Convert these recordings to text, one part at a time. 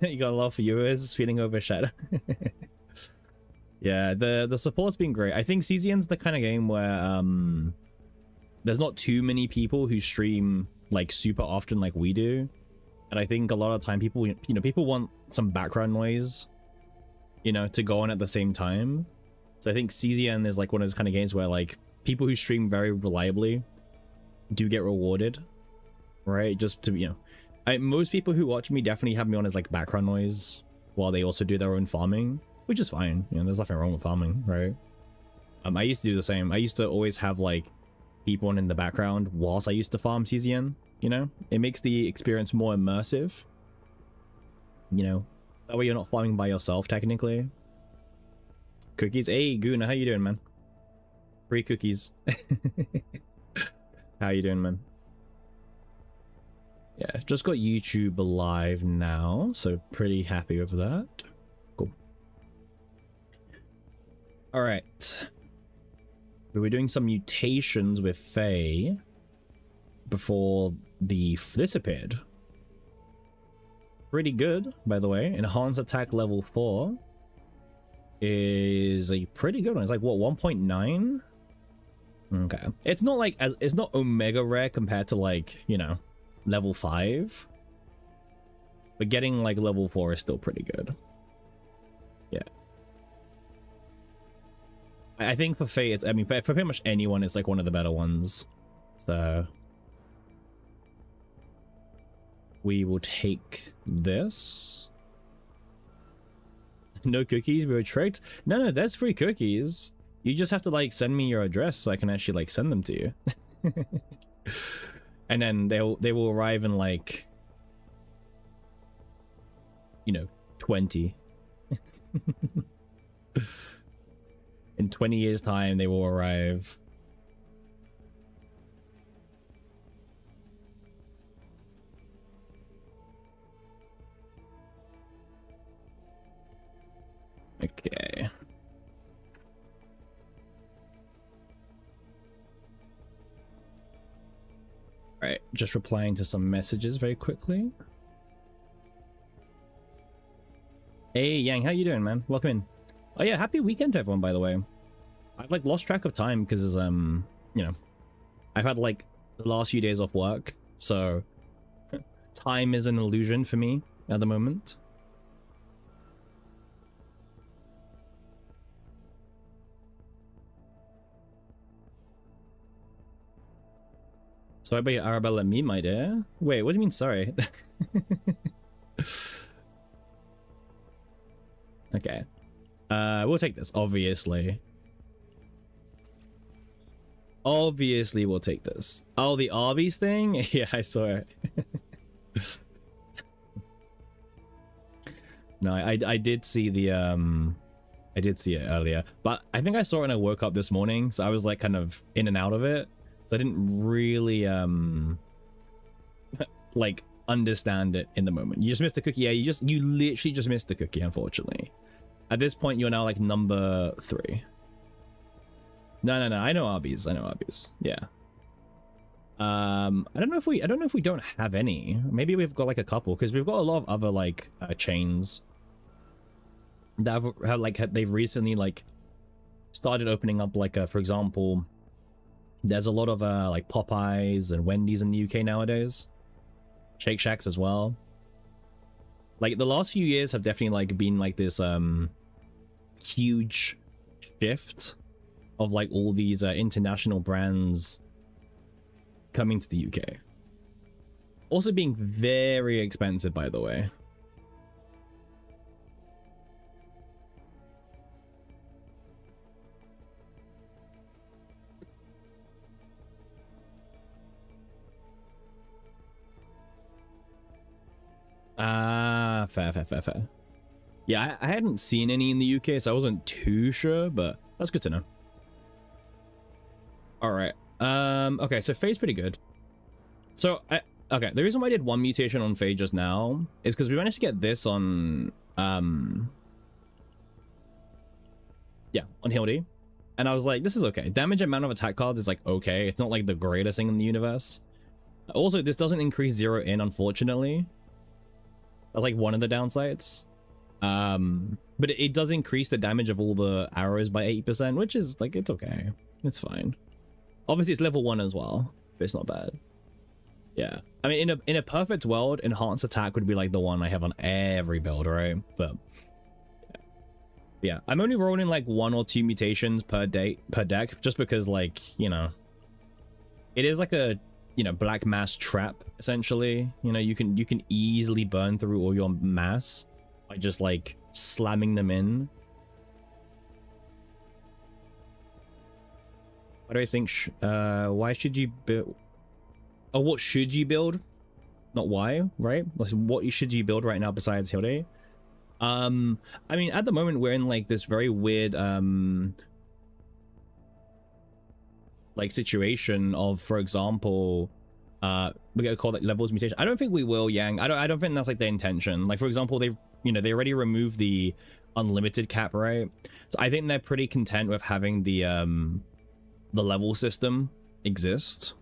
You got a lot of viewers feeling overshadowed. Yeah, the support's been great. I think CZN's the kind of game where there's not too many people who stream like super often like we do, and I think a lot of time people, you know, people want some background noise, you know, to go on at the same time. So I think CZN is like one of those kind of games where like people who stream very reliably do get rewarded, right? Just to, you know, most people who watch me definitely have me on as like background noise while they also do their own farming, which is fine. You know, there's nothing wrong with farming, right? I used to do the same. I used to always have like people on in the background whilst I used to farm CZN, you know? It makes the experience more immersive, you know? That way you're not farming by yourself, technically. Cookies. Hey, Guna, how you doing, man? Free cookies. How you doing, man? Yeah, just got YouTube live now, so pretty happy with that. Cool. All right. We were doing some mutations with Faye before this appeared. Pretty good, by the way. Enhanced attack level 4 is a pretty good one. It's like, what, 1.9? Okay. It's not like, it's not omega rare compared to like, you know, level 5. But getting like level 4 is still pretty good. Yeah. I think for Faye, it's, I mean, for pretty much anyone, it's like one of the better ones. So we will take this. No cookies, we were tricked. No, there's free cookies. You just have to like send me your address so I can actually like send them to you. And then they will arrive in like, you know, 20. In 20 years time they will arrive. Okay. All right, just replying to some messages very quickly. Hey Yang, how you doing, man? Welcome in. Oh yeah, happy weekend to everyone, by the way. I've like lost track of time because you know, I've had like the last few days off work, so time is an illusion for me at the moment. Sorry about your Arabella and me, my dear. Wait, what do you mean sorry? Okay. We'll take this, obviously. Obviously, we'll take this. Oh, the Arby's thing? Yeah, I saw it. No, I did see the, I did see it earlier. But I think I saw it when I woke up this morning, so I was like kind of in and out of it. So I didn't really, like, understand it in the moment. You just missed a cookie. Yeah, you literally just missed the cookie, unfortunately. At this point, you're now like number 3. No, I know Arby's. Yeah. I don't know if we don't have any. Maybe we've got like a couple, because we've got a lot of other like chains that have like they've recently like started opening up. Like for example, there's a lot of like Popeyes and Wendy's in the UK nowadays. Shake Shacks as well. Like the last few years have definitely like been like this huge shift of like all these international brands coming to the UK. Also being very expensive, by the way. Ah, fair. Yeah, I hadn't seen any in the UK, so I wasn't too sure, but that's good to know. All right. Okay, so Faye's pretty good. So, okay, the reason why I did one mutation on Faye just now is because we managed to get this on, yeah, on Hilde. And I was like, this is okay. Damage amount of attack cards is like, okay. It's not like the greatest thing in the universe. Also, this doesn't increase 0 in, unfortunately. That's like one of the downsides. But it does increase the damage of all the arrows by 8%, which is like, it's okay. It's fine. Obviously it's level 1 as well, but it's not bad. Yeah, I mean, in a perfect world, enhanced attack would be like the one I have on every build, right? But yeah, I'm only rolling like 1 or 2 mutations per deck, just because, like, you know, it is like a, you know, black mass trap essentially. You know, you can easily burn through all your mass by just like slamming them in. What do I think? Why should you build? Oh, what should you build? Not why, right? What should you build right now besides Hilde? I mean, at the moment we're in like this very weird like situation of, for example, we're gonna call it levels mutation. I don't think we will, Yang. I don't think that's like the intention. Like, for example, they've, you know, they already removed the unlimited cap, right? So I think they're pretty content with having the level system exist.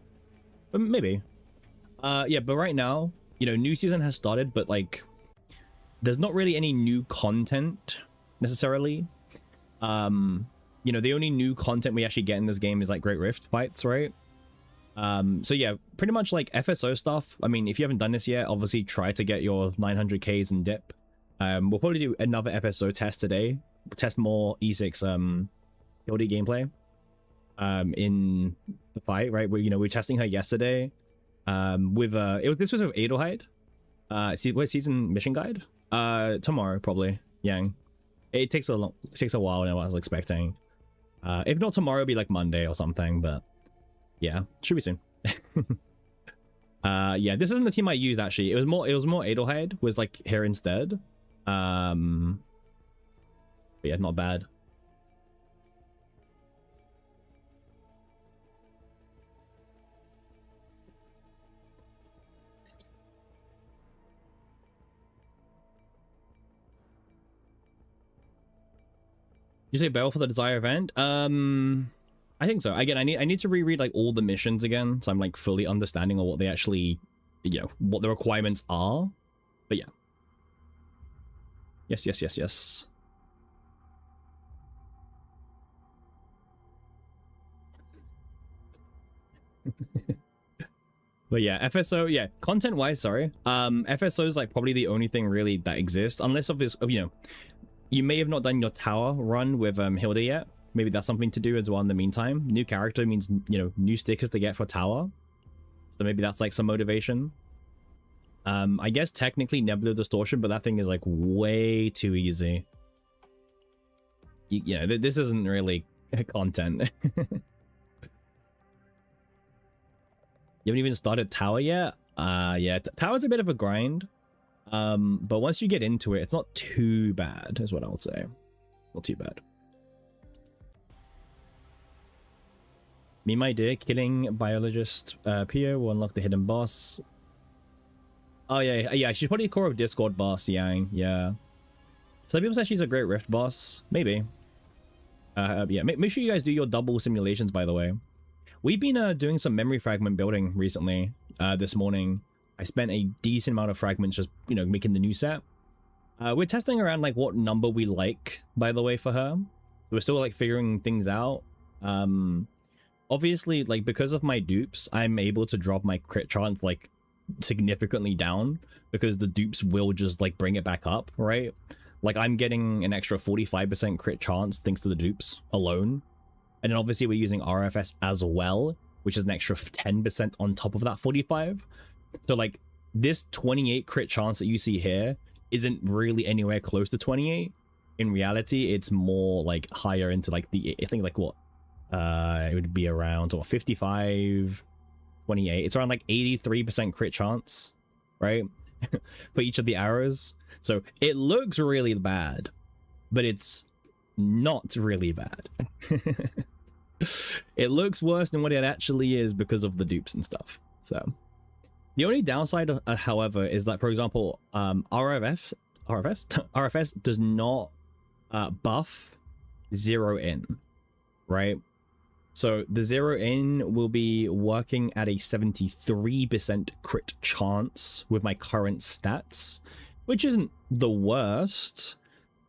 But maybe. Yeah, but right now, you know, new season has started, but like there's not really any new content necessarily. You know, the only new content we actually get in this game is like Great Rift fights, right? So yeah, pretty much like FSO stuff. I mean, if you haven't done this yet, obviously try to get your 900Ks and dip. We'll probably do another FSO test today. Test more E6 Hilde gameplay in the fight, right? Where, you know, we're testing her yesterday with this was with Adelheid. What season mission guide? Tomorrow probably, Yang. It takes a while than what I was expecting. If not tomorrow, it'll be like Monday or something, but yeah, should be soon. Yeah, this isn't the team I used actually. It was more Adelheid was like here instead. But yeah, not bad. You say Bell for the Desire event? I think so. Again, I need to reread like all the missions again, so I'm like fully understanding of what they actually, you know, what the requirements are. But yeah. Yes. But yeah, FSO, yeah, content wise, sorry. FSO is like probably the only thing really that exists, unless of this, you know, you may have not done your tower run with Hilde yet. Maybe that's something to do as well in the meantime. New character means, you know, new stickers to get for tower. So maybe that's like some motivation. I guess technically Nebula Distortion, but that thing is like way too easy. You know, this isn't really content. You haven't even started tower yet? Yeah, tower's a bit of a grind. But once you get into it, it's not too bad, is what I would say. Not too bad. Me, my dear, killing biologist Pio will unlock the hidden boss. Oh yeah, she's probably core of Discord boss, Yang. Yeah. Some people say she's a Great Rift boss. Maybe. Yeah, make sure you guys do your double simulations, by the way. We've been doing some memory fragment building recently. This morning, I spent a decent amount of fragments just, you know, making the new set. We're testing around like what number we like, by the way, for her. We're still like figuring things out. Obviously, like, because of my dupes, I'm able to drop my crit chance like significantly down because the dupes will just like bring it back up, right? Like, I'm getting an extra 45% crit chance thanks to the dupes alone. And then obviously we're using RFS as well, which is an extra 10% on top of that 45. So like this 28 crit chance that you see here isn't really anywhere close to 28. In reality, it's more like higher into like the, I think like what? It would be around what, 55, 28. It's around like 83% crit chance, right? For each of the arrows. So it looks really bad, but it's not really bad. It looks worse than what it actually is because of the dupes and stuff. So the only downside, however, is that, for example, RFS does not buff zero in, right? So the zero in will be working at a 73% crit chance with my current stats, which isn't the worst,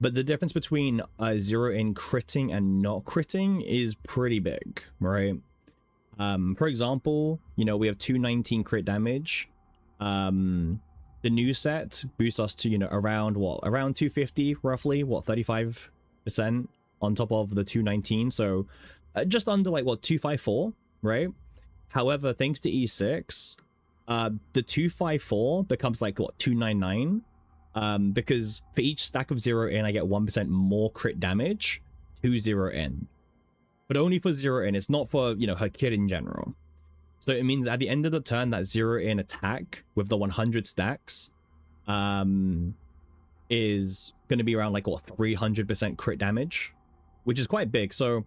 but the difference between 0 in critting and not critting is pretty big, right? For example, you know, we have 219 crit damage. The new set boosts us to, you know, around 250 roughly, 35% on top of the 219, so just under like 254, right? However, thanks to E6, the 254 becomes like 299, because for each stack of 0 in I get 1% more crit damage to 0 in, but only for 0 in. It's not for, you know, her kit in general. So it means at the end of the turn, that 0 in attack with the 100 stacks is going to be around like 300% crit damage, which is quite big. So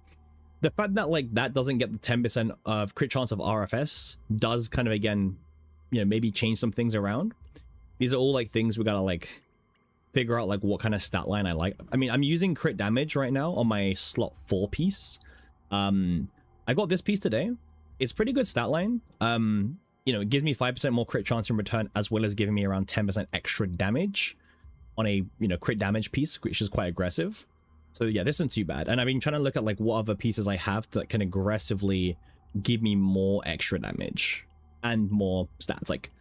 the fact that like that doesn't get the 10% of crit chance of RFS does kind of, again, you know, maybe change some things around. These are all like things we gotta like figure out like what kind of stat line I like. I mean, I'm using crit damage right now on my slot 4 piece. I got this piece today. It's pretty good stat line. You know, it gives me 5% more crit chance in return, as well as giving me around 10% extra damage on a, you know, crit damage piece, which is quite aggressive. So yeah, this isn't too bad. And I've been trying to look at like what other pieces I have that can aggressively give me more extra damage and more stats. Like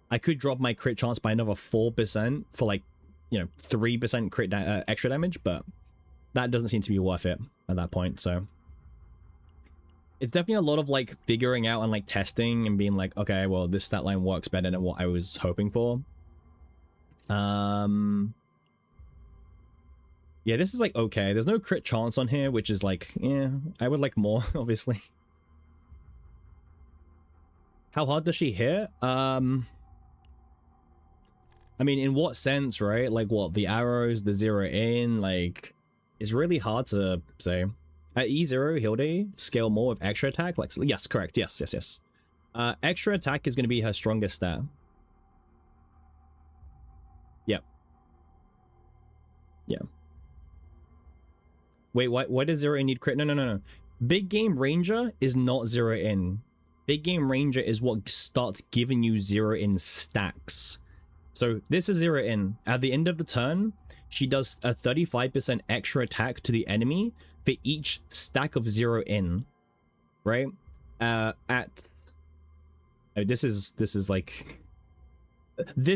I could drop my crit chance by another 4% for like, you know, 3% crit extra damage, but that doesn't seem to be worth it at that point. So it's definitely a lot of like figuring out and like testing and being like, okay, well, this stat line works better than what I was hoping for. Yeah, this is like okay. There's no crit chance on here, which is like, yeah, I would like more, obviously. How hard does she hit? I mean, in what sense, right? Like what, the arrows, the 0 in, like, it's really hard to say. At E0, Hilde, scale more with extra attack. Like, yes, correct. Yes. Extra attack is going to be her strongest stat. Yep. Yeah. Wait, why does 0 in need crit? No. Big Game Ranger is not 0 in. Big Game Ranger is what starts giving you 0 in stacks. So this is 0 in. At the end of the turn, she does a 35% extra attack to the enemy for each stack of 0 in, right? This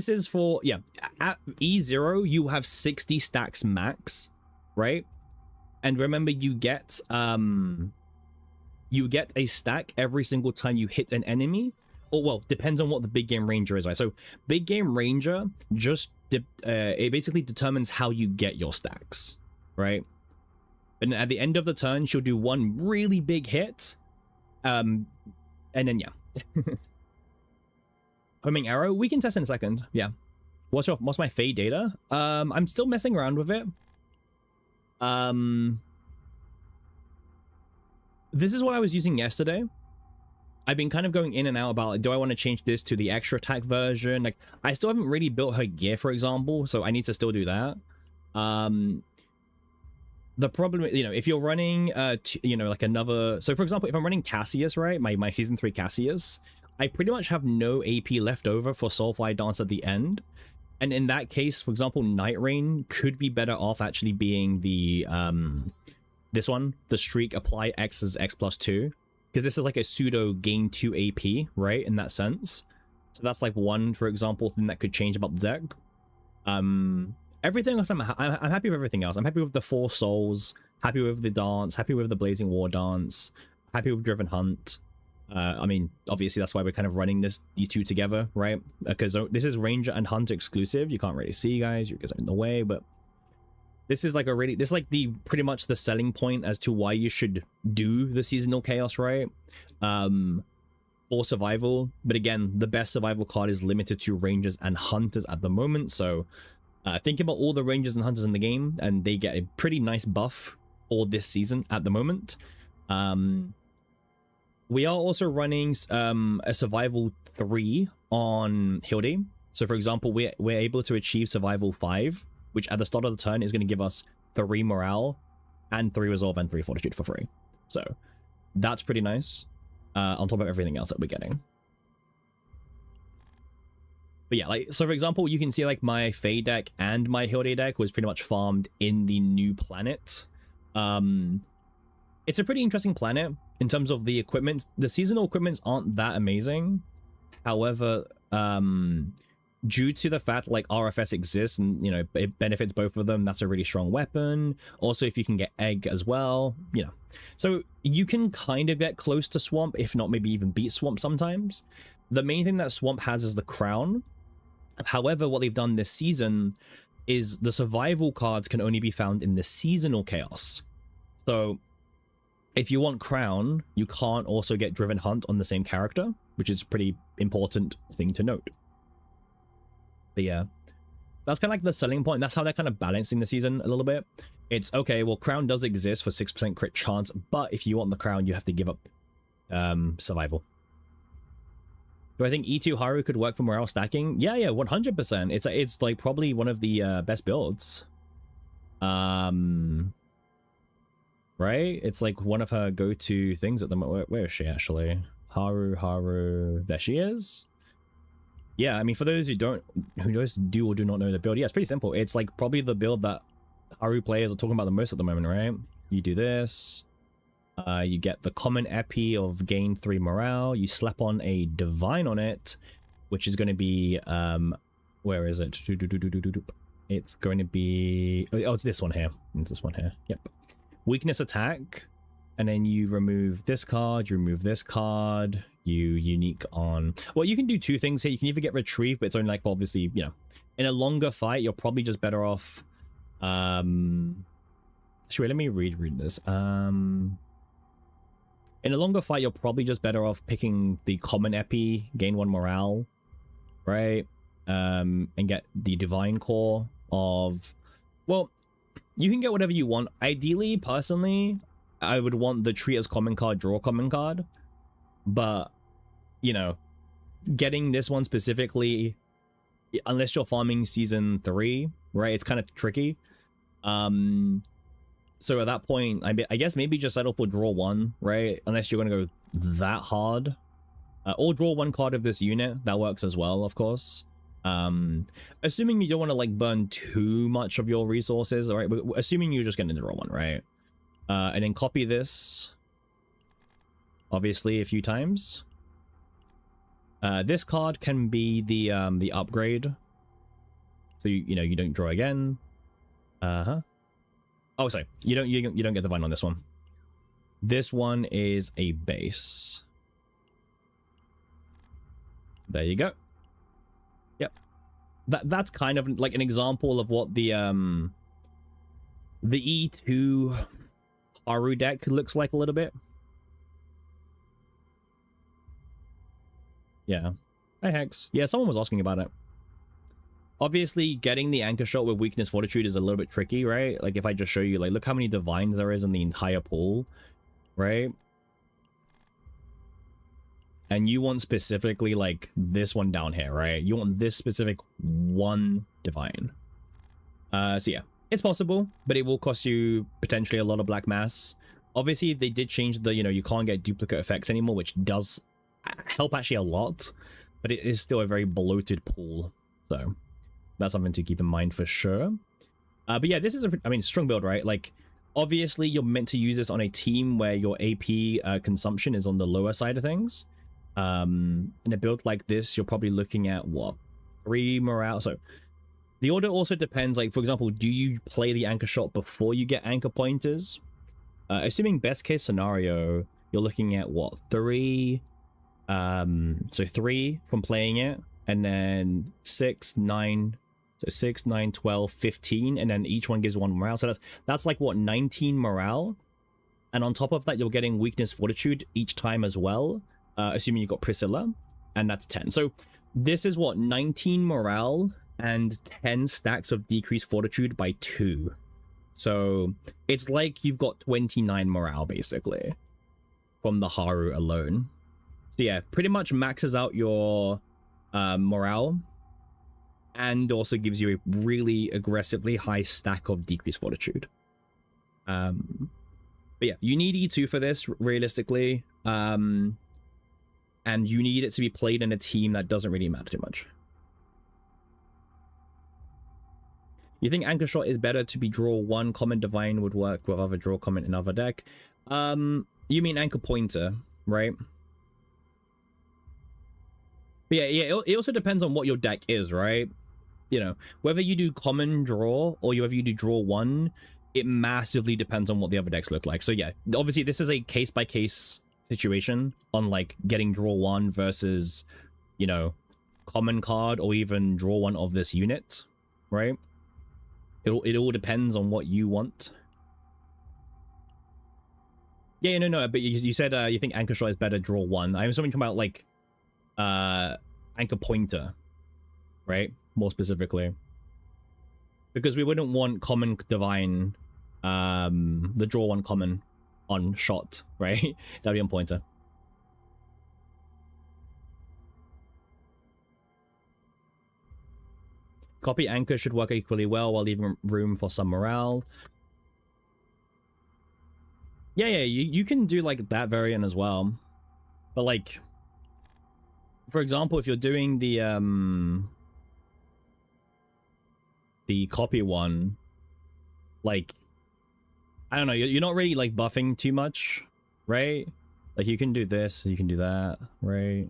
is for, yeah, at E0 you have 60 stacks max, right? And remember, you get a stack every single time you hit an enemy. Or, well, depends on what the Big Game Ranger is, right? So Big Game Ranger just it basically determines how you get your stacks, right? And at the end of the turn, she'll do one really big hit, and then yeah. Homing arrow, we can test in a second. Yeah. What's my fade data? I'm still messing around with it. This is what I was using yesterday. I've been kind of going in and out about, like, do I want to change this to the extra attack version? Like, I still haven't really built her gear, for example, so I need to still do that. The problem, you know, if you're running, you know, like another, so for example, if I'm running Cassius, right, my season 3 Cassius, I pretty much have no AP left over for Soulfly Dance at the end. And in that case, for example, Night Rain could be better off actually being the, this one, the Streak Apply X as X plus 2. Because this is like a pseudo gain 2 AP, right, in that sense. So that's like one, for example, thing that could change about the deck. Everything else, I'm happy with everything else. I'm happy with the 4 souls, happy with the dance, happy with the Blazing War dance, happy with Driven Hunt. I mean, obviously that's why we're kind of running these two together, right? Because this is Ranger and Hunt exclusive. You can't really see, guys. You guys are in the way, but this is like this is like pretty much the selling point as to why you should do the seasonal chaos, right? For survival. But again, the best survival card is limited to Rangers and Hunters at the moment. So think about all the Rangers and Hunters in the game, and they get a pretty nice buff for this season at the moment. We are also running a survival 3 on Hilde. So for example, we're able to achieve survival 5, which at the start of the turn is going to give us 3 morale and 3 resolve and 3 fortitude for free. So that's pretty nice, on top of everything else that we're getting. But yeah, like, so for example, you can see like my Fae deck and my Hilde deck was pretty much farmed in the new planet. It's a pretty interesting planet in terms of the equipment. The seasonal equipments aren't that amazing. However, due to the fact like RFS exists and, you know, it benefits both of them, that's a really strong weapon. Also, if you can get egg as well, you know, so you can kind of get close to swamp, if not maybe even beat swamp sometimes. The main thing that swamp has is the crown. However, what they've done this season is the survival cards can only be found in the seasonal chaos. So if you want crown, you can't also get driven hunt on the same character, which is a pretty important thing to note. But yeah, that's kind of like the selling point. That's how they're kind of balancing the season a little bit. It's okay, well, crown does exist for 6% crit chance, but if you want the crown, you have to give up survival. Do I think E2 Haru could work for morale stacking? Yeah, 100%. It's like probably one of the best builds. Right? It's like one of her go-to things at the moment. Where is she actually? Haru. There she is. Yeah, I mean, for those who just do or do not know the build, yeah, it's pretty simple. It's like probably the build that Haru players are talking about the most at the moment, right? You do this. You get the common epi of gain 3 morale. You slap on a divine on it, which is going to be where is it? It's going to be it's this one here. It's this one here. Yep. Weakness attack, and then you remove this card, you remove this card, you unique on... Well, you can do two things here. You can either get retrieve, but it's only like, obviously, you know, in a longer fight, you're probably just better off... Actually, let me read this. In a longer fight, you're probably just better off picking the common epi, gain 1 morale, right? And get the divine core of... Well, you can get whatever you want. Ideally, personally, I would want the treat as common card, draw common card. But, you know, getting this one specifically, unless you're farming season 3, right? It's kind of tricky. So at that point, I guess maybe just settle for draw 1, right? Unless you're going to go that hard. Or draw 1 card of this unit. That works as well, of course. Assuming you don't want to like burn too much of your resources, all right? But assuming you're just going to draw 1, right? And then copy this, obviously, a few times. This card can be the upgrade. So you know, you don't draw again. Oh, sorry. You don't get the vine on this one. This one is a base. There you go. Yep. That's kind of like an example of what the E2 Haru deck looks like a little bit. Yeah. Hey Hex. Yeah, someone was asking about it. Obviously, getting the anchor shot with weakness fortitude is a little bit tricky, right? Like if I just show you, like, look how many divines there is in the entire pool, right? And you want specifically like this one down here, right? You want this specific one divine. So yeah, it's possible, but it will cost you potentially a lot of black mass. Obviously, they did change the, you know, you can't get duplicate effects anymore, which does help actually a lot, but it is still a very bloated pool. So that's something to keep in mind for sure. But yeah, this is a strong build, right? Like, obviously, you're meant to use this on a team where your AP consumption is on the lower side of things. In a build like this, you're probably looking at what, 3 morale. So the order also depends. Like, for example, do you play the anchor shot before you get anchor pointers? Assuming best case scenario, you're looking at what, 3. So 3 from playing it, and then 6, 9. So 6, 9, 12, 15, and then each one gives 1 morale. So that's like what, 19 morale. And on top of that, you're getting weakness fortitude each time as well. Assuming you got Priscilla, and that's 10. So this is what, 19 morale and 10 stacks of decreased fortitude by 2. So it's like you've got 29 morale basically from the Haru alone. So yeah, pretty much maxes out your morale and also gives you a really aggressively high stack of decreased fortitude. But yeah, you need E2 for this realistically. And you need it to be played in a team that doesn't really matter too much. You think Anchor Shot is better to be draw 1 common divine would work with other draw comment in other deck? You mean Anchor Pointer, right? But yeah, it also depends on what your deck is, right? You know, whether you do common draw or whether you do draw 1, it massively depends on what the other decks look like. So yeah, obviously this is a case-by-case situation on like getting draw 1 versus, you know, common card or even draw 1 of this unit, right? It all depends on what you want. Yeah, no, but you said you think Anchor Shot is better draw 1. I was talking about like Anchor Pointer, right? More specifically. Because we wouldn't want common divine, the draw 1 common on shot, right? That'd be on Pointer. Copy Anchor should work equally well while leaving room for some morale. Yeah, you can do like that variant as well. But like, for example, if you're doing the copy one, like, I don't know, you're not really like buffing too much, right? Like you can do this, you can do that, right?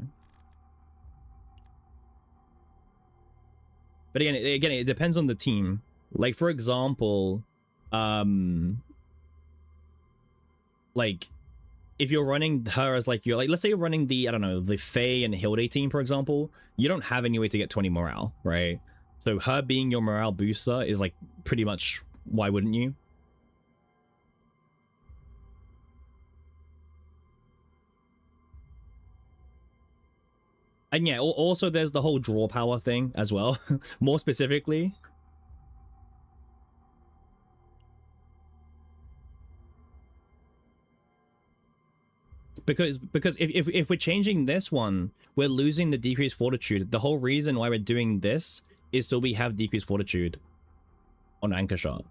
But again, it depends on the team. Like, for example, like, if you're running her as like, let's say you're running the, I don't know, the Faye and Hilde team, for example, you don't have any way to get 20 morale, right? So her being your morale booster is like pretty much, why wouldn't you? And yeah, also there's the whole draw power thing as well, more specifically. Because if we're changing this one, we're losing the decreased fortitude. The whole reason why we're doing this is so we have decreased fortitude on Anchor Shot.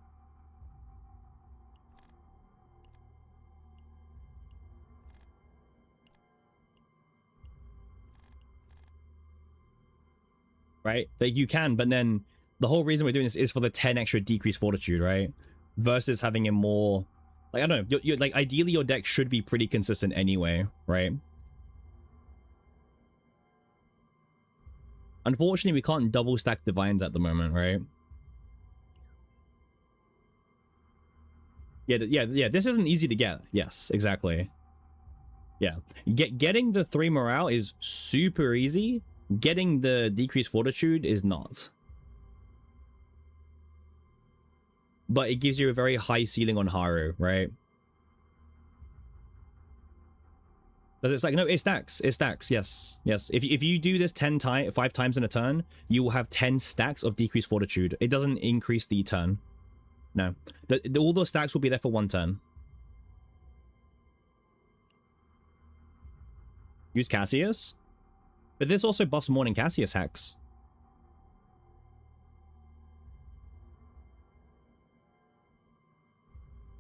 Right? Like you can, but then the whole reason we're doing this is for the 10 extra decreased fortitude, right? Versus having a more, like, I don't know, you're like, ideally your deck should be pretty consistent anyway, right? Unfortunately, we can't double stack divines at the moment, right? Yeah, this isn't easy to get. Yes, exactly. Yeah, getting the 3 morale is super easy. Getting the decreased fortitude is not. But it gives you a very high ceiling on Haru, right? Because it's like, no, it stacks. It stacks, yes. Yes. If you do this 5 times in a turn, you will have 10 stacks of decreased fortitude. It doesn't increase the turn. No. All those stacks will be there for 1 turn. Use Cassius? But this also buffs Morning Cassius hacks.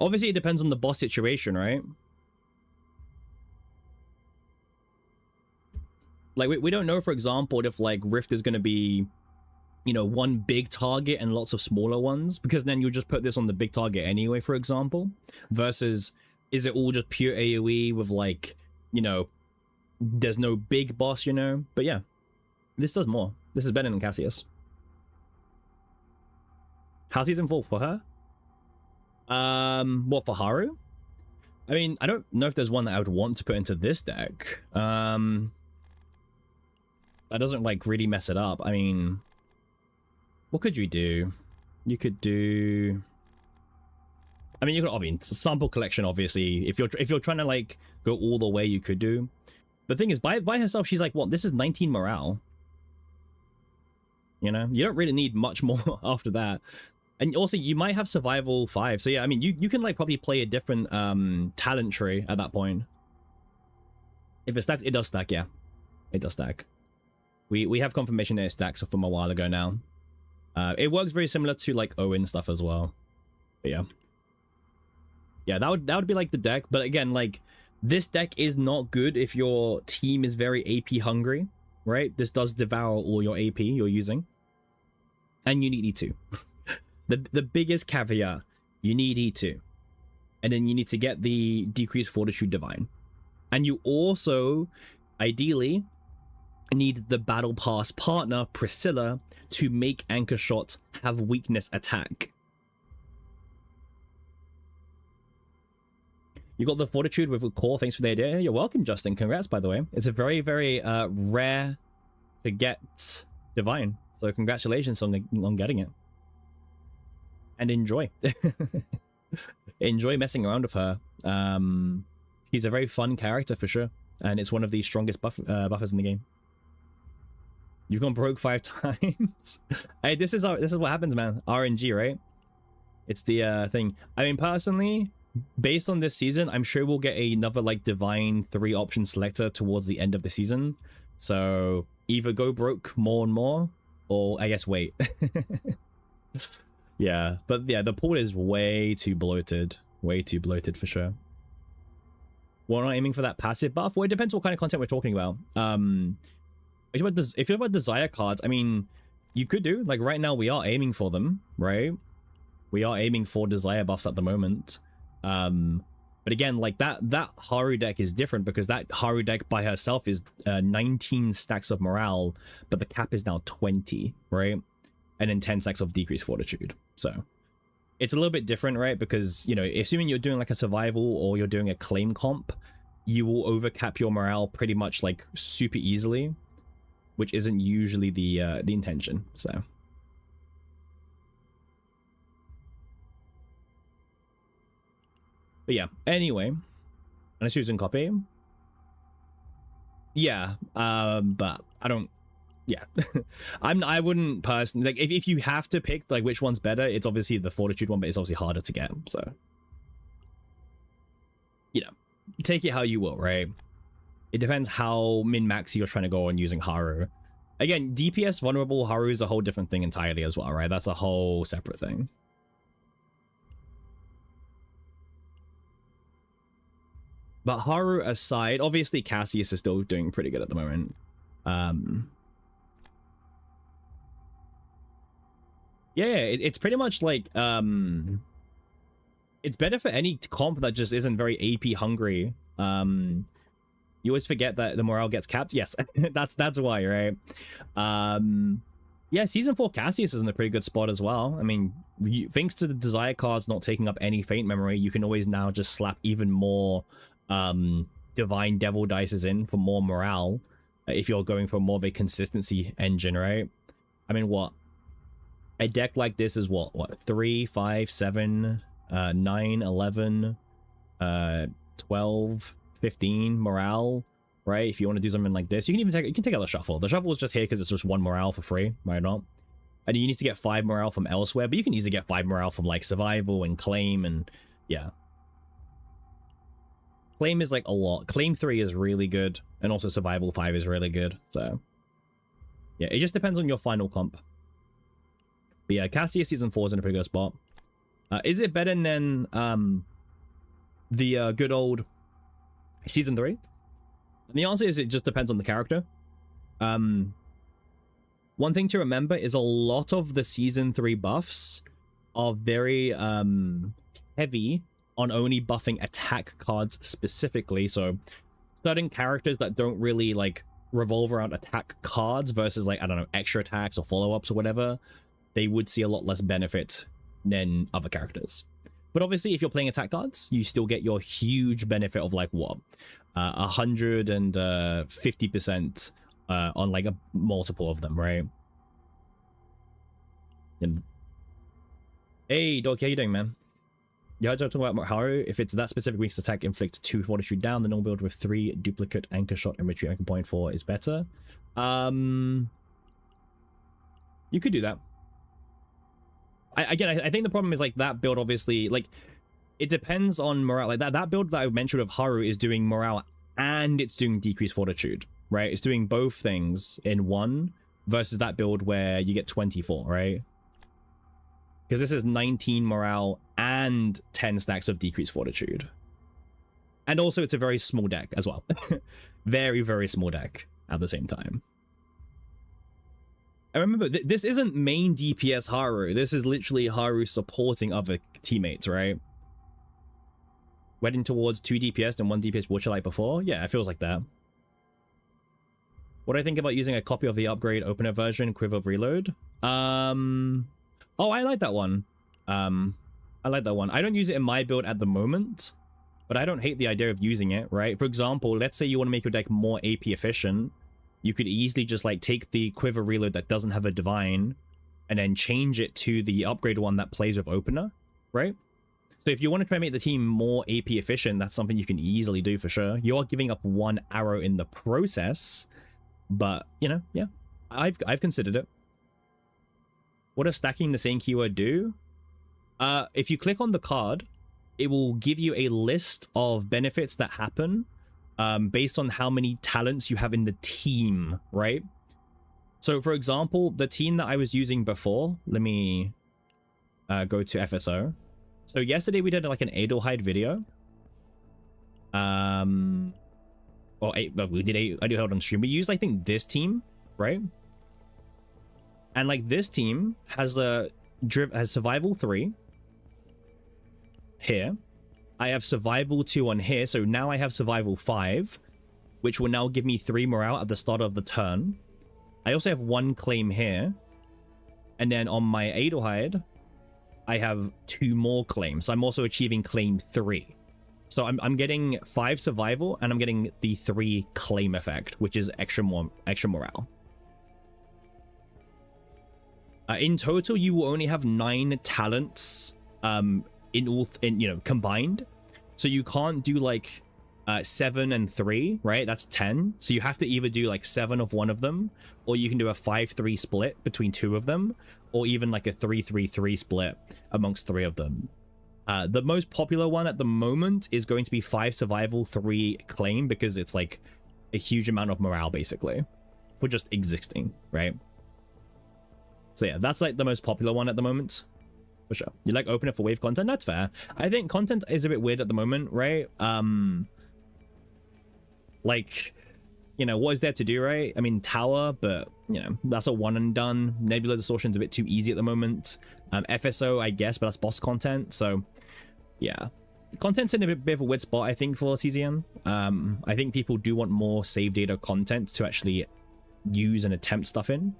Obviously, it depends on the boss situation, right? Like, we don't know, for example, if, like, Rift is going to be, you know, one big target and lots of smaller ones, because then you'll just put this on the big target anyway, for example, versus is it all just pure AoE with, like, you know, there's no big boss, you know? But yeah, this does more. This is better than Cassius. How's season 4 for her? What, for Haru? I mean, I don't know if there's one that I would want to put into this deck. That doesn't, like, really mess it up. I mean, what could you do? You could do, I mean, you could, I mean, sample collection, obviously. If you're trying to, like, go all the way, you could do. But the thing is, by herself, she's like, what? This is 19 morale. You know? You don't really need much more after that. And also, you might have survival 5. So yeah, I mean, you can, like, probably play a different talent tree at that point. If it stacks, it does stack, yeah. It does stack. We have confirmation that it stacks from a while ago now. It works very similar to, like, Owen stuff as well. But yeah. Yeah, that would be, like, the deck. But again, like, this deck is not good if your team is very AP hungry, right? This does devour all your AP you're using. And you need E2. The biggest caveat, you need E2. And then you need to get the decreased fortitude divine. And you also, ideally, need the battle pass partner, Priscilla, to make Anchor Shot have weakness attack. You got the fortitude with a core. Thanks for the idea. You're welcome, Justin. Congrats, by the way. It's a very, very rare to get divine. So congratulations on getting it. And enjoy. Enjoy messing around with her. She's a very fun character for sure. And it's one of the strongest buffers in the game. You've gone broke 5 times. Hey, this is what happens, man. RNG, right? It's the thing. I mean, personally, based on this season, I'm sure we'll get another like divine 3 option selector towards the end of the season. So either go broke more and more, or I guess wait. Yeah, but yeah, the pool is way too bloated. Way too bloated for sure. We're not aiming for that passive buff. Well, it depends what kind of content we're talking about. If you're about desire cards, I mean, you could do, like right now we are aiming for them, right? We are aiming for desire buffs at the moment. But again, like that Haru deck is different because that Haru deck by herself is 19 stacks of morale, but the cap is now 20, right? And then 10 stacks of decreased fortitude. So it's a little bit different, right? Because, you know, assuming you're doing like a survival or you're doing a claim comp, you will overcap your morale pretty much like super easily, which isn't usually the intention. So but yeah, anyway, unless you're using copy, yeah, but I don't, yeah. I wouldn't personally, like, if you have to pick like which one's better, it's obviously the fortitude one, but it's obviously harder to get. So, you know, take it how you will, right? It depends how min-max you're trying to go on using Haru. Again, DPS vulnerable Haru is a whole different thing entirely as well, right? That's a whole separate thing. But Haru aside, obviously Cassius is still doing pretty good at the moment. Yeah, it's pretty much like it's better for any comp that just isn't very AP hungry. You always forget that the morale gets capped. Yes, that's why, right? Yeah, season 4 Cassius is in a pretty good spot as well. I mean, thanks to the desire cards not taking up any faint memory, you can always now just slap even more divine devil dices in for more morale if you're going for more of a consistency engine, right? I mean, what a deck like this is what 3 5 7 9 11 12 15 morale, right? If you want to do something like this, you can take out the shuffle. The shuffle is just here because it's just 1 morale for free, right? Not, and you need to get 5 morale from elsewhere, but you can easily get 5 morale from like survival and claim, and yeah. Claim is like a lot. Claim 3 is really good, and also survival 5 is really good. So yeah, it just depends on your final comp. But yeah, Cassius season 4 is in a pretty good spot. Is it better than the good old season 3? And the answer is it just depends on the character. One thing to remember is a lot of the season 3 buffs are very heavy on only buffing attack cards specifically. So certain characters that don't really like revolve around attack cards versus like, I don't know, extra attacks or follow-ups or whatever, they would see a lot less benefit than other characters. But obviously if you're playing attack cards, you still get your huge benefit of like what 150% on like a multiple of them, right? And hey Doc, how you doing, man? Yeah, I talk about Haru. If it's that specific weakness attack, inflict 2 fortitude down. The normal build with 3 duplicate anchor shot and retreat anchor point 4 is better. You could do that. I think the problem is like that build obviously, like it depends on morale. Like that build that I mentioned of Haru is doing morale and it's doing decreased fortitude, right? It's doing both things in one versus that build where you get 24, right? Because this is 19 morale and 10 stacks of decreased fortitude. And also it's a very small deck as well. Very, very small deck at the same time. I remember this isn't main DPS Haru. This is literally Haru supporting other teammates, right? Wedding towards 2 DPS and 1 DPS Butcher like before? Yeah, it feels like that. What do I think about using a copy of the upgrade opener version, Quiver Reload? Oh, I like that one. I like that one. I don't use it in my build at the moment, but I don't hate the idea of using it, right? For example, let's say you want to make your deck more AP efficient. You could easily just like take the Quiver Reload that doesn't have a Divine and then change it to the upgrade one that plays with opener, right? So if you want to try and make the team more AP efficient, that's something you can easily do for sure. You're giving up 1 arrow in the process, but you know, yeah, I've considered it. What does stacking the same keyword do? If you click on the card, it will give you a list of benefits that happen based on how many talents you have in the team, right? So for example, the team that I was using before, let me go to FSO. So yesterday we did like an Adelheid video. We did Adelheid on stream. We used, I think, this team, right? And like this team has survival 3 here. I have survival 2 on here, so now I have survival 5, which will now give me 3 morale at the start of the turn. I also have 1 claim here, and then on my Adelheid, I have 2 more claims. So I'm also achieving claim 3. So I'm getting 5 survival, and I'm getting the 3 claim effect, which is extra morale. In total, you will only have 9 talents combined. So you can't do like 7 and 3, right? That's 10. So you have to either do like 7 of one of them, or you can do a 5-3 split between 2 of them, or even like a 3-3-3 split amongst 3 of them. The most popular one at the moment is going to be 5 survival, 3 claim, because it's like a huge amount of morale basically for just existing, right? So yeah, that's like the most popular one at the moment. For sure. You like open it for wave content? That's fair. I think content is a bit weird at the moment, right? Like, you know, what is there to do, right? I mean, tower, but, you know, that's a one and done. Nebula Distortion's a bit too easy at the moment. FSO, I guess, but that's boss content. So, yeah. Content's in a bit of a weird spot, I think, for CZN. I think people do want more save data content to actually use and attempt stuff in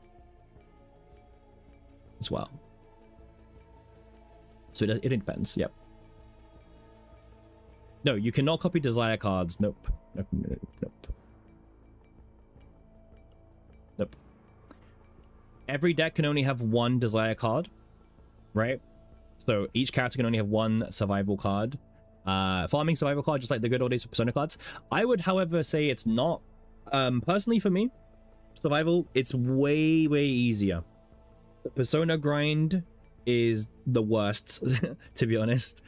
as well. So it depends. Yep. No, you cannot copy desire cards. Nope. Nope. Nope. Nope. Nope. Every deck can only have 1 desire card, right? So each character can only have 1 survival card. Farming survival card, just like the good old days of Persona cards. I would, however, say it's not. Personally, for me, survival, it's way, way easier. The Persona grind is the worst, to be honest,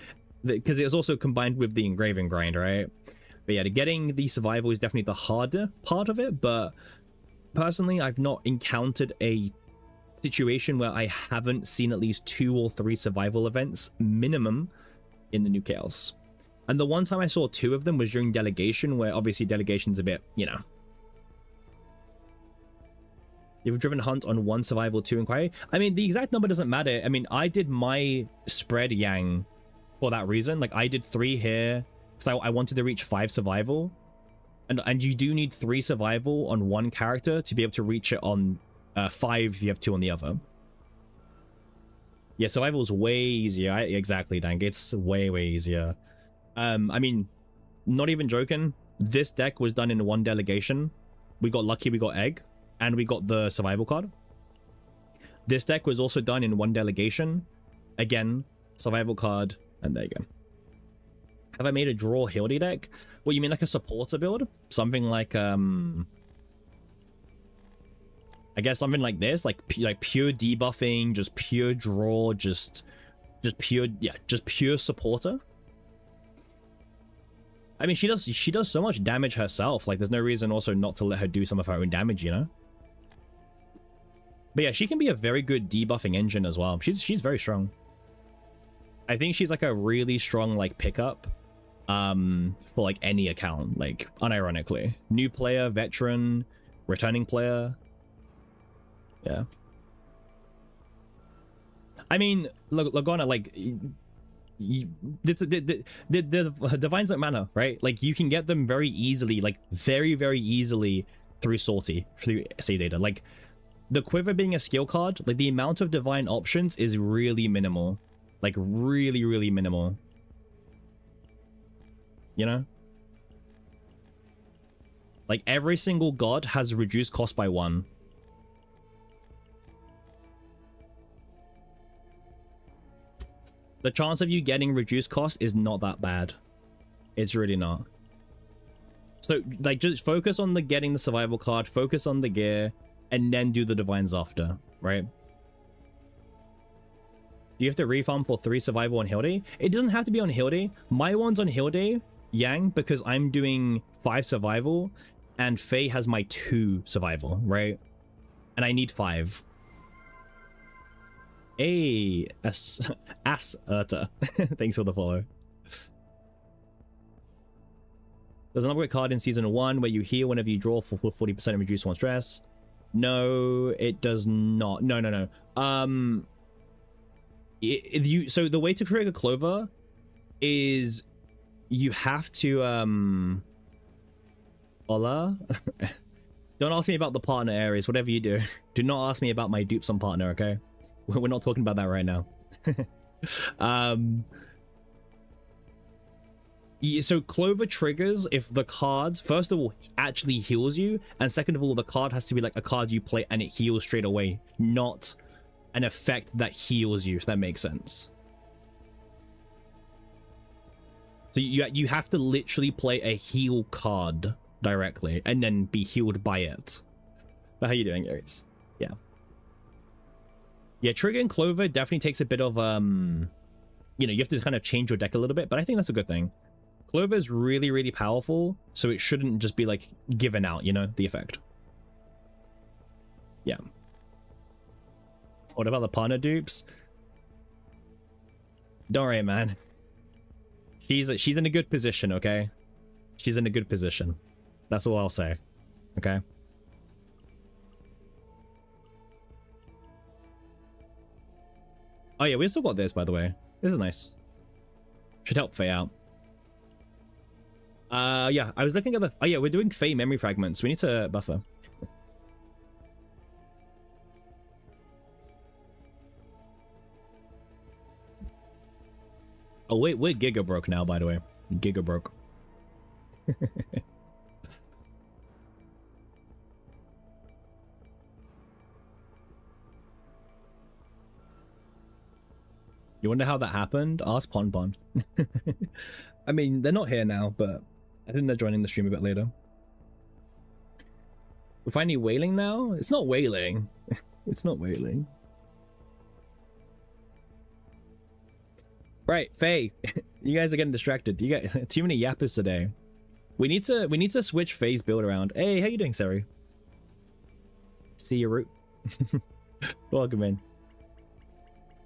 because it's also combined with the engraving grind, right? But yeah, getting the survival is definitely the harder part of it, but personally, I've not encountered a situation where I haven't seen at least 2 or 3 survival events minimum in the new Chaos. And the one time I saw 2 of them was during Delegation, where obviously Delegation's a bit, you know. You've driven Hunt on 1 survival, 2 inquiry. I mean, the exact number doesn't matter. I mean, I did my spread Yang for that reason. Like, I did 3 here because I wanted to reach 5 survival. And you do need 3 survival on 1 character to be able to reach it on 5 if you have 2 on the other. Yeah, survival is way easier. Exactly, Dank. It's way, way easier. I mean, not even joking. This deck was done in 1 delegation. We got lucky, we got egg. And we got the survival card. This deck was also done in 1 delegation. Again, survival card, and there you go. Have I made a draw Hilde deck? What, you mean like a supporter build? Something like, I guess something like this, like pure debuffing, just pure draw, just pure supporter. I mean, she does so much damage herself. Like, there's no reason also not to let her do some of her own damage, you know? But yeah, she can be a very good debuffing engine as well. She's very strong. I think she's like a really strong like pickup for like any account, like unironically. New player, veteran, returning player. Yeah. I mean, Lagona, like, the divines don't matter, right? Like, you can get them very easily, like, very, very easily through Salty, through save data. Like, the quiver being a skill card, like, the amount of divine options is really minimal. Like, really, really minimal. You know? Like, every single god has reduced cost by 1. The chance of you getting reduced cost is not that bad. It's really not. So, like, just focus on getting the survival card, focus on the gear, and then do the divines after, right? Do you have to refarm for 3 survival on Hilde? It doesn't have to be on Hilde. My one's on Hilde, Yang, because I'm doing 5 survival, and Faye has my 2 survival, right? And I need 5. Hey, Ass Urta. Thanks for the follow. There's an upgrade card in Season 1 where you heal whenever you draw for 40% and reduce 1 stress. No, it does not. No. So the way to trigger Clover is you have to, Ola? Don't ask me about the partner areas, whatever you do. Do not ask me about my dupes on partner, okay? We're not talking about that right now. So Clover triggers if the card, first of all, actually heals you, and second of all, the card has to be like a card you play and it heals straight away, not an effect that heals you, if that makes sense. So you have to literally play a heal card directly and then be healed by it. But how you doing, Aries? Yeah. Yeah, triggering Clover definitely takes a bit of, you know, you have to kind of change your deck a little bit, but I think that's a good thing. Clover is really, really powerful, so it shouldn't just be, like, given out, you know, the effect. Yeah. What about the partner dupes? Don't worry, man. She's in a good position, okay? She's in a good position. That's all I'll say, okay? Oh yeah, we still got this, by the way. This is nice. Should help Faye out. Yeah, I was looking at the... Oh yeah, we're doing Faye memory fragments. We need to buffer. Oh wait, we're Giga broke now, by the way. Giga broke. You wonder how that happened? Ask Pon Pon. I mean, they're not here now, but I think they're joining the stream a bit later. We're finally wailing now? It's not wailing. It's not wailing. Right, Faye. You guys are getting distracted. You got too many yappers today. We need to switch Faye's build around. Hey, how you doing, Sari? See you, Root. Welcome in.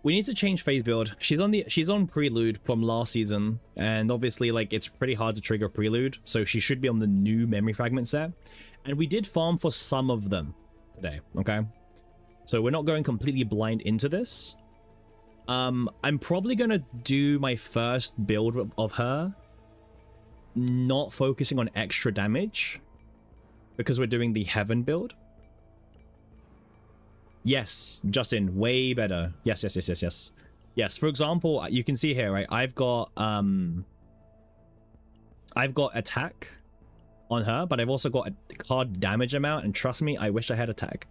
We need to change Faye's build. She's on Prelude from last season, and obviously, like, it's pretty hard to trigger Prelude, so she should be on the new memory fragment set. And we did farm for some of them today, okay? So we're not going completely blind into this. I'm probably gonna do my first build of her, not focusing on extra damage, because we're doing the Heaven build. Yes, Justin, way better. Yes. Yes, for example, you can see here, right? I've got attack on her, but I've also got a card damage amount, and trust me, I wish I had attack.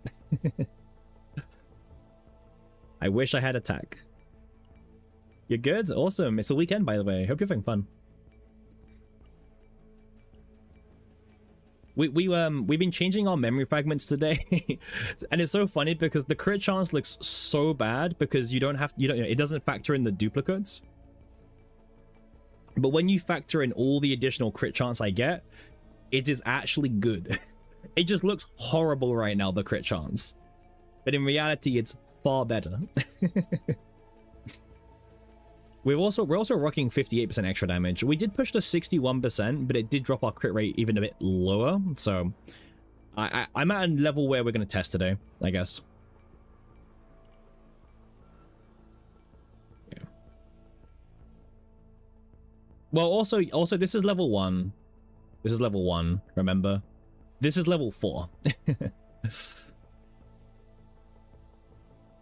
I wish I had attack. You're good? Awesome. It's the weekend, by the way. Hope you're having fun. We've been changing our memory fragments today, and it's so funny because the crit chance looks so bad because it doesn't factor in the duplicates. But when you factor in all the additional crit chance I get, it is actually good. It just looks horrible right now, the crit chance, but in reality, it's far better. We're also rocking 58% extra damage. We did push to 61%, but it did drop our crit rate even a bit lower. So I'm at a level where we're going to test today, I guess. Well, also this is level 1. This is level 1, remember? This is level 4.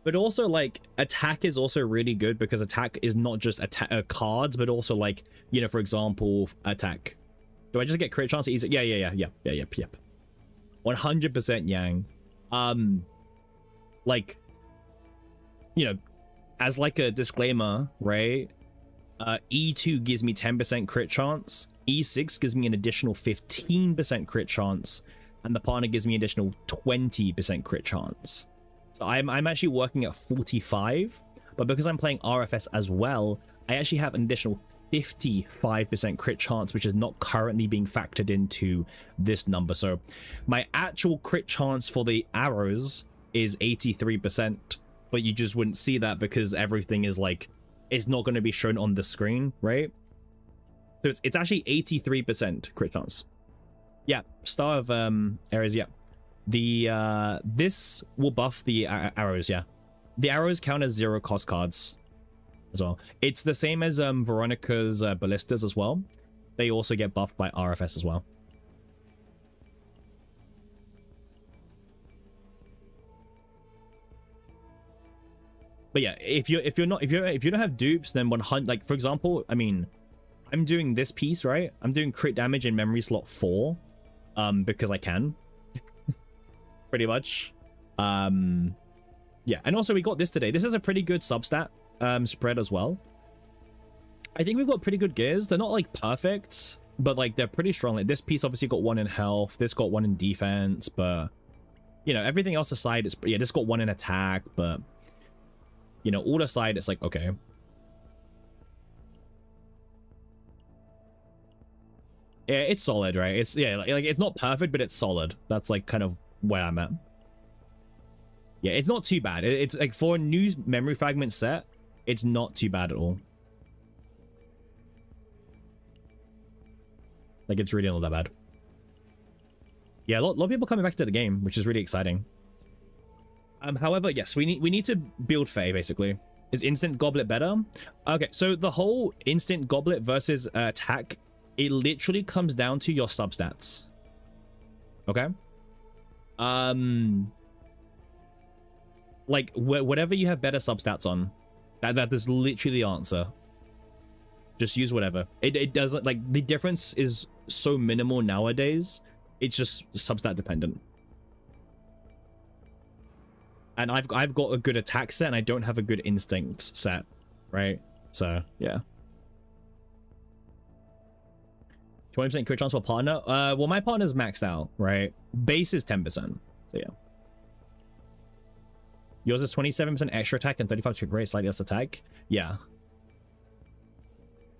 But also, like, attack is also really good because attack is not just cards, but also, like, you know, for example, attack. Do I just get crit chance easy? Yep. 100% Yang. Like, you know, as like a disclaimer, right? E2 gives me 10% crit chance. E6 gives me an additional 15% crit chance. And the partner gives me an additional 20% crit chance. So I'm actually working at 45, but because I'm playing RFS as well, I actually have an additional 55% crit chance, which is not currently being factored into this number. So my actual crit chance for the arrows is 83%, but you just wouldn't see that because everything is like, it's not going to be shown on the screen, right? So it's actually 83% crit chance. Yeah, Star of Ares, yeah. The this will buff the arrows, yeah. The arrows count as 0 cost cards as well. It's the same as Veronica's ballistas as well. They also get buffed by RFS as well. But yeah, if you don't have dupes, then 100, like for example, I mean, I'm doing this piece, right? I'm doing crit damage in memory slot 4 because I can. Pretty much. Yeah, and also we got this today. This is a pretty good substat spread as well. I think we've got pretty good gears. They're not like perfect, but like they're pretty strong. Like this piece obviously got 1 in health, this got 1 in defense, but you know, everything else aside, it's yeah, this got 1 in attack, but you know, all aside, it's like okay. Yeah, it's solid, right? It's yeah, like it's not perfect, but it's solid. That's like kind of where I'm at. Yeah, it's not too bad. It's like for a new memory fragment set, it's not too bad at all. Like it's really not that bad. Yeah, a lot of people coming back to the game, which is really exciting. However, yes, we need to build Fae basically. Is instant goblet better? Okay, so the whole instant goblet versus attack, it literally comes down to your substats. Okay. Like whatever you have better substats on, that is literally the answer. Just use whatever. It doesn't, like, the difference is so minimal nowadays. It's just substat dependent. And I've got a good attack set and I don't have a good instinct set, right? So yeah. 20% crit chance for partner. Well, my partner's maxed out, right? Base is 10%. So yeah. Yours is 27% extra attack and 35% great, slightly less attack. Yeah.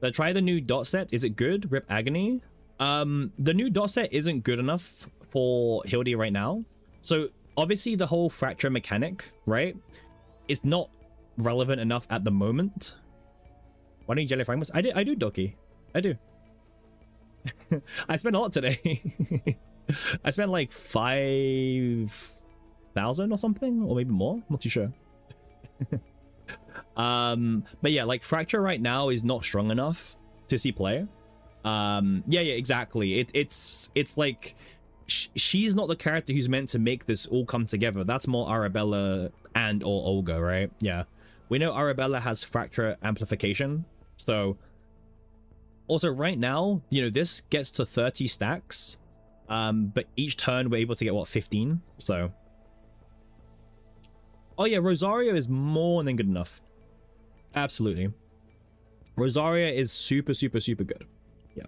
So try the new dot set. Is it good? Rip Agony. The new dot set isn't good enough for Hilde right now. So obviously the whole fracture mechanic, right, is not relevant enough at the moment. Why don't you jelly fragments? I do Doki. I do. I spent a lot today. I spent like 5,000 or something, or maybe more. Not too sure. But yeah, like fracture right now is not strong enough to see play. Yeah, exactly. It's like she's not the character who's meant to make this all come together. That's more Arabella and or Olga, right? Yeah, we know Arabella has fracture amplification. So also right now, you know, this gets to 30 stacks, but each turn we're able to get what, 15. So oh yeah, Rosaria is more than good enough. Absolutely. Rosaria is super good. Yeah.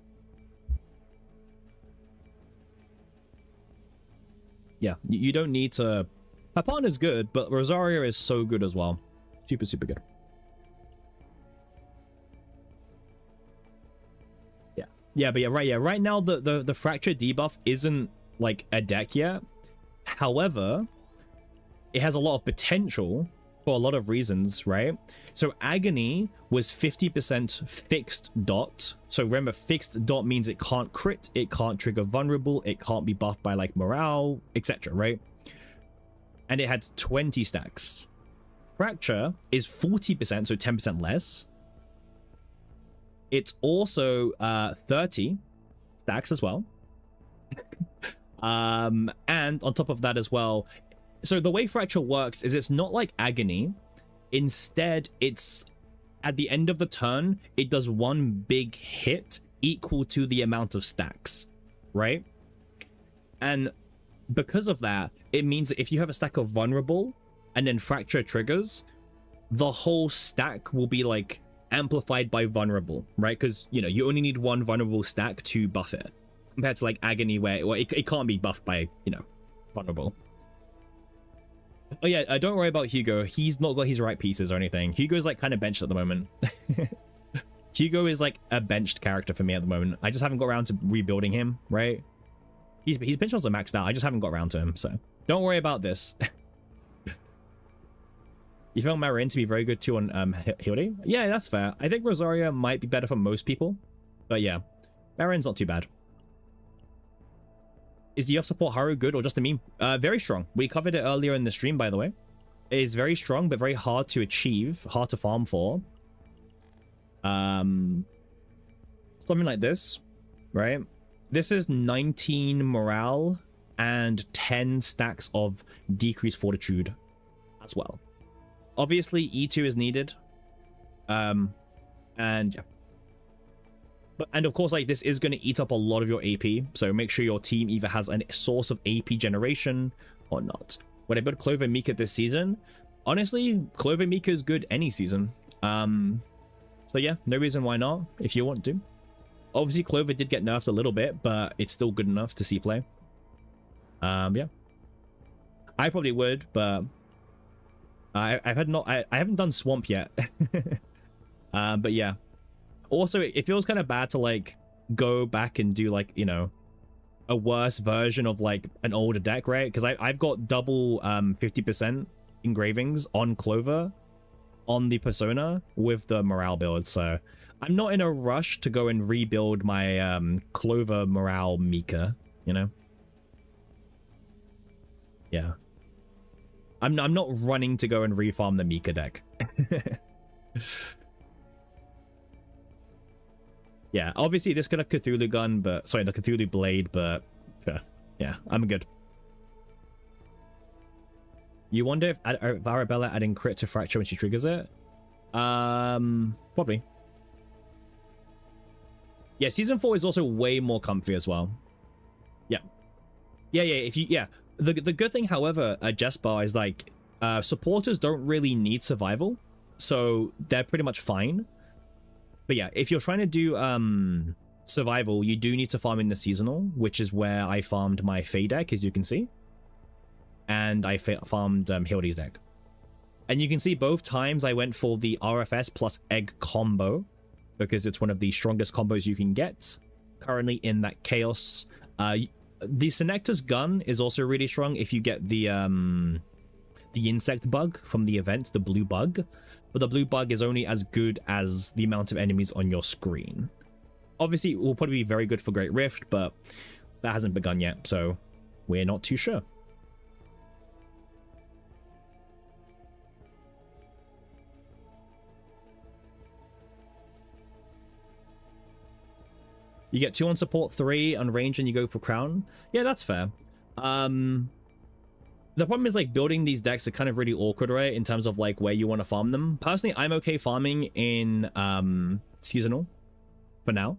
Yeah, you don't need to... Her partner's good, but Rosaria is so good as well. Super good. Yeah, but right now the fracture debuff isn't like a deck yet. However, it has a lot of potential for a lot of reasons, right? So Agony was 50% fixed dot. So remember, fixed dot means it can't crit, it can't trigger vulnerable, it can't be buffed by like morale, etc., right? And it had 20 stacks. Fracture is 40%, so 10% less. It's also 30 stacks as well. And on top of that as well, so the way Fracture works is it's not like Agony. Instead, it's at the end of the turn, it does one big hit equal to the amount of stacks, right? And because of that, it means that if you have a stack of Vulnerable and then Fracture triggers, the whole stack will be like amplified by Vulnerable, right? Because, you know, you only need one Vulnerable stack to buff it, compared to like Agony where it can't be buffed by, you know, Vulnerable. Oh yeah, don't worry about Hugo. He's not got his right pieces or anything. Hugo's like kind of benched at the moment. Hugo is like a benched character for me at the moment. I just haven't got around to rebuilding him, right? He's bench also maxed out. I just haven't got around to him, so don't worry about this. You found Marin to be very good too on Hilde? Yeah, that's fair. I think Rosaria might be better for most people, but yeah, Marin's not too bad. Is the off support Haru good or just a meme? Very strong. We covered it earlier in the stream, by the way. It is very strong, but very hard to achieve, hard to farm for. Something like this, right? This is 19 morale and 10 stacks of decreased fortitude as well. Obviously, E2 is needed. And yeah. And of course, like, this is going to eat up a lot of your AP, so make sure your team either has a source of AP generation or not. When I built Clover Mika this season, honestly, Clover Mika is good any season. So yeah, no reason why not, if you want to. Obviously, Clover did get nerfed a little bit, but it's still good enough to see play. Yeah. I probably would, but I haven't done Swamp yet. But yeah. Also, it feels kind of bad to like go back and do like, you know, a worse version of like an older deck, right? Because I've got double 50% engravings on Clover on the Persona with the morale build, so I'm not in a rush to go and rebuild my Clover morale Mika, you know? Yeah. I'm not running to go and refarm the Mika deck. Yeah, obviously this could have Cthulhu gun, but sorry, the Cthulhu blade, but yeah, I'm good. You wonder if Arabella adding crit to Fracture when she triggers it? Probably. Yeah, season 4 is also way more comfy as well. Yeah. The good thing, however, at Jesper is like supporters don't really need survival, so they're pretty much fine. But yeah, if you're trying to do survival, you do need to farm in the seasonal, which is where I farmed my Fae deck, as you can see. And I farmed Hilde's deck. And you can see both times I went for the RFS plus egg combo, because it's one of the strongest combos you can get currently in that chaos. The Senecta's gun is also really strong if you get the insect bug from the event, the blue bug. But the blue bug is only as good as the amount of enemies on your screen. Obviously, it will probably be very good for Great Rift, but that hasn't begun yet, so we're not too sure. You get 2 on support, 3 on range, and you go for crown. Yeah, that's fair. The problem is like building these decks are kind of really awkward, right? In terms of like where you want to farm them. Personally, I'm okay farming in seasonal for now.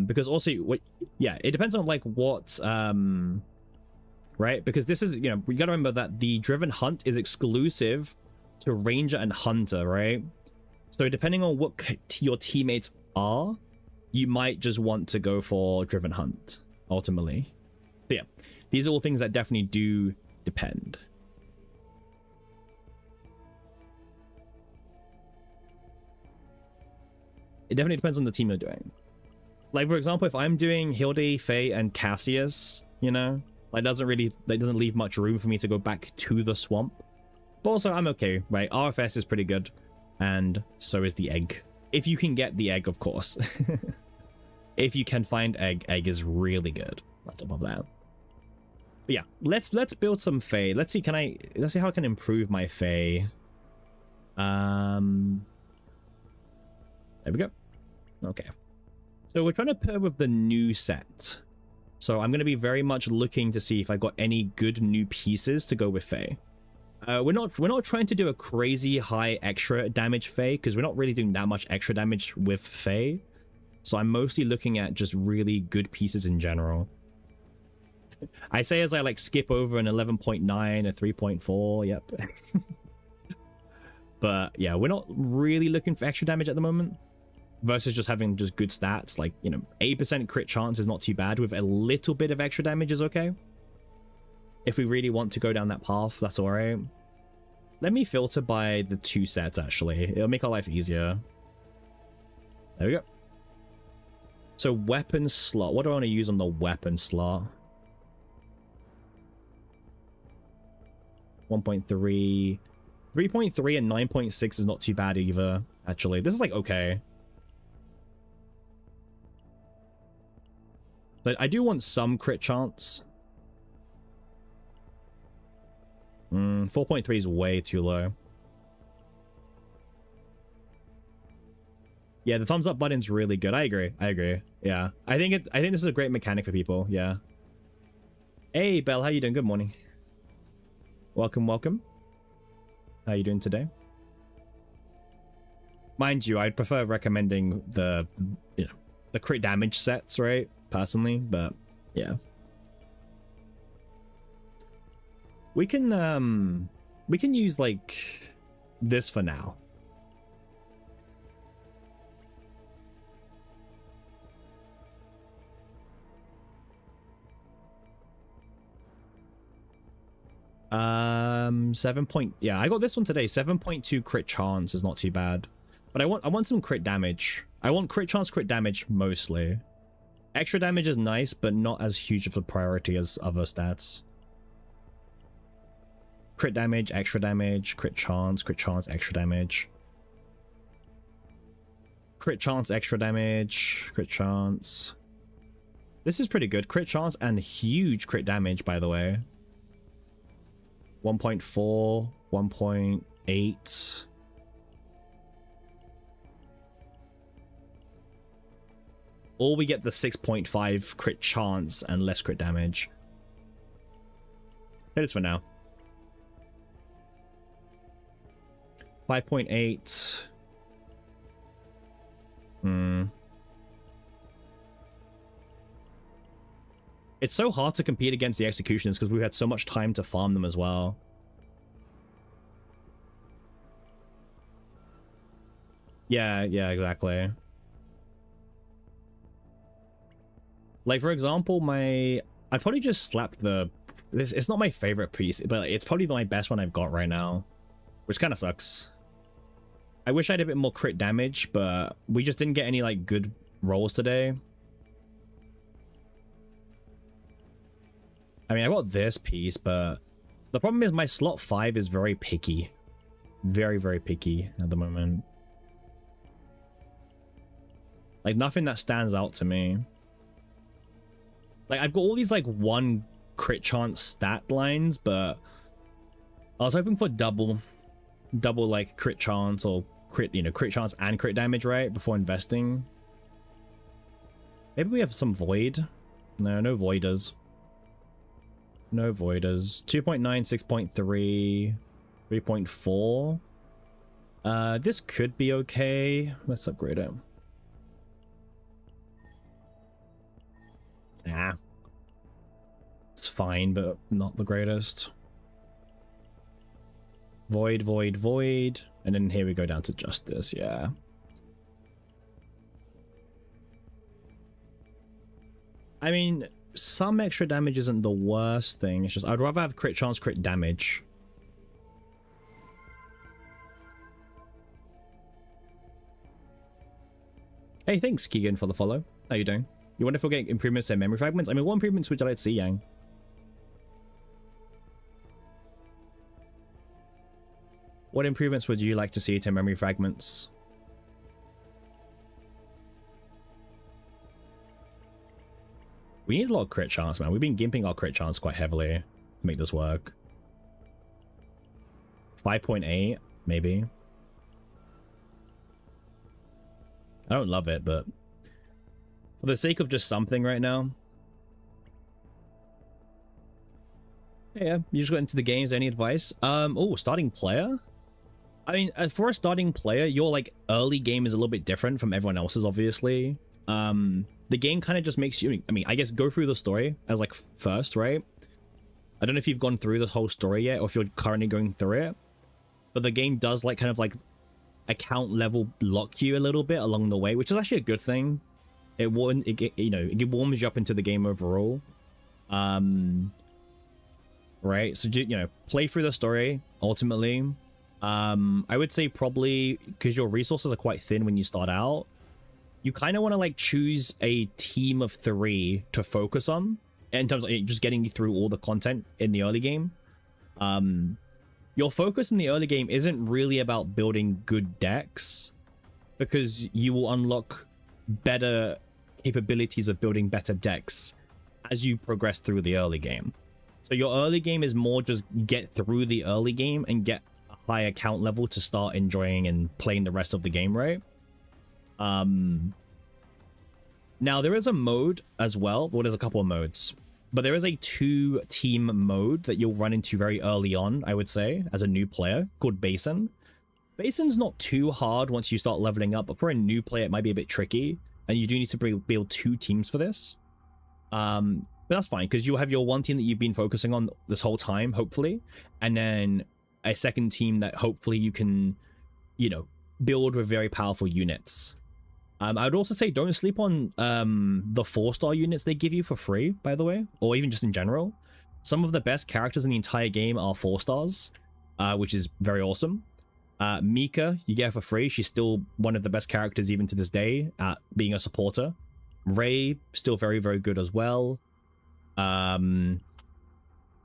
Because also it depends on like what right? Because this is, you know, we gotta remember that the Driven Hunt is exclusive to Ranger and Hunter, right? So depending on what your teammates are, you might just want to go for Driven Hunt ultimately. So yeah, these are all things that definitely do depend. It definitely depends on the team you're doing. Like, for example, if I'm doing Hilde, Faye, and Cassius, you know, like doesn't leave much room for me to go back to the swamp. But also, I'm okay, right? RFS is pretty good, and so is the egg. If you can get the egg, of course. If you can find egg is really good. On top of that. But yeah, let's build some Fae. Let's see how I can improve my Fae. There we go. Okay. So we're trying to pair with the new set. So I'm going to be very much looking to see if I got any good new pieces to go with Faye. We're not trying to do a crazy high extra damage Faye, because we're not really doing that much extra damage with Faye. So I'm mostly looking at just really good pieces in general. I say as I like skip over an 11.9, a 3.4, yep. But yeah, we're not really looking for extra damage at the moment. Versus just having just good stats, like, you know, 8% crit chance is not too bad. With a little bit of extra damage is okay. If we really want to go down that path, that's alright. Let me filter by the 2 sets, actually. It'll make our life easier. There we go. So weapon slot. What do I want to use on the weapon slot? 1.3. 3.3 and 9.6 is not too bad either, actually. This is like okay. But I do want some crit chance. 4.3 is way too low. Yeah, the thumbs up button's really good. I agree. I agree. Yeah. I think this is a great mechanic for people. Yeah. Hey, Belle, how you doing? Good morning. Welcome, welcome. How you doing today? Mind you, I'd prefer recommending the, you know, the crit damage sets, right? Personally, but yeah. We can use like this for now. Yeah, I got this one today. 7.2 crit chance is not too bad. But I want some crit damage. I want crit chance, crit damage mostly. Extra damage is nice, but not as huge of a priority as other stats. Crit damage, extra damage, crit chance, extra damage. Crit chance, extra damage, crit chance. This is pretty good. Crit chance and huge crit damage, by the way. 1.4, 1.8. Or we get the 6.5 crit chance and less crit damage. Hit it for now. 5.8. It's so hard to compete against the executioners because we've had so much time to farm them as well. Yeah, exactly. Like, for example, I'd probably just slap this. It's not my favorite piece, but it's probably my best one I've got right now, which kind of sucks. I wish I had a bit more crit damage, but we just didn't get any, like, good rolls today. I mean, I got this piece, but the problem is my slot 5 is very picky. Very, very picky at the moment. Like, nothing that stands out to me. Like, I've got all these, like, 1 crit chance stat lines, but I was hoping for double, like, crit chance or crit, you know, crit chance and crit damage, right? Before investing. Maybe we have some void. No voiders. No voiders. 2.9, 6.3, 3.4. This could be okay. Let's upgrade it. Ah. It's fine, but not the greatest. Void, void, void. And then here we go down to justice, yeah. I mean, some extra damage isn't the worst thing. It's just I'd rather have crit chance, crit damage. Hey, thanks, Keegan, for the follow. How you doing? You wonder if we'll get improvements in memory fragments? I mean, what improvements would you like to see, Yang? What improvements would you like to see to memory fragments? We need a lot of crit chance, man. We've been gimping our crit chance quite heavily to make this work. 5.8, maybe. I don't love it, but for the sake of just something right now. Yeah, you just got into the games. Any advice? Oh, starting player. I mean, for a starting player, your like early game is a little bit different from everyone else's, obviously. The game kind of just makes you, I mean, I guess go through the story as like first, right? I don't know if you've gone through this whole story yet or if you're currently going through it, but the game does like kind of like account level lock you a little bit along the way, which is actually a good thing. It warms you up into the game overall. Right, so play through the story ultimately. I would say probably because your resources are quite thin when you start out, you kind of want to like choose a team of 3 to focus on in terms of just getting you through all the content in the early game. Your focus in the early game isn't really about building good decks, because you will unlock better capabilities of building better decks as you progress through the early game. So your early game is more just get through the early game and get a high account level to start enjoying and playing the rest of the game, right? Now there is a mode as well. Well, there's a couple of modes, but there is a 2-team mode that you'll run into very early on, I would say, as a new player, called Basin. Basin's not too hard once you start leveling up, but for a new player, it might be a bit tricky, and you do need to build 2 teams for this. But that's fine, because you'll have your one team that you've been focusing on this whole time, hopefully, and then a second team that hopefully you can, build with very powerful units. I would also say don't sleep on the 4-star units they give you for free, by the way, or even just in general. Some of the best characters in the entire game are 4 stars, which is very awesome. Mika, you get her for free. She's still one of the best characters even to this day at being a supporter. Ray, still very, very good as well.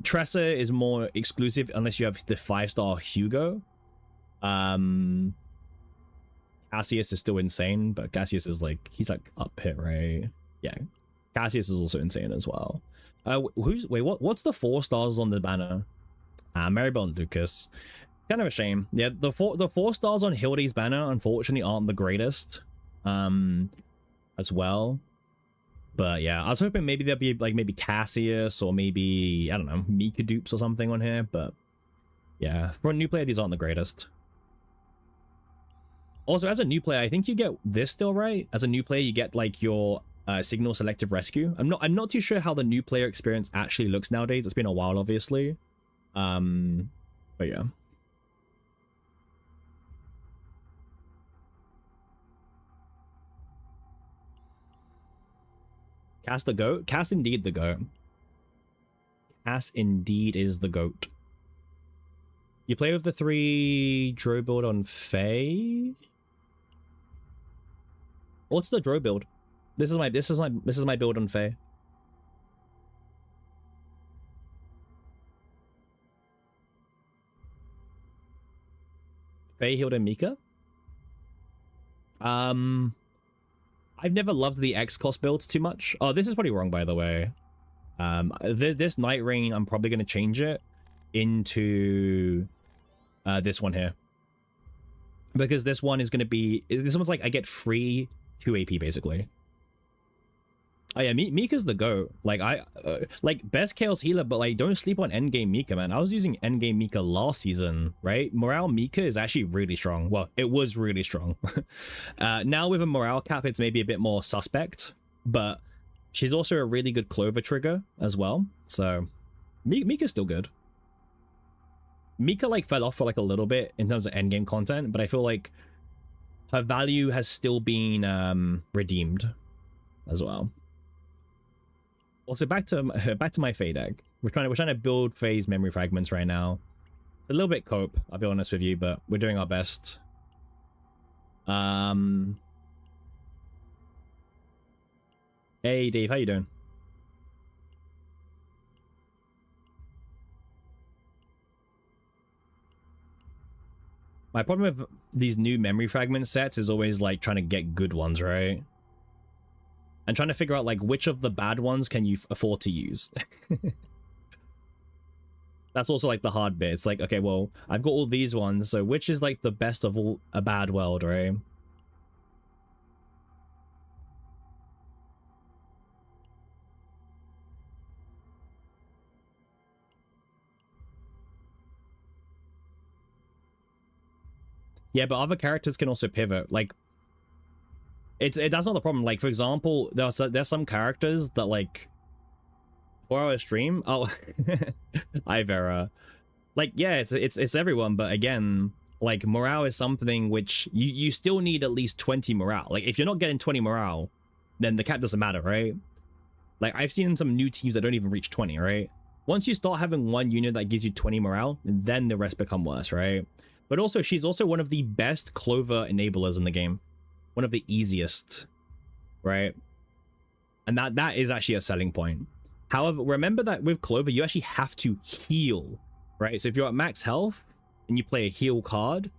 Tressa is more exclusive unless you have the 5-star Hugo. Cassius is still insane, but Cassius is like, he's like up hit, right? Yeah, Cassius is also insane as well. What's the 4 stars on the banner? Maribel and Lucas. Kind of a shame. Yeah, the 4 stars on Hilde's banner unfortunately aren't the greatest as well. But yeah, I was hoping maybe there'd be like maybe Cassius or maybe, I don't know, Mika dupes or something on here, but yeah, for a new player, these aren't the greatest. Also, as a new player, I think you get this still, right? As a new player, you get like your signal selective rescue. I'm not too sure how the new player experience actually looks nowadays. It's been a while, obviously. But yeah. Cass the goat? Cass indeed the goat. Cass indeed is the goat. You play with the 3 Dro build on Faye? What's the Dro build? This is my build on Faye. Faye, Hilde, Mika? I've never loved the X-Cost builds too much. Oh, this is probably wrong, by the way. This Night Ring, I'm probably going to change it into this one here. Because this one is going to be... This one's like, I get free 2 AP, basically. Oh yeah, Mika's the GOAT. Like, like, best Chaos Healer, but like, don't sleep on endgame Mika, man. I was using endgame Mika last season, right? Morale Mika is actually really strong. Well, it was really strong. Now with a morale cap, it's maybe a bit more suspect, but she's also a really good Clover trigger as well. So, Mika's still good. Mika, like, fell off for, like, a little bit in terms of endgame content, but I feel like her value has still been redeemed as well. Also, back to my Faye deck. We're trying to build Faye's memory fragments right now. It's a little bit cope, I'll be honest with you, but we're doing our best. Hey Dave, how you doing? My problem with these new memory fragment sets is always like trying to get good ones, right? And trying to figure out like which of the bad ones can you afford to use. That's also like the hard bit. It's like, okay, well, I've got all these ones, so which is like the best of all a bad world, right? Yeah, but other characters can also pivot. Like, that's not the problem. Like, for example, there's some characters that, like, 4-hour stream. Oh, hi Vera. Like, yeah, it's everyone, but again, like, morale is something which you still need at least 20 morale. Like, if you're not getting 20 morale, then the cap doesn't matter, right? Like, I've seen some new teams that don't even reach 20, right? Once you start having one unit that gives you 20 morale, then the rest become worse, right? But also, she's also one of the best Clover enablers in the game. One of the easiest, right? And that is actually a selling point. However, remember that with Clover, you actually have to heal, right? So if you're at max health and you play a heal card,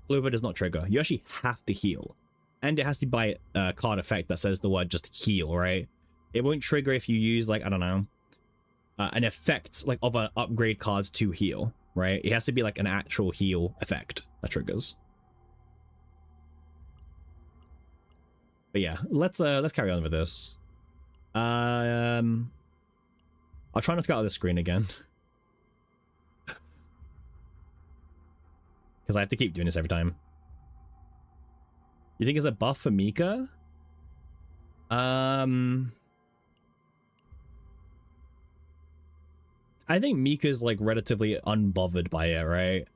Clover does not trigger. You actually have to heal. And it has to buy a card effect that says the word just heal, right? It won't trigger if you use, like, I don't know, an effect like of an upgrade card to heal, right? It has to be like an actual heal effect that triggers. But yeah, let's carry on with this. I'll try not to get out of the screen again. Because I have to keep doing this every time. You think it's a buff for Mika? I think Mika's like relatively unbothered by it, right?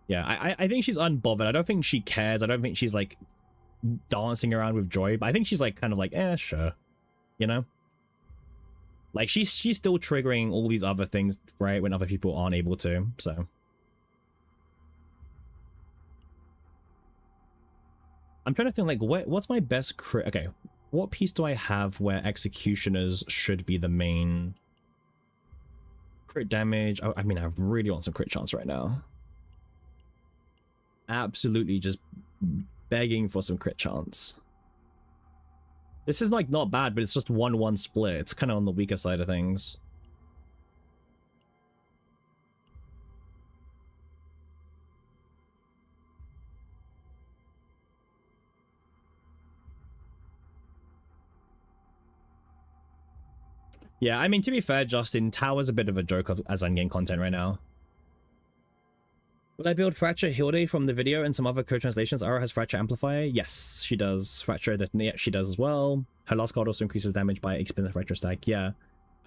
Yeah, I think she's unbothered. I don't think she cares. I don't think she's like dancing around with joy, but I think she's like kind of like, sure, you know? Like she's still triggering all these other things, right, when other people aren't able to, so. I'm trying to think like what's my best crit. Okay, what piece do I have where executioners should be the main crit damage? I mean, I really want some crit chance right now. Absolutely just begging for some crit chance. This is like not bad, but it's just 1-1 split. It's kind of on the weaker side of things. Yeah, I mean, to be fair, Justin, Tower's a bit of a joke as endgame content right now. Will I build Fracture Hilde from the video and some other co-translations? Ara has Fracture Amplifier? Yes, she does. Fracture Detonate, she does as well. Her last card also increases damage by expending the Fracture stack. Yeah.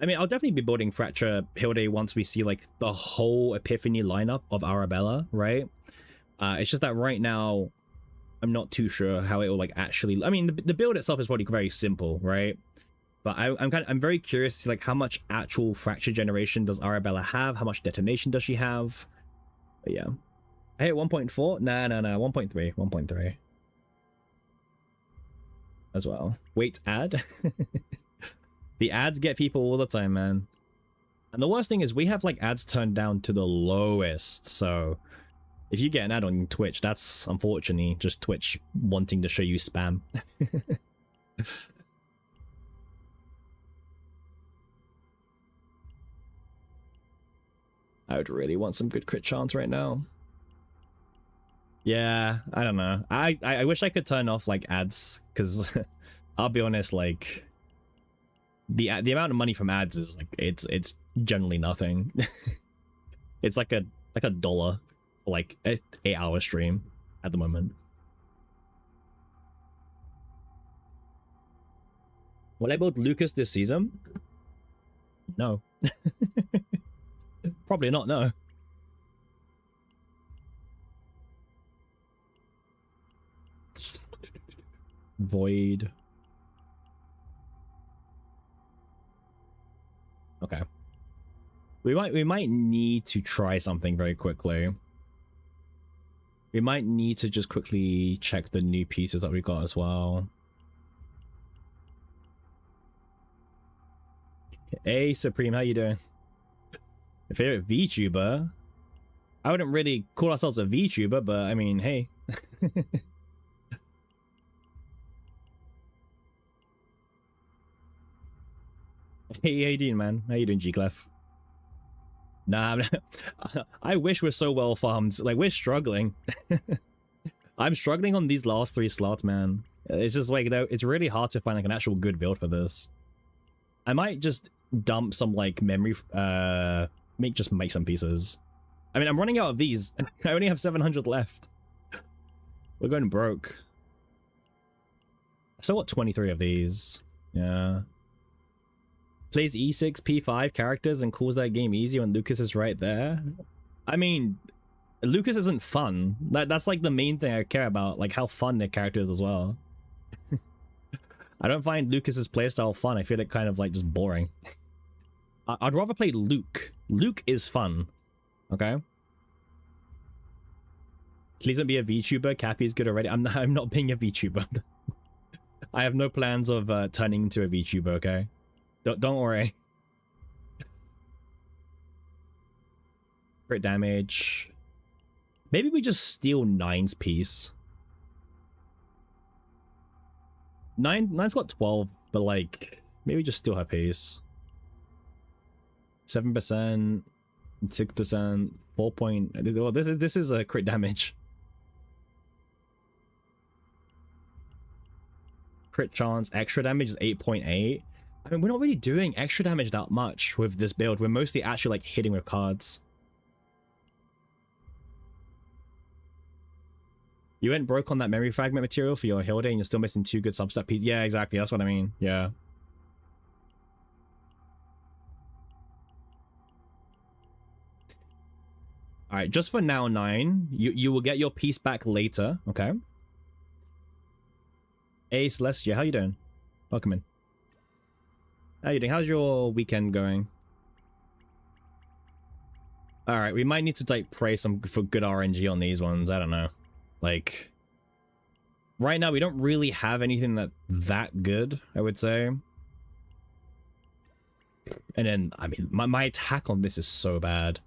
I mean, I'll definitely be building Fracture Hilde once we see, like, the whole Epiphany lineup of Arabella, right? It's just that right now, I'm not too sure how it will, like, actually... I mean, the build itself is probably very simple, right? But I'm very curious to see, like, how much actual Fracture generation does Arabella have? How much detonation does she have? But yeah. I hit 1.4? Nah, 1.3. 1.3. As well. Wait, ad? The ads get people all the time, man. And the worst thing is we have, like, ads turned down to the lowest. So if you get an ad on Twitch, that's unfortunately just Twitch wanting to show you spam. I would really want some good crit chance right now. Yeah, I don't know. I wish I could turn off like ads, because I'll be honest, like the amount of money from ads is like it's generally nothing. It's like a $1 for like an 8-hour stream at the moment. Will I build Lucas this season? No. Probably not, no. Void. Okay. We might need to try something very quickly. We might need to just quickly check the new pieces that we got as well. Hey Supreme, how you doing? Your favorite VTuber? I wouldn't really call ourselves a VTuber, but I mean, hey. Hey, how you doing, man? How you doing, G-Clef? Nah, I wish we're so well farmed. Like, we're struggling. I'm struggling on these last 3 slots, man. It's just like, though, it's really hard to find like an actual good build for this. I might just dump some like memory, make some pieces. I mean, I'm running out of these. I only have 700 left. We're going broke. So what? 23 of these. Yeah. Plays E6 P5 characters and calls that game easy when Lucas is right there. I mean, Lucas isn't fun. That's like the main thing I care about, like how fun their character is as well. I don't find Lucas's playstyle fun. I feel it kind of like just boring. I'd rather play Luke. Luke is fun. Okay. Please don't be a VTuber. Cappy's good already. I'm not being a VTuber. I have no plans of turning into a VTuber. Okay. Don't worry. Crit damage. Maybe we just steal 9's piece. 9's got 12, but like maybe just steal her piece. 7%, 6%, 4 point. Well, this is a crit damage. Crit chance, extra damage is 8.8. I mean, we're not really doing extra damage that much with this build. We're mostly actually like hitting with cards. You went broke on that memory fragment material for your Hilde and you're still missing 2 good substat pieces. Yeah, exactly. That's what I mean. Yeah. All right, just for now, 9. You will get your piece back later, okay? Hey, Celestia, how you doing? Welcome in. How you doing? How's your weekend going? All right, we might need to like pray for good RNG on these ones. I don't know. Like, right now we don't really have anything that good, I would say. And then, I mean, my attack on this is so bad.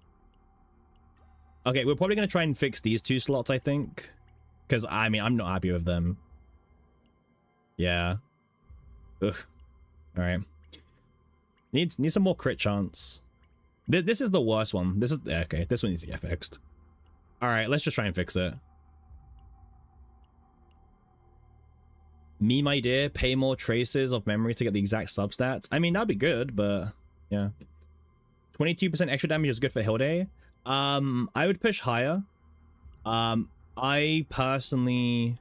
Okay, we're probably going to try and fix these 2 slots, I think. Because, I mean, I'm not happy with them. Yeah. Ugh. Alright. Need some more crit chance. This is the worst one. This is... Okay, this one needs to get fixed. Alright, let's just try and fix it. Me, my dear, pay more traces of memory to get the exact substats. I mean, that'd be good, but... Yeah. 22% extra damage is good for Hilde. I would push higher. I personally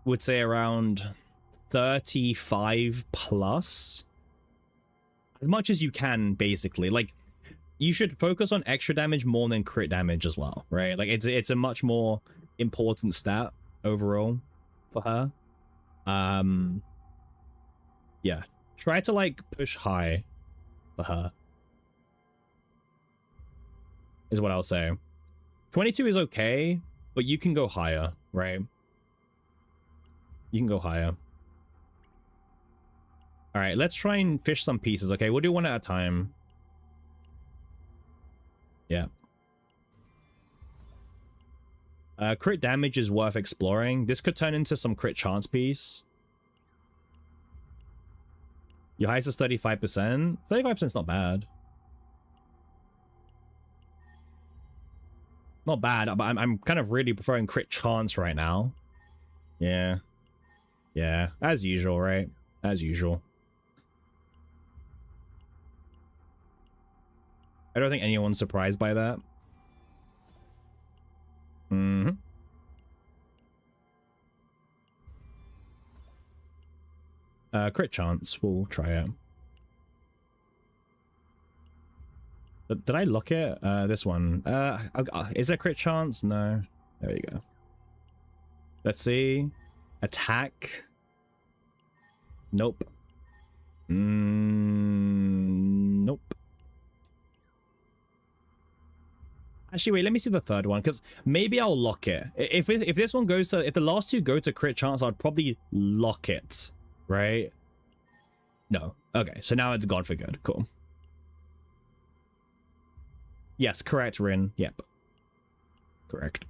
would say around 35 plus. As much as you can, basically. Like, you should focus on extra damage more than crit damage as well, right? Like, it's a much more important stat overall for her. Yeah. Try to, like, push high for her. Is what I'll say. 22 is okay, but you can go higher, right? You can go higher. All right, let's try and fish some pieces, okay? We'll do one at a time. Yeah. Crit damage is worth exploring. This could turn into some crit chance piece. Your highest is 35%. 35% is not bad. Not bad, but I'm kind of really preferring crit chance right now. Yeah. Yeah, as usual, right? As usual. I don't think anyone's surprised by that. Mm-hmm. Crit chance, we'll try it. Did I lock it? This one. Is there crit chance? No. There you go. Let's see. Attack. Nope. Nope. Actually, wait, let me see the third one, because maybe I'll lock it. If this one goes to... If the last 2 go to crit chance, I'd probably lock it. Right? No. Okay, so now it's gone for good. Cool. Yes, correct, Rin. Yep. Correct.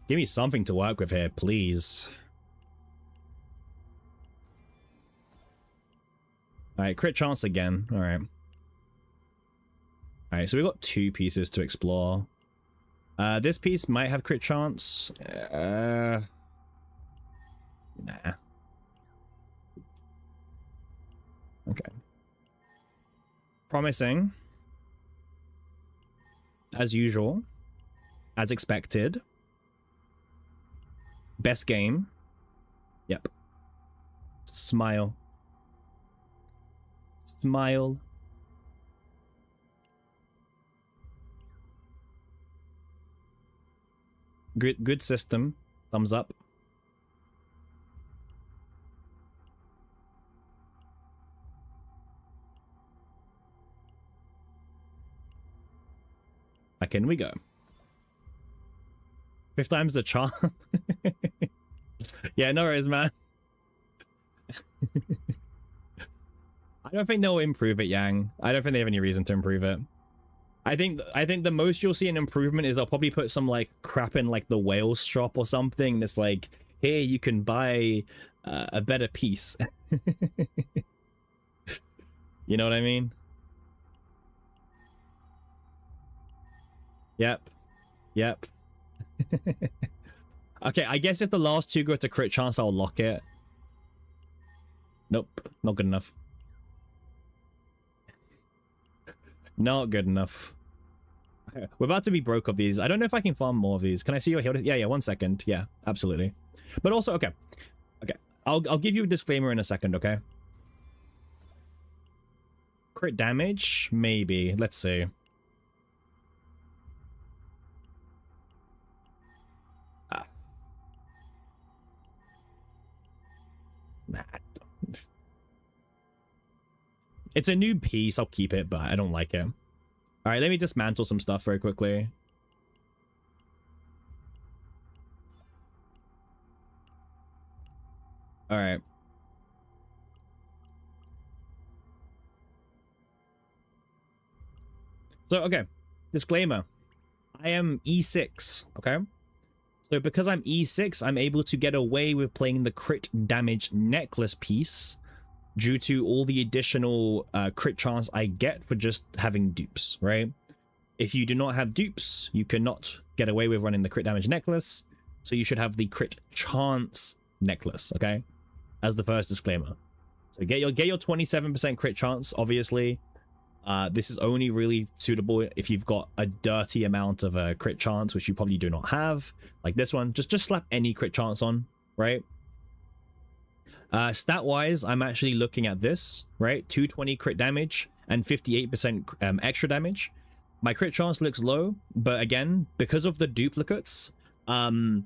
Give me something to work with here, please. Alright, crit chance again. Alright. Alright, so we've got 2 pieces to explore. This piece might have crit chance. Nah. Okay. Promising. As usual. As expected. Best game. Yep. Smile. Smile. Good system. Thumbs up. Back in we go. 5 times the charm. Yeah, no worries, man. I don't think they'll improve it, Yang. I don't think they have any reason to improve it. I think the most you'll see an improvement is I'll probably put some like crap in like the whales shop or something that's like, hey, you can buy a better piece. You know what I mean? Yep. Yep. Okay, I guess if the last 2 go to crit chance, I'll lock it. Nope, not good enough. Not good enough. Okay, we're about to be broke of these. I don't know if I can farm more of these. Can I see your Hilde? Yeah, 1 second. Yeah, absolutely. But also, okay. I'll give you a disclaimer in a second, okay? Crit damage? Maybe. Let's see. Nah. It's a new piece. I'll keep it, but I don't like it. All right, let me dismantle some stuff very quickly. All right. So, okay. Disclaimer. I am E6, okay? So because I'm E6, I'm able to get away with playing the crit damage necklace piece due to all the additional crit chance I get for just having dupes, right? If you do not have dupes, you cannot get away with running the crit damage necklace, so you should have the crit chance necklace, okay? As the first disclaimer. So get your 27% crit chance, obviously. This is only really suitable if you've got a dirty amount of a crit chance, which you probably do not have. Like this one, just slap any crit chance on, right? Stat-wise, I'm actually looking at this, right? 220 crit damage and 58% extra damage. My crit chance looks low, but again, because of the duplicates, I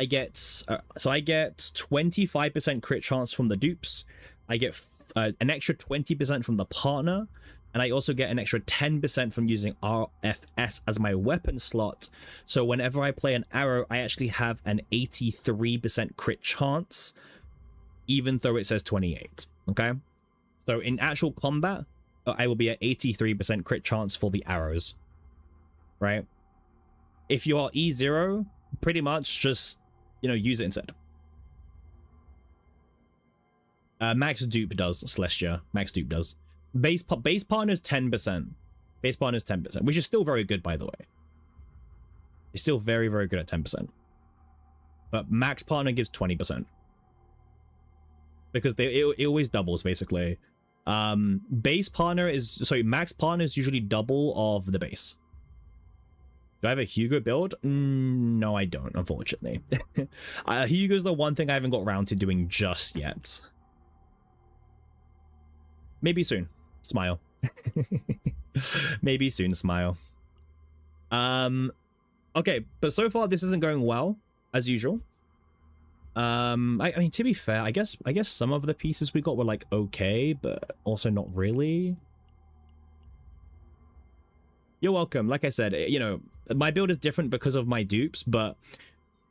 get 25% crit chance from the dupes. I get an extra 20% from the partner, and I also get an extra 10% from using RFS as my weapon slot. So whenever I play an arrow, I actually have an 83% crit chance, even though it says 28. Okay, so in actual combat, I will be at 83% crit chance for the arrows, right? If you are E0, pretty much just, you know, use it instead. Max dupe does, Celestia. Max dupe does. Base partner's 10%. Base partner's 10%, which is still very good, by the way. It's still very, very good at 10%. But max partner gives 20%. Because it always doubles, basically. Base partner is... Sorry, max partner is usually double of the base. Do I have a Hugo build? No, I don't, unfortunately. Hugo's the one thing I haven't got around to doing just yet. Maybe soon. Smile. Maybe soon. Smile. Okay, but so far this isn't going well, as usual. I mean, to be fair, I guess some of the pieces we got were like okay, but also not really. You're welcome. Like I said, you know, my build is different because of my dupes, but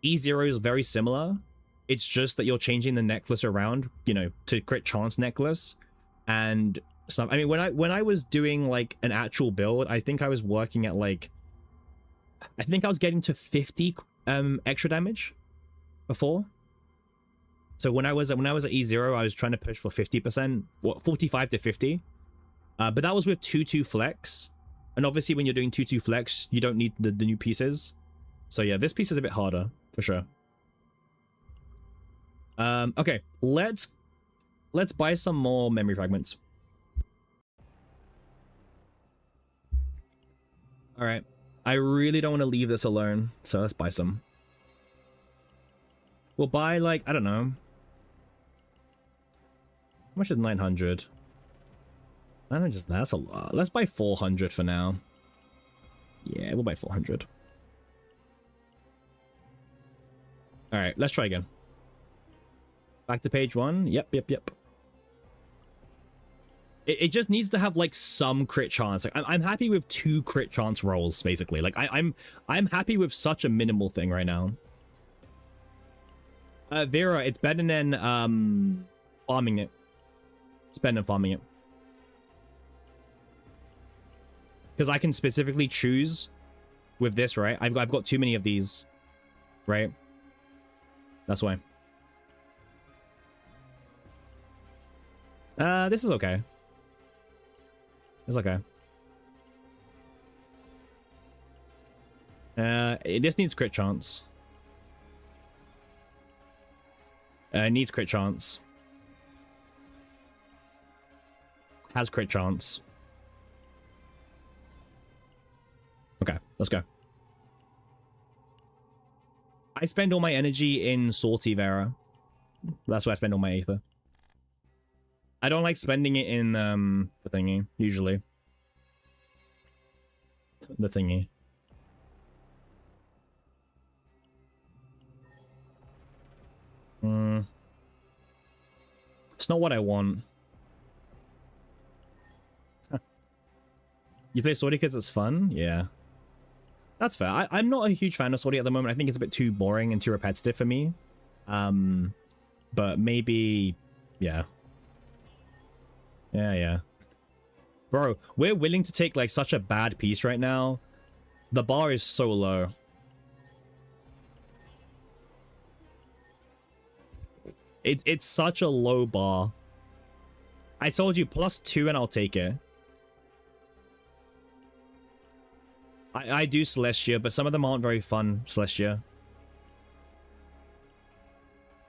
E0 is very similar. It's just that you're changing the necklace around, you know, to crit chance necklace. And some, I mean, when I was doing like an actual build, I think I was working at like, I think I was getting to 50 extra damage before. So when I was at E0, I was trying to push for 50%, what, 45 to 50. But that was with 2-2 flex. And obviously when you're doing 2-2 flex, you don't need the new pieces. So yeah, this piece is a bit harder for sure. Okay, let's buy some more memory fragments. All right. I really don't want to leave this alone, so let's buy some. We'll buy, like, I don't know. How much is 900? 900, that's a lot. Let's buy 400 for now. Yeah, we'll buy 400. All right, let's try again. Back to page 1. Yep. It just needs to have like some crit chance. Like, I'm happy with 2 crit chance rolls, basically. Like I'm happy with such a minimal thing right now. Vera, it's better than farming it. It's better than farming it. Because I can specifically choose with this, right? I've got too many of these, right? That's why. This is okay. It's okay. It just needs crit chance. It needs crit chance. Has crit chance. Okay, let's go. I spend all my energy in Salty Vera. That's where I spend all my ether. I don't like spending it in the thingy, usually. The thingy. It's not what I want. You play Sortie because it's fun? Yeah. That's fair. I'm not a huge fan of Sortie at the moment. I think it's a bit too boring and too repetitive for me. But maybe... Yeah. Yeah. Bro, we're willing to take like such a bad piece right now. The bar is so low. It's such a low bar. I told you +2 and I'll take it. I do Celestia, but some of them aren't very fun, Celestia.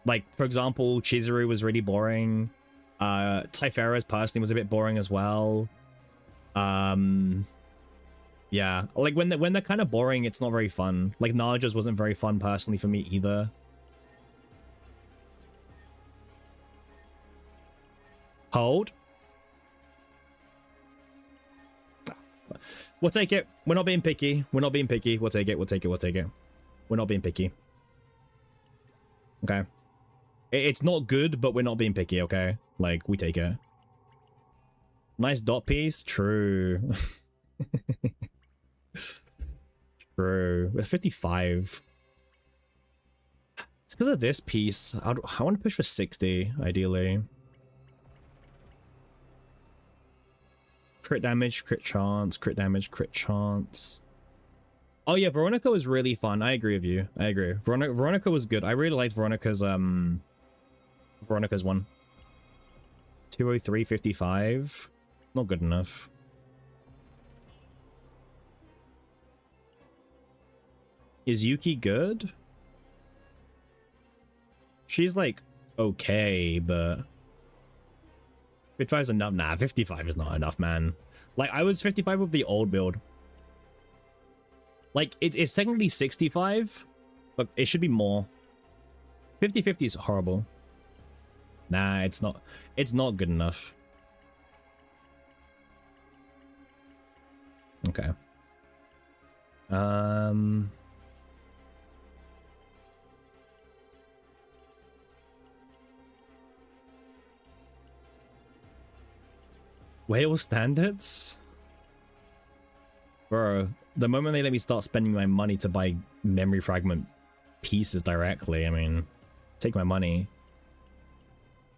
Like, for example, Chizuru was really boring. Typhera's personally was a bit boring as well. Yeah, like when they're kind of boring, it's not very fun. Like Naja's wasn't very fun personally for me either. Hold. We'll take it. We're not being picky. We're not being picky. We'll take it. We'll take it. We'll take it. We're not being picky. Okay. It's not good, but we're not being picky, okay? Like, we take it. Nice dot piece. True. True. We're 55. It's because of this piece. I want to push for 60, ideally. Crit damage, crit chance, crit damage, crit chance. Oh yeah, Veronica was really fun. I agree with you. I agree. Veronica was good. I really liked Veronica's one. 203.55. Not good enough. Is Yuki good? She's like okay, but 55 is enough. Nah, 55 is not enough, man. Like, I was 55 with the old build. Like, it's technically 65, but it should be more. 50-50 is horrible. Nah, it's not. It's not good enough. Okay. Whale standards? Bro, the moment they let me start spending my money to buy memory fragment pieces directly, I mean, take my money.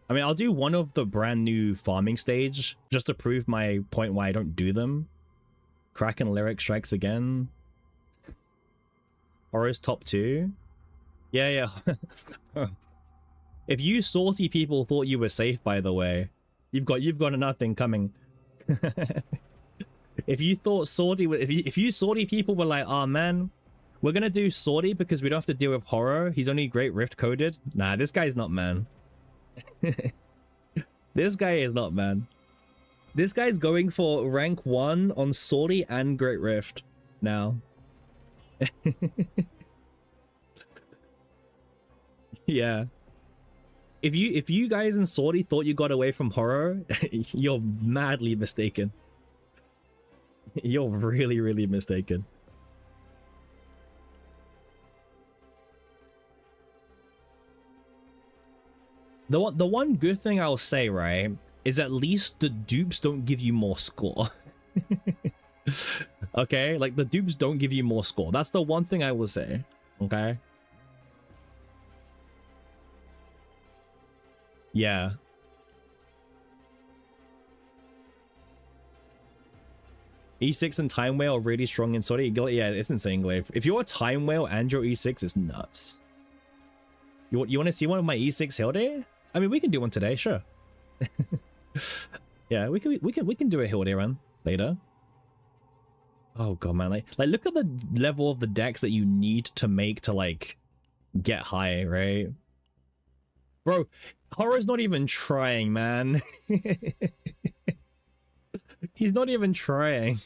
I mean, I'll do one of the brand new farming stage just to prove my point why I don't do them. Kraken Lyric strikes again. Horror's top 2. Yeah. If you salty people thought you were safe, by the way, you've got nothing coming. If you thought Sortie, if you Sortie people were like, oh man, we're gonna do Sortie because we don't have to deal with horror. He's only Great Rift coded. Nah, this guy's not man. This guy is not man. This guy's going for rank 1 on Sortie and Great Rift. now. Yeah. If you guys in Saudi thought you got away from horror, you're madly mistaken. You're really, really mistaken. The one good thing I'll say, right, is at least the dupes don't give you more score. Okay, like the dupes don't give you more score. That's the one thing I will say. Okay. Yeah. E6 and Time Whale are really strong in Saudi. Yeah, it's insane, Glaive. If you're a Time Whale and your E6, it's nuts. You want to see one of my E6 Hilde? I mean, we can do one today, sure. Yeah, we can do a Hilde run later. Oh god, man, like look at the level of the decks that you need to make to like get high, right? Bro, Horror's not even trying, man. He's not even trying.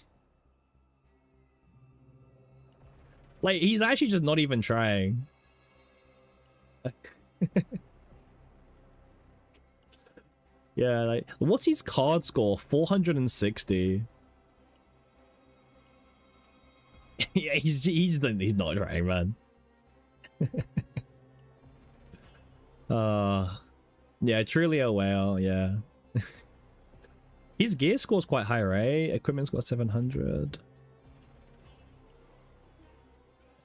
Like, he's actually just not even trying. Yeah, like, what's his card score? 460. Yeah, he's not trying, man. Yeah, truly a whale, yeah. His gear score's quite high, right? Equipment score 700.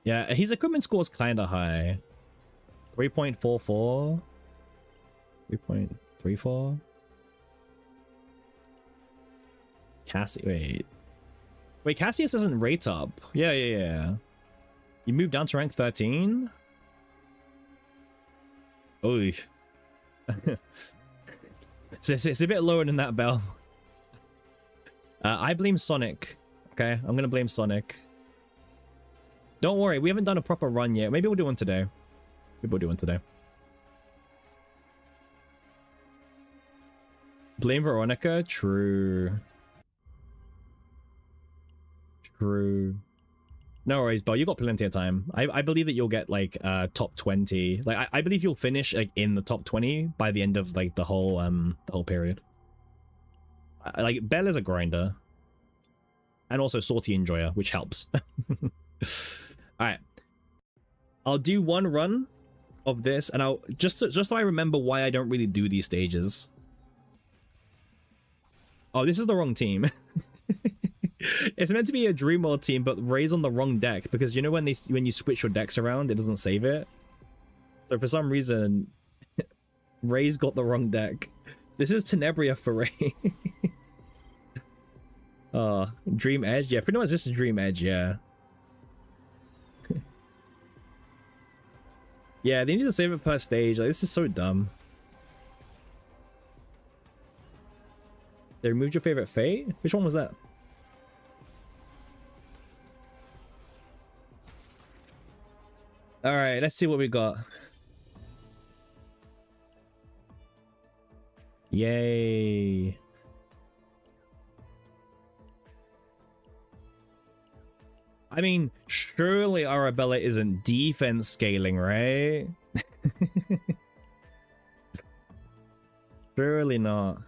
Yeah, his equipment score's kind of high. 3.44. 3.34. Wait, Cassius isn't rate up. Yeah. You moved down to rank 13? Oh. It's a bit lower than that, Bell. I blame Sonic. Okay, I'm gonna blame Sonic. Don't worry, we haven't done a proper run yet. Maybe we'll do one today. Maybe we'll do one today. Blame Veronica? True. True. No worries, Bell. You got plenty of time. I believe that you'll get like top 20. Like I believe you'll finish like in the top 20 by the end of like the whole period. Like Bell is a grinder. And also Salty Enjoyer, which helps. Alright. I'll do one run of this and I'll just so I remember why I don't really do these stages. Oh, this is the wrong team. It's meant to be a Dream World team, but Ray's on the wrong deck because you know when you switch your decks around, it doesn't save it. So for some reason, Ray's got the wrong deck. This is Tenebria for Ray. Dream Edge, yeah, pretty much just a Dream Edge, yeah. Yeah, they need to save it per stage. Like, this is so dumb. They removed your favorite Fate? Which one was that? Alright, let's see what we got. Yay. I mean, surely Arabella isn't defense scaling, right? Surely not.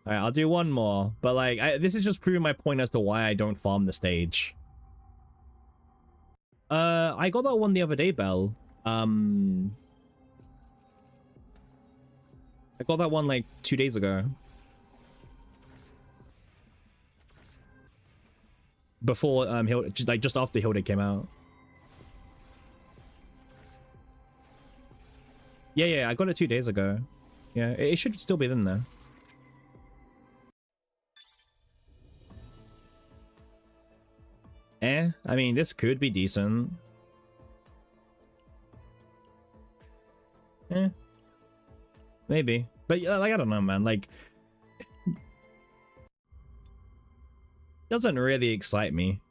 Alright, I'll do one more. But like, this is just proving my point as to why I don't farm the stage. I got that one the other day, Bell. I got that one like 2 days ago. Before Hilde, like just after Hilde came out. Yeah, I got it 2 days ago. Yeah, it should still be in there. I mean, this could be decent. Maybe. But like, I don't know, man. Like, doesn't really excite me.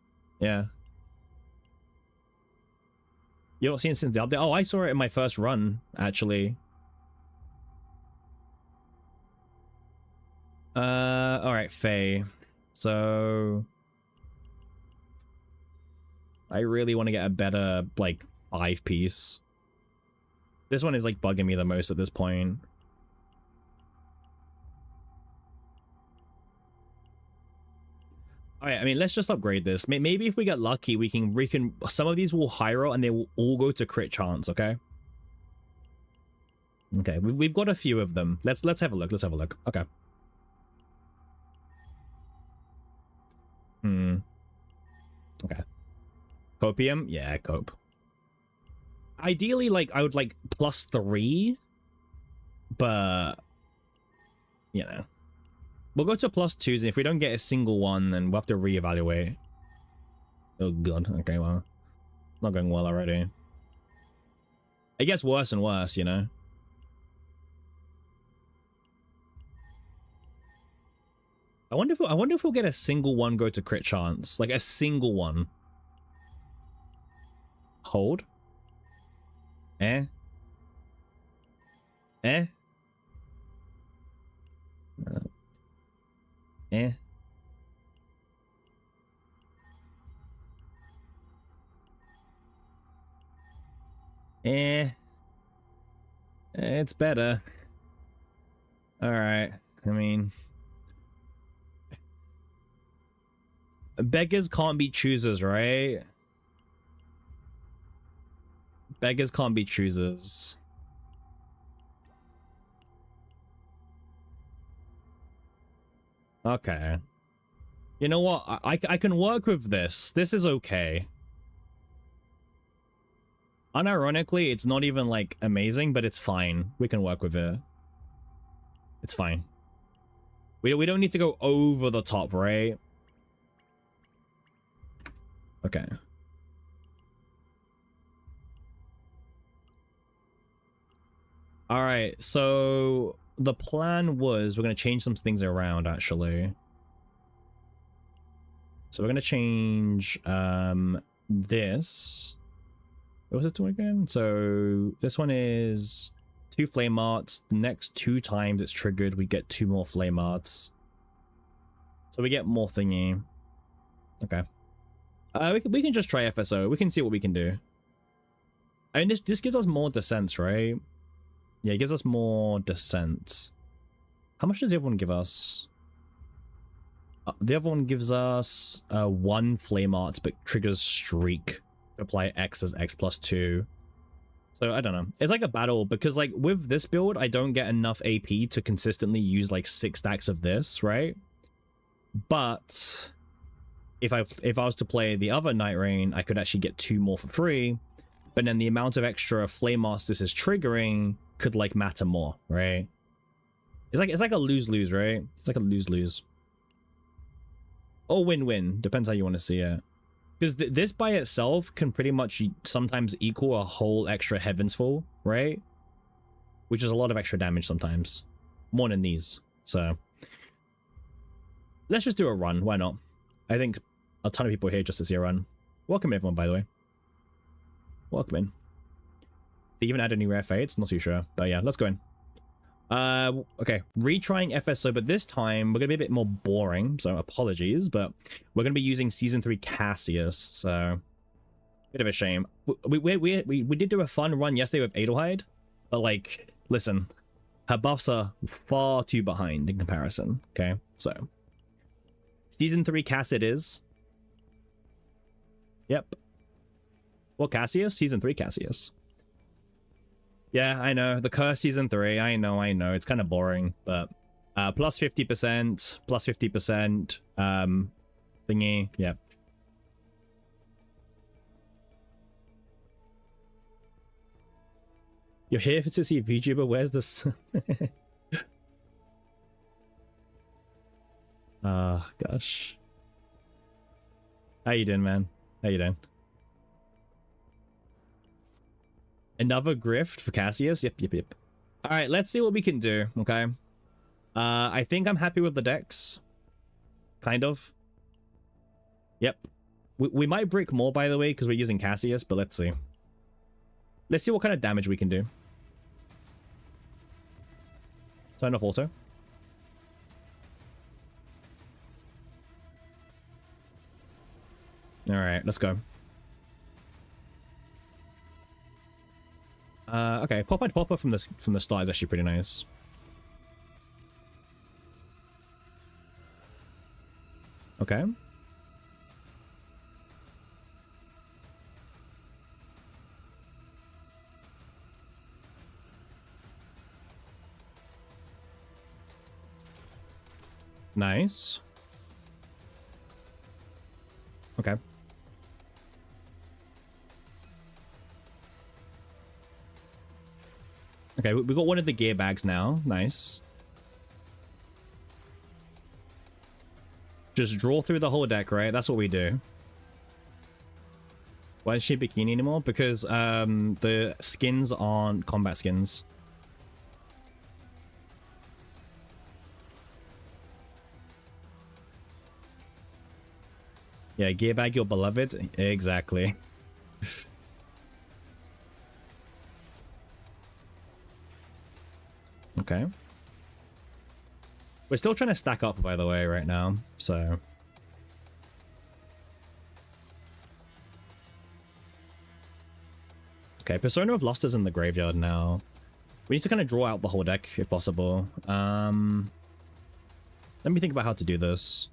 Yeah. You don't see it since the update? Oh, I saw it in my first run, actually. All right, Faye. So I really want to get a better like 5-piece. This one is like bugging me the most at this point. All right, I mean, let's just upgrade this. Maybe if we get lucky, we can some of these will high roll and they will all go to crit chance. Okay. Okay, we've got a few of them. Let's have a look. Let's have a look. Okay. Okay. Copium? Yeah, cope. Ideally, like, I would like +3, but you know. We'll go to +2s, and if we don't get a single one, then we'll have to reevaluate. Oh god, okay, well. Not going well already. It gets worse and worse, you know? I wonder if we'll get a single one go to crit chance. Like a single one. Hold. Eh? Eh? Eh? Eh? It's better. Alright. I mean... beggars can't be choosers, right? Beggars can't be choosers. Okay. You know what? I can work with this. This is okay. Unironically, it's not even, like, amazing, but it's fine. We can work with it. It's fine. We don't need to go over the top, right? Okay. Alright, so the plan was we're going to change some things around, actually. So we're going to change this. What was this one again? So this one is 2 flame arts. The next 2 times it's triggered, we get 2 more flame arts. So we get more thingy. Okay. We can just try FSO. We can see what we can do. I mean, this gives us more descents, right? Yeah, it gives us more descents. How much does the other one give us? The other one gives us 1 flame arts, but triggers streak. Apply X as X plus 2. So I don't know. It's like a battle because like with this build, I don't get enough AP to consistently use like 6 stacks of this, right? But if I was to play the other Night Rain, I could actually get 2 more for free. But then the amount of extra flame arts this is triggering could like matter more, right? It's like a lose-lose, right? It's like a lose-lose. Or win-win, depends how you want to see it. Because this by itself can pretty much sometimes equal a whole extra Heaven's Fall, right? Which is a lot of extra damage sometimes. More than these, so. Let's just do a run, why not? I think a ton of people here just to see a run. Welcome everyone, by the way. Welcome in. They even add any rare fates? Not too sure. But yeah, let's go in. Okay, retrying FSO, but this time we're gonna be a bit more boring, so apologies, but we're gonna be using Season 3 Cassius, so bit of a shame. We did do a fun run yesterday with Adelheid, but like, listen, her buffs are far too behind in comparison, okay? So, Season 3 Cass it is. Yep. Well, Cassius? Season 3 Cassius. Yeah, I know. The Curse Season 3. I know. It's kind of boring, but plus 50%, plus 50%, thingy. Yep. You're here to see VTuber. Where's this? Oh, gosh. How you doing, man? How you doing? Another grift for Cassius? Yep. Alright, let's see what we can do, okay? I think I'm happy with the decks. Kind of. Yep. We might brick more, by the way, because we're using Cassius, but let's see. Let's see what kind of damage we can do. Turn off auto. All right, let's go. Okay, Popeye Popper from the start is actually pretty nice. Okay. Nice. Okay. Okay, we got one of the gear bags now. Nice. Just draw through the whole deck, right? That's what we do. Why is she bikini anymore? Because the skins aren't combat skins. Yeah, gear bag your beloved. Exactly. Okay. We're still trying to stack up, by the way, right now, so... Okay, Persona of Lost is in the graveyard now. We need to kind of draw out the whole deck, if possible. Let me think about how to do this.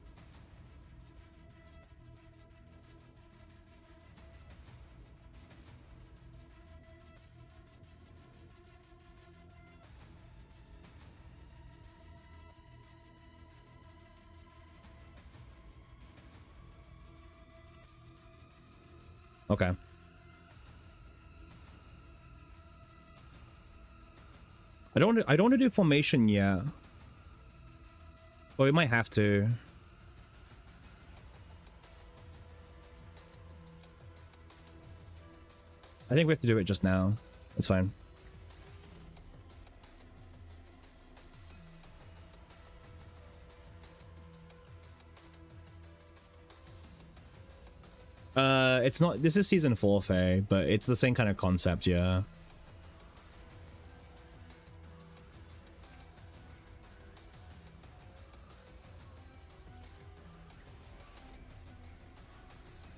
Okay. I don't want to do formation yet. But we might have to. I think we have to do it just now. It's fine. It's not, this is season 4, Faye, but it's the same kind of concept, yeah.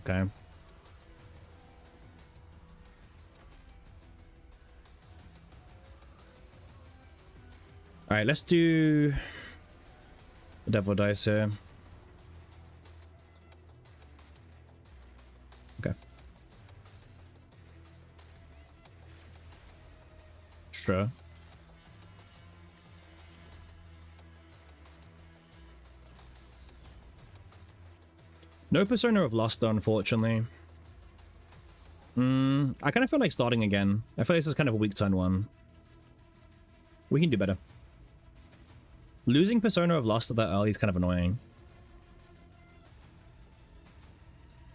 Okay. All right, let's do the devil dice here. Okay. Sure. No Persona of Lost, unfortunately. I kind of feel like starting again. I feel like this is kind of a weak turn one. We can do better. Losing Persona of Lost that early is kind of annoying.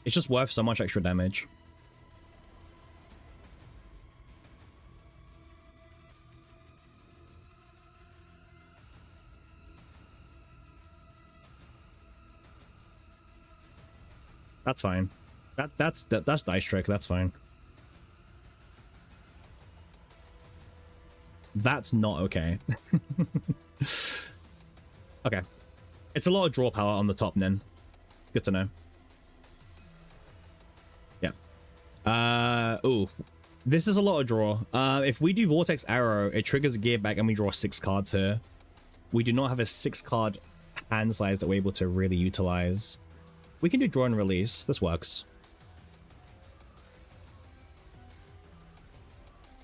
It's just worth so much extra damage. That's fine. That's dice trick. That's fine. That's not okay. Okay. It's a lot of draw power on the top, Nin. Good to know. Yeah. Ooh. This is a lot of draw. If we do Vortex Arrow, it triggers a gear back and we draw 6 cards here. We do not have a 6-card hand size that we're able to really utilize. We can do draw and release. This works.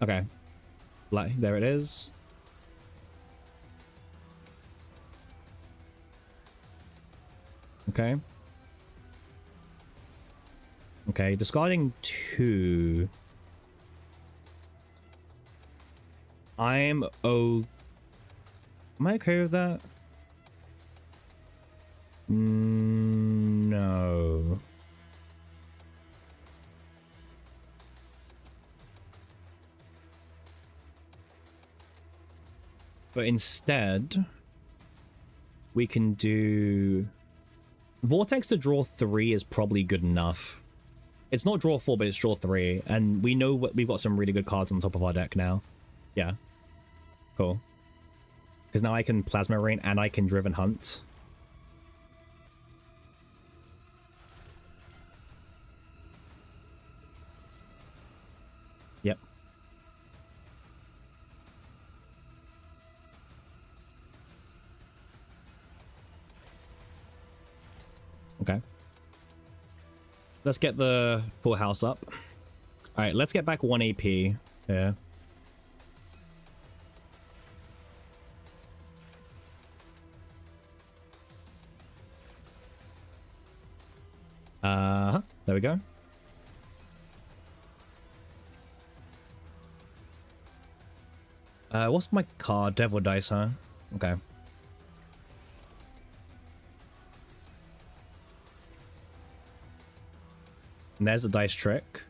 Okay. There it is. Okay. Okay, discarding 2. Am I okay with that? No. But instead, we can do... Vortex to draw 3 is probably good enough. It's not draw 4, but it's draw 3. And we know we've got some really good cards on top of our deck now. Yeah. Cool. Because now I can Plasma Rain and I can Driven Hunt. Okay. Let's get the full house up. All right, let's get back 1 AP here. There we go. What's my card? Devil dice, huh? Okay. And there's a dice trick.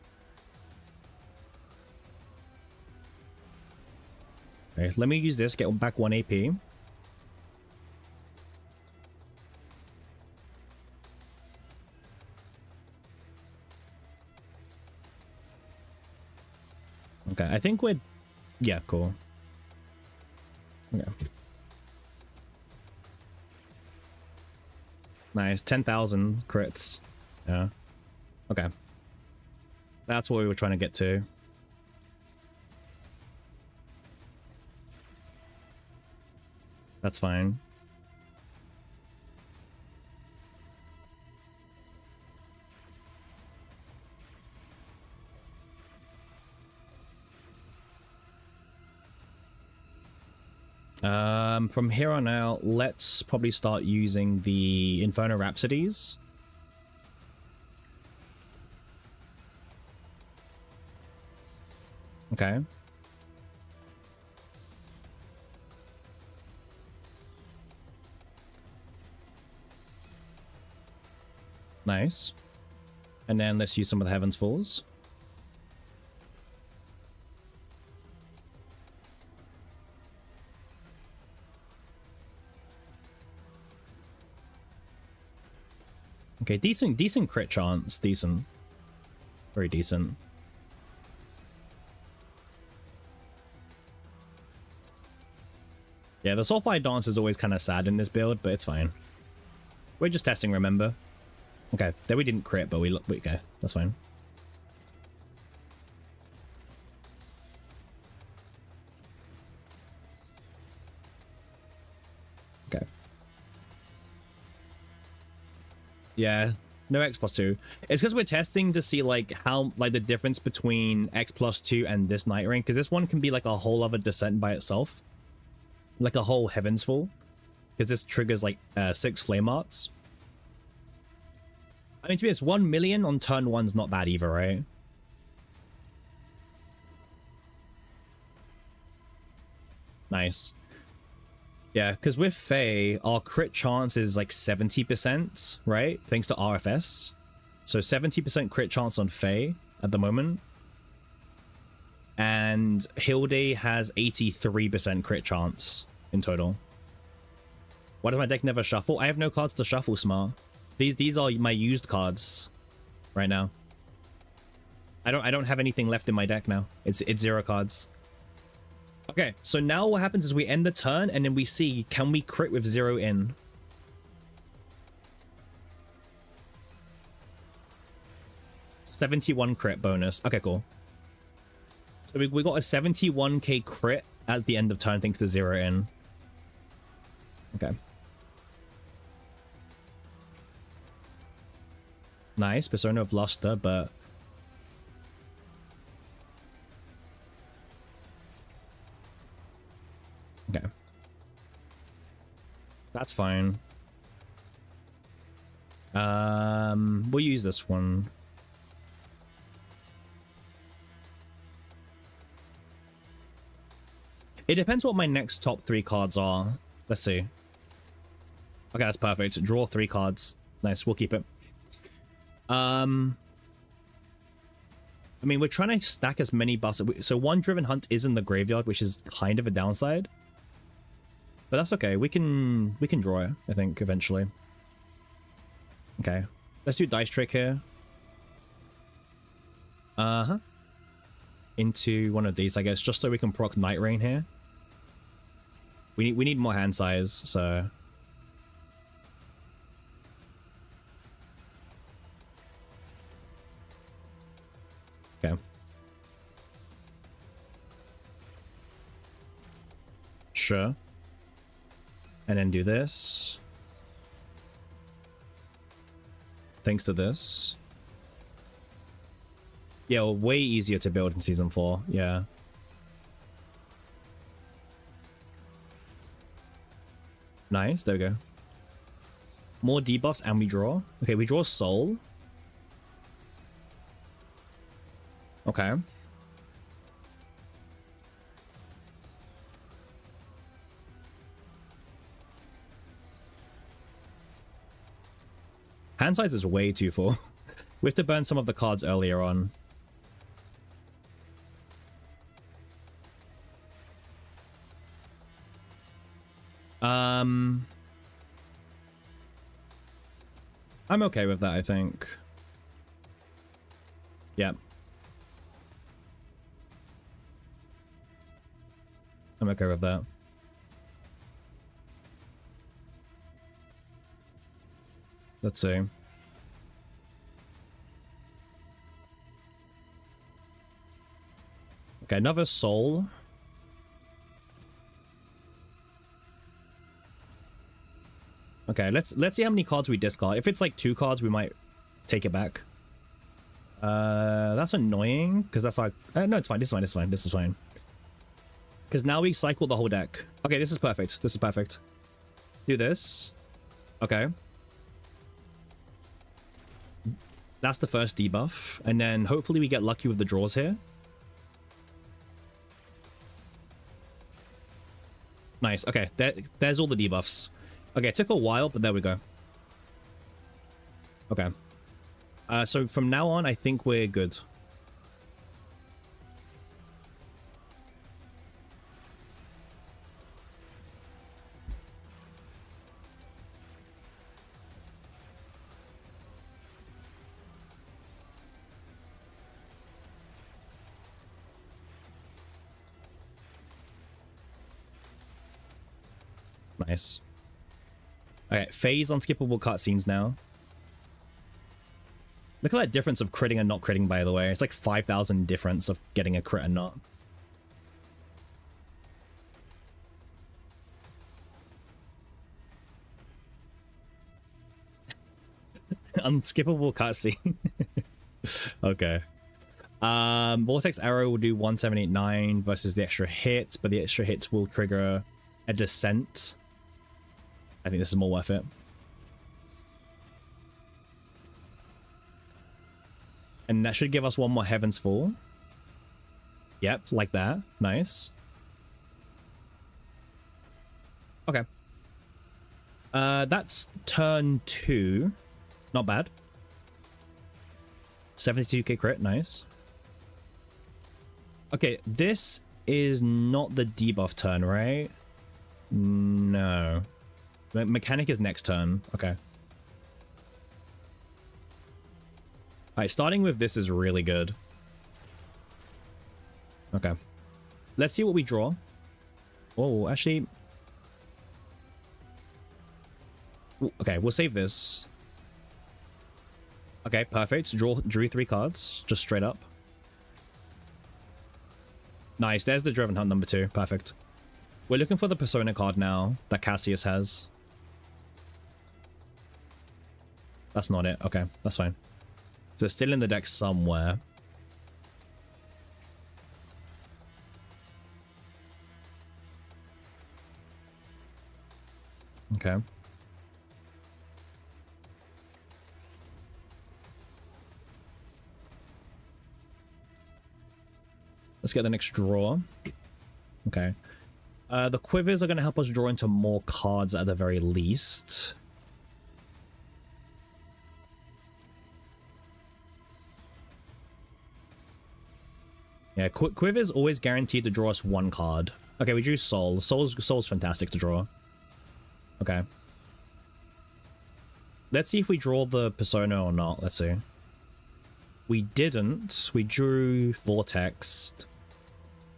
Okay, let me use this, get back 1 AP. Okay, I think we're... Yeah, cool. Okay. Nice, 10,000 crits. Yeah. Okay. That's what we were trying to get to. That's fine. From here on out, let's probably start using the Inferno Rhapsodies. Okay. Nice. And then let's use some of the Heaven's Falls. Okay, decent crit chance. Decent. Very decent. Yeah, the Sulfide Dance is always kind of sad in this build, but it's fine. We're just testing, remember? Okay, there we didn't crit, but we okay, that's fine. Okay. Yeah, no X+2. It's because we're testing to see like how the difference between X+2 and this Night Rain, because this one can be like a whole other descent by itself, like a whole Heaven's Fall, because this triggers like 6 Flame Arts. I mean, to be honest, 1 million on turn 1's not bad either, right? Nice. Yeah, because with Fae, our crit chance is like 70%, right? Thanks to RFS. So 70% crit chance on Fae at the moment. And Hilde has 83% crit chance in total. Why does my deck never shuffle? I have no cards to shuffle, Smart. These are my used cards right now. I don't have anything left in my deck now. It's 0 cards. Okay, so now what happens is we end the turn and then we see, can we crit with 0 in? $71 crit bonus. Okay, cool. So we got a 71k crit at the end of turn thanks to 0 in. Okay. Nice, Persona of Luster, but... Okay. That's fine. We'll use this one. It depends what my next top 3 cards are. Let's see. Okay, that's perfect. Draw 3 cards. Nice, we'll keep it. I mean, we're trying to stack as many busts. So 1 Driven Hunt is in the graveyard, which is kind of a downside. But that's okay. We can draw it, I think, eventually. Okay. Let's do Dice Trick here. Into one of these, I guess, just so we can proc Night Rain here. We need more hand size, so... Okay. Sure. And then do this. thanks to this. Yeah, well, way easier to build in Season 4. Yeah. Nice. There we go. More debuffs and we draw. Okay, we draw Soul. Okay. Hand size is way too full. We have to burn some of the cards earlier on. I'm okay with that, I think. Yep. I'm okay with that. Let's see. Okay, another soul. Okay, let's see how many cards we discard. If it's like 2 cards, we might take it back. That's annoying because that's like no, it's fine. This is fine. This is fine. This is fine. Because now we cycle the whole deck. Okay, this is perfect. This is perfect. Do this. Okay. That's the first debuff, and then hopefully we get lucky with the draws here. Nice. Okay, there's all the debuffs. Okay, it took a while, but there we go. Okay. So from now on, I think we're good. Nice. Okay, phase unskippable cutscenes now. Look at that difference of critting and not critting, by the way. It's like 5,000 difference of getting a crit and not. Unskippable cutscene. Okay. Vortex Arrow will do 1789 versus the extra hit, but the extra hit will trigger a descent. I think this is more worth it. And that should give us one more Heaven's Fall. Yep, like that. Nice. Okay. That's turn 2. Not bad. 72k crit, nice. Okay, this is not the debuff turn, right? No. Mechanic is next turn. Okay. Alright, starting with this is really good. Okay. Let's see what we draw. Oh, actually... Okay, we'll save this. Okay, perfect. Drew 3 cards, just straight up. Nice, there's the Driven Hunt number 2. Perfect. We're looking for the Persona card now that Cassius has. That's not it. Okay, that's fine. So it's still in the deck somewhere. Okay. Let's get the next draw. Okay. The quivers are going to help us draw into more cards at the very least. Yeah, Quiver's always guaranteed to draw us 1 card. Okay, we drew Soul. Soul's fantastic to draw. Okay. Let's see if we draw the Persona or not. Let's see. We didn't. We drew Vortex.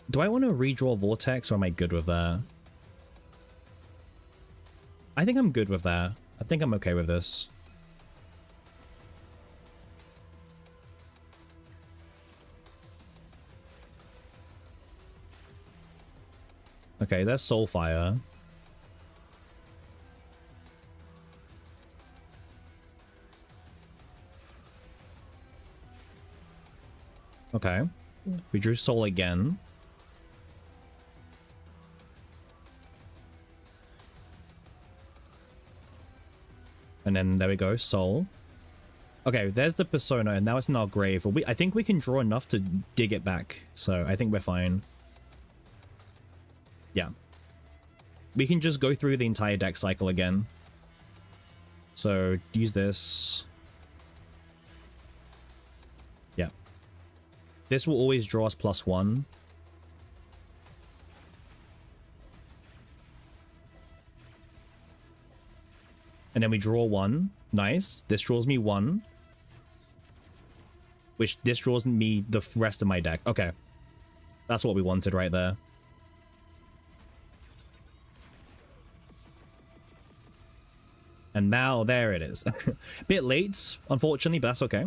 Do I want to redraw Vortex or am I good with that? I think I'm good with that. I think I'm okay with this. Okay, there's Soulfire. Okay. We drew Soul again. And then there we go, Soul. Okay, there's the Persona, and now it's in our grave. But I think we can draw enough to dig it back. So I think we're fine. Yeah. We can just go through the entire deck cycle again. So use this. Yeah. This will always draw us +1. And then we draw 1. Nice. This draws me 1. Which this draws me the rest of my deck. Okay. That's what we wanted right there. And now there it is. Bit late, unfortunately, but that's okay.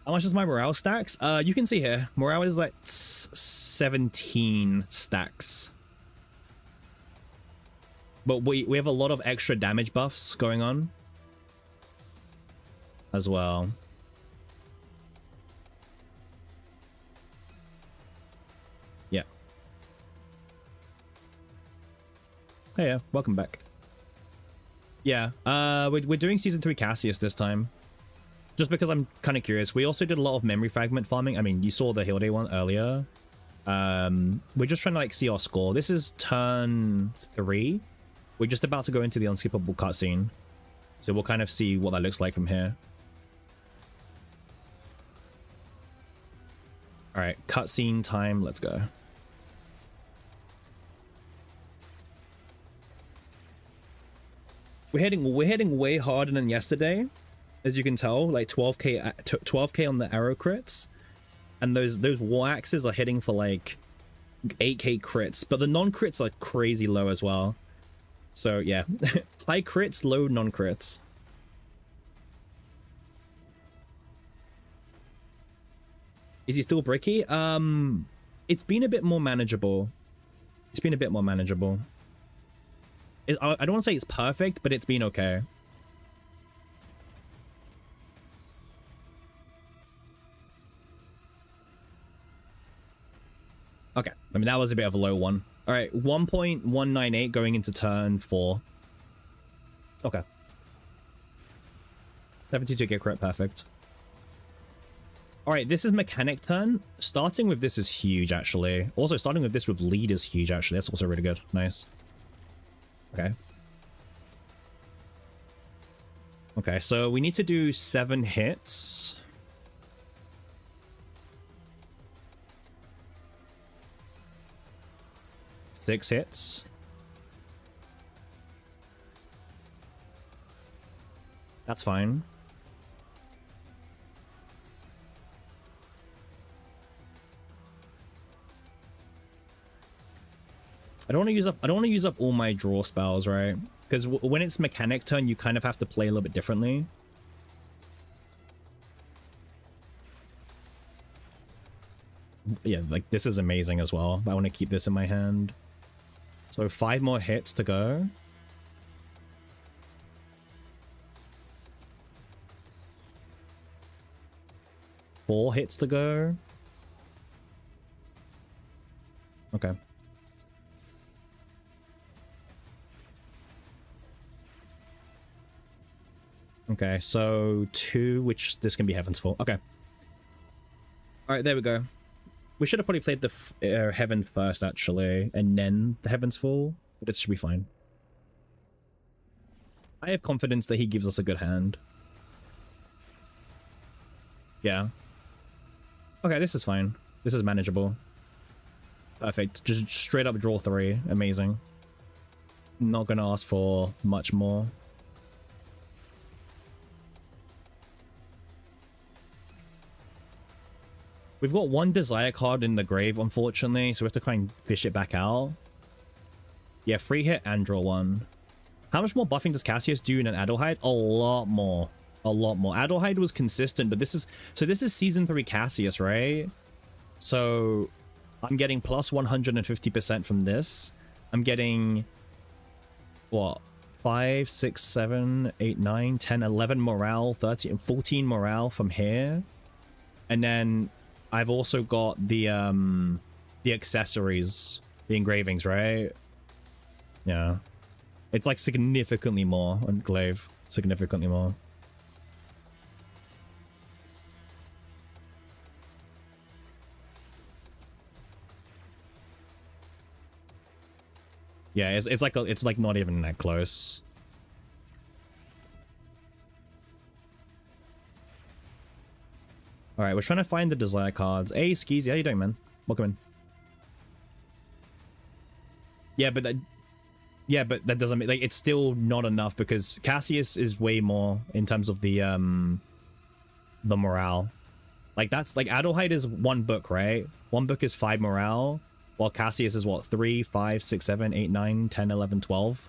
How much is my morale stacks? You can see here. Morale is like 17 stacks. But we have a lot of extra damage buffs going on as well. Yeah. Hey, yeah, welcome back. Yeah, we're doing Season 3 Cassius this time. Just because I'm kind of curious. We also did a lot of memory fragment farming. I mean, you saw the Hilde one earlier. We're just trying to like see our score. This is turn 3. We're just about to go into the unskippable cutscene. So we'll kind of see what that looks like from here. Alright, cutscene time. Let's go. We're heading way harder than yesterday. As you can tell, like 12k on the arrow crits. And those war axes are hitting for like 8k crits. But the non-crits are crazy low as well. So yeah, high crits, low non-crits. Is he still bricky? It's been a bit more manageable. It's been a bit more manageable. I don't want to say it's perfect, but it's been okay. Okay, I mean, that was a bit of a low one. All right, 1.198 going into turn 4. Okay. 72 get crit, perfect. All right, this is mechanic turn. Starting with this is huge, actually. Also, starting with this with lead is huge, actually. That's also really good. Nice. Okay. Okay, so we need to do 7 hits. Six hits. That's fine. I don't want to use up all my draw spells, right? Because when it's mechanic turn, you kind of have to play a little bit differently. Yeah, like this is amazing as well. I want to keep this in my hand. So 5 more hits to go. Four hits to go. Okay. Okay, so 2, which this can be Heaven's Fall. Okay. Alright, there we go. We should have probably played the Heaven first, actually, and then the Heaven's Fall, but it should be fine. I have confidence that he gives us a good hand. Yeah. Okay, this is fine. This is manageable. Perfect. Just straight up draw 3. Amazing. Not gonna ask for much more. We've got 1 Desire card in the grave, unfortunately, so we have to try and fish it back out. Yeah, 3 hit and draw 1. How much more buffing does Cassius do in an Adelheid? A lot more. A lot more. Adelheid was consistent, but this is... So this is Season 3 Cassius, right? So I'm getting plus 150% from this. I'm getting... What? 5, 6, 7, 8, 9, 10, 11 morale, 13, 14 morale from here. And then I've also got the accessories, the engravings, right? Yeah. It's like significantly more on glaive. Significantly more. Yeah, it's like not even that close. All right, we're trying to find the desire cards. Hey, Skeezy, how you doing, man? Welcome in. Yeah, but that doesn't mean like it's still not enough because Cassius is way more in terms of the morale. Like that's like Adelheid is 1 book, right? 1 book is 5 morale, while Cassius is what 3, 5, 6, 7, 8, 9, 10, 11, 12.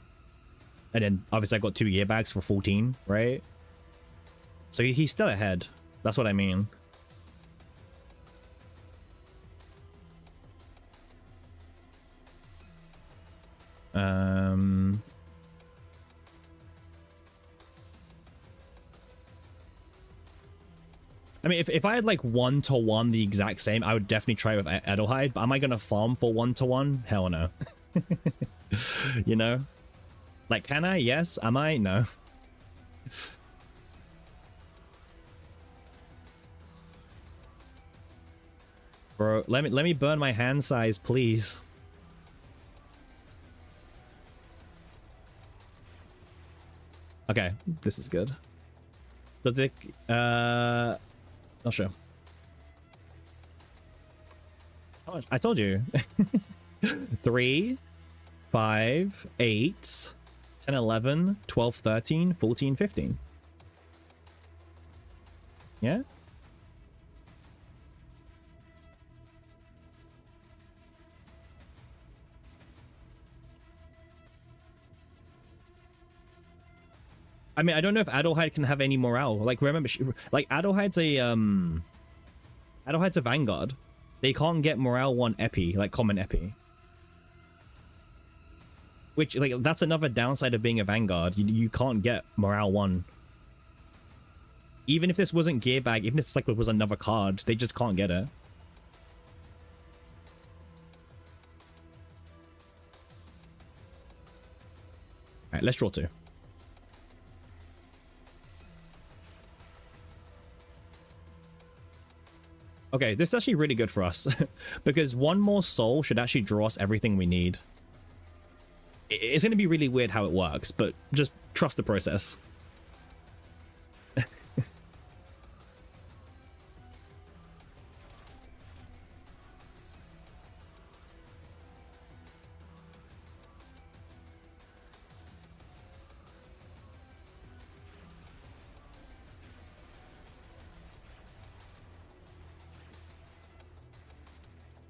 And then obviously I got 2 gear bags for 14, right? So he's still ahead. That's what I mean. I mean, if I had like 1-to-1 the exact same, I would definitely try with Adelheid, but am I gonna farm for 1-to-1? Hell no. You know? Like, can I? Yes. Am I? No. Bro, let me burn my hand size, please. Okay, this is good. Does it not sure. How much? I told you. 3, 5, 8, 10, 11, 12, 13, 14, 15. Yeah? I mean, I don't know if Adelheid can have any morale. Like, remember, like Adelheid's a Vanguard. They can't get morale 1 epi, like common epi. Which, like, that's another downside of being a Vanguard. You can't get morale 1. Even if this wasn't gear bag, even if this like was another card, they just can't get it. All right, let's draw 2. Okay, this is actually really good for us because 1 more soul should actually draw us everything we need. It's going to be really weird how it works, but just trust the process.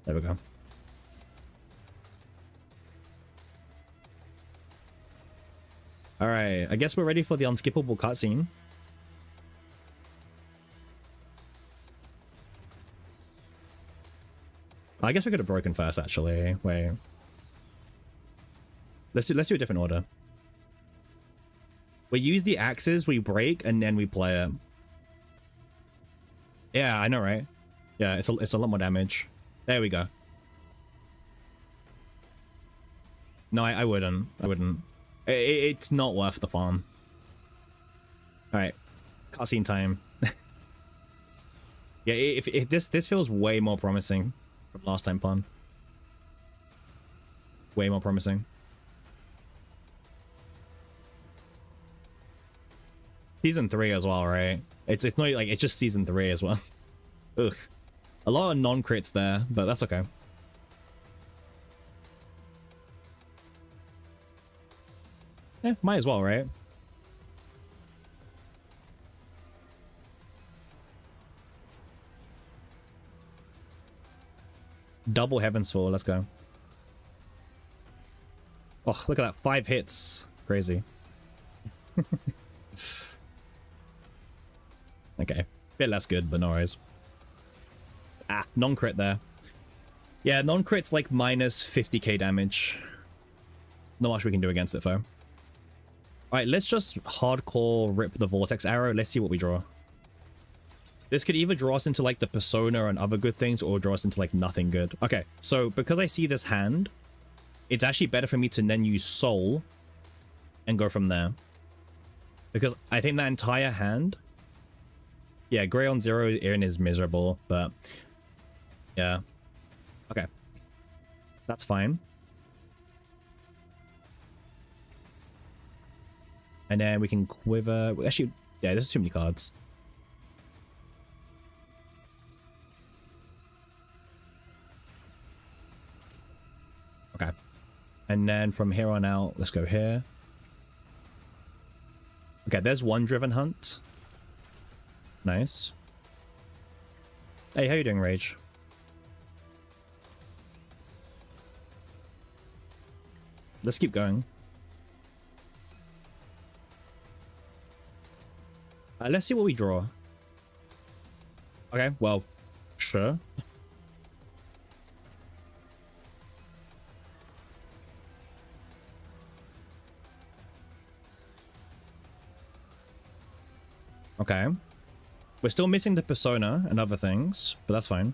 There we go. All right, I guess we're ready for the unskippable cutscene. I guess we could have broken first, actually. Wait. Let's do a different order. We use the axes, we break, and then we play it. Yeah, I know, right? Yeah, it's a lot more damage. There we go. No, I wouldn't. I wouldn't. It's not worth the farm. Alright. Cutscene time. Yeah, if this feels way more promising from last time Pun. Way more promising. Season 3 as well, right? It's not like it's just season 3 as well. Ugh. A lot of non-crits there, but that's okay. Yeah, might as well, right? Double Heaven's Fall, let's go. Oh, look at that. 5 hits. Crazy. Okay. Bit less good, but no worries. Ah, non-crit there. Yeah, non-crit's like minus 50k damage. Not much we can do against it, though. Alright, let's just hardcore rip the Vortex Arrow. Let's see what we draw. This could either draw us into like the persona and other good things, or draw us into like nothing good. Okay, so because I see this hand, it's actually better for me to then use soul and go from there. Because I think that entire hand... Yeah, gray on 0 in is miserable, but... Yeah. Okay. That's fine. And then we can quiver... Actually, yeah, there's too many cards. Okay. And then from here on out, let's go here. Okay, there's one Driven Hunt. Nice. Hey, how you doing, Rage? Let's keep going. Let's see what we draw. Okay, well, sure. Okay. We're still missing the persona and other things, but that's fine.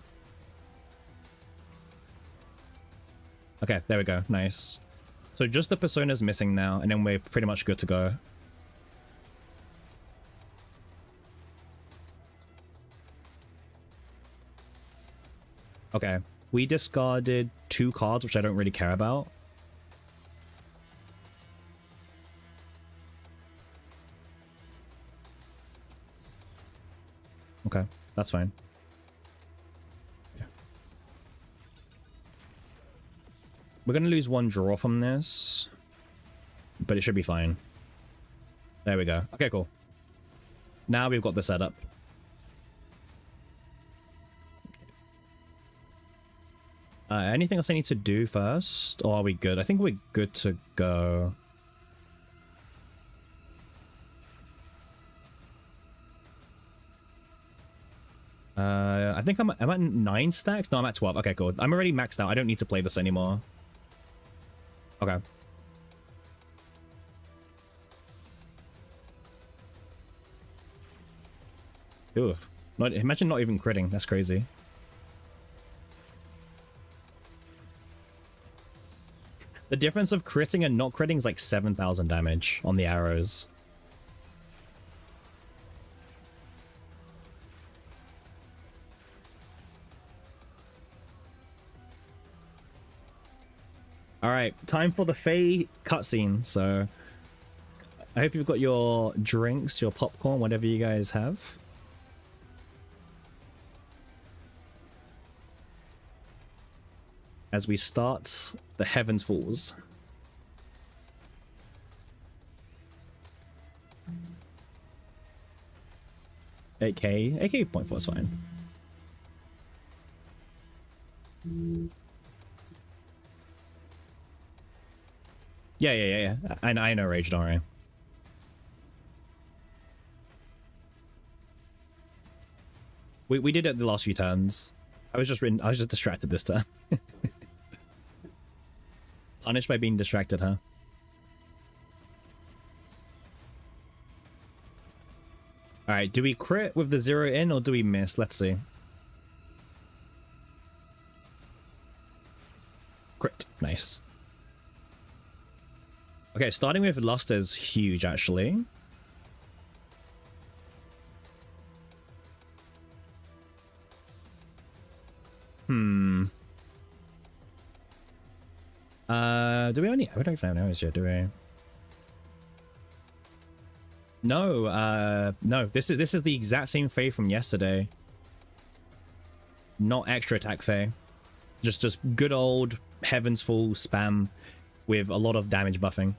Okay, there we go. Nice. So just the persona's missing now, and then we're pretty much good to go. Okay. We discarded 2 cards, which I don't really care about. Okay, that's fine. Yeah. We're going to lose 1 draw from this, but it should be fine. There we go. Okay, cool. Now we've got the setup. Anything else I need to do first? Or are we good? I think we're good to go. I think I'm at 9 stacks? No, I'm at 12. Okay, cool. I'm already maxed out. I don't need to play this anymore. Okay. Ooh. Imagine not even critting. That's crazy. The difference of critting and not critting is like 7,000 damage on the arrows. Alright, time for the Fae cutscene. So, I hope you've got your drinks, your popcorn, whatever you guys have. As we start the Heavens Falls. AK 0.4 is fine. Yeah. I know, Rage, don't worry. We did it the last few turns. I was just distracted this turn. Punished by being distracted, huh? Alright, do we crit with the 0 in or do we miss? Let's see. Crit. Nice. Okay, starting with Luster is huge, actually. Do we only... I don't even have arrows yet, do we? No, no. This is the exact same Fae from yesterday. Not extra attack Fae. Just good old Heavens Fall spam with a lot of damage buffing.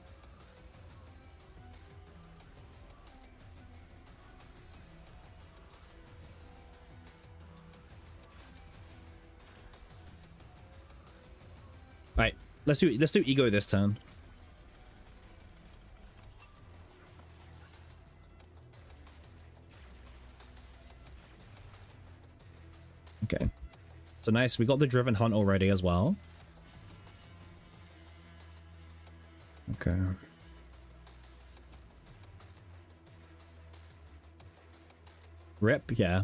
Right, let's do ego this turn. Okay. So nice, we got the Driven Hunt already as well. Okay. Rip, yeah.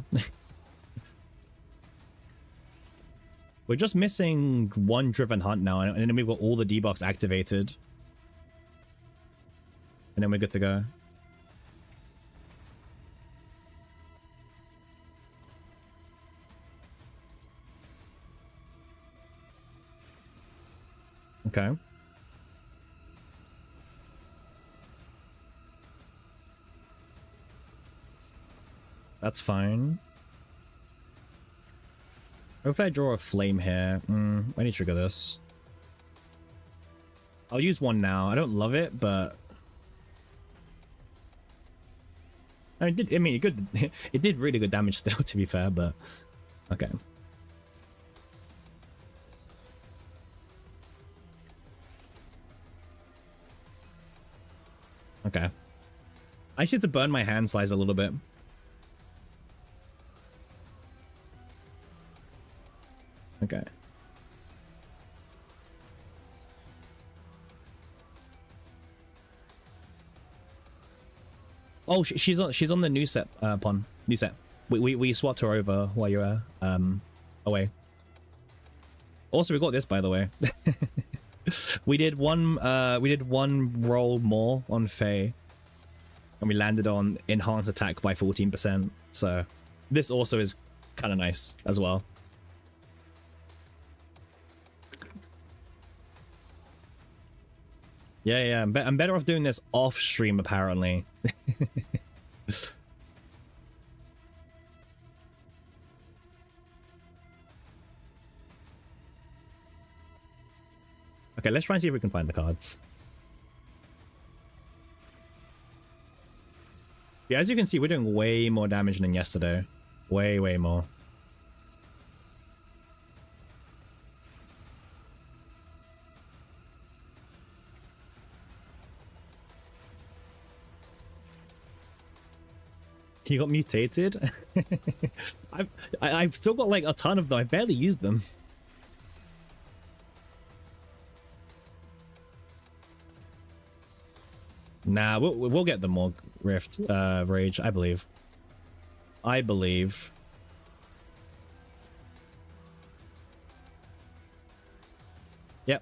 We're just missing one Driven Hunt now, and then we've got all the debuffs activated. And then we're good to go. Okay. That's fine. If I draw a flame here, I need to trigger this. I'll use one now. I don't love it, but I mean, it did really good damage still, to be fair, but okay. Okay. I just need to burn my hand size a little bit. Okay. Oh, she's on the new set, Pon. New set. We swapped her over while you were away. Also, we got this, by the way. we did one roll more on Faye, and we landed on enhanced attack by 14%. So this also is kind of nice as well. Yeah, I'm better off doing this off stream, apparently. Okay, let's try and see if we can find the cards. Yeah, as you can see, we're doing way more damage than yesterday. Way more. He got mutated? I've still got like a ton of them. I barely used them. Nah, we'll get them more Rift, Rage, I believe. Yep.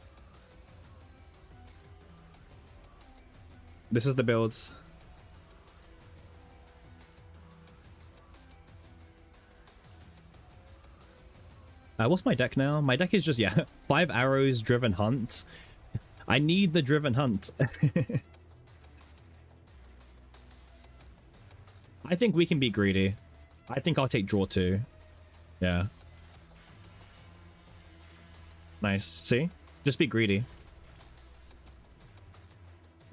This is the builds. What's my deck now? My deck is just, yeah, 5 arrows, Driven Hunt. I need the Driven Hunt. I think we can be greedy. I think I'll take draw 2. Yeah. Nice. See? Just be greedy.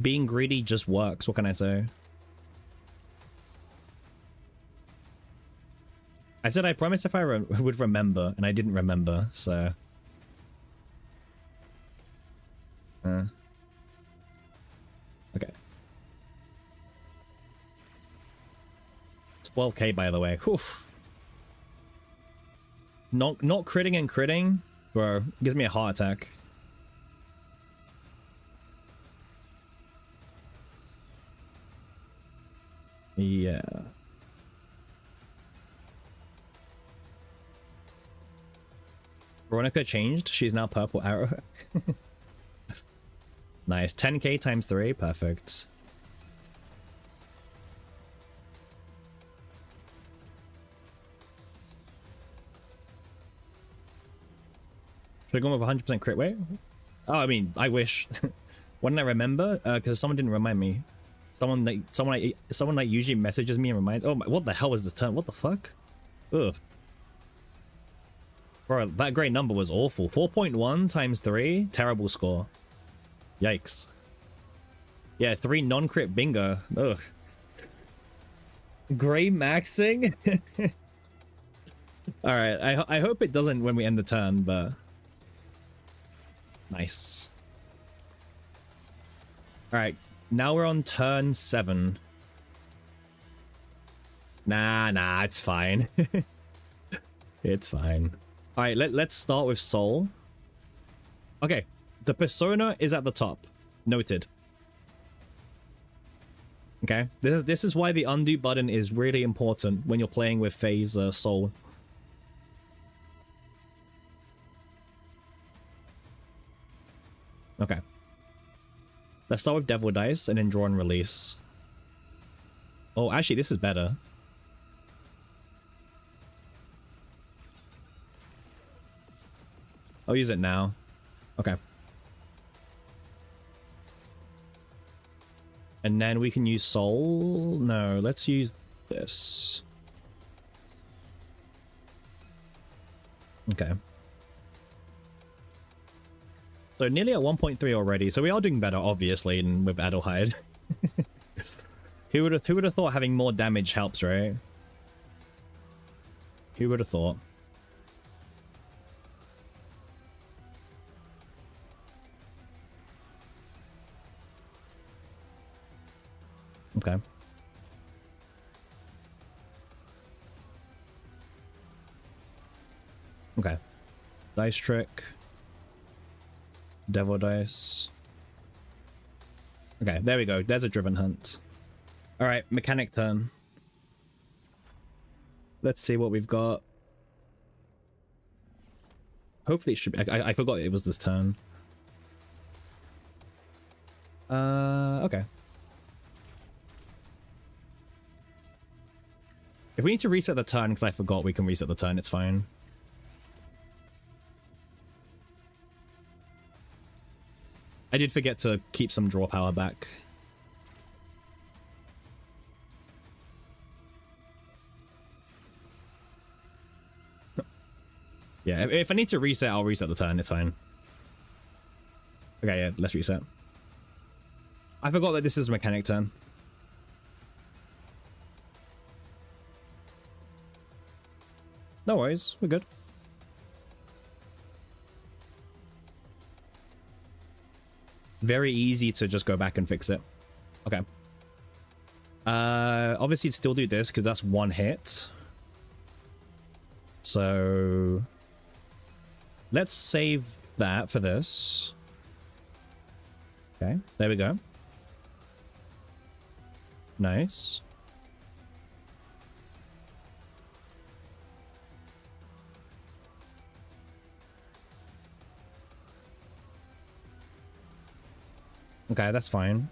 Being greedy just works. What can I say? I said I promised if I would remember, and I didn't remember, so... Okay. 12k, by the way. Whew. Not critting and critting, bro, gives me a heart attack. Yeah. Veronica changed. She's now purple arrow. Nice. 10k times 3. Perfect. Should I go with 100% crit rate? Oh, I mean, I wish. Why didn't I remember? Because someone didn't remind me. Someone like usually messages me and reminds. Oh my! What the hell is this turn? What the fuck? Ugh. Bro, that great number was awful. 4.1 times 3. Terrible score. Yikes. Yeah, 3 non-crit bingo. Ugh. Gray maxing? Alright, I hope it doesn't when we end the turn, but... Nice. Alright, now we're on turn 7. Nah, it's fine. It's fine. Alright, let's start with Soul. Okay, the persona is at the top. Noted. Okay, this is why the undo button is really important when you're playing with Faye's Soul. Okay. Let's start with Devil Dice and then draw and release. Oh, actually, this is better. I'll use it now. Okay. And then we can use Soul. No, let's use this. Okay. So nearly at 1.3 already. So we are doing better, obviously, than with Adelheid. Who would have thought having more damage helps, right? Who would have thought? Okay. Okay. Dice trick. Devil dice. Okay, there we go. There's a driven hunt. All right, mechanic turn. Let's see what we've got. Hopefully it should be... I forgot it was this turn. Okay. If we need to reset the turn because I forgot, we can reset the turn. It's fine. I did forget to keep some draw power back. Yeah, if I need to reset, I'll reset the turn. It's fine. Okay, yeah, let's reset. I forgot that this is a mechanic turn. No worries, we're good. Very easy to just go back and fix it. Okay. Obviously still do this because that's one hit. So let's save that for this. Okay, there we go. Nice. Okay, that's fine.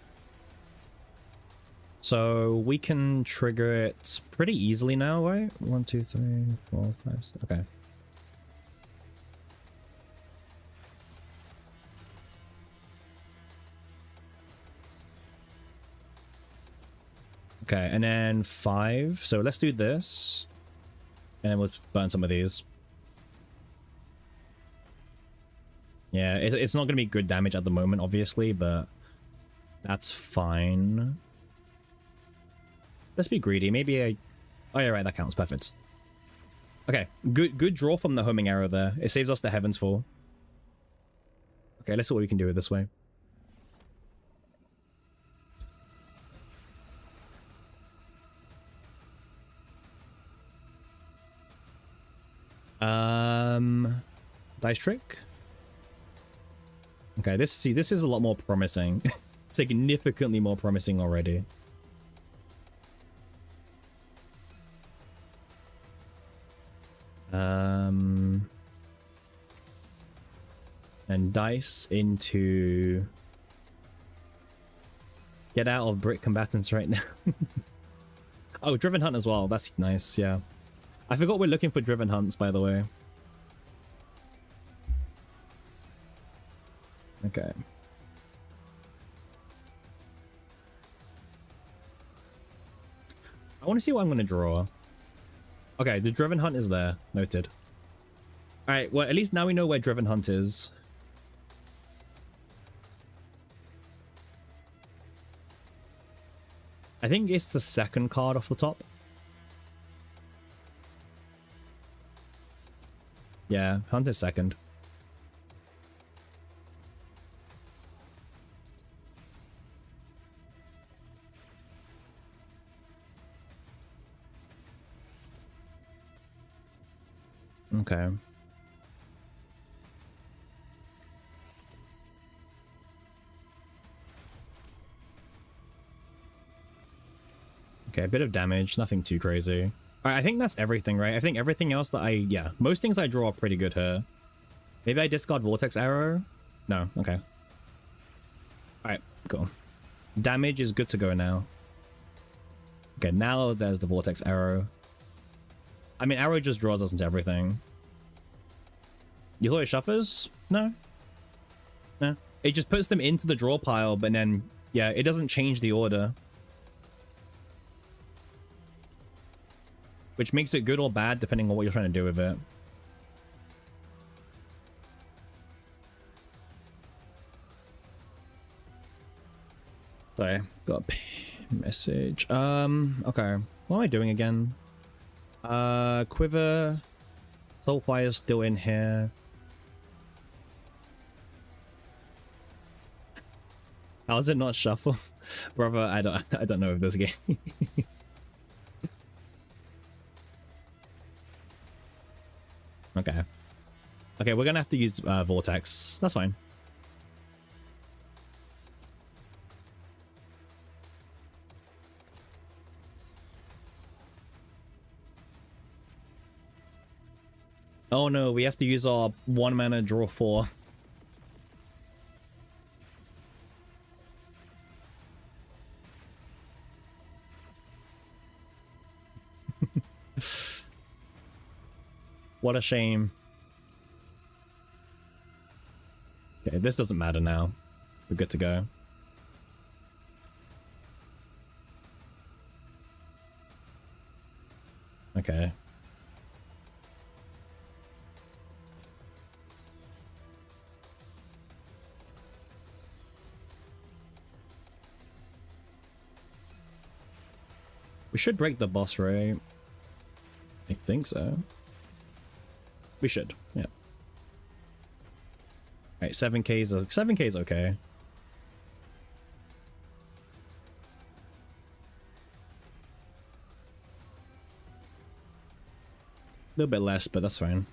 So we can trigger it pretty easily now, right? 1, 2, 3, 4, 5, 6. Okay. Okay, and then 5. So let's do this. And then we'll burn some of these. Yeah, it's not going to be good damage at the moment, obviously, but that's fine. Let's be greedy. Maybe a... Oh, yeah, right, that counts. Perfect. Okay, good draw from the homing arrow there. It saves us the Heaven's Fall. Okay, let's see what we can do with this way. Dice trick. Okay, this is a lot more promising. Significantly more promising already. And dice into... Get out of brick combatants right now. Oh, driven hunt as well. That's nice, yeah. I forgot we're looking for driven hunts, by the way. Okay. I want to see what I'm going to draw. Okay, the driven hunt is there. Noted. Alright, well, at least now we know where driven hunt is. I think it's the second card off the top. Yeah, hunt is second. Okay. Okay, a bit of damage, nothing too crazy. Alright, I think that's everything, right? I think everything else that yeah, most things I draw are pretty good here. Maybe I discard Vortex Arrow? No, okay. Alright, cool. Damage is good to go now. Okay, now there's the Vortex Arrow. I mean, Arrow just draws us into everything. You thought it shuffers? No. No. It just puts them into the draw pile, but then, yeah, it doesn't change the order. Which makes it good or bad, depending on what you're trying to do with it. Sorry, got a message. Okay. What am I doing again? Quiver. Soulfire's still in here. How does it not shuffle? Brother, I don't know if this game. Okay. Okay, we're gonna have to use Vortex. That's fine. Oh no, we have to use our 1 mana draw 4. What a shame. Okay, this doesn't matter now. We're good to go. Okay. We should break the boss, right? I think so. We should, yeah. Alright, 7K is okay. A little bit less, but that's fine.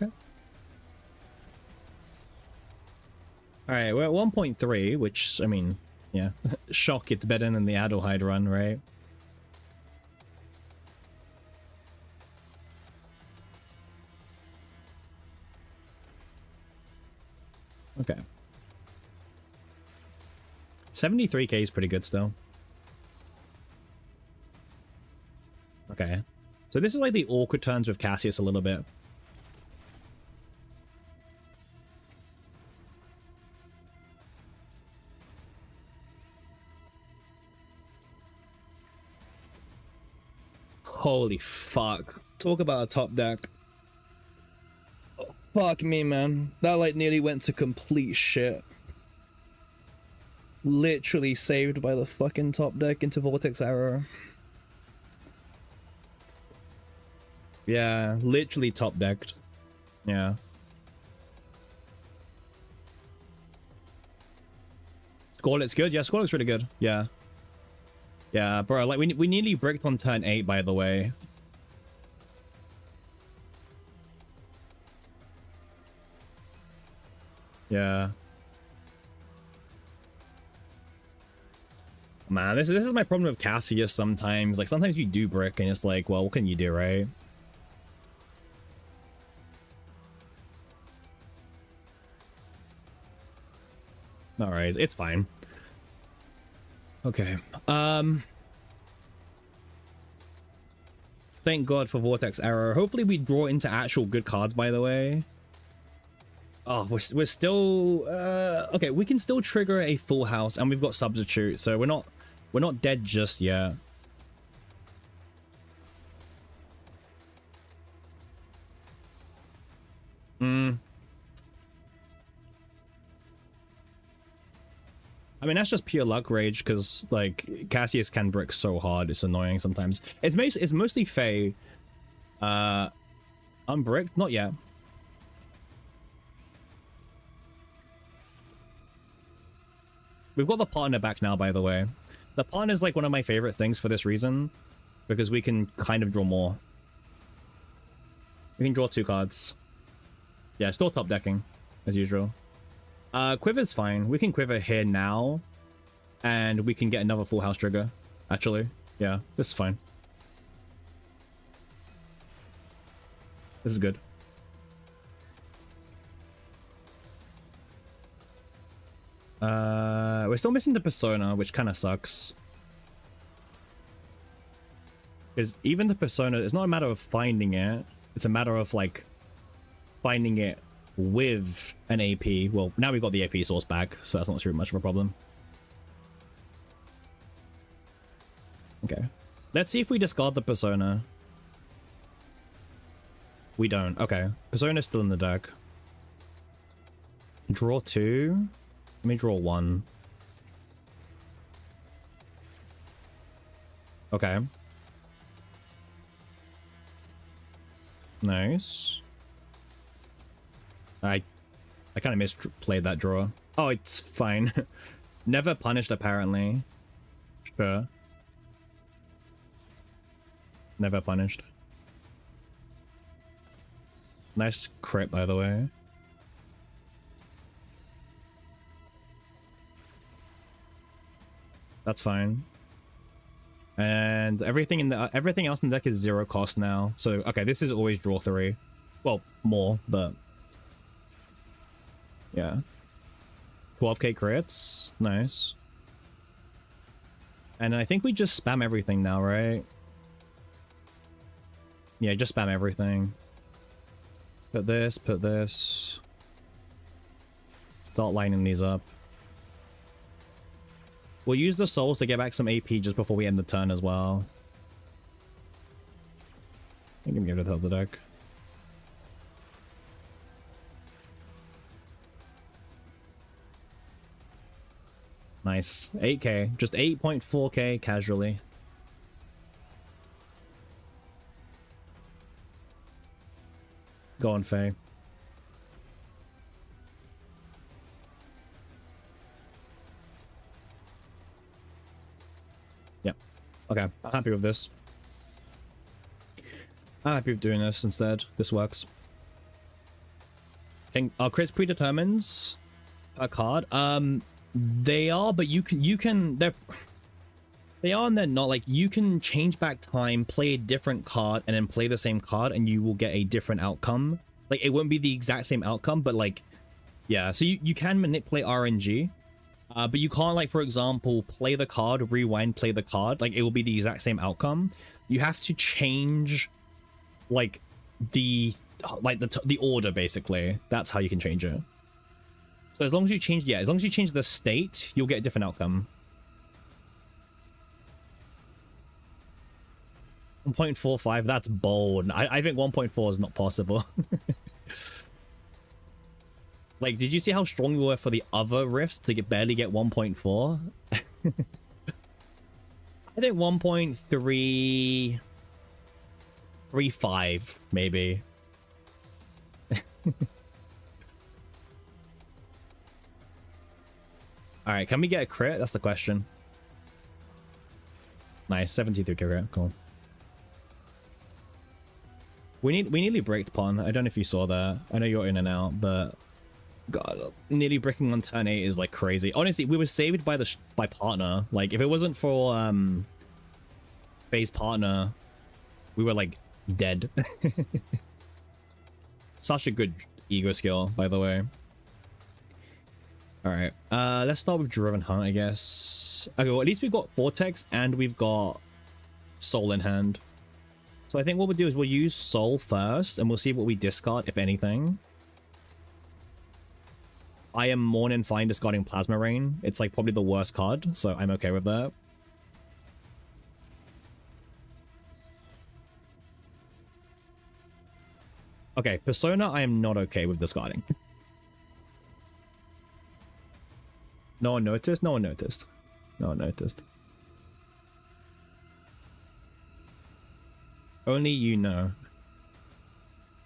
Okay. Alright, we're at 1.3, which, I mean, yeah. Shock, it's better than the Adelheid run, right? Okay. 73k is pretty good still. Okay. So this is like the awkward turns with Cassius a little bit. Holy fuck. Talk about a top deck. Oh, fuck me, man. That like nearly went to complete shit. Literally saved by the fucking top deck into Vortex Arrow. Yeah, literally top decked. Yeah. Scorlet's good. Yeah, Scorlet's really good. Yeah. Yeah, bro, like we nearly bricked on turn 8, by the way. Yeah. Man, this is my problem with Cassius sometimes. Like, sometimes you do brick and it's like, well, what can you do, right? Alright, it's fine. Okay. Thank God for Vortex Arrow. Hopefully we draw into actual good cards, by the way. Oh, we're still okay, we can still trigger a full house and we've got substitute, so we're not dead just yet. I mean, that's just pure luck rage, because like Cassius can brick so hard, it's annoying sometimes. It's mostly Fae. Unbricked? Not yet. We've got the partner back now, by the way. The partner is like one of my favorite things for this reason, because we can kind of draw more. We can draw 2 cards. Yeah, still top decking, as usual. Quiver's fine. We can quiver here now, and we can get another full house trigger, actually. Yeah, this is fine. This is good. We're still missing the persona, which kind of sucks. Because even the persona, it's not a matter of finding it. It's a matter of, like, finding it with an AP. Well, now we've got the AP source back, so that's not too much of a problem. Okay. Let's see if we discard the persona. We don't. Okay. Persona's still in the deck. Draw 2. Let me draw 1. Okay. Nice. I kind of misplayed that draw. Oh, it's fine. Never punished, apparently. Sure. Never punished. Nice crit, by the way. That's fine. And everything else in the deck is 0 cost now. So okay, this is always draw 3. Well, more, but yeah. 12k crits, nice. And I think we just spam everything now, right? Yeah, just spam everything. Put this, put this. Start lining these up. We'll use the souls to get back some AP just before we end the turn as well. I can give it to the deck. Nice. 8k. Just 8.4k casually. Go on, Faye. Yep. Okay, I'm happy with this. I'm happy with doing this instead. This works. Chris predetermines a card. They are, but you can they are and they're not. Like, you can change back time, play a different card, and then play the same card, and you will get a different outcome. Like, it won't be the exact same outcome, but like, yeah. So you can manipulate RNG, but you can't, like, for example, play the card, rewind, play the card. Like, it will be the exact same outcome. You have to change, like, the order, basically. That's how you can change it. So as long as you change, yeah, as long as you change the state, you'll get a different outcome. 1.45, that's bold. I think 1.4 is not possible. Like, did you see how strong we were for the other rifts to barely get 1.4? I think 1.335 maybe. All right, can we get a crit? That's the question. Nice, 73 crit, cool. We nearly bricked pawn. I don't know if you saw that. I know you're in and out, but God, nearly bricking on turn 8 is like crazy. Honestly, we were saved by partner. Like, if it wasn't for Faye's partner, we were like dead. Such a good ego skill, by the way. All right, let's start with Driven Hunt, I guess. Okay, well, at least we've got Vortex and we've got Soul in hand. So I think what we'll do is we'll use Soul first, and we'll see what we discard, if anything. I am more than fine discarding Plasma Rain. It's like probably the worst card, so I'm okay with that. Okay, Persona, I am not okay with discarding. No one noticed? No one noticed. No one noticed. Only you know.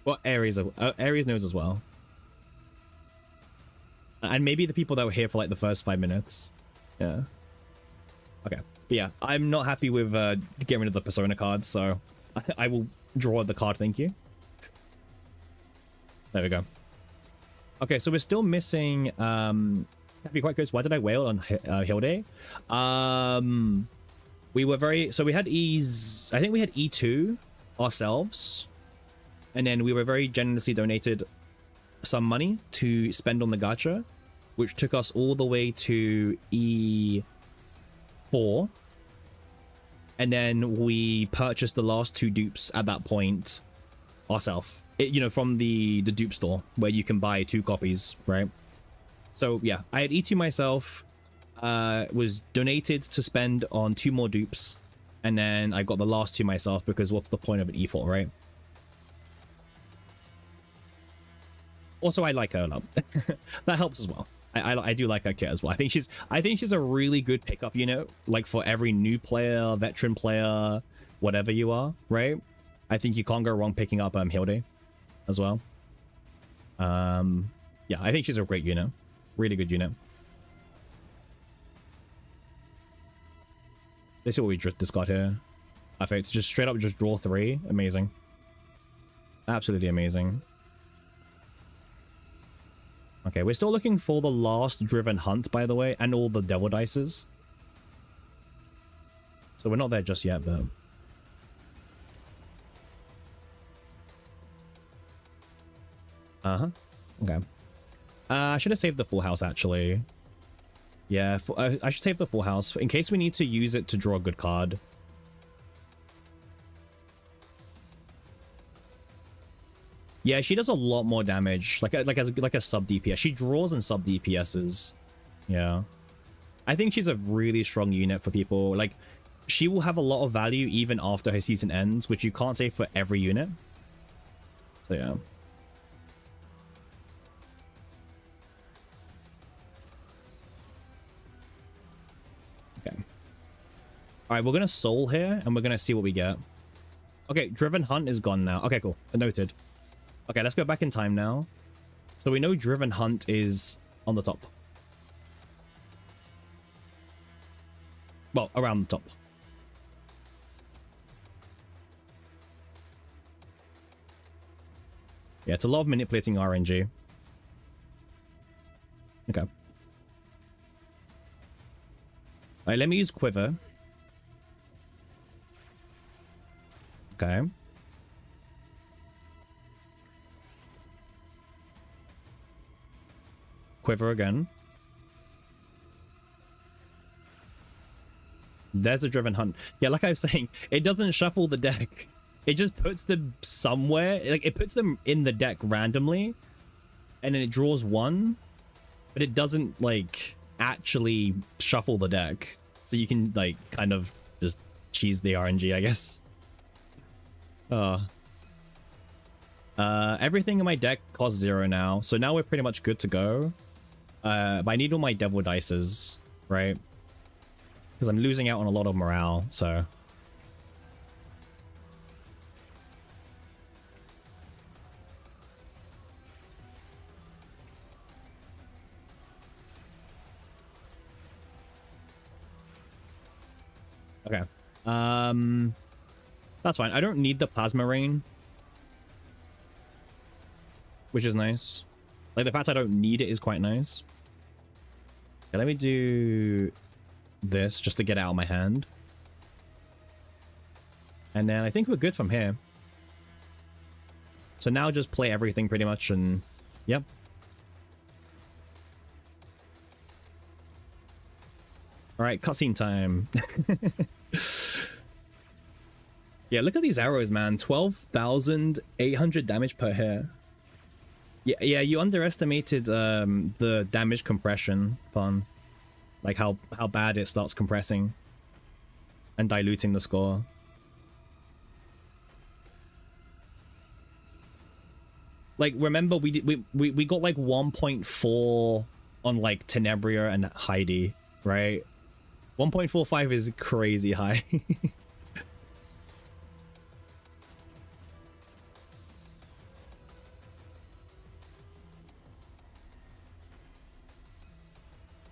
Well, Aries knows as well. And maybe the people that were here for like the first 5 minutes. Yeah. Okay. But yeah, I'm not happy with getting rid of the Persona cards, so I will draw the card, thank you. There we go. Okay, so we're still missing... Happy quite close. Why did I wail on Hilde? We were very... So we had I think we had E2 ourselves. And then we were very generously donated some money to spend on the gacha, which took us all the way to E4. And then we purchased the last 2 dupes at that point ourselves. You know, from the dupe store where you can buy 2 copies, right? So yeah, I had E2 myself, was donated to spend on 2 more dupes, and then I got the last 2 myself because what's the point of an E4, right? Also, I like her a lot. That helps as well. I do like her kit as well. I think she's a really good pickup unit, like for every new player, veteran player, whatever you are, right? I think you can't go wrong picking up Hilde as well. Yeah, I think she's a great unit. Really good unit. Let's see what we just got here. Perfect. Just straight up just draw 3. Amazing. Absolutely amazing. Okay, we're still looking for the last driven hunt, by the way, and all the devil dices. So we're not there just yet, but... Okay. I should have saved the full house, actually. Yeah, I should save the full house in case we need to use it to draw a good card. Yeah, she does a lot more damage, like a sub DPS. She draws in sub DPSs. Yeah, I think she's a really strong unit for people. Like, she will have a lot of value even after her season ends, which you can't say for every unit. So yeah. Okay. All right, we're gonna soul here, and we're gonna see what we get. Okay, driven hunt is gone now. Okay, cool. Noted. Okay, let's go back in time now. So we know driven hunt is on the top. Well, around the top. Yeah, it's a lot of manipulating RNG. Okay. Alright, let me use Quiver. Okay. Quiver again. There's a driven hunt. Yeah, like I was saying, it doesn't shuffle the deck. It just puts them somewhere. Like, it puts them in the deck randomly, and then it draws 1, but it doesn't, like, actually shuffle the deck. So you can, like, kind of just cheese the RNG, I guess. Everything in my deck costs 0 now, so now we're pretty much good to go. But I need all my devil dices, right? Because I'm losing out on a lot of morale, so... Okay. That's fine. I don't need the plasma rain, which is nice. Like, the fact I don't need it is quite nice. Okay, let me do this just to get it out of my hand. And then I think we're good from here. So now just play everything pretty much, and yep. All right, cutscene time. Yeah, look at these arrows, man. 12,800 damage per hit. Yeah, you underestimated the damage compression fun. Like how bad it starts compressing and diluting the score. Like, remember we got like 1.4 on like Tenebria and Heidi, right? 1.45 is crazy high.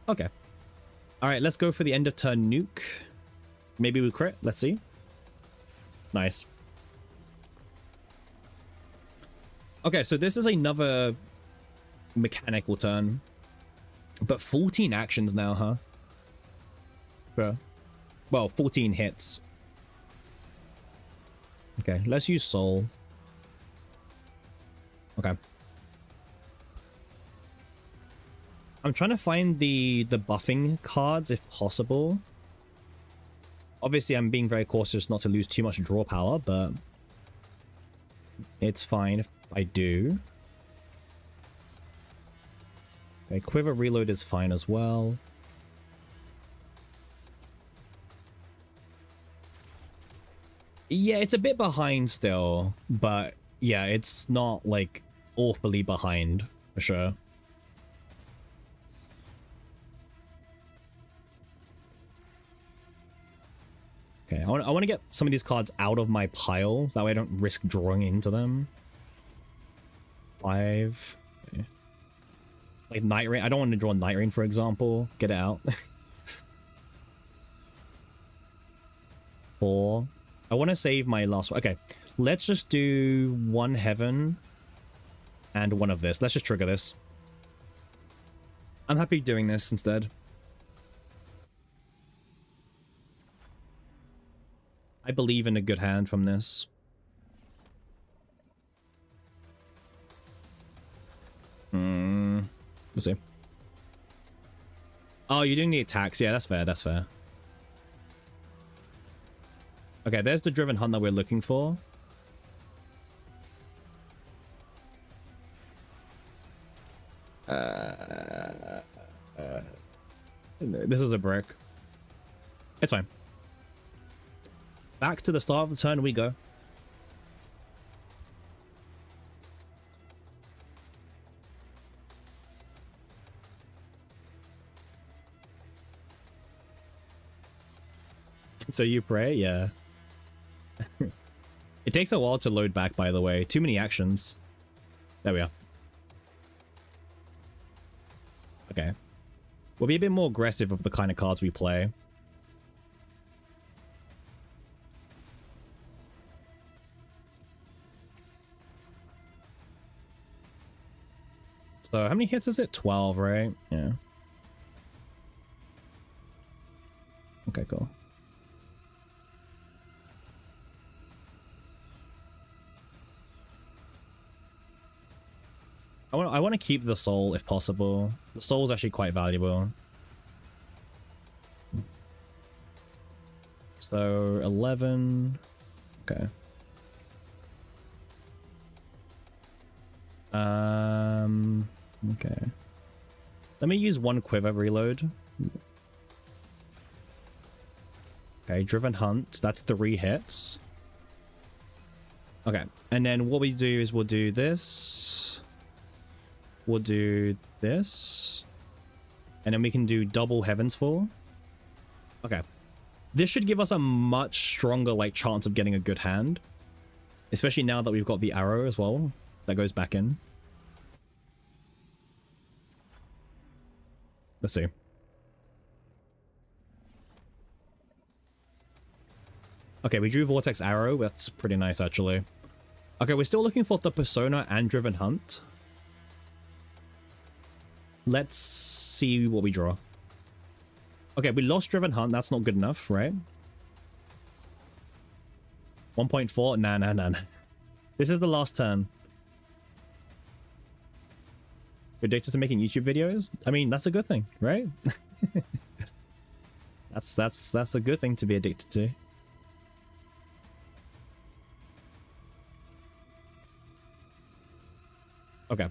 Okay. All right, let's go for the end of turn nuke. Maybe we crit. Let's see. Nice. Okay, so this is another mechanical turn. But 14 actions now, huh? Yeah. Well, 14 hits. Okay, let's use Soul. Okay. I'm trying to find the buffing cards if possible. Obviously, I'm being very cautious not to lose too much draw power, but it's fine if I do. Okay, Quiver Reload is fine as well. Yeah, it's a bit behind still, but yeah, it's not like awfully behind for sure. Okay, I want to get some of these cards out of my pile, so that way I don't risk drawing into them. 5. Okay. Like Night Rain. I don't want to draw Night Rain, for example. Get it out. 4. I want to save my last one. Okay, let's just do 1 Heaven and 1 of this. Let's just trigger this. I'm happy doing this instead. I believe in a good hand from this. We'll see. Oh, you're doing the attacks. Yeah, that's fair. That's fair. Okay, there's the Driven Hunt that we're looking for. This is a brick. It's fine. Back to the start of the turn we go. So you pray? Yeah. It takes a while to load back, by the way. Too many actions. There we are. Okay. We'll be a bit more aggressive of the kind of cards we play. So how many hits is it? 12, right? Yeah. Okay, cool. I want to keep the soul if possible. The soul is actually quite valuable. So 11. Okay. Okay. Let me use 1 Quiver Reload. Okay, Driven Hunt. That's 3 hits. Okay, and then what we do is we'll do this. We'll do this. And then we can do double Heaven's Fall. Okay. This should give us a much stronger, like, chance of getting a good hand. Especially now that we've got the arrow as well. That goes back in. Let's see. Okay, we drew Vortex Arrow. That's pretty nice, actually. Okay, we're still looking for the Persona and Driven Hunt. Let's see what we draw. Okay, we lost Driven Hunt. That's not good enough, right? 1.4? Nah. This is the last turn. You're addicted to making YouTube videos? I mean, that's a good thing, right? That's a good thing to be addicted to. Okay.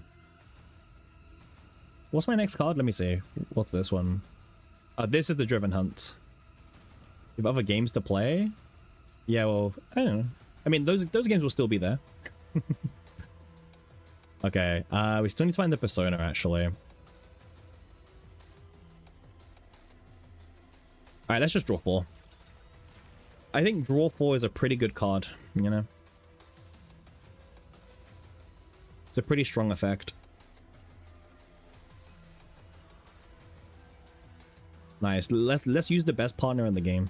What's my next card? Let me see. What's this one? This is the Driven Hunt. You have other games to play? Yeah, well, I don't know. I mean, those games will still be there. Okay, we still need to find the Persona, actually. Alright, let's just draw 4. I think draw 4 is a pretty good card, you know? It's a pretty strong effect. Nice. Let's use the best partner in the game.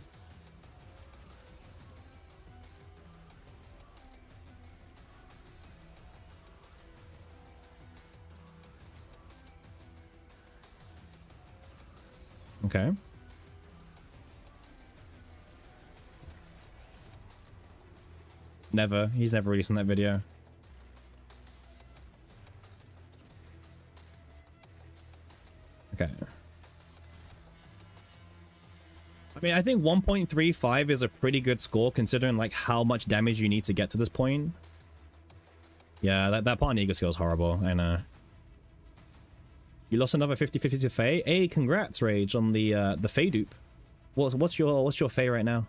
Okay. Never. He's never releasing that video. I mean, I think 1.35 is a pretty good score considering like how much damage you need to get to this point. Yeah, that part Ego skill is horrible. I know. You lost another 50-50 to Faye. Hey, congrats, Rage, on the Faye dupe. What's your Faye right now?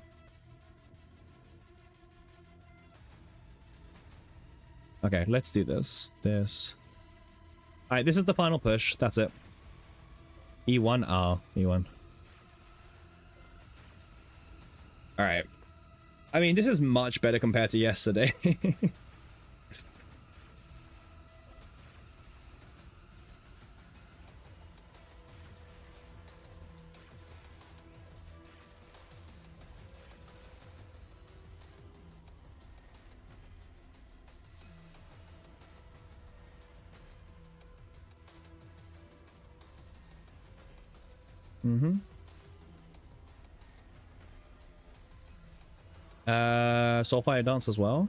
Okay, let's do this. Alright, this is the final push. That's it. E1. Oh, E1. Alright. I mean, this is much better compared to yesterday. Mm-hmm. Soulfire Dance as well.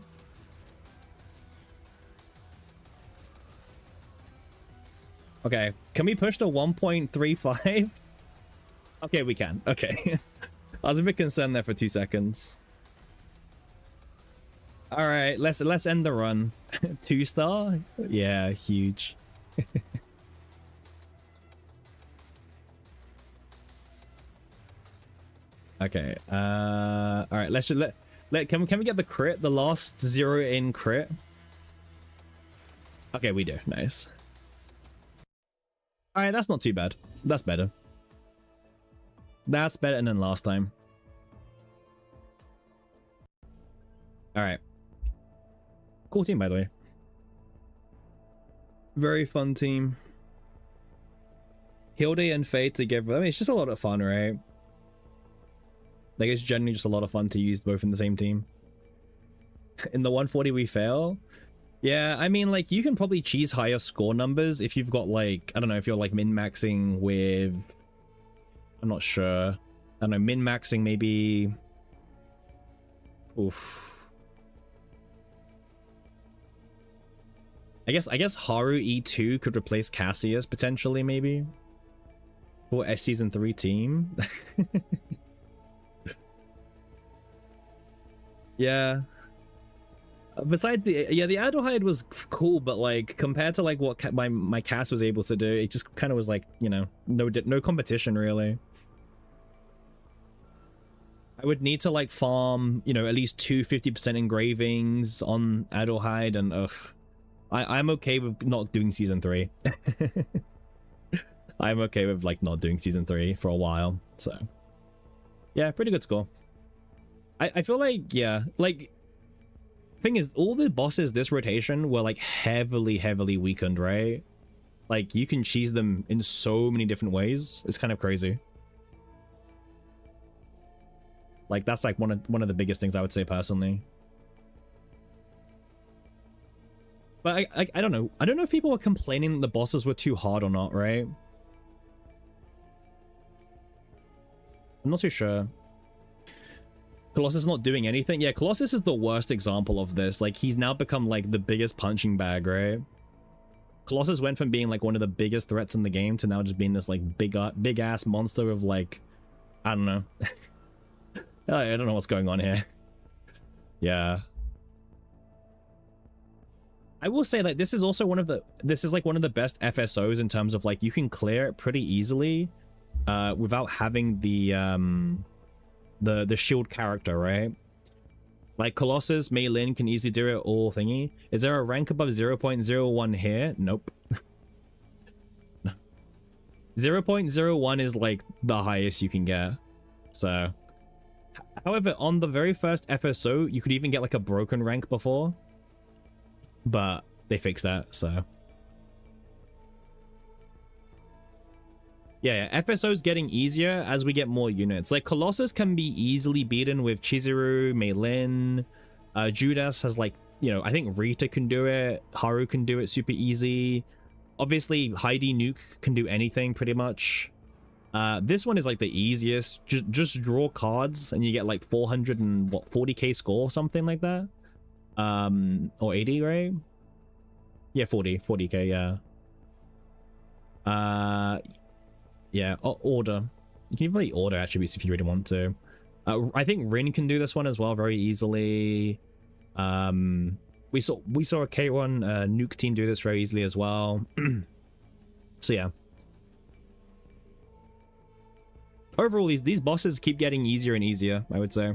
Okay, can we push to 1.35? Okay, we can. Okay. I was a bit concerned there for 2 seconds. All right, let's end the run. 2-star? Yeah, huge. Okay. All right. Can we get the crit? The last 0 in crit. Okay, we do. Nice. All right, that's not too bad. That's better. That's better than last time. All right. Cool team, by the way. Very fun team. Hilde and Faye together. I mean, it's just a lot of fun, right? Like, it's generally just a lot of fun to use both in the same team. In the 140 we fail. Yeah, I mean, like, you can probably cheese higher score numbers if you've got, like, I don't know, if you're, like, min-maxing with... I'm not sure. I don't know, min-maxing maybe... Oof. I guess Haru E2 could replace Cassius, potentially, maybe? For a Season 3 team. Yeah. Besides the Adelheid was cool, but like compared to like what my Cass was able to do, it just kind of was like, you know, no competition really. I would need to like farm, you know, at least 2 50% engravings on Adelheid, and I'm okay with not doing Season 3. I'm okay with like not doing Season 3 for a while. So yeah, pretty good score. I feel like, yeah, like, thing is, all the bosses this rotation were like heavily weakened, right? Like, you can cheese them in so many different ways. It's kind of crazy. Like, that's like one of the biggest things I would say personally. But I don't know. I don't know if people were complaining that the bosses were too hard or not, right? I'm not too sure. Colossus not doing anything? Yeah, Colossus is the worst example of this. Like, he's now become, like, the biggest punching bag, right? Colossus went from being, like, one of the biggest threats in the game to now just being this, like, big-ass monster of, like... I don't know. I don't know what's going on here. Yeah. I will say, like, this is also one of the... This is, like, one of the best FSOs in terms of, like, you can clear it pretty easily without having the shield character, right? Like Colossus, Mei Lin can easily do it all thingy. Is there a rank above 0.01 here? Nope. 0.01 is like the highest you can get. So, however, on the very first FSO, you could even get like a broken rank before, but they fixed that, so. Yeah, FSO's getting easier as we get more units. Like, Colossus can be easily beaten with Chizuru, Mei Lin. Judas has, like, you know, I think Rita can do it. Haru can do it super easy. Obviously, Heidi Nuke can do anything, pretty much. This one is, like, the easiest. Just draw cards, and you get, like, 40k score, something like that. Or 80, right? Yeah, 40k, yeah. Yeah, order. You can really order attributes if you really want to. I think Rin can do this one as well very easily. We saw a K1 nuke team do this very easily as well. So yeah. Overall, these bosses keep getting easier and easier, I would say.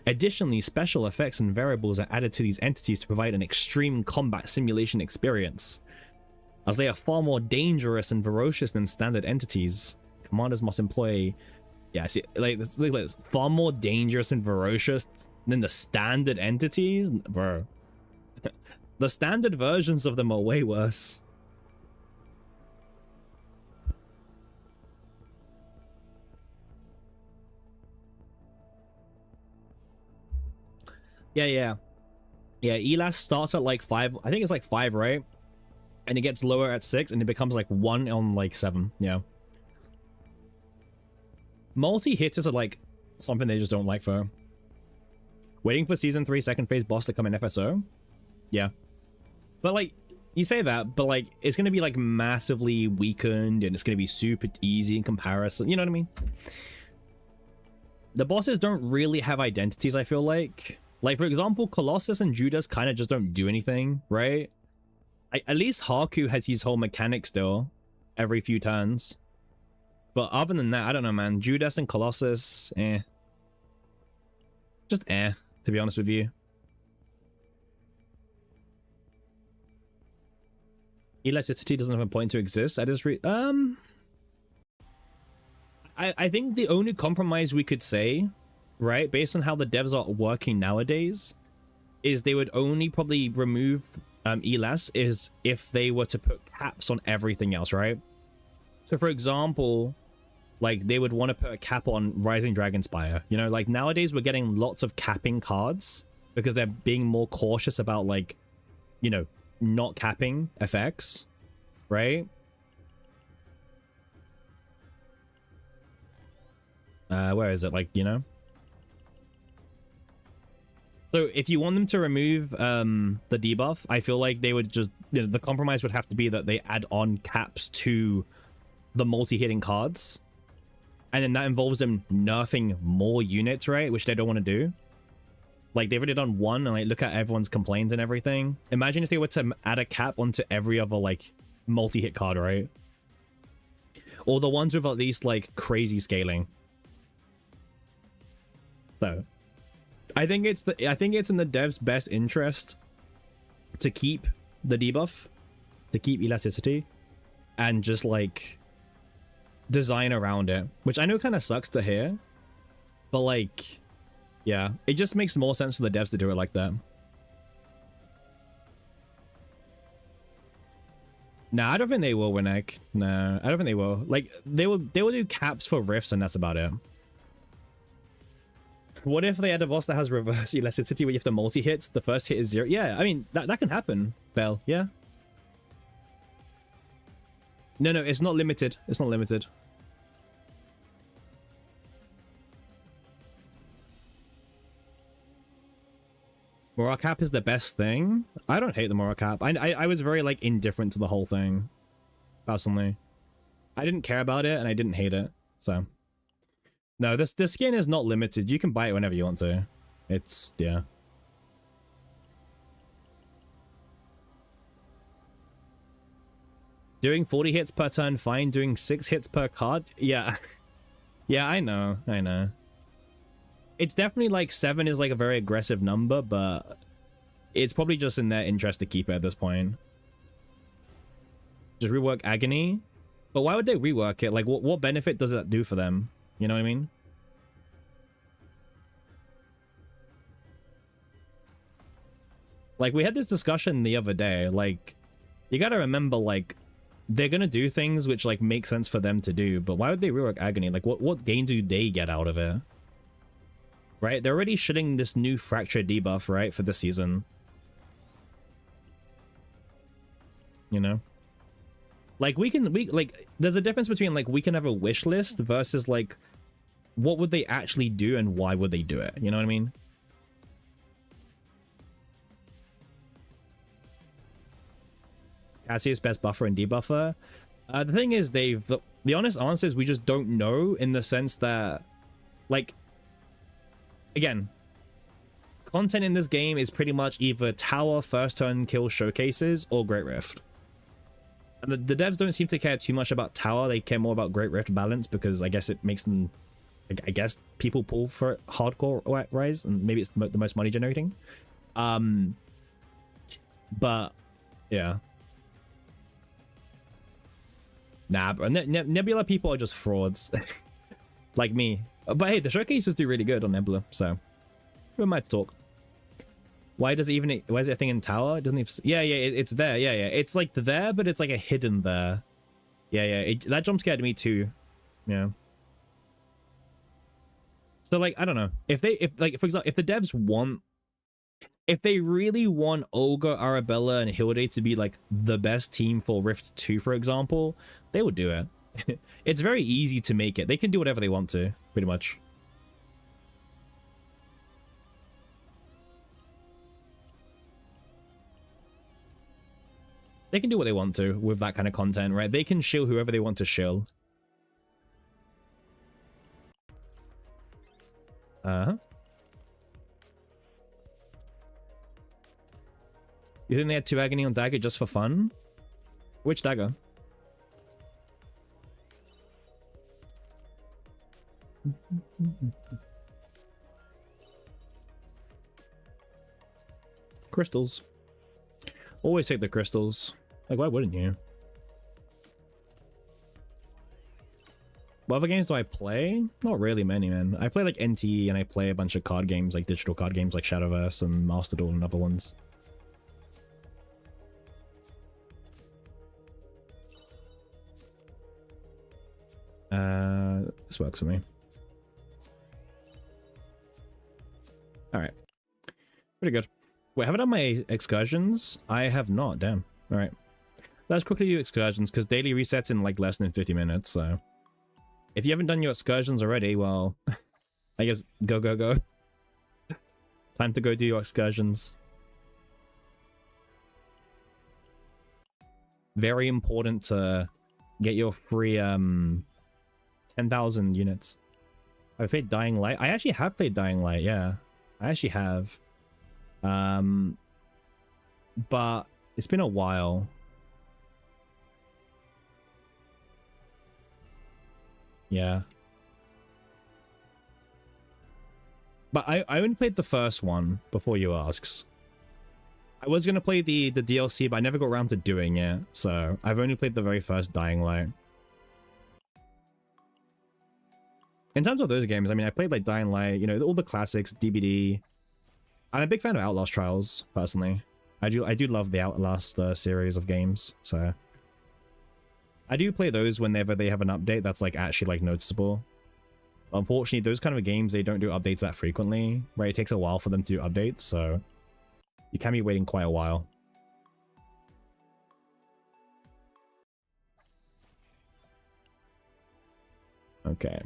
Additionally, special effects and variables are added to these entities to provide an extreme combat simulation experience. As they are far more dangerous and ferocious than standard entities, commanders must employ... Yeah, see, like, look at this. Far more dangerous and ferocious than the standard entities? Bro. The standard versions of them are way worse. Yeah. Elas starts at like 5. I think it's like 5, right? And it gets lower at 6, and it becomes like 1 on like 7. Yeah. Multi-hitters are like something they just don't like for. Waiting for Season 3 second phase boss to come in FSO? Yeah. But like, you say that, but like, it's going to be like massively weakened, and it's going to be super easy in comparison. You know what I mean? The bosses don't really have identities, I feel like. Like, for example, Colossus and Judas kind of just don't do anything, right? At least Haku has his whole mechanic still every few turns. But other than that, I don't know, man. Judas and Colossus, eh. Just eh, to be honest with you. Elasticity doesn't have a point to exist. I just I think the only compromise we could say, right, based on how the devs are working nowadays, is they would only probably remove Elas is if they were to put caps on everything else, right? So for example, like they would want to put a cap on Rising Dragonspire, you know, like nowadays we're getting lots of capping cards because they're being more cautious about, like, you know, not capping effects, right? Where is it, like, you know? So if you want them to remove the debuff, I feel like they would just, you know, the compromise would have to be that they add on caps to the multi-hitting cards. And then that involves them nerfing more units, right? Which they don't want to do. Like, they've already done 1, and like, look at everyone's complaints and everything. Imagine if they were to add a cap onto every other, like, multi-hit card, right? Or the ones with at least, like, crazy scaling. So I think it's in the devs' best interest to keep the debuff, to keep elasticity, and just like design around it, which I know kind of sucks to hear, but like, yeah, it just makes more sense for the devs to do it like that. Nah, I don't think they will, Winnick. Nah, I don't think they will. Like, they will do caps for rifts, and that's about it. What if they had a boss that has reverse elasticity where you have to multi-hits? The first hit is 0. Yeah, I mean, that can happen, Bell. Yeah. No, it's not limited. It's not limited. Mora cap is the best thing. I don't hate the Mora cap. I was very, like, indifferent to the whole thing, personally. I didn't care about it, and I didn't hate it, so... No, this skin is not limited. You can buy it whenever you want to. It's, yeah. Doing 40 hits per turn, fine. Doing 6 hits per card? Yeah. Yeah, I know. It's definitely like 7 is like a very aggressive number, but it's probably just in their interest to keep it at this point. Just rework Agony? But why would they rework it? Like, what benefit does that do for them? You know what I mean? Like, we had this discussion the other day. Like, you gotta remember, like, they're gonna do things which, like, make sense for them to do. But why would they rework Agony? Like, what gain do they get out of it? Right? They're already shitting this new Fracture debuff, right? For this season. You know? Like, like, there's a difference between, like, we can have a wish list versus, like, what would they actually do and why would they do it? You know what I mean? Cassius best buffer and debuffer. The thing is, Dave, the honest answer is we just don't know, in the sense that, like, again, content in this game is pretty much either tower, first turn kill showcases, or Great Rift. And the devs don't seem to care too much about tower. They care more about Great Rift balance, because I guess it makes them, I guess people pull for it hardcore rise, and maybe it's the most money generating. But yeah. Nah, bro. Nebula people are just frauds. Like me. But hey, the showcases do really good on Nebula, so who am I to talk? Why does it even... Why is it a thing in tower? It doesn't even... Yeah, it's there. Yeah. It's like there, but it's like a hidden there. Yeah. That jump scared me too. Yeah. So, like, I don't know. If for example, if the devs want... If they really want Olga, Arabella, and Hilde to be, like, the best team for Rift 2, for example, they would do it. It's very easy to make it. They can do whatever they want to, pretty much. They can do what they want to with that kind of content, right? They can shill whoever they want to shill. Uh-huh. You think they had 2 agony on dagger just for fun? Which dagger? Crystals. Always take the crystals. Like, why wouldn't you? What other games do I play? Not really many, man. I play like NT, and I play a bunch of card games, like digital card games like Shadowverse and Master Duel and other ones. This works for me. Alright. Pretty good. Wait, have I done my excursions? I have not, damn. Alright. Let's quickly do excursions, because daily resets in like less than 50 minutes, so... If you haven't done your excursions already, well... I guess go. Time to go do your excursions. Very important to get your free, 10,000 units. I've played Dying Light. I actually have played Dying Light, yeah. I actually have. But it's been a while. Yeah. But I only played the first one, before you asks. I was going to play the DLC, but I never got around to doing it. So I've only played the very first Dying Light. In terms of those games, I mean, I played like Dying Light, you know, all the classics, DBD. I'm a big fan of Outlast Trials, personally. I do love the Outlast series of games, so... I do play those whenever they have an update that's like actually like noticeable. Unfortunately, those kind of games, they don't do updates that frequently, right? It takes a while for them to do updates, so you can be waiting quite a while. Okay.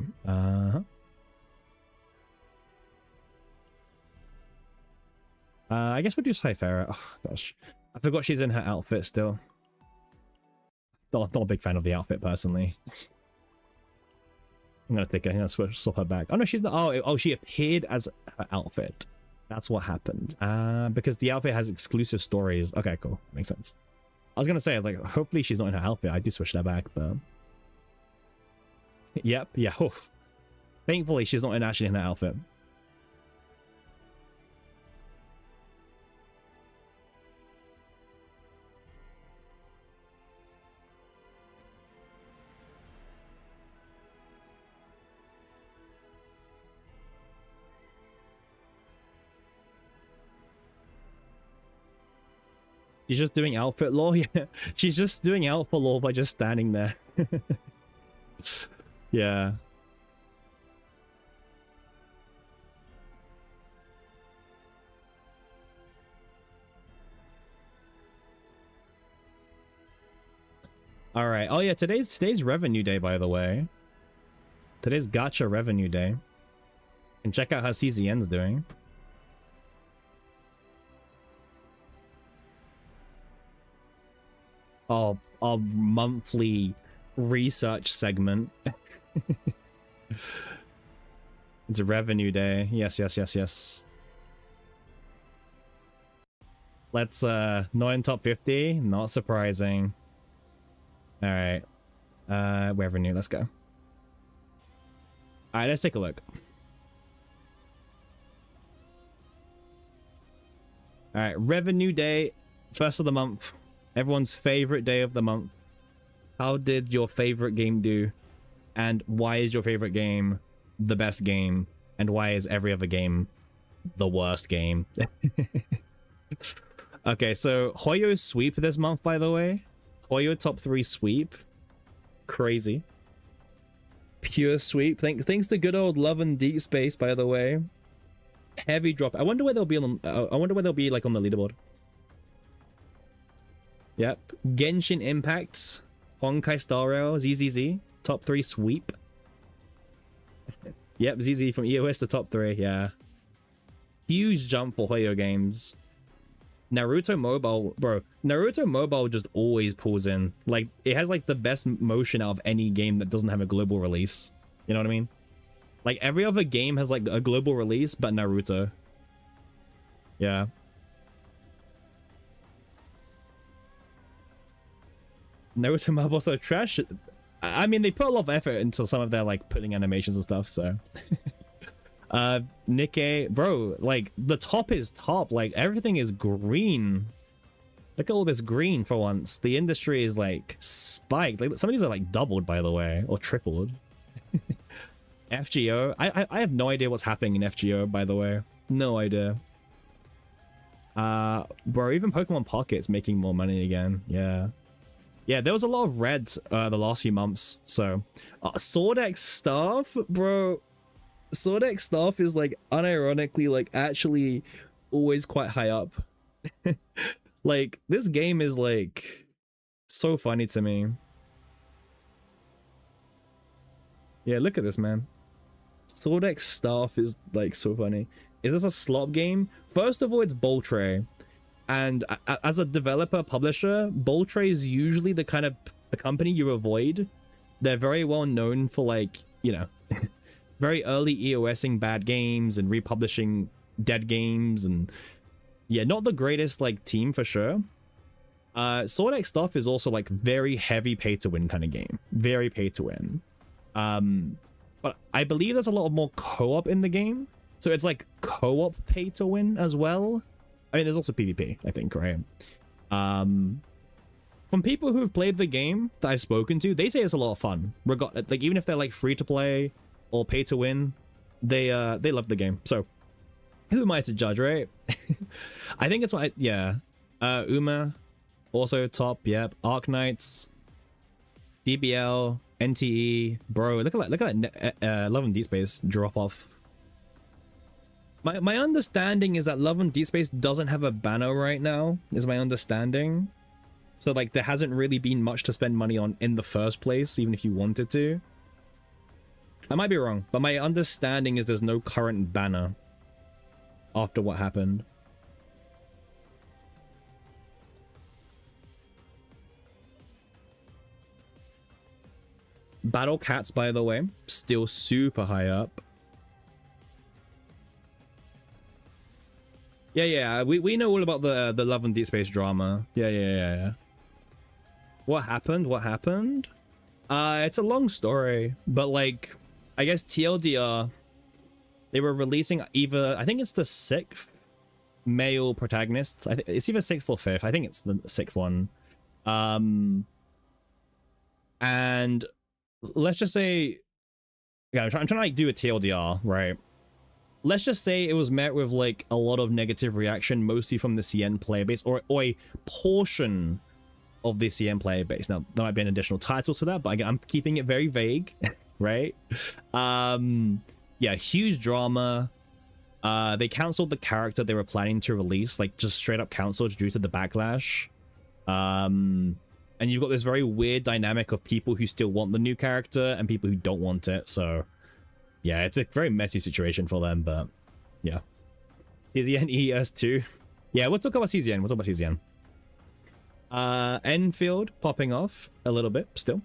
I guess we'll do Cyphera. Oh, gosh. I forgot she's in her outfit still. Not a big fan of the outfit, personally. I'm gonna swap her back. Oh, no, she's not. Oh, she appeared as her outfit. That's what happened. Because the outfit has exclusive stories. Okay, cool. Makes sense. I was gonna say, like, hopefully she's not in her outfit. I do switch that back, but... Yep, yeah. Oof. Thankfully, she's not actually in her outfit. She's just doing outfit lore? Yeah. She's just doing outfit lore by just standing there. Yeah. All right. Oh yeah, today's revenue day, by the way. Today's gacha revenue day. And check out how CZN's doing. our monthly research segment. It's a revenue day. Yes, yes, yes, yes. Let's not in top 50. Not surprising. All right. Revenue. Let's go. All right, let's take a look. All right, revenue day, first of the month. Everyone's favorite day of the month. How did your favorite game do? And why is your favorite game the best game? And why is every other game the worst game? Okay, so Hoyo's sweep this month, by the way. Hoyo top 3 sweep. Crazy. Pure sweep. Thanks to good old Love and Deep Space, by the way. Heavy drop. I wonder where they'll be on. I wonder where they'll be like on the leaderboard. Yep. Genshin Impact, Honkai Star Rail, ZZZ, top 3 sweep. Yep, ZZ from EOS to top 3. Yeah. Huge jump for Hoyo games. Naruto Mobile, bro. Naruto Mobile just always pulls in. Like, it has like the best motion out of any game that doesn't have a global release. You know what I mean? Like, every other game has, like, a global release, but Naruto. Yeah. Naruto Mobile so trash. I mean, they put a lot of effort into some of their, like, putting animations and stuff, so. Nikkei. Bro, like, the top is top. Like, everything is green. Look at all this green for once. The industry is, like, spiked. Like, some of these are, like, doubled, by the way, or tripled. FGO. I have no idea what's happening in FGO, by the way. No idea. Bro, even Pokemon Pocket's making more money again. Yeah. Yeah, there was a lot of red the last few months. So, Sword X Staff, bro. Sword X Staff is like unironically like actually always quite high up. Like, this game is like so funny to me. Yeah, look at this, man. Sword X Staff is like so funny. Is this a slop game? First of all, it's Boltray. And as a developer, publisher, Boltray is usually the kind of the company you avoid. They're very well known for, like, you know, very early EOSing bad games and republishing dead games. And yeah, not the greatest, like, team for sure. Sword X Staff is also, like, very heavy pay-to-win kind of game. Very pay-to-win. But I believe there's a lot more co-op in the game. So it's like co-op pay to win as well. I mean, there's also PvP, I think, right? From people who have played the game that I've spoken to, they say it's a lot of fun. Like, even if they're like free to play or pay to win, they love the game. So who am I to judge, right? I think it's what yeah. Uma, also top, yep. Arc Knights, DBL, NTE, bro. Look at that Love and Deep Space drop off. My understanding is that Love and Deep Space doesn't have a banner right now, is my understanding. So, like, there hasn't really been much to spend money on in the first place, even if you wanted to. I might be wrong, but my understanding is there's no current banner after what happened. Battle Cats, by the way, still super high up. Yeah, we know all about the Love and Deep Space drama. Yeah. What happened? It's a long story, but, like, I guess TLDR, they were releasing either, I think it's the 6th male protagonist. I think it's either 6th or 5th. I think it's the 6th one. And let's just say, yeah, I'm trying to like do a TLDR, right? Let's just say it was met with like a lot of negative reaction, mostly from the CN player base, or a portion of the CN player base. Now, there might be an additional title to that, but again, I'm keeping it very vague, right? Yeah, huge drama. They cancelled the character they were planning to release, like just straight up cancelled due to the backlash. And you've got this very weird dynamic of people who still want the new character and people who don't want it, so yeah, it's a very messy situation for them, but yeah. CZN ES2. Yeah, we'll talk about CZN. Enfield popping off a little bit still.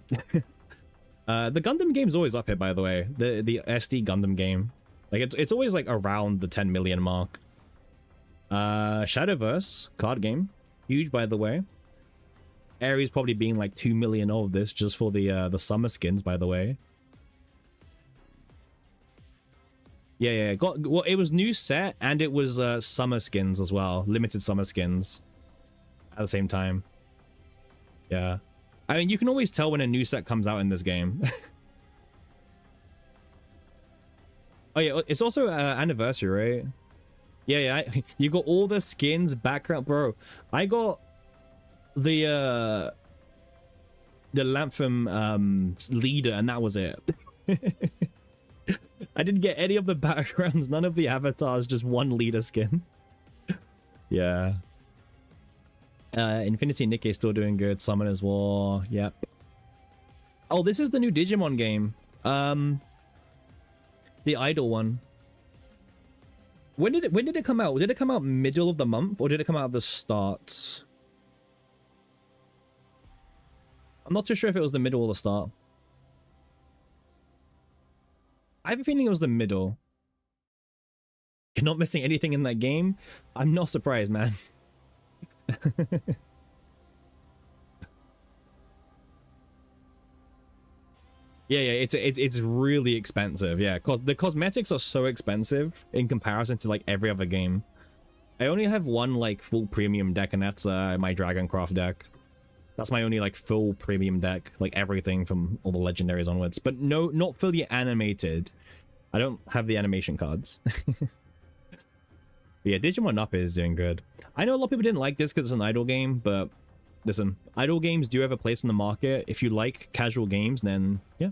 The Gundam game's always up here, by the way. The SD Gundam game. Like, it's always, like, around the 10 million mark. Shadowverse card game. Huge, by the way. Ares probably being, like, 2 million of this just for the summer skins, by the way. Yeah. Well, it was new set, and it was summer skins as well. Limited summer skins. At the same time. Yeah. I mean, you can always tell when a new set comes out in this game. Oh, yeah. It's also anniversary, right? Yeah. You got all the skins, background. Bro, I got the Lampham leader, and that was it. I didn't get any of the backgrounds, none of the avatars, just one leader skin. Yeah. Infinity Nikkei still doing good. Summoner's War. Yep. Oh, this is the new Digimon game. The Idol one. When did it come out? Did it come out middle of the month, or did it come out at the start? I'm not too sure if it was the middle or the start. I have a feeling it was the middle. You're not missing anything in that game? I'm not surprised, man. Yeah, it's really expensive. Yeah, cause the cosmetics are so expensive in comparison to like every other game. I only have one like full premium deck, and that's my Dragoncraft deck. That's my only like full premium deck, like everything from all the legendaries onwards. But no, not fully animated. I don't have the animation cards. But yeah, Digimon Up is doing good. I know a lot of people didn't like this because it's an idle game, but listen, idle games do have a place in the market. If you like casual games, then yeah,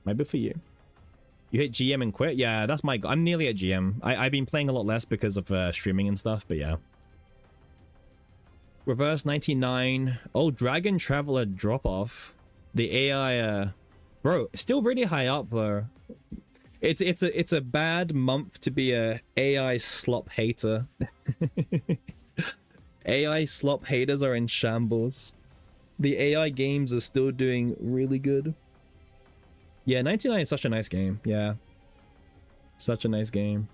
might be for you. You hit GM and quit? Yeah, that's my... I'm nearly at GM. I've been playing a lot less because of streaming and stuff, but yeah. Reverse 99. Oh, Dragon Traveler drop-off. The AI... Bro, still really high up, though. It's a bad month to be a AI slop hater. AI slop haters are in shambles. The AI games are still doing really good. Yeah, 99 is such a nice game. Yeah. Such a nice game.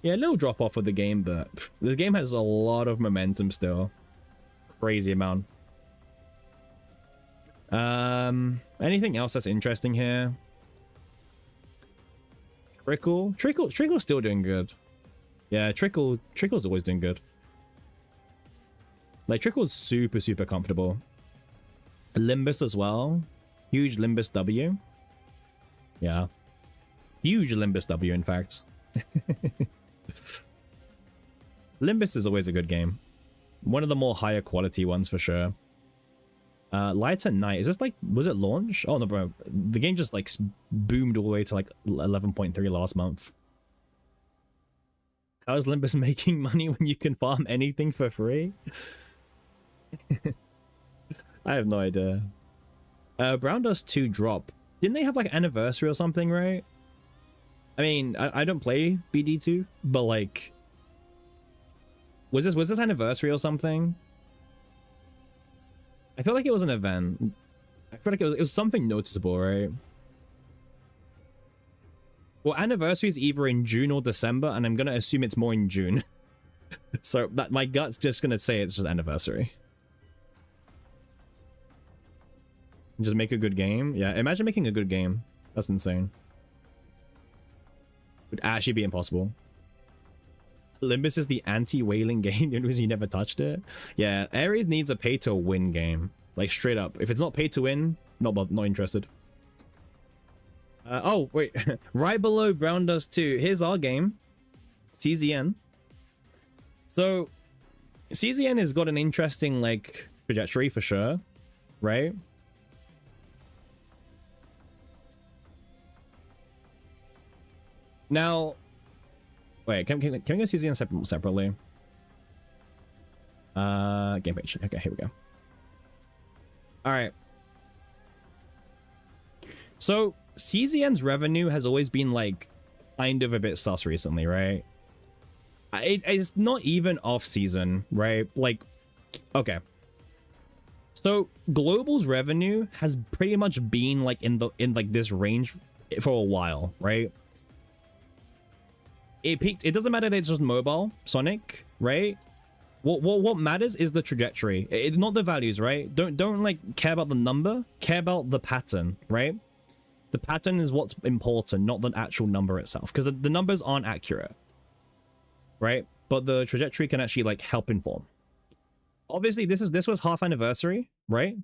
Yeah, a little drop off of the game, but the game has a lot of momentum still. Crazy amount. Anything else that's interesting here? Trickle's still doing good. Yeah, Trickle's always doing good. Like, Trickle's super comfortable. Limbus as well. Huge Limbus W. Yeah. Huge Limbus W, in fact. Limbus is always a good game. One of the more higher quality ones for sure. Light at Night. Is this like... Was it launch? Oh, no, bro. The game just like boomed all the way to like 11.3 last month. How is Limbus making money when you can farm anything for free? I have no idea. Brown Dust 2 drop. Didn't they have like anniversary or something, right? I mean, I don't play BD2, but like... Was this anniversary or something? I feel like it was an event. I feel like it was something noticeable, right? Well, anniversary is either in June or December, and I'm gonna assume it's more in June. So that my gut's just gonna say it's just anniversary. Just make a good game. Yeah, imagine making a good game. That's insane. Would actually be impossible. Limbus is the anti-whaling game. The only reason you never touched it. Yeah, Ares needs a pay-to-win game. Like, straight up. If it's not pay-to-win, not interested. Oh, wait. Right below Brown Dust 2. Here's our game. CZN. So, CZN has got an interesting, like, trajectory for sure. Right? Now... Wait, can we go CZN separately? Game page. Okay, here we go. Alright. So, CZN's revenue has always been, like, kind of a bit sus recently, right? It's not even off season, right? Like, okay. So global's revenue has pretty much been like in like this range for a while, right? It peaked. It doesn't matter that it's just mobile Sonic, right? What matters is the trajectory. It's not the values, right? Don't like care about the number. Care about the pattern, right? The pattern is what's important, not the actual number itself, because the numbers aren't accurate, right? But the trajectory can actually like help inform. Obviously, this was half anniversary, right?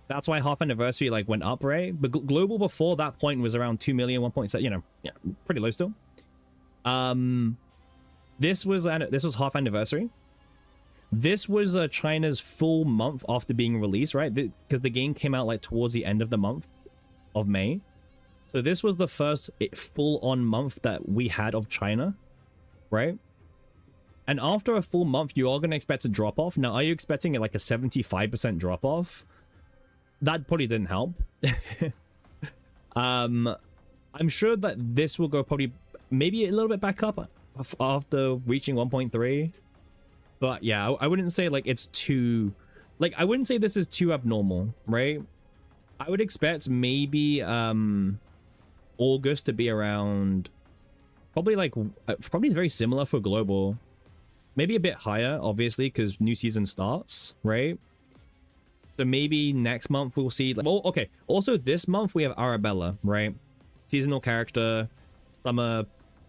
That's why half anniversary like went up, right? But global before that point was around 2 million, 1.7, you know, yeah, pretty low still. This was half anniversary. This was China's full month after being released, right? Because the game came out like towards the end of the month of May. So this was the first full-on month that we had of China, right? And after a full month, you are going to expect a drop-off. Now, are you expecting like a 75% drop-off? That probably didn't help. I'm sure that this will go probably maybe a little bit back up after reaching 1.3. But yeah, I wouldn't say like it's too... Like, I wouldn't say this is too abnormal, right? I would expect maybe August to be around... Probably like... Probably very similar for global. Maybe a bit higher, obviously, because new season starts, right? So maybe next month we'll see... Like, oh, okay. Also, this month we have Arabella, right? Seasonal character, summer,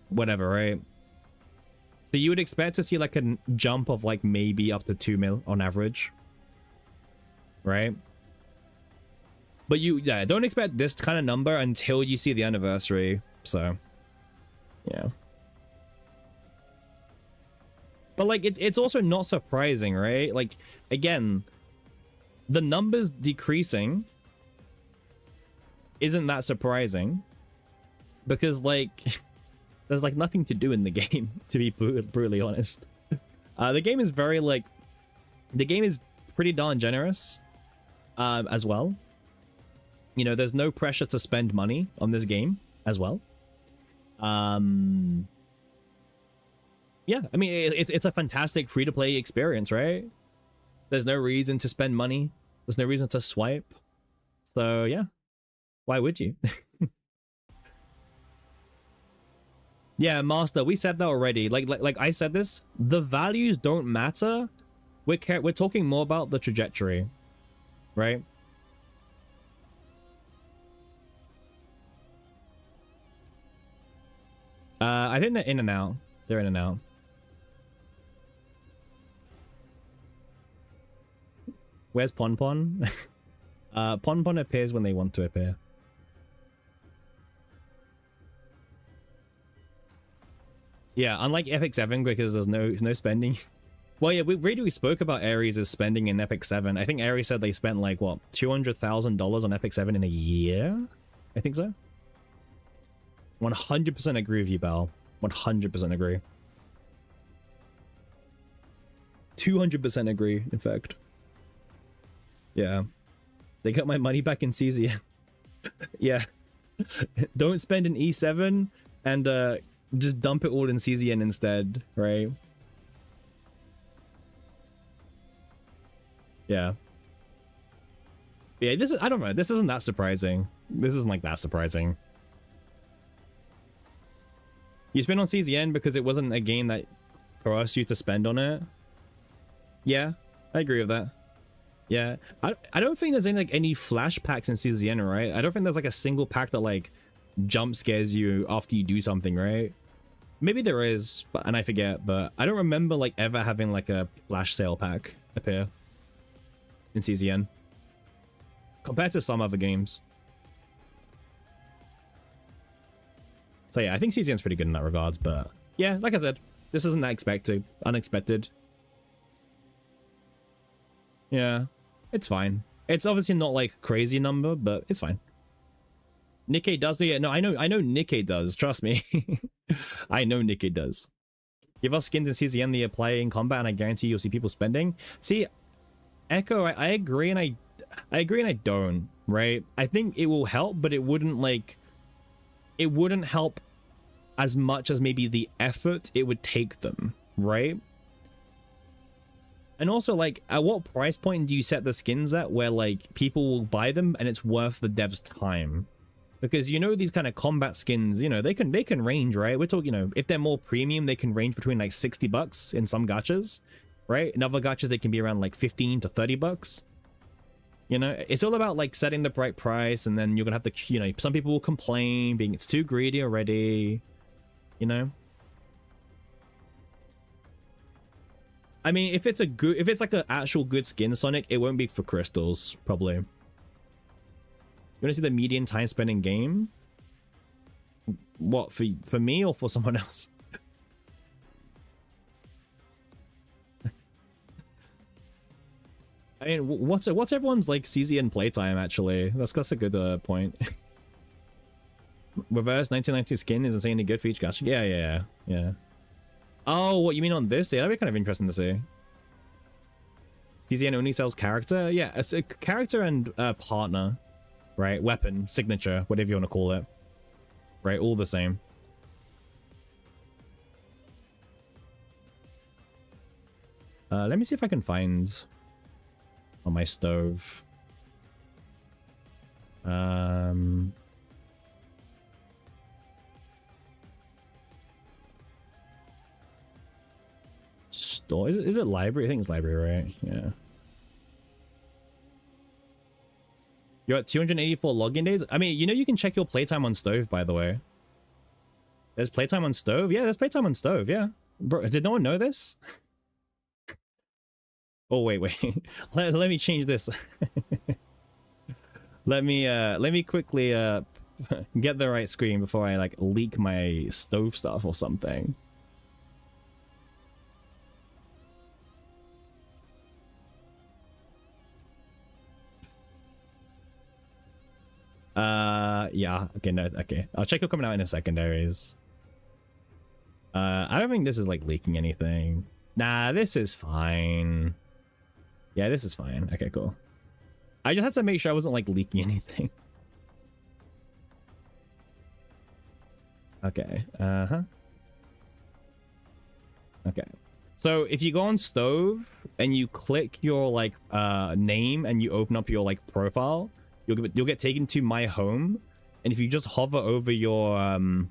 whatever, right? So you would expect to see like a jump of like maybe up to 2 mil on average, right? But yeah, don't expect this kind of number until you see the anniversary. So, yeah. But like it's also not surprising, right? Like, again, the numbers decreasing isn't that surprising because like there's like nothing to do in the game, to be brutally honest. The game is very like, the game is pretty darn generous as well. You know, there's no pressure to spend money on this game as well. Yeah, I mean, it's a fantastic free-to-play experience, right? There's no reason to spend money. There's no reason to swipe. So, yeah. Why would you? Yeah, Master, we said that already. Like I said this, the values don't matter. We're talking more about the trajectory, right? I think they're in and out. They're in and out. Where's Pon Pon? Pon Pon appears when they want to appear. Yeah, unlike Epic 7, because there's no spending. Well, yeah, we spoke about Ares' spending in Epic 7. I think Ares said they spent like, what, $200,000 on Epic 7 in a year? I think so. 100% agree with you, Bal. 100% agree. 200% agree, in fact. Yeah. They got my money back in CZ. Yeah. Don't spend an E7 and just dump it all in CZN instead, right? Yeah. Yeah, this is, I don't know, this isn't that surprising. This isn't like that surprising. You spent on CZN because it wasn't a game that coerced you to spend on it. Yeah, I agree with that. Yeah, I don't think there's any flash packs in CZN, right? I don't think there's like a single pack that like jump scares you after you do something, right? Maybe there is, but and I forget, but I don't remember like ever having like a flash sale pack appear in CZN compared to some other games. So yeah, I think CZN's pretty good in that regards, but yeah, like I said, this isn't that unexpected. Yeah, it's fine. It's obviously not like crazy number, but it's fine. Nikkei does, yeah, no, I know Nikkei does, trust me. I know Nikkei does. Give us skins in CZN they apply in combat, and I guarantee you'll see people spending. See, Echo, I agree, and I agree and I don't, right? I think it will help, but it wouldn't like, it wouldn't help as much as maybe the effort it would take them, right? And also, like, at what price point do you set the skins at where, like, people will buy them and it's worth the dev's time? Because, you know, these kind of combat skins, you know, they can range, right? We're talking, you know, if they're more premium, they can range between like $60 in some gachas, right? In other gachas, they can be around like 15 to $30. You know, it's all about like setting the right price, and then you're gonna have to, you know, some people will complain being it's too greedy already, you know. I mean, if it's like an actual good skin Sonic, it won't be for crystals, probably. You want to see the median time spent in game? What, for me or for someone else? I mean, what's everyone's like CZN playtime actually? That's a good point. Reverse 1990 skin is insanely good for each gacha. Yeah. Oh, what you mean on this? Yeah, that'd be kind of interesting to see. CZN only sells character? Yeah, it's a character and partner, right? Weapon, signature, whatever you want to call it. Right, all the same. Let me see if I can find on my stove. Store, is it library? I think it's library, right? Yeah. You're at 284 login days. I mean, you know, you can check your playtime on stove, by the way. There's playtime on stove. Yeah, there's playtime on stove. Yeah, bro, did no one know this? Oh wait let me change this. let me quickly get the right screen before I like leak my stove stuff or something. Yeah, okay, no, okay, I'll check it coming out in the secondaries. I don't think this is like leaking anything. Nah, this is fine. Yeah, this is fine. Okay, cool. I just had to make sure I wasn't like leaking anything. Okay, okay, so if you go on stove and you click your like name and you open up your like profile, you'll get taken to my home, and if you just hover over your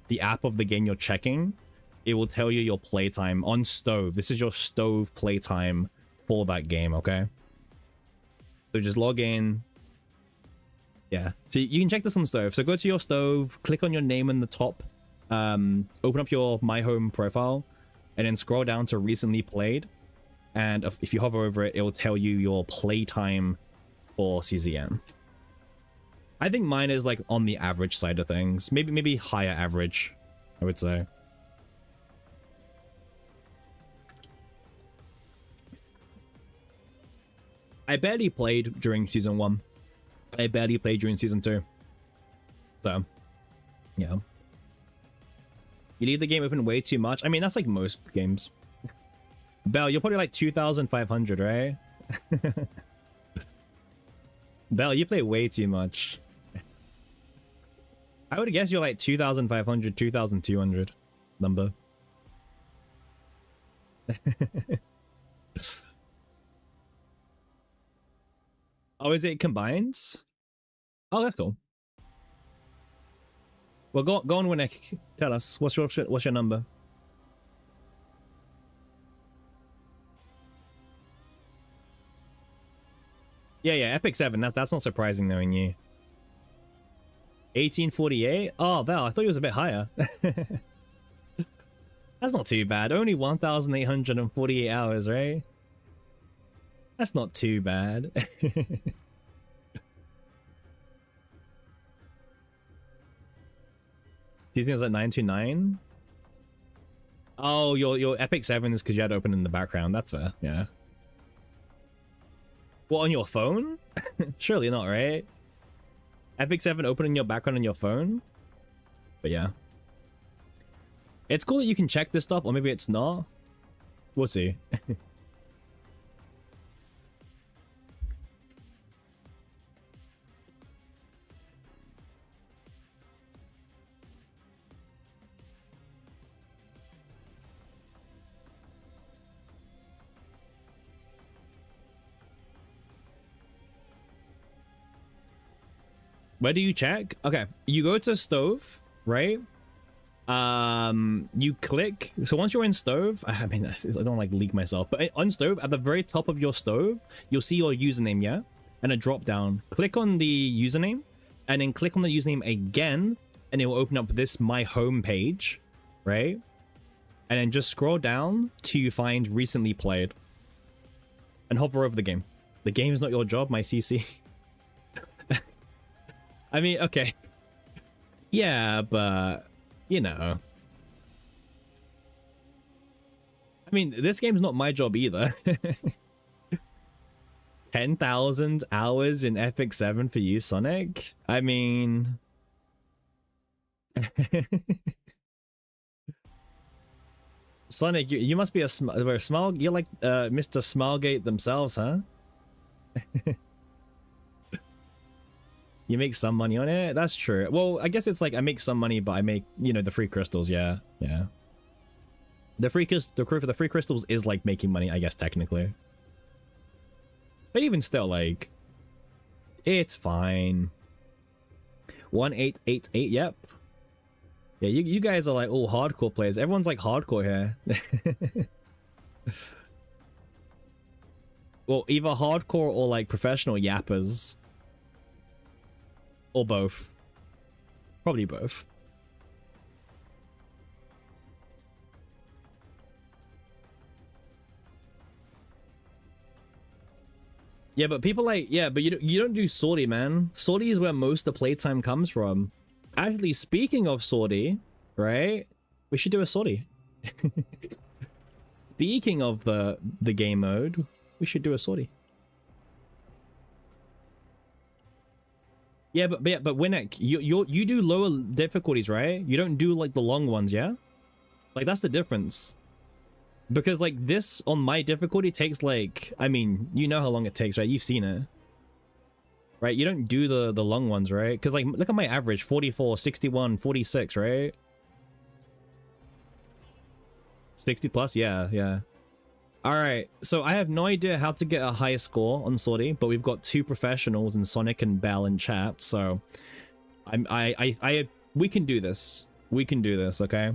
the app of the game you're checking, it will tell you your playtime on stove. This is your stove playtime for that game, okay? So just log in. Yeah, so you can check this on stove. So go to your stove, click on your name in the top, open up your my home profile, and then scroll down to recently played, and if you hover over it, it will tell you your playtime for CZN. I think mine is like on the average side of things. Maybe higher average, I would say. I barely played during season 1. I barely played during season 2. So, yeah. You leave the game open way too much. I mean, that's like most games. Bell, you're probably like 2,500, right? Bell, you play way too much. I would guess you're like 2,500, 2,200 number. Oh, is it combines? Oh, that's cool. Well, go on, Winnick. Tell us what's your number. Yeah, Epic 7. That's not surprising knowing you. 1848. Oh, Bell, I thought it was a bit higher. That's not too bad. Only 1,848 hours, right? That's not too bad. Disney is at 929. Oh, your Epic 7 is because you had it open in the background. That's fair. Yeah. What, on your phone? Surely not, right? Epic 7 open in your background on your phone? But yeah. It's cool that you can check this stuff, or maybe it's not. We'll see. Where do you check? Okay, you go to stove, right? You click. So once you're in stove, I mean, I don't like leak myself, but on stove, at the very top of your stove, you'll see your username, yeah? And a drop down. Click on the username, and then click on the username again, and it will open up this My Home page, right? And then just scroll down to find recently played. And hover over the game. The game is not your job, my CC. I mean, okay. Yeah, but, you know. I mean, this game's not my job either. 10,000 hours in Epic 7 for you, Sonic? I mean... Sonic, you must be a smile. You're like Mr. Smilegate themselves, huh? You make some money on it. That's true. Well, I guess it's like I make some money, but I make, you know, the free crystals. Yeah, yeah. The free crystals is like making money, I guess, technically. But even still, like, it's fine. 1888. Yep. Yeah, you guys are like all hardcore players. Everyone's like hardcore here. Well, either hardcore or like professional yappers. Or both. Probably both. Yeah, but people like, yeah, but you don't do sortie, man. Sortie is where most of the playtime comes from. Actually, speaking of sortie, right? We should do a sortie. Speaking of the game mode, we should do a sortie. Yeah, but Winnick, you do lower difficulties, right? You don't do like the long ones, yeah? Like that's the difference. Because like this on my difficulty takes like, I mean, you know how long it takes, right? You've seen it. Right? You don't do the long ones, right? Because like look at my average, 44, 61, 46, right? 60 plus, yeah, yeah. All right, so I have no idea how to get a high score on sortie, but we've got two professionals in Sonic and Bell in chat, so we can do this. We can do this, okay?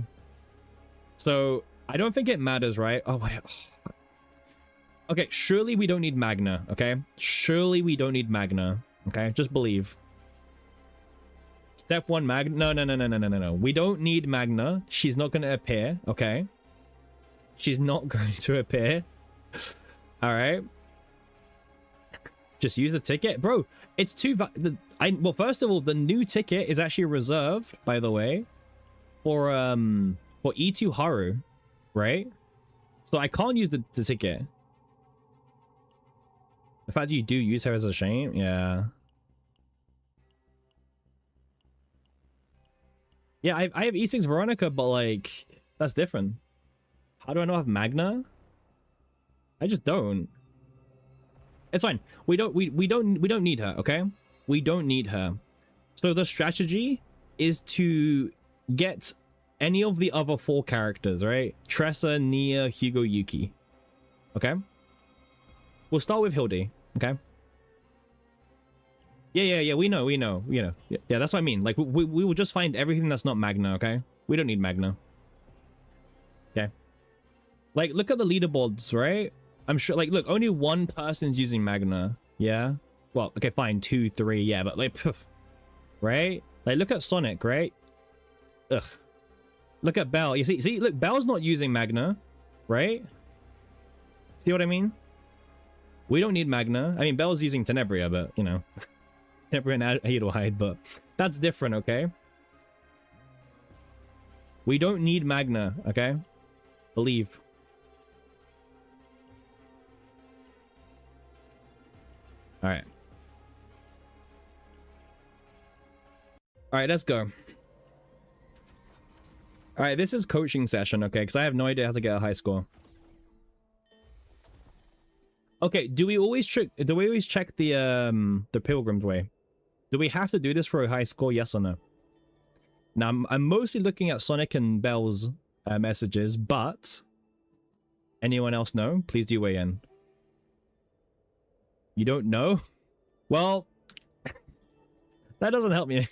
So I don't think it matters, right? Oh wait. Okay, surely we don't need Magna, okay? Surely we don't need Magna, okay? Just believe. Step 1 Magna. No. We don't need Magna. She's not going to appear, okay? She's not going to appear. All right. Just use the ticket. Bro, it's too... well, first of all, the new ticket is actually reserved, by the way, for E2 Haru, right? So I can't use the ticket. The fact you do use her is a shame. Yeah. Yeah, I have E6 Veronica, but like, that's different. How do I not have Magna? I just don't. It's fine. We don't need her, okay? We don't need her. So the strategy is to get any of the other 4 characters, right? Tressa, Nia, Hugo, Yuki. Okay? We'll start with Hilde, okay? Yeah, we know. Yeah, that's what I mean. Like, we will just find everything that's not Magna, okay? We don't need Magna. Okay. Like, look at the leaderboards, right? I'm sure, like, look, only one person's using Magna. Yeah? Well, okay, fine, 2, 3, yeah, but like, pff, right? Like, look at Sonic, right? Ugh. Look at Bell. You see, look, Bell's not using Magna, right? See what I mean? We don't need Magna. I mean, Bell's using Tenebria, but, you know, Tenebria and Edelheid, but that's different, okay? We don't need Magna, okay? Believe. All right. All right, let's go. All right, this is coaching session, okay? Because I have no idea how to get a high score. Okay, do we always check the Pilgrim's Way? Do we have to do this for a high score? Yes or no? Now, I'm mostly looking at Sonic and Bell's messages, but anyone else know? Please do weigh in. You don't know? Well, That doesn't help me.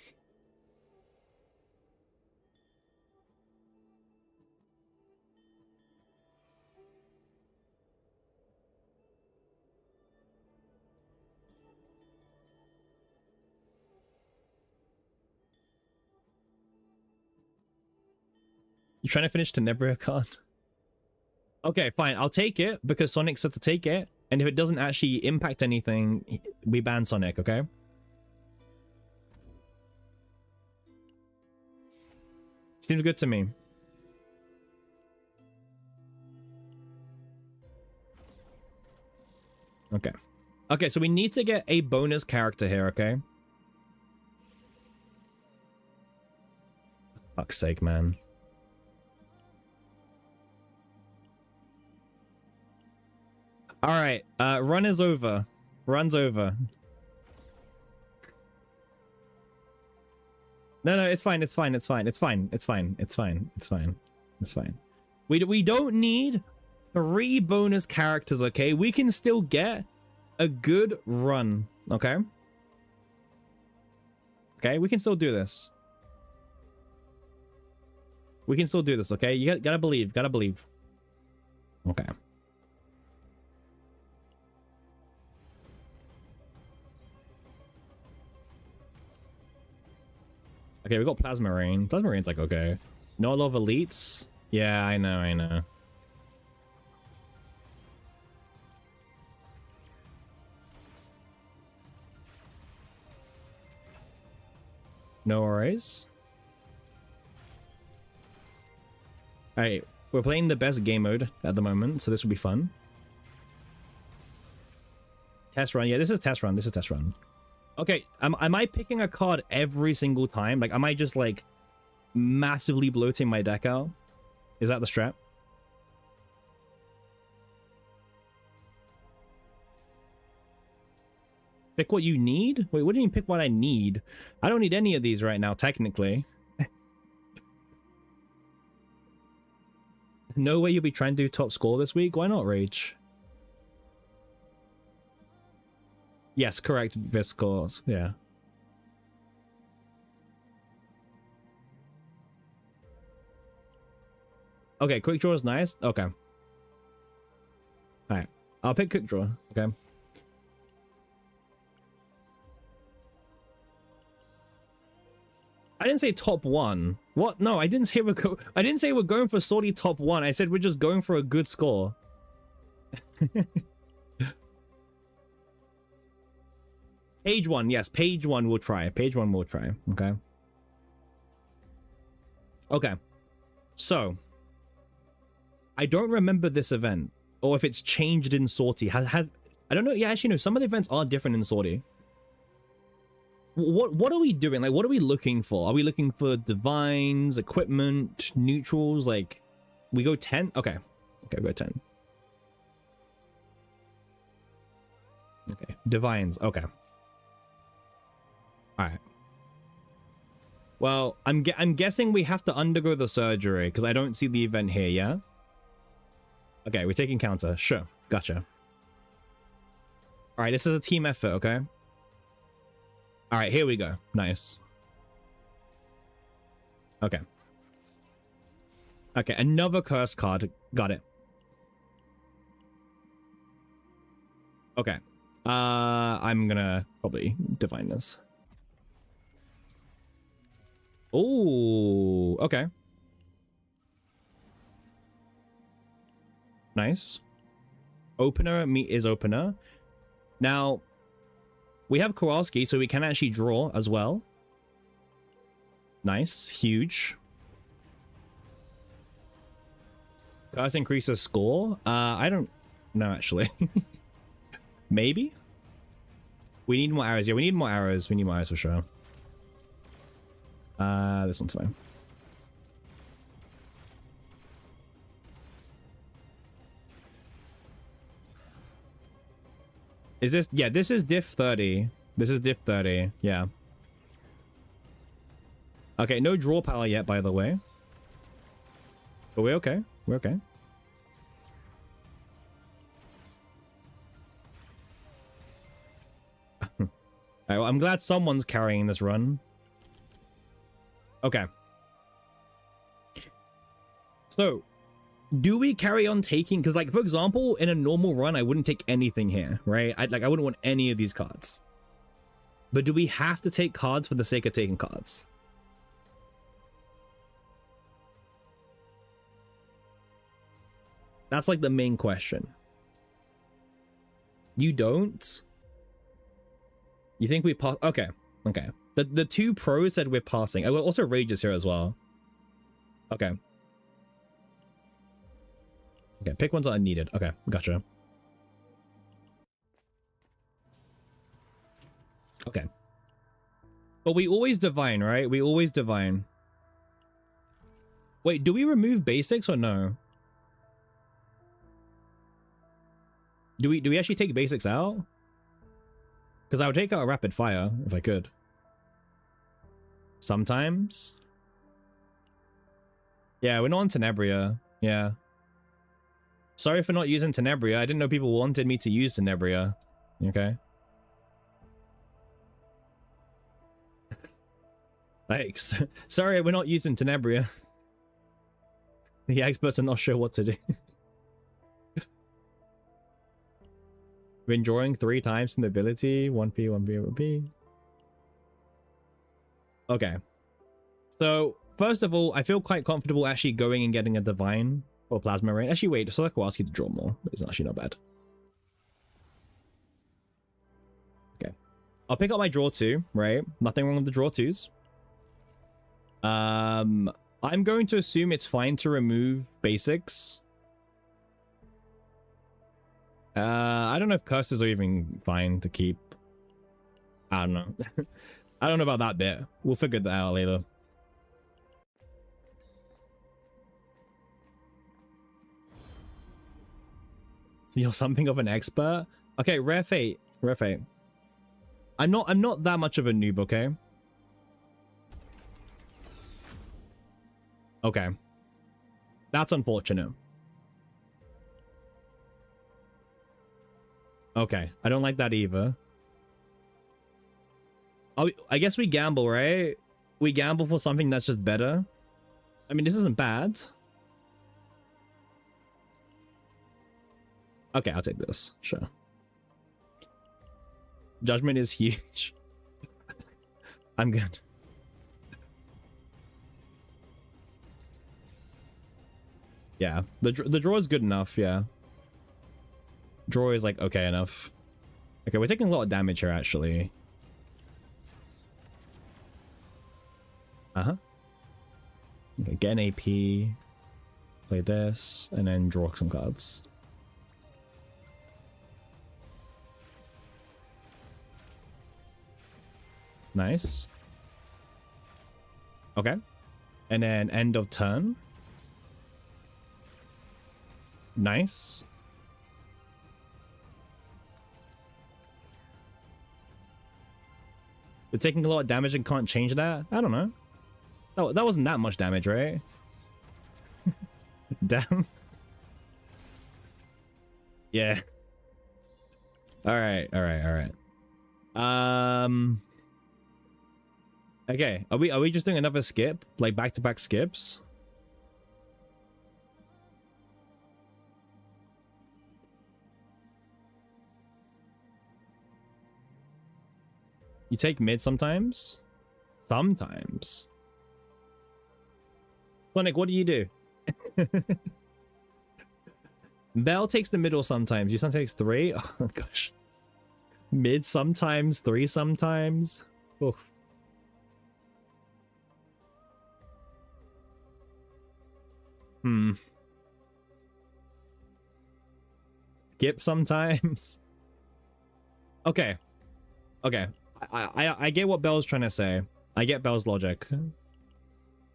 You trying to finish Tenebria card? Okay, fine. I'll take it because Sonic said to take it. And if it doesn't actually impact anything, we ban Sonic, okay? Seems good to me. Okay. Okay, so we need to get a bonus character here, okay? Fuck's sake, man. All right, run is over. Run's over. No, it's fine. It's fine. It's fine. It's fine. It's fine. It's fine. It's fine. It's fine. We don't need 3 bonus characters, okay? We can still get a good run, okay? Okay, we can still do this. We can still do this, okay? You gotta believe. Gotta believe. Okay. Okay, we got Plasma Rain. Plasma Rain's like, okay. Not a lot of elites. Yeah, I know, I know. No worries. Alright, we're playing the best game mode at the moment, so this will be fun. Test run. Yeah, this is test run. This is test run. Okay, am I picking a card every single time? Like, am I just, like, massively bloating my deck out? Is that the strat? Pick what you need? Wait, what do you mean pick what I need? I don't need any of these right now, technically. No way you'll be trying to do top score this week? Why not, Rage? Yes, correct, Viscors. Yeah. Okay, quick draw is nice. Okay. Alright. I'll pick quick draw. Okay. I didn't say top 1. What? No, I didn't say I didn't say we're going for solely top 1. I said we're just going for a good score. Page 1, yes, page 1 we'll try. Page 1 we'll try. Okay. Okay. So, I don't remember this event, or if it's changed in Sortie. I don't know. Yeah, actually, no. Some of the events are different in Sortie. What are we doing? Like, what are we looking for? Are we looking for divines, equipment, neutrals? Like, we go 10? Okay. Okay, we go 10. Okay, divines. Okay. All right. Well, I'm guessing we have to undergo the surgery because I don't see the event here. Yeah. Okay, we're taking counter. Sure. Gotcha. All right, this is a team effort. Okay. All right, here we go. Nice. Okay. Okay, another curse card. Got it. Okay. I'm gonna probably divine this. Oh, okay. Nice. Opener is opener. Now, we have Kowalski, so we can actually draw as well. Nice. Huge. Curse increases score? I don't know, actually. Maybe? We need more arrows. Yeah, we need more arrows. We need more arrows for sure. This one's fine. Is this? Yeah, this is diff 30. This is diff 30. Yeah. Okay, no draw power yet, by the way. But we're okay. We're okay. Alright, well, I'm glad someone's carrying this run. Okay. So, do we carry on taking... Because, like, for example, in a normal run, I wouldn't take anything here, right? I wouldn't want any of these cards. But do we have to take cards for the sake of taking cards? That's, like, the main question. You don't? You think we pass? Okay, okay. The two pros said we're passing. Oh, also Rage is here as well. Okay. Okay, pick ones that are needed. Okay, gotcha. Okay. But we always divine, right? We always divine. Wait, do we remove basics or no? Do we actually take basics out? Because I would take out a rapid fire if I could. Sometimes. Yeah, we're not on Tenebria. Yeah. Sorry for not using Tenebria. I didn't know people wanted me to use Tenebria. Okay. Thanks. Sorry, we're not using Tenebria. The experts are not sure what to do. Been drawing 3 times from the ability. 1p, 1p, 1p. Okay. So, first of all, I feel quite comfortable actually going and getting a Divine or Plasma Rain. Actually, wait, so I will ask you to draw more. But it's actually not bad. Okay. I'll pick up my draw 2, right? Nothing wrong with the draw 2s. I'm going to assume it's fine to remove basics. I don't know if curses are even fine to keep. I don't know. I don't know about that bit. We'll figure that out later. So you're something of an expert? Okay, rare fate. Rare fate. I'm not that much of a noob, okay? Okay. That's unfortunate. Okay, I don't like that either. Oh, I guess we gamble, right? We gamble for something that's just better. I mean, this isn't bad. Okay, I'll take this. Sure. Judgment is huge. I'm good. Yeah, the draw is good enough, yeah. Draw is like okay enough. Okay, we're taking a lot of damage here actually. Uh-huh. Okay, get an AP, play this, and then draw some cards. Nice. Okay. And then end of turn. Nice. We're taking a lot of damage and can't change that? I don't know. That wasn't that much damage, right? Damn. Yeah. Alright, alright, alright. Okay, are we just doing another skip? Like back-to-back skips? You take mid sometimes? Sometimes. Sonic, what do you do? Bell takes the middle sometimes. You sometimes takes 3? Oh gosh. Mid sometimes, 3 sometimes. Oof. Skip sometimes. Okay. Okay. I get what Bell's trying to say. I get Bell's logic.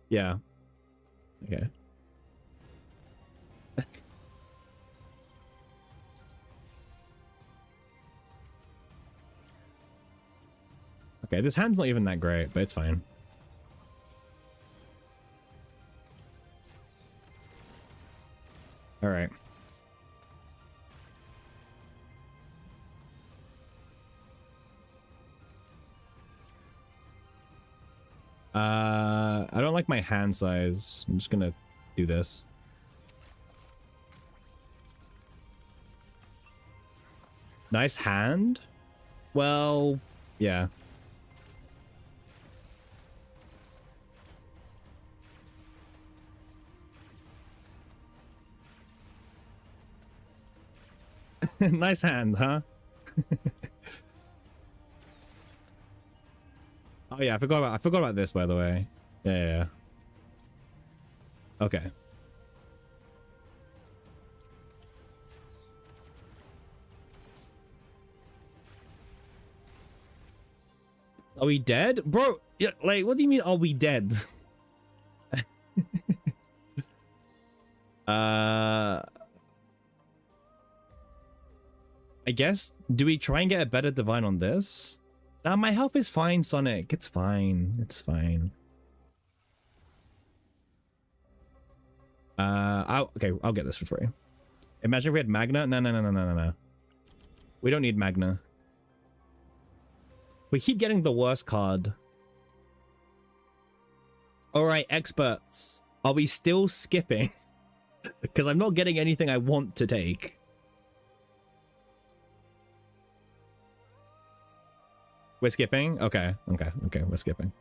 Yeah. Okay. Okay, this hand's not even that great, but it's fine. All right. I don't like my hand size. I'm just gonna do this. Nice hand. Well, yeah. Nice hand, huh? Oh yeah, I forgot about this, by the way. Yeah. Okay. Are we dead? Bro, yeah, like, what do you mean, are we dead? I guess, do we try and get a better divine on this? Nah, my health is fine, Sonic. It's fine. It's fine. Okay, I'll get this for free. Imagine if we had Magna. No. We don't need Magna. We keep getting the worst card. Alright, experts. Are we still skipping? Because I'm not getting anything I want to take. We're skipping? Okay, we're skipping.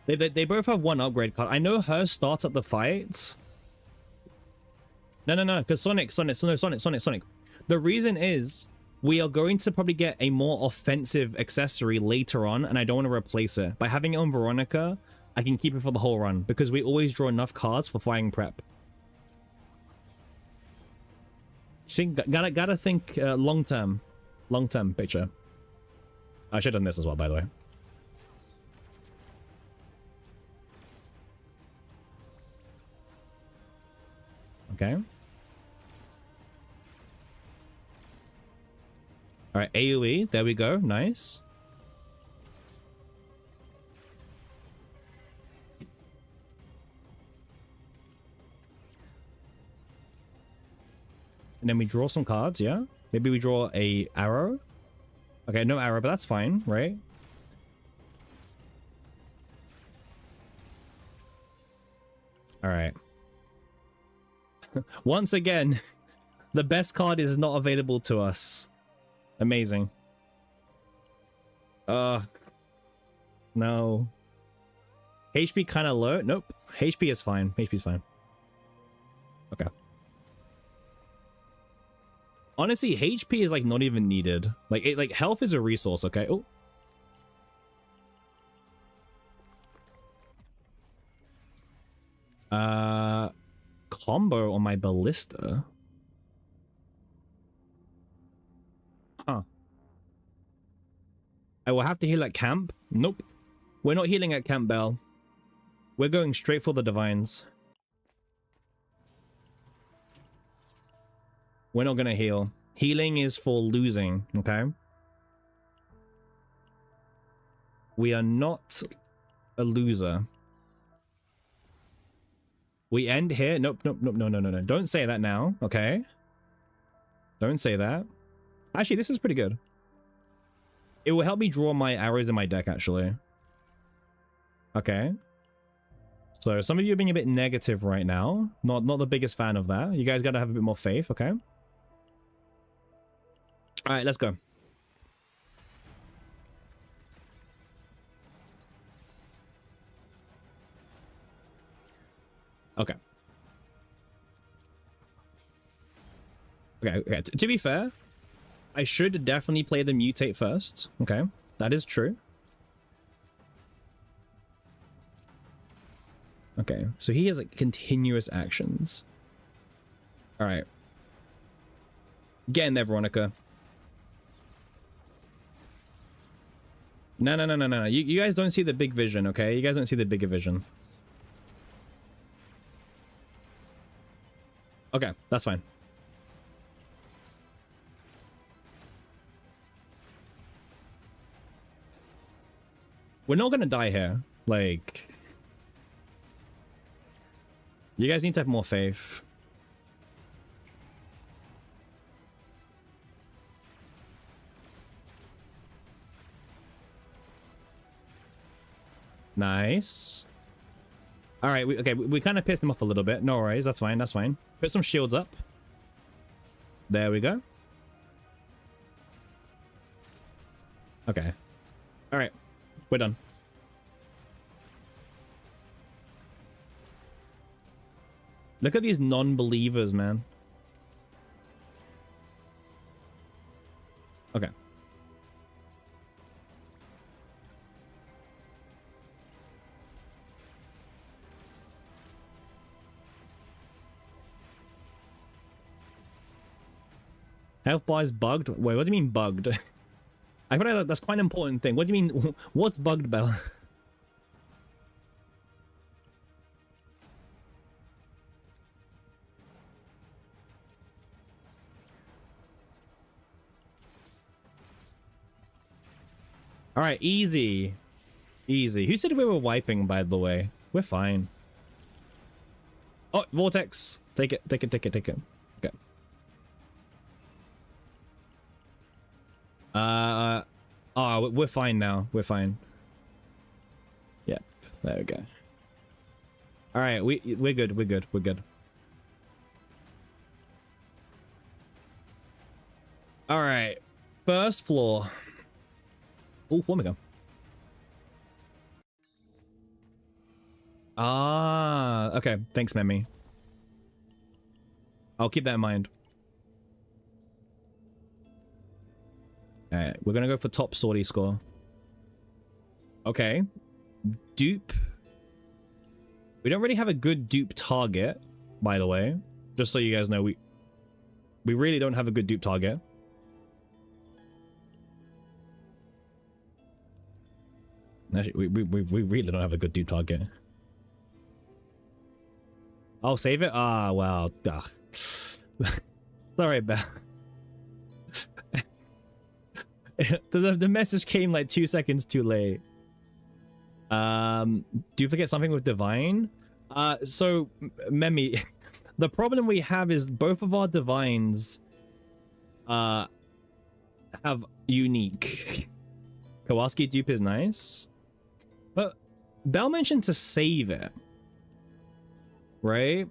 They both have one upgrade card. I know hers starts at the fight. No, because Sonic. The reason is we are going to probably get a more offensive accessory later on, and I don't want to replace it. By having it on Veronica, I can keep it for the whole run, because we always draw enough cards for fighting prep. See, gotta think long-term picture. I should have done this as well, by the way. Okay. All right, AoE. There we go. Nice. And then we draw some cards, yeah? Maybe we draw a arrow. Okay, no arrow, but that's fine, right? All right. Once again, the best card is not available to us. Amazing. No. HP kind of low. Nope. HP is fine. HP is fine. Okay. Honestly, HP is like not even needed. Like health is a resource, okay? Oh. Combo on my ballista. Huh. I will have to heal at camp. Nope. We're not healing at Camp Bell. We're going straight for the divines. We're not gonna heal. Healing is for losing, okay? We are not a loser. We end here. Nope. No. Don't say that now, okay? Don't say that. Actually, this is pretty good. It will help me draw my arrows in my deck, actually. Okay. So some of you are being a bit negative right now. Not the biggest fan of that. You guys gotta have a bit more faith, okay? All right, let's go. Okay. Okay. To be fair, I should definitely play the mutate first. Okay, that is true. Okay, so he has like continuous actions. All right. Get in there, Veronica. No. You guys don't see the big vision, okay? You guys don't see the bigger vision. Okay, that's fine. We're not gonna die here. Like, you guys need to have more faith. Nice. All right, we kind of pissed him off a little bit. No worries, that's fine, that's fine. Put some shields up. There we go. Okay. All right, we're done. Look at these non-believers, man. Okay. Health bar is bugged? Wait, what do you mean bugged? I feel like that's quite an important thing. What do you mean? What's bugged, Bell? All right, easy. Easy. Who said we were wiping, by the way? We're fine. Oh, Vortex. Take it, take it, take it, take it. Okay. Oh, we're fine now. We're fine. Yep. There we go. All right, we're good. We're good. We're good. All right. First floor. Oh, Formiga. Ah, okay. Thanks, Memmy. I'll keep that in mind. Alright, we're gonna go for top sortie score. Okay. Dupe. We don't really have a good dupe target, by the way. Just so you guys know, we really don't have a good dupe target. Actually, we really don't have a good dupe target. I'll save it? Ah, well. Ugh. Sorry about the message came like 2 seconds too late. Duplicate something with divine? So, Memi, the problem we have is both of our divines have unique. Kowalski dupe is nice. But Bell mentioned to save it. Right?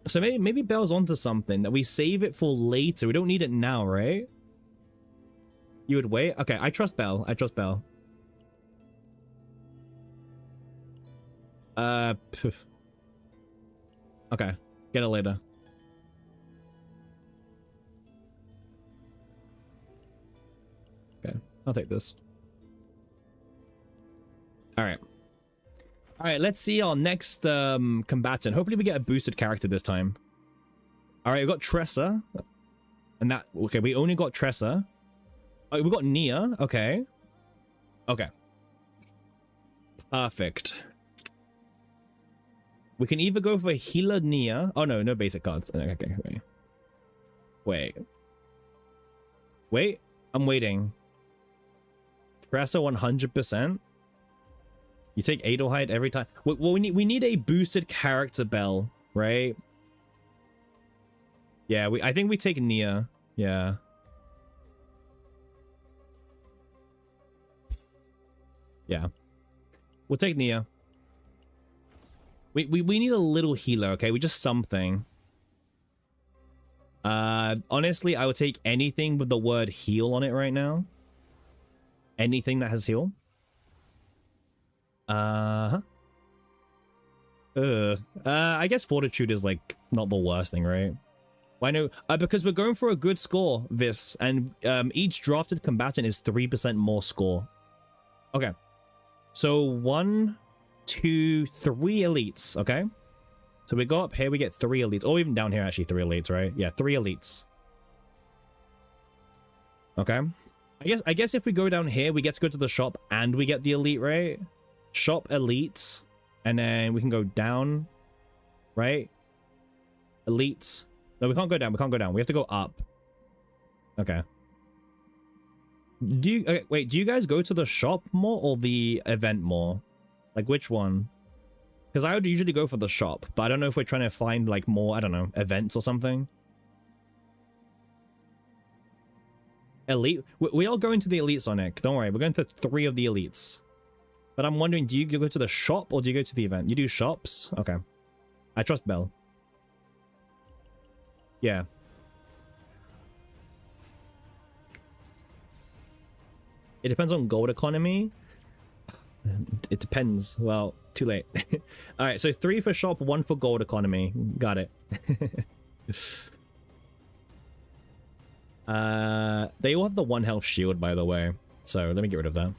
So maybe Bell's onto something, that we save it for later. We don't need it now, right? You would wait? Okay, I trust Bell. I trust Bell. Poof. Okay, get it later. Okay, I'll take this. All right. All right, let's see our next combatant. Hopefully we get a boosted character this time. All right, we got Tressa. And that... Okay, we only got Tressa. Oh, we got Nia. Okay. Okay. Perfect. We can either go for Healer Nia. Oh, no, no basic cards. Okay, wait. Wait. Wait. I'm waiting. Tressa 100%. You take Adelheid every time. Well, we need a boosted character, Bell, right? Yeah, I think we take Nia. Yeah. Yeah. We'll take Nia. We need a little healer, okay? We just something. Honestly, I would take anything with the word heal on it right now. Anything that has heal. I guess Fortitude is like not the worst thing, right? Why no? Because we're going for a good score, this, and each drafted combatant is 3% more score. Okay, so 1, 2, 3 elites. Okay, so we go up here, we get 3 elites, or even down here actually 3 elites, right? Yeah, 3 elites. Okay, I guess if we go down here, we get to go to the shop and we get the elite, right? Shop elite, and then we can go down, right? Elite. No, we can't go down. We can't go down. We have to go up. Okay. Do you okay, wait? Do you guys go to the shop more or the event more? Like which one? Because I would usually go for the shop, but I don't know if we're trying to find like more, I don't know, events or something. Elite? We all go into the elite, Sonic. Don't worry, we're going to 3 of the elites. But I'm wondering, do you go to the shop or do you go to the event? You do shops? Okay. I trust Belle. Yeah. It depends on gold economy. It depends. Well, too late. All right, so 3 for shop, 1 for gold economy. Got it. They all have the 1 health shield, by the way. So let me get rid of that.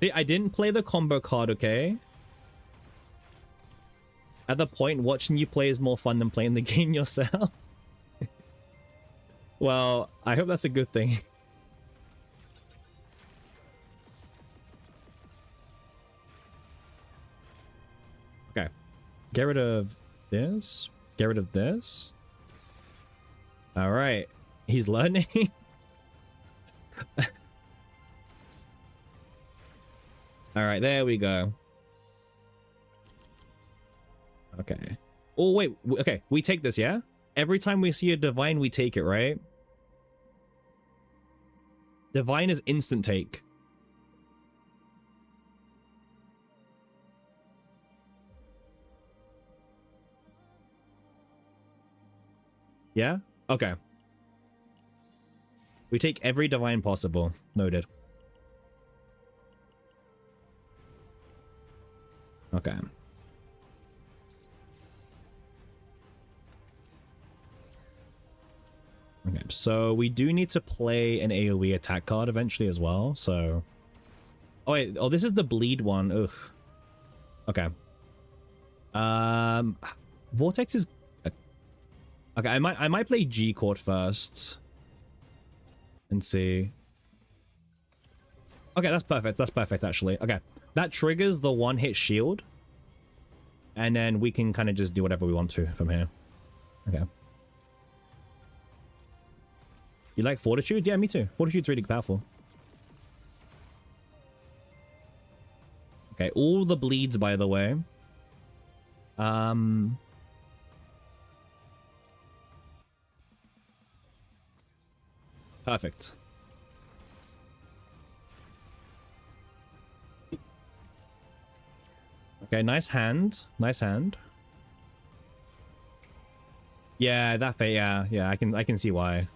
See, I didn't play the combo card, okay? At the point, watching you play is more fun than playing the game yourself. Well, I hope that's a good thing. Okay. Get rid of this. Get rid of this. All right. He's learning. All right, there we go. Okay. Oh, wait. Okay, we take this, yeah? Every time we see a divine, we take it, right? Divine is instant take. Yeah? Okay. We take every divine possible. Noted. Okay. Okay, so we do need to play an AoE attack card eventually as well, so... Oh, wait. Oh, this is the bleed one. Ugh. Okay. Vortex is... Okay, I might play G Court first. And see. Okay, that's perfect. That's perfect, actually. Okay. That triggers the 1-hit shield. And then we can kind of just do whatever we want to from here. Okay. You like Fortitude? Yeah, me too. Fortitude's really powerful. Okay, all the bleeds, by the way. Perfect. Okay, nice hand. Nice hand. Yeah, that fate, yeah, I can see why.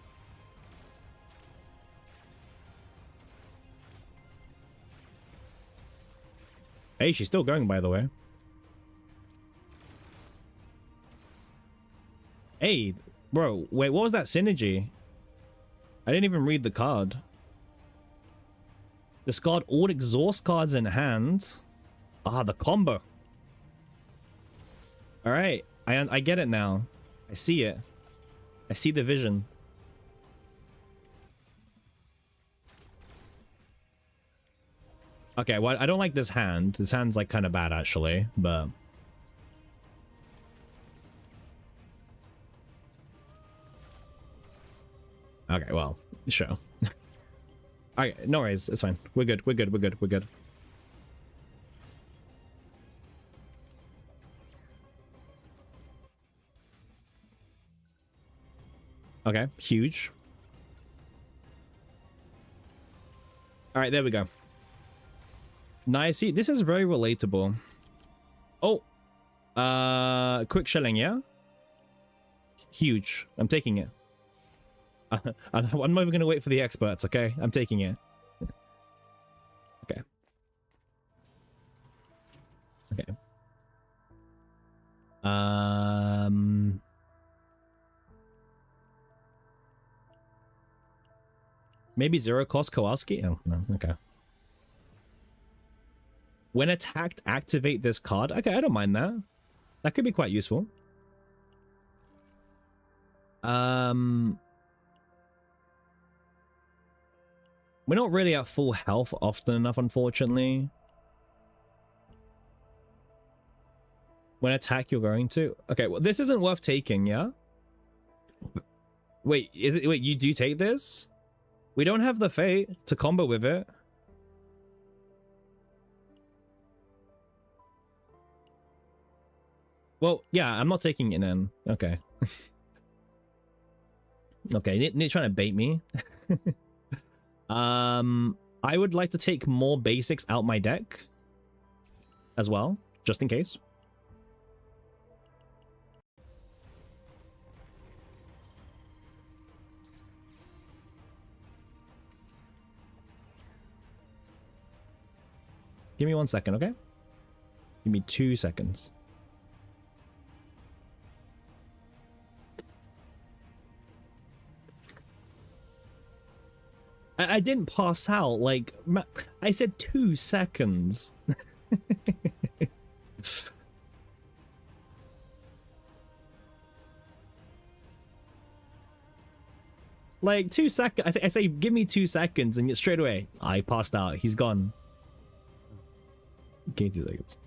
Hey, she's still going, by the way. Hey, bro, wait, what was that synergy? I didn't even read the card. Discard all exhaust cards in hand. Ah, the combo. All right, I get it now. I see it. I see the vision. Okay, well, I don't like this hand. This hand's like kind of bad actually, but... Okay, well, sure. Okay, no worries. It's fine. We're good. We're good. We're good. We're good. Okay, huge. All right, there we go. Nice. See, this is very relatable. Oh, quick shelling, yeah? Huge. I'm taking it. I'm not even going to wait for the experts, okay? I'm taking it. Okay. Okay. Maybe zero cost Kowalski? Oh, no. Okay. When attacked, activate this card. Okay, I don't mind that. That could be quite useful. We're not really at full health often enough, unfortunately. When attack, you're going to... Okay, well, this isn't worth taking, yeah? Wait, is it? Wait, you do take this? We don't have the fate to combo with it. Well, yeah, I'm not taking it in. Okay. Okay, Nick trying to bait me. I would like to take more basics out my deck as well, just in case. Give me 1 second, okay? Give me 2 seconds. I didn't pass out, like, I said 2 seconds. Like, 2 seconds, I say give me 2 seconds and straight away, I passed out, he's gone. Okay, 2 seconds.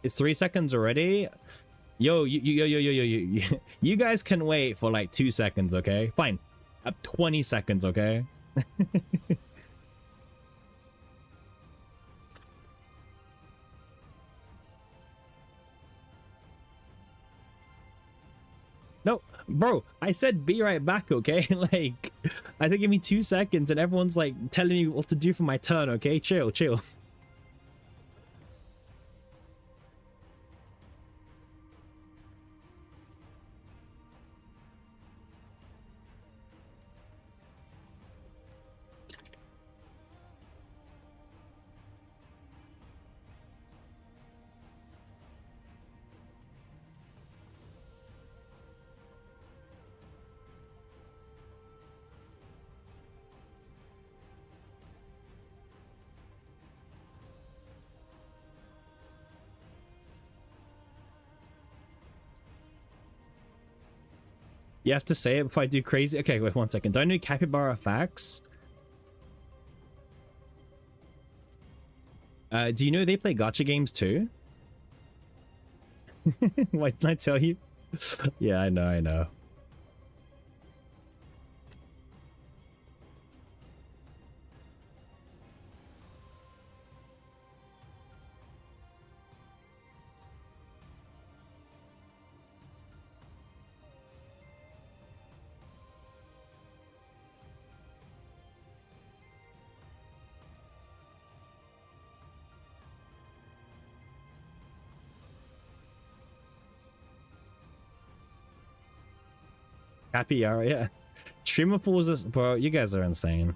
It's 3 seconds already. Yo, you guys can wait for like 2 seconds, okay? Fine. 20 seconds, okay? No, bro, I said be right back, okay? Like, I said give me 2 seconds and everyone's like telling me what to do for my turn, okay? Chill, chill. You have to say it before I do crazy. Okay, wait 1 second. Do I know capybara facts? Do you know they play gacha games too? Why didn't I tell you? Yeah, I know, I know. Capybara, yeah. Streamer pools is, bro, you guys are insane.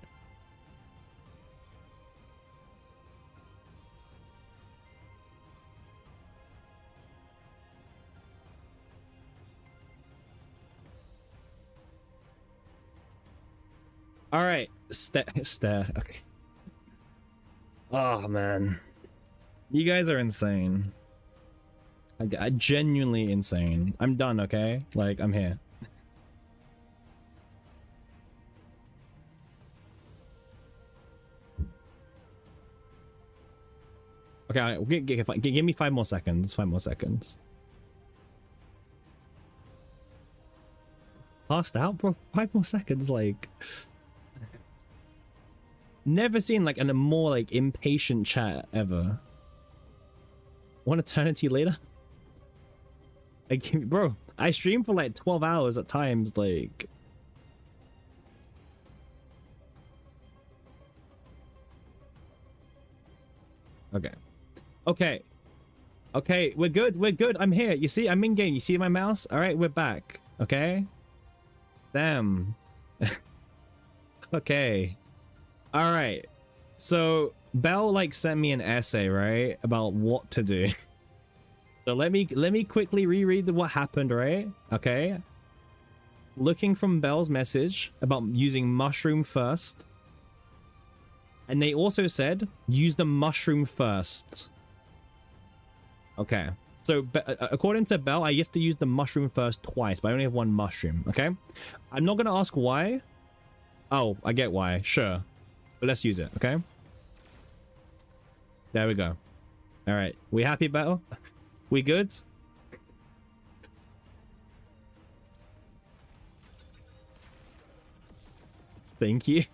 All right, stare. Okay. Oh man, you guys are insane. I genuinely insane. I'm done. Okay, like I'm here. Okay, give me 5 more seconds. 5 more seconds. Passed out, bro. 5 more seconds, like. Never seen like a more like impatient chat ever. One eternity later. Like, bro, I stream for like 12 hours at times, like. Okay. Okay. Okay, we're good. We're good. I'm here. You see, I'm in game. You see my mouse? All right, we're back. Okay. Damn. Okay. All right. So Belle like sent me an essay, right, about what to do. So let me quickly reread what happened, right? Okay. Looking from Belle's message about using mushroom first. And they also said, use the mushroom first. Okay. So, according to Bell, I have to use the mushroom first twice, but I only have one mushroom, okay? I'm not going to ask why. Oh, I get why. Sure. But let's use it, okay? There we go. All right. We happy, Bell? We good? Thank you.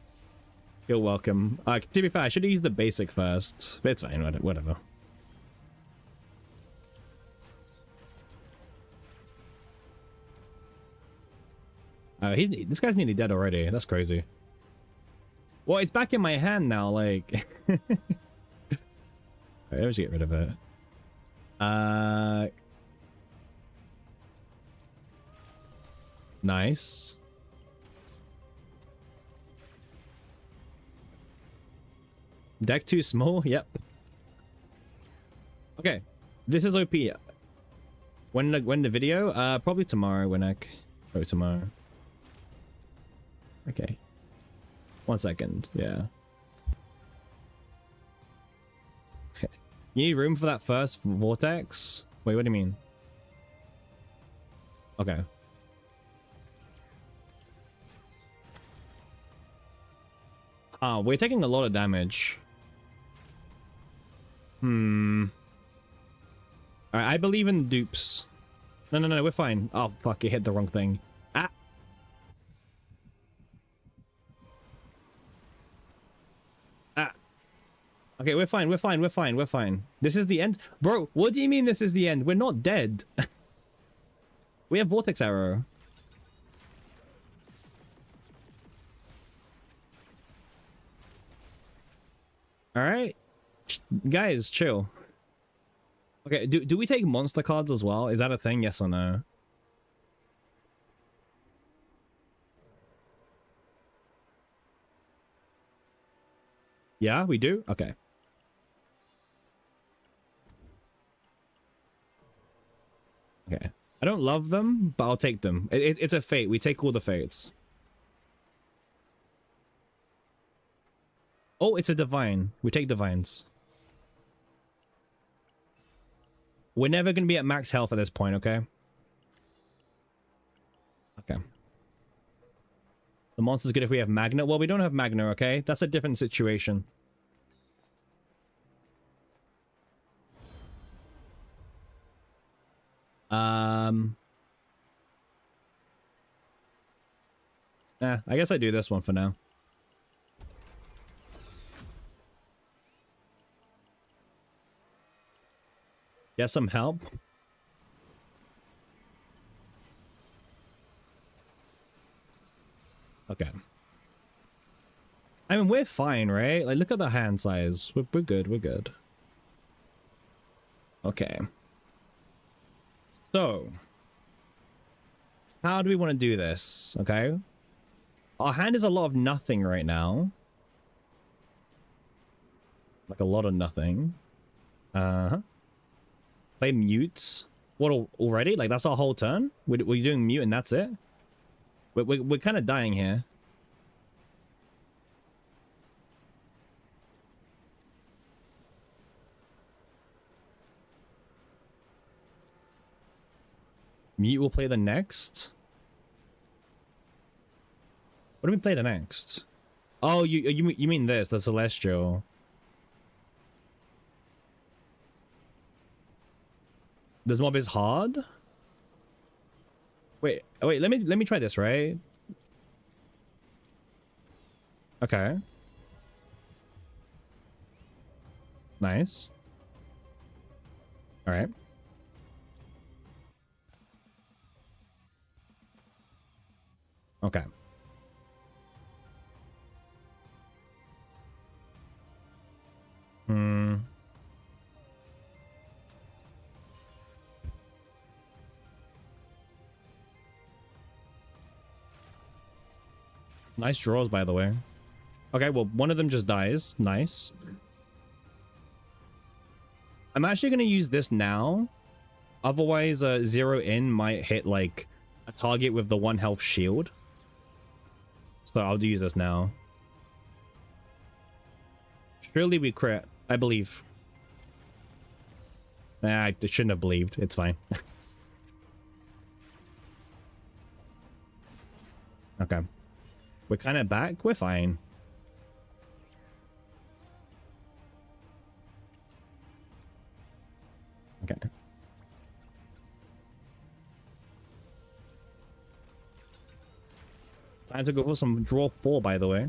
You're welcome. To be fair, I should have used the basic first. But it's fine, whatever. This guy's nearly dead already. That's crazy. Well, it's back in my hand now, like... Alright, let's get rid of it. Nice. Deck too small? Yep. Okay. This is OP. When the video? Probably tomorrow, Winnick. Probably tomorrow. Okay. 1 second. Yeah. Okay. You need room for that first vortex? Wait, what do you mean? Okay. We're taking a lot of damage. Alright, I believe in dupes. No, we're fine. Oh, fuck, it hit the wrong thing. Ah! Ah! Okay, we're fine. This is the end? Bro, what do you mean this is the end? We're not dead. We have Vortex Arrow. Alright. Guys, chill. Okay, do we take monster cards as well? Is that a thing? Yes or no? Yeah, we do? Okay. Okay. I don't love them, but I'll take them. It's a fate. We take all the fates. Oh, it's a divine. We take divines. We're never going to be at max health at this point, okay? Okay. The monster's good if we have Magna. Well, we don't have Magna, okay? That's a different situation. I guess I do this one for now. Get some help. Okay. I mean, we're fine, right? Like, look at the hand size. We're good, we're good. Okay. So, how do we want to do this? Okay. Our hand is a lot of nothing right now. Like, a lot of nothing. Uh-huh. Play mutes. What, already? Like, that's our whole turn? We're doing mute and that's it? We're kind of dying here. Mute will play the next? What do we play the next? Oh, you mean this, the Celestial. This mob is hard? Wait, let me try this, right? Okay. Nice. All right. Okay. Nice draws, by the way. Okay, well, one of them just dies. Nice. I'm actually going to use this now. Otherwise, zero in might hit, like, a target with the 1 health shield. So I'll use this now. Surely we crit, I believe. Nah, I shouldn't have believed. It's fine. Okay. We're kind of back. We're fine. Okay. Time to go for some draw 4, by the way.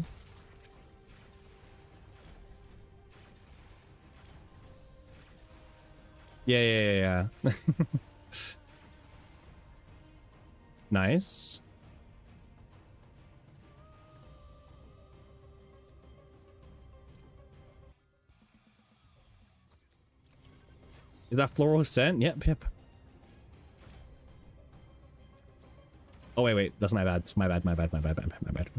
Yeah. Nice. Is that fluorescent? Yep. Oh wait, that's my bad. My bad.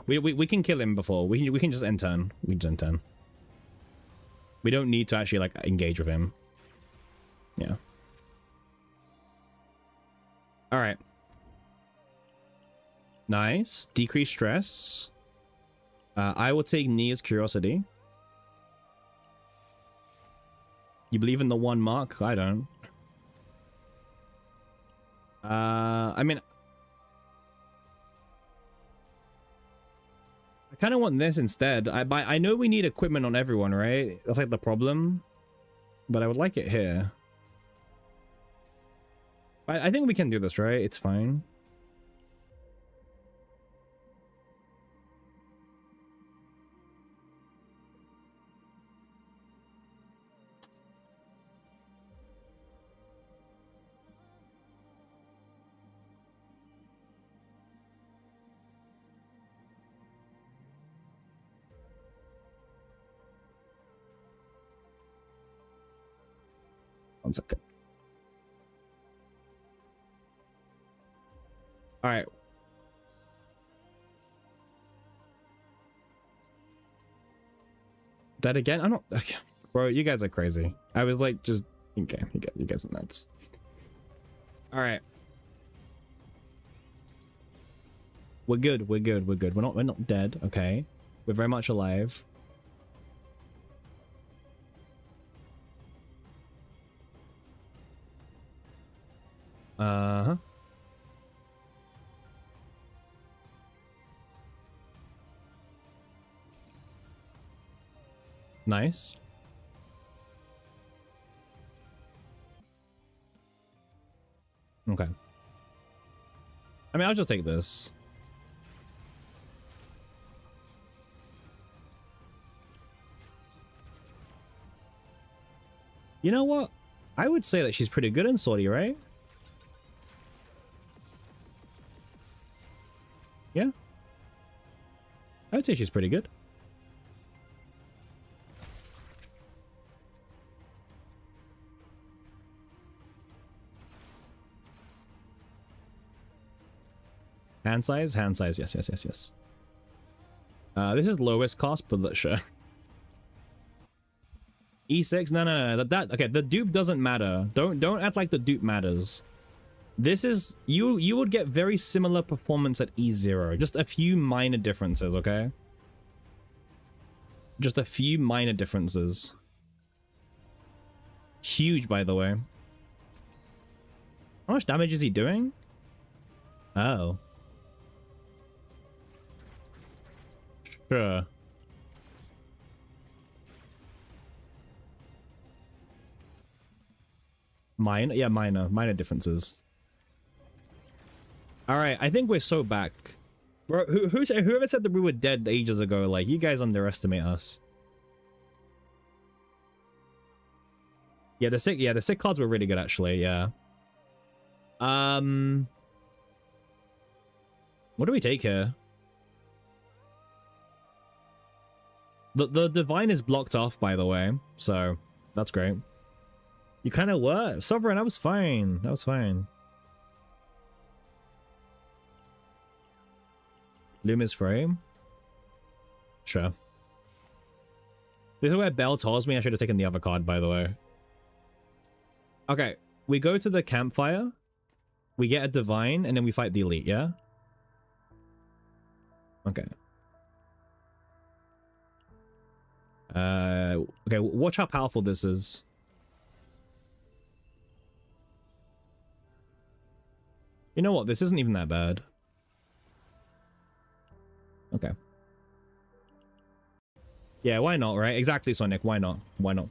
We can kill him before. We can just end turn. We just end turn. We don't need to actually like engage with him. Yeah. All right. Nice. Decrease stress. I will take Nia's curiosity. You believe in the 1 mark? I don't. I mean, I kind of want this instead. I know we need equipment on everyone, right? That's like the problem. But I would like it here. I think we can do this, right? It's fine. One second. All right. That again? I'm not... Okay. Bro, you guys are crazy. I was like, just... Okay, you guys are nuts. All right. We're good. We're not dead, okay? We're very much alive. Uh-huh. Nice. Okay. I mean, I'll just take this. You know what? I would say that she's pretty good in Sortie, right? Yeah. I would say she's pretty good. Hand size, yes. This is lowest cost, but sure. E6, no. Okay, the dupe doesn't matter. Don't act like the dupe matters. This is you would get very similar performance at E0. Just a few minor differences, okay? Just a few minor differences. Huge, by the way. How much damage is he doing? Oh. Sure. Minor differences. All right, I think we're so back. Bro, whoever said that we were dead ages ago, like, you guys underestimate us. Yeah, the sick cards were really good actually, yeah. What do we take here? The divine is blocked off, by the way, so that's great. You kind of were. Sovereign, that was fine. That was fine. Lumis frame? Sure. This is where Bell tells me I should have taken the other card, by the way. Okay, we go to the campfire. We get a divine, and then we fight the elite, yeah? Okay. Okay, watch how powerful this is. You know what? This isn't even that bad. Okay. Yeah, why not, right? Exactly, Sonic. Why not? Why not?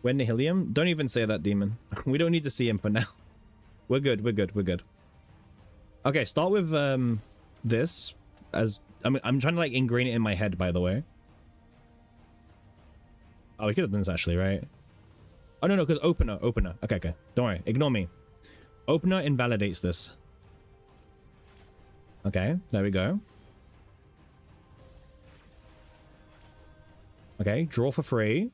When Nihilium? Don't even say that, demon. We don't need to see him for now. We're good, we're good, we're good. Okay, start with this as I'm trying to like ingrain it in my head, by the way. Oh, we could have done this actually, right? Oh no, because opener. Okay, okay. Don't worry, ignore me. Opener invalidates this. Okay, there we go. Okay, draw for free.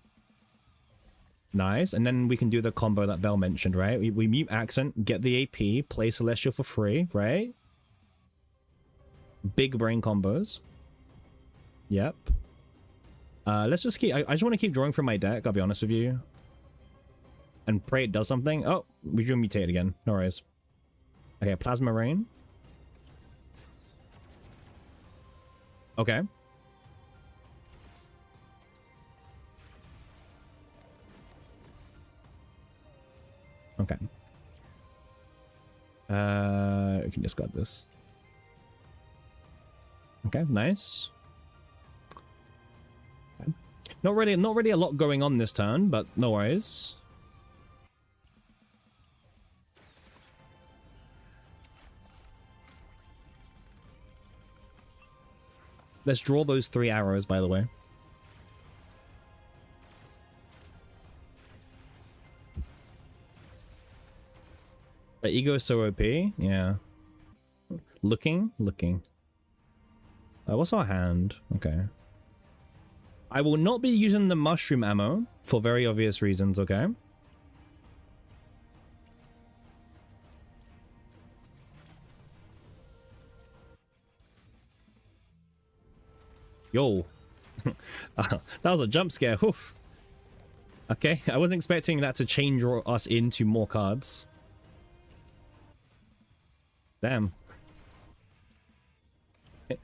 Nice, and then we can do the combo that Belle mentioned, right? We mute Accent, get the AP, play Celestial for free, right? Big brain combos. Yep. Let's just keep... I just want to keep drawing from my deck, I'll be honest with you. And pray it does something. Oh, we drew Mutate again. No worries. Okay, Plasma Rain. Okay. Okay. We can discard this. Okay, nice. Okay. Not really a lot going on this turn, but no worries. Let's draw those 3 arrows, by the way. The ego is so OP. Yeah. Looking. What's our hand? Okay. I will not be using the mushroom ammo for very obvious reasons, okay? Yo. That was a jump scare. Oof. Okay, I wasn't expecting that to change us into more cards. Damn.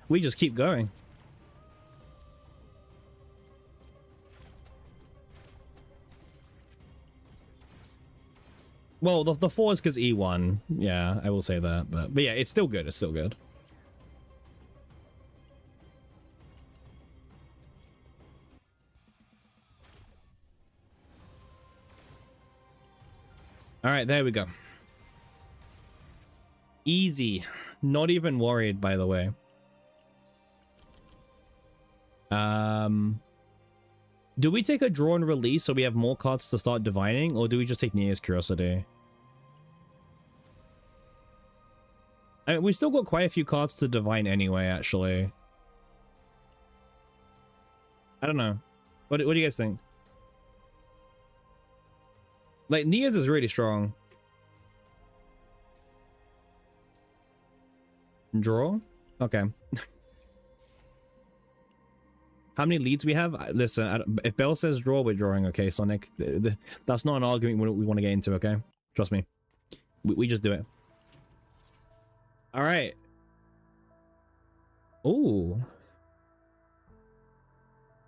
We just keep going. Well, the 4 is because E1. Yeah, I will say that. But yeah, it's still good. It's still good. All right, there we go. Easy. Not even worried, by the way. Do we take a draw and release so we have more cards to start divining, or do we just take Nia's Curiosity? I mean, we've still got quite a few cards to divine anyway, actually. I don't know. What do you guys think? Like, Nia's is really strong. Draw? Okay. How many leads we have? Listen, if Belle says draw, we're drawing, okay, Sonic? That's not an argument we want to get into, okay? Trust me. We just do it. Alright. Ooh.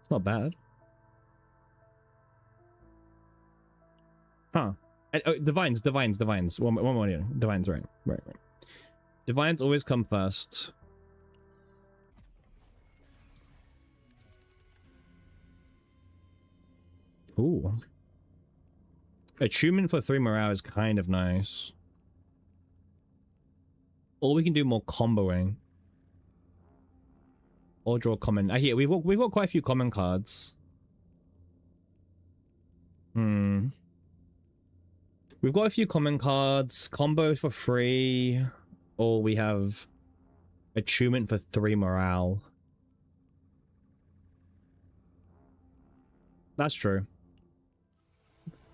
Not bad. Huh. And, oh, divines. One more here. Divines, right. Divines always come first. Ooh. Attunement for 3 morale is kind of nice. Or we can do more comboing. Or draw common. Here, we've got quite a few common cards. We've got a few common cards. Combo for free. Or we have attunement for 3 morale. That's true.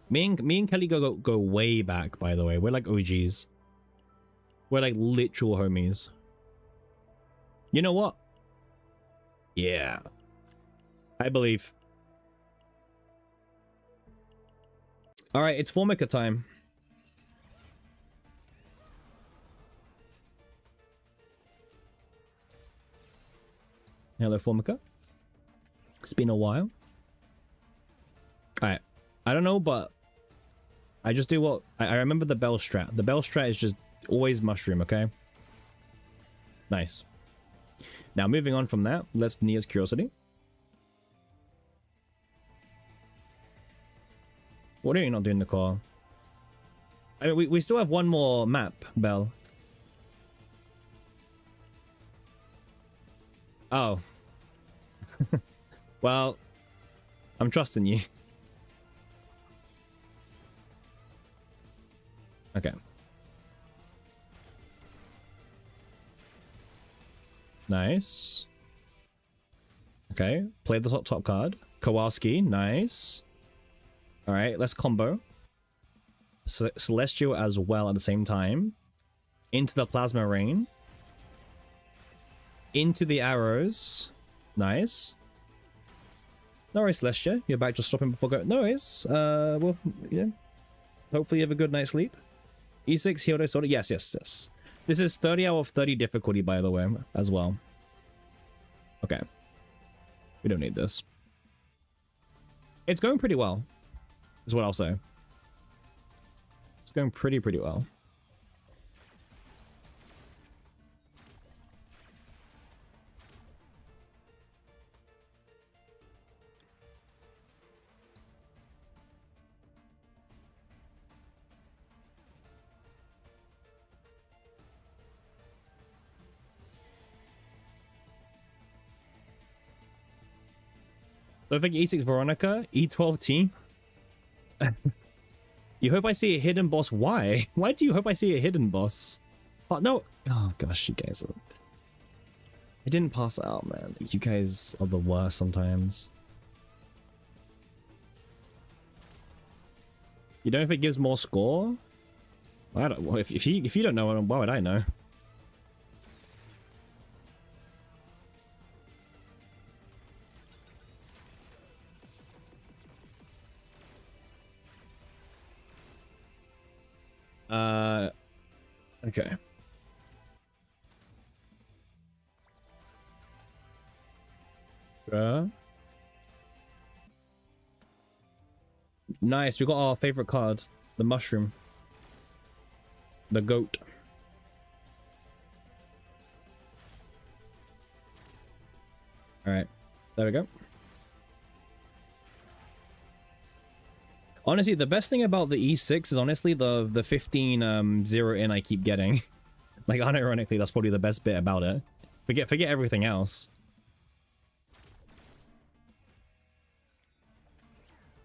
Me and Kelly go way back, by the way. We're like OGs. We're like literal homies. You know what? Yeah. I believe. Alright, it's Formica time. Hello, Formica. It's been a while. Alright. I don't know, but I just do what... I remember the bell strat. The bell strat is just always mushroom, okay? Nice. Now, moving on from that, let's Nia's Curiosity. What are you not doing, Nicole? I mean, we still have one more map, Belle. Oh. Well, I'm trusting you. Okay. Nice. Okay, play the top card. Kowalski, nice. Alright, let's combo. Celestial as well at the same time. Into the Plasma Rain. Into the arrows. Nice. No worries, Celestia. You're back just stopping before go. No worries. Well, yeah. Hopefully you have a good night's sleep. E6 Hilde Testing. Yes, yes, yes. This is 30 out of 30 difficulty, by the way, as well. Okay. We don't need this. It's going pretty well, is what I'll say. It's going pretty well. So I think E6 Veronica, E12 team. You hope I see a hidden boss. Why? Why do you hope I see a hidden boss? Oh, no. Oh, gosh, you guys. I didn't pass out, man. You guys are the worst sometimes. You know if it gives more score? I don't. Well, if you don't know, why would I know? Okay. Nice, we got our favorite card, the mushroom. The goat. Alright, there we go. Honestly, the best thing about the E6 is honestly the 15 zero in I keep getting. Like, unironically, that's probably the best bit about it. Forget everything else.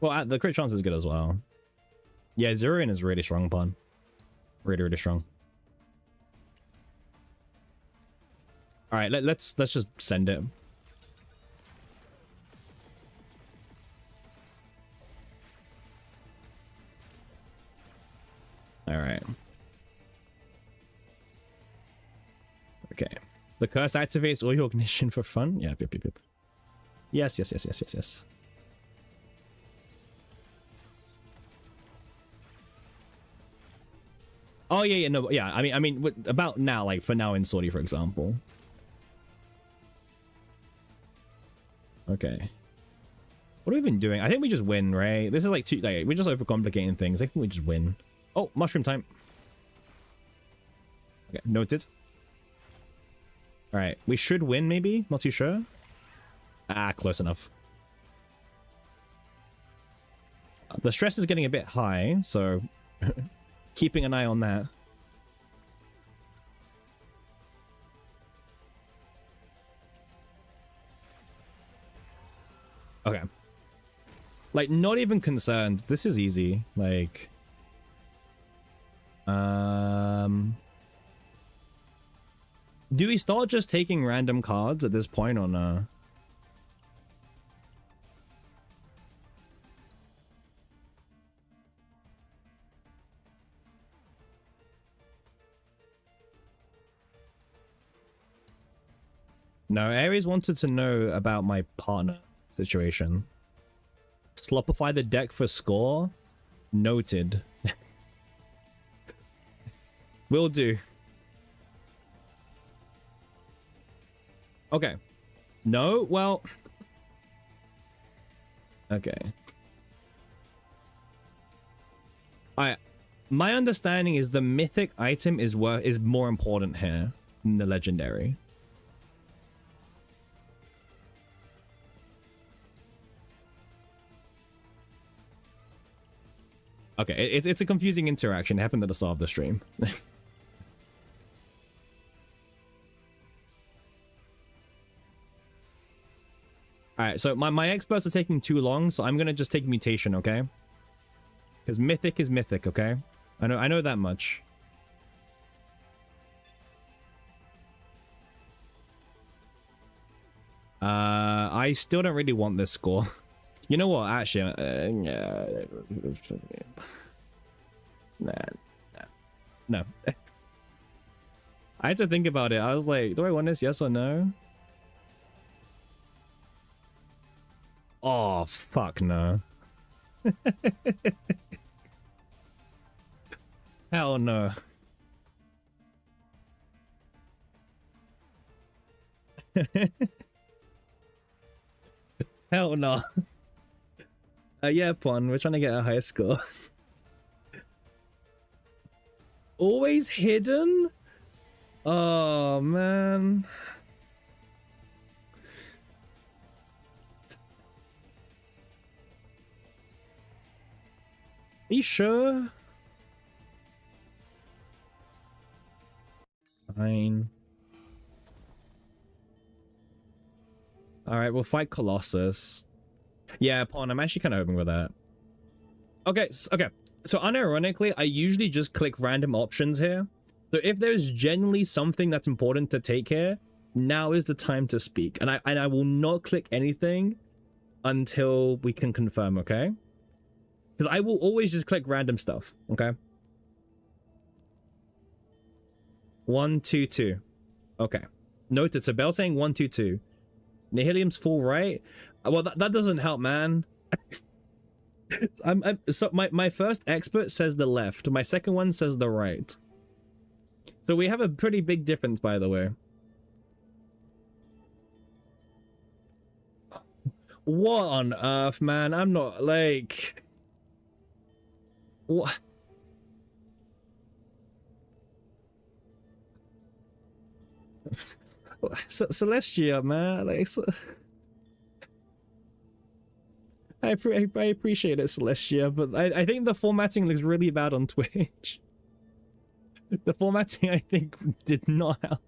Well, the crit chance is good as well. Yeah, zero in is really strong, pun. Really strong. All right, let's just send it. All right. Okay. The curse activates all your ignition for fun. Yeah, yep. Yes. Oh yeah, no, yeah. I mean, about now, like for now in Sortie, for example. Okay. What are we even doing? I think we just win, right? This is like we're just overcomplicating things. I think we just win. Oh, mushroom time. Okay, noted. All right, we should win, maybe. Not too sure. Ah, close enough. The stress is getting a bit high, so keeping an eye on that. Okay. Like, not even concerned. This is easy. Like, do we start just taking random cards at this point or no? No, Aries wanted to know about my partner situation. Slopify the deck for score? Noted. Will do. Okay. No? Well... Okay. My understanding is the mythic item is more important here than the legendary. Okay, it's a confusing interaction. It happened at the start of the stream. Alright, so my experts are taking too long, so I'm gonna just take mutation, okay? Because mythic is mythic, okay? I know that much. I still don't really want this score. You know what? Actually, no. I had to think about it. I was like, do I want this? Yes or no? Oh, fuck no. Hell no. Hell no. Yeah, Pon, we're trying to get a high score. Always hidden? Oh, man. Are you sure? Fine. Alright, we'll fight Colossus. Yeah, Pawn, I'm actually kind of hoping with that. Okay, okay. So unironically, I usually just click random options here. So if there's genuinely something that's important to take here, now is the time to speak. And I will not click anything until we can confirm, okay? Because I will always just click random stuff, okay? 1, 2, 2. Okay. Noted. So Bell saying 1, 2, 2. Nihilium's full right. Well, that doesn't help, man. So my first expert says the left. My second one says the right. So we have a pretty big difference, by the way. What on earth, man? I'm not like... What? Celestia, man. Like, I appreciate it, Celestia, but I think the formatting looks really bad on Twitch. The formatting, I think, did not help.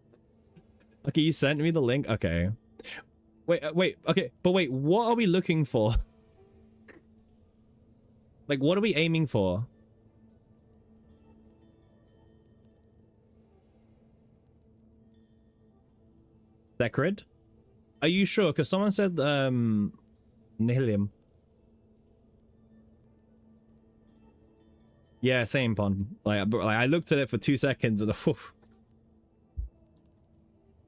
Okay, you sent me the link. Okay. Wait. Okay, but wait, what are we looking for? Like, what are we aiming for? Sacred? Are you sure? Because someone said, Nihilium. Yeah, same, Pon. Like I looked at it for 2 seconds and the...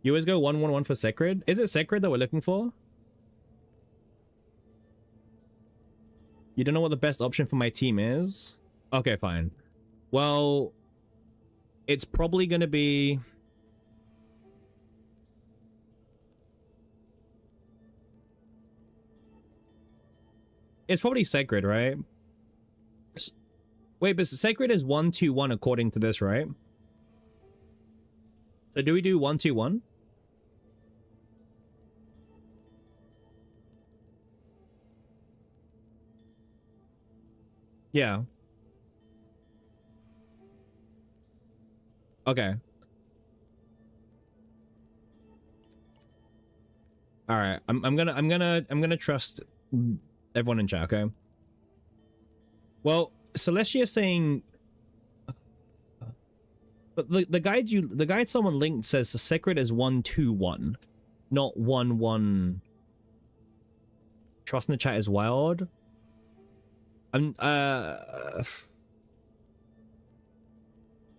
You always go 1-1-1 for Sacred? Is it Sacred that we're looking for? You don't know what the best option for my team is? Okay, fine. Well, it's probably going to be... It's probably Sacred, right? Wait, but Sacred is 1-2-1 according to this, right? So do we do 1-2-1? Yeah. Okay. All right. I'm gonna trust everyone in chat, okay? Well, Celestia saying, but the guide someone linked says the Sacred is 1-2-1, not 1-1. Trust in the chat is wild.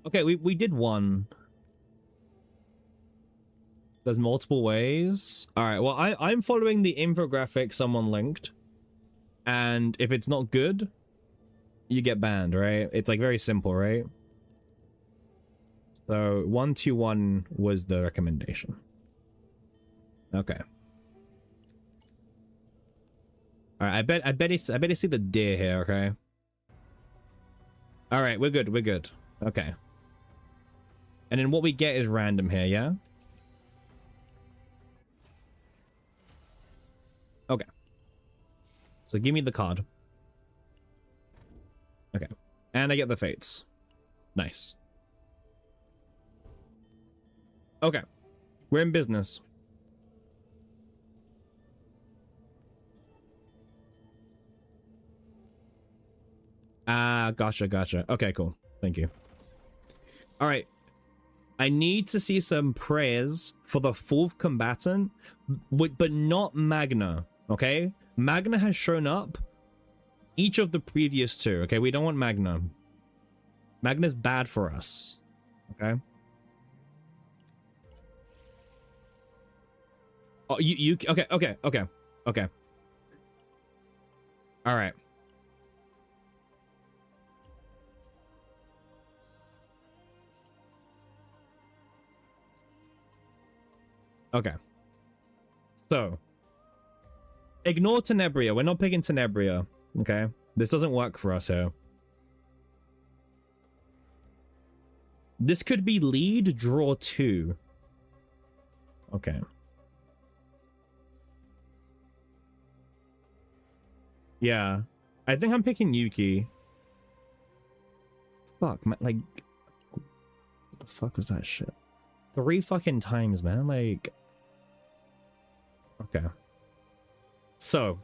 Okay, we did one. There's multiple ways. All right. Well, I'm following the infographic someone linked, and if it's not good, you get banned, right? It's like very simple, right? So 1-2-1 was the recommendation. Okay. All right. I bet you see the deer here. Okay. All right, we're good. We're good. Okay. And then what we get is random here, yeah? Okay. So give me the card. Okay. And I get the fates. Nice. Okay. We're in business. Ah, gotcha, gotcha. Okay, cool. Thank you. All right. I need to see some prayers for the fourth combatant, but not Magna, okay? Magna has shown up each of the previous two, okay? We don't want Magna. Magna's bad for us, okay? Oh, okay. All right. Okay. So, ignore Tenebria. We're not picking Tenebria, okay? This doesn't work for us here. This could be lead, draw 2. Okay. Yeah. I think I'm picking Yuki. Fuck, man, like... What the fuck was that shit? 3 fucking times, man, like... Okay. So...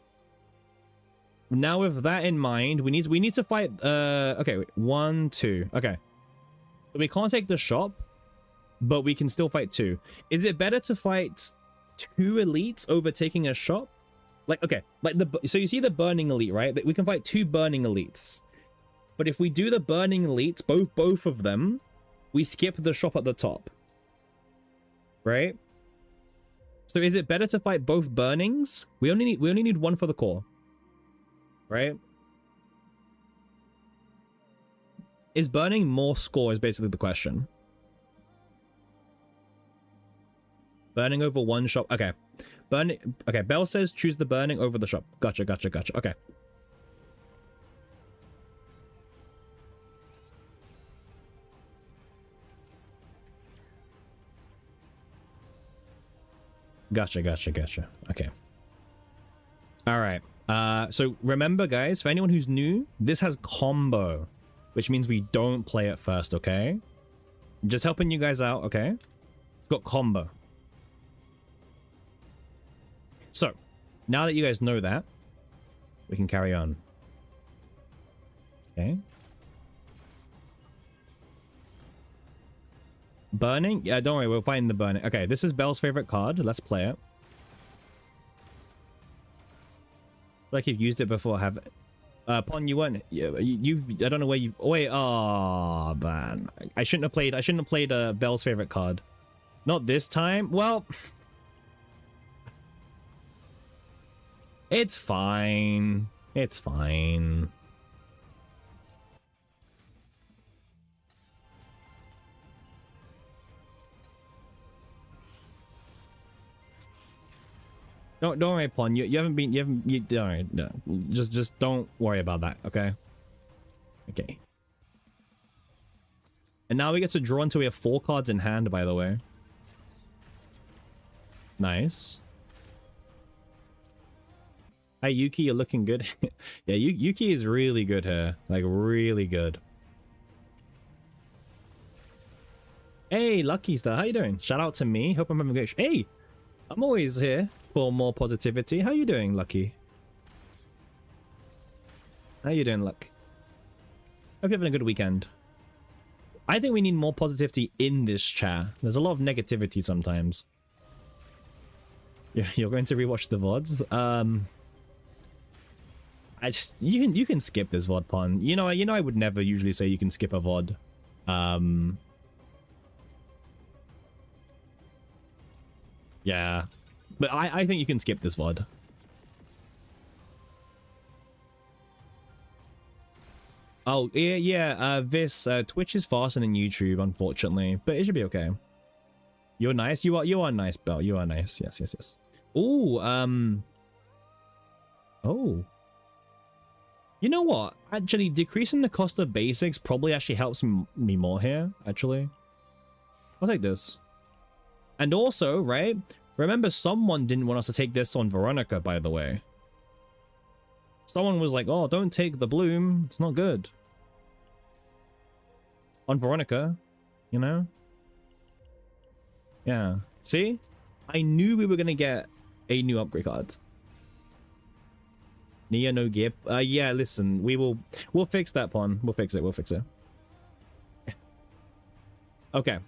Now with that in mind, we need to fight, okay, wait, 1, 2, okay. So we can't take the shop, but we can still fight 2. Is it better to fight 2 elites over taking a shop? Like, okay, like so you see the burning elite, right? We can fight 2 burning elites. But if we do the burning elites, both of them, we skip the shop at the top. Right? So is it better to fight both burnings? We only need 1 for the core. Right? Is burning more score is basically the question. Burning over 1 shop. Okay. Burning. Okay, Bell says choose the burning over the shop. Gotcha. Okay. Gotcha. Okay. All right. So remember, guys, for anyone who's new, this has combo, which means we don't play it first, okay? Just helping you guys out, okay? It's got combo. So, now that you guys know that, we can carry on. Okay. Burning? Yeah, don't worry, we're fighting the burning. Okay, this is Bell's favorite card. Let's play it. Like you've used it before, have it? Pon, you weren't. You've. I don't know where you. Oh, wait. Oh man, I shouldn't have played. Bell's favorite card. Not this time. Well, it's fine. It's fine. Don't worry, Pon. You haven't been. You don't worry. No. Just don't worry about that. Okay. Okay. And now we get to draw until we have 4 cards in hand. By the way. Nice. Hi Yuki, you're looking good. Yeah, Yuki is really good here. Like really good. Hey, Lucky Star, how you doing? Shout out to me. Hope I'm having a good. Hey, I'm always here for more positivity. How you doing, Lucky? How you doing, Luck? Hope you're having a good weekend. I think we need more positivity in this chat. There's a lot of negativity sometimes. You're going to rewatch the VODs? You can skip this VOD, Pon. You know I would never usually say you can skip a VOD. Yeah. But I think you can skip this VOD. Oh, yeah, this Twitch is faster than YouTube, unfortunately, but it should be okay. You're nice. You are nice, Belle. You are nice. Yes. Ooh, oh. You know what? Actually, decreasing the cost of basics probably actually helps me more here, actually. I'll take this. And also, right? Remember, someone didn't want us to take this on Veronica, by the way. Someone was like, oh, don't take the bloom. It's not good. On Veronica, you know? Yeah. See? I knew we were going to get a new upgrade card. Nia no gear. Yeah, listen, we'll fix that pawn. We'll fix it. We'll fix it. Okay.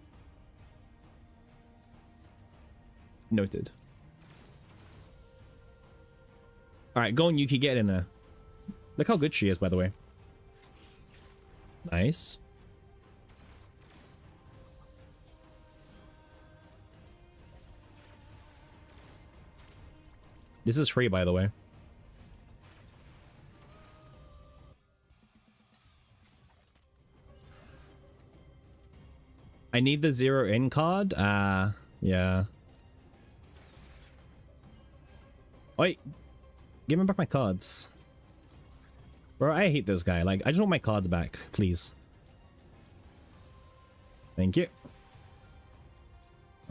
Noted. All right, go on, Yuki, get in there. Look how good she is, by the way. Nice. This is free, by the way. I need the 0 in card. Yeah. Wait. Give me back my cards. Bro, I hate this guy. Like, I just want my cards back, please. Thank you.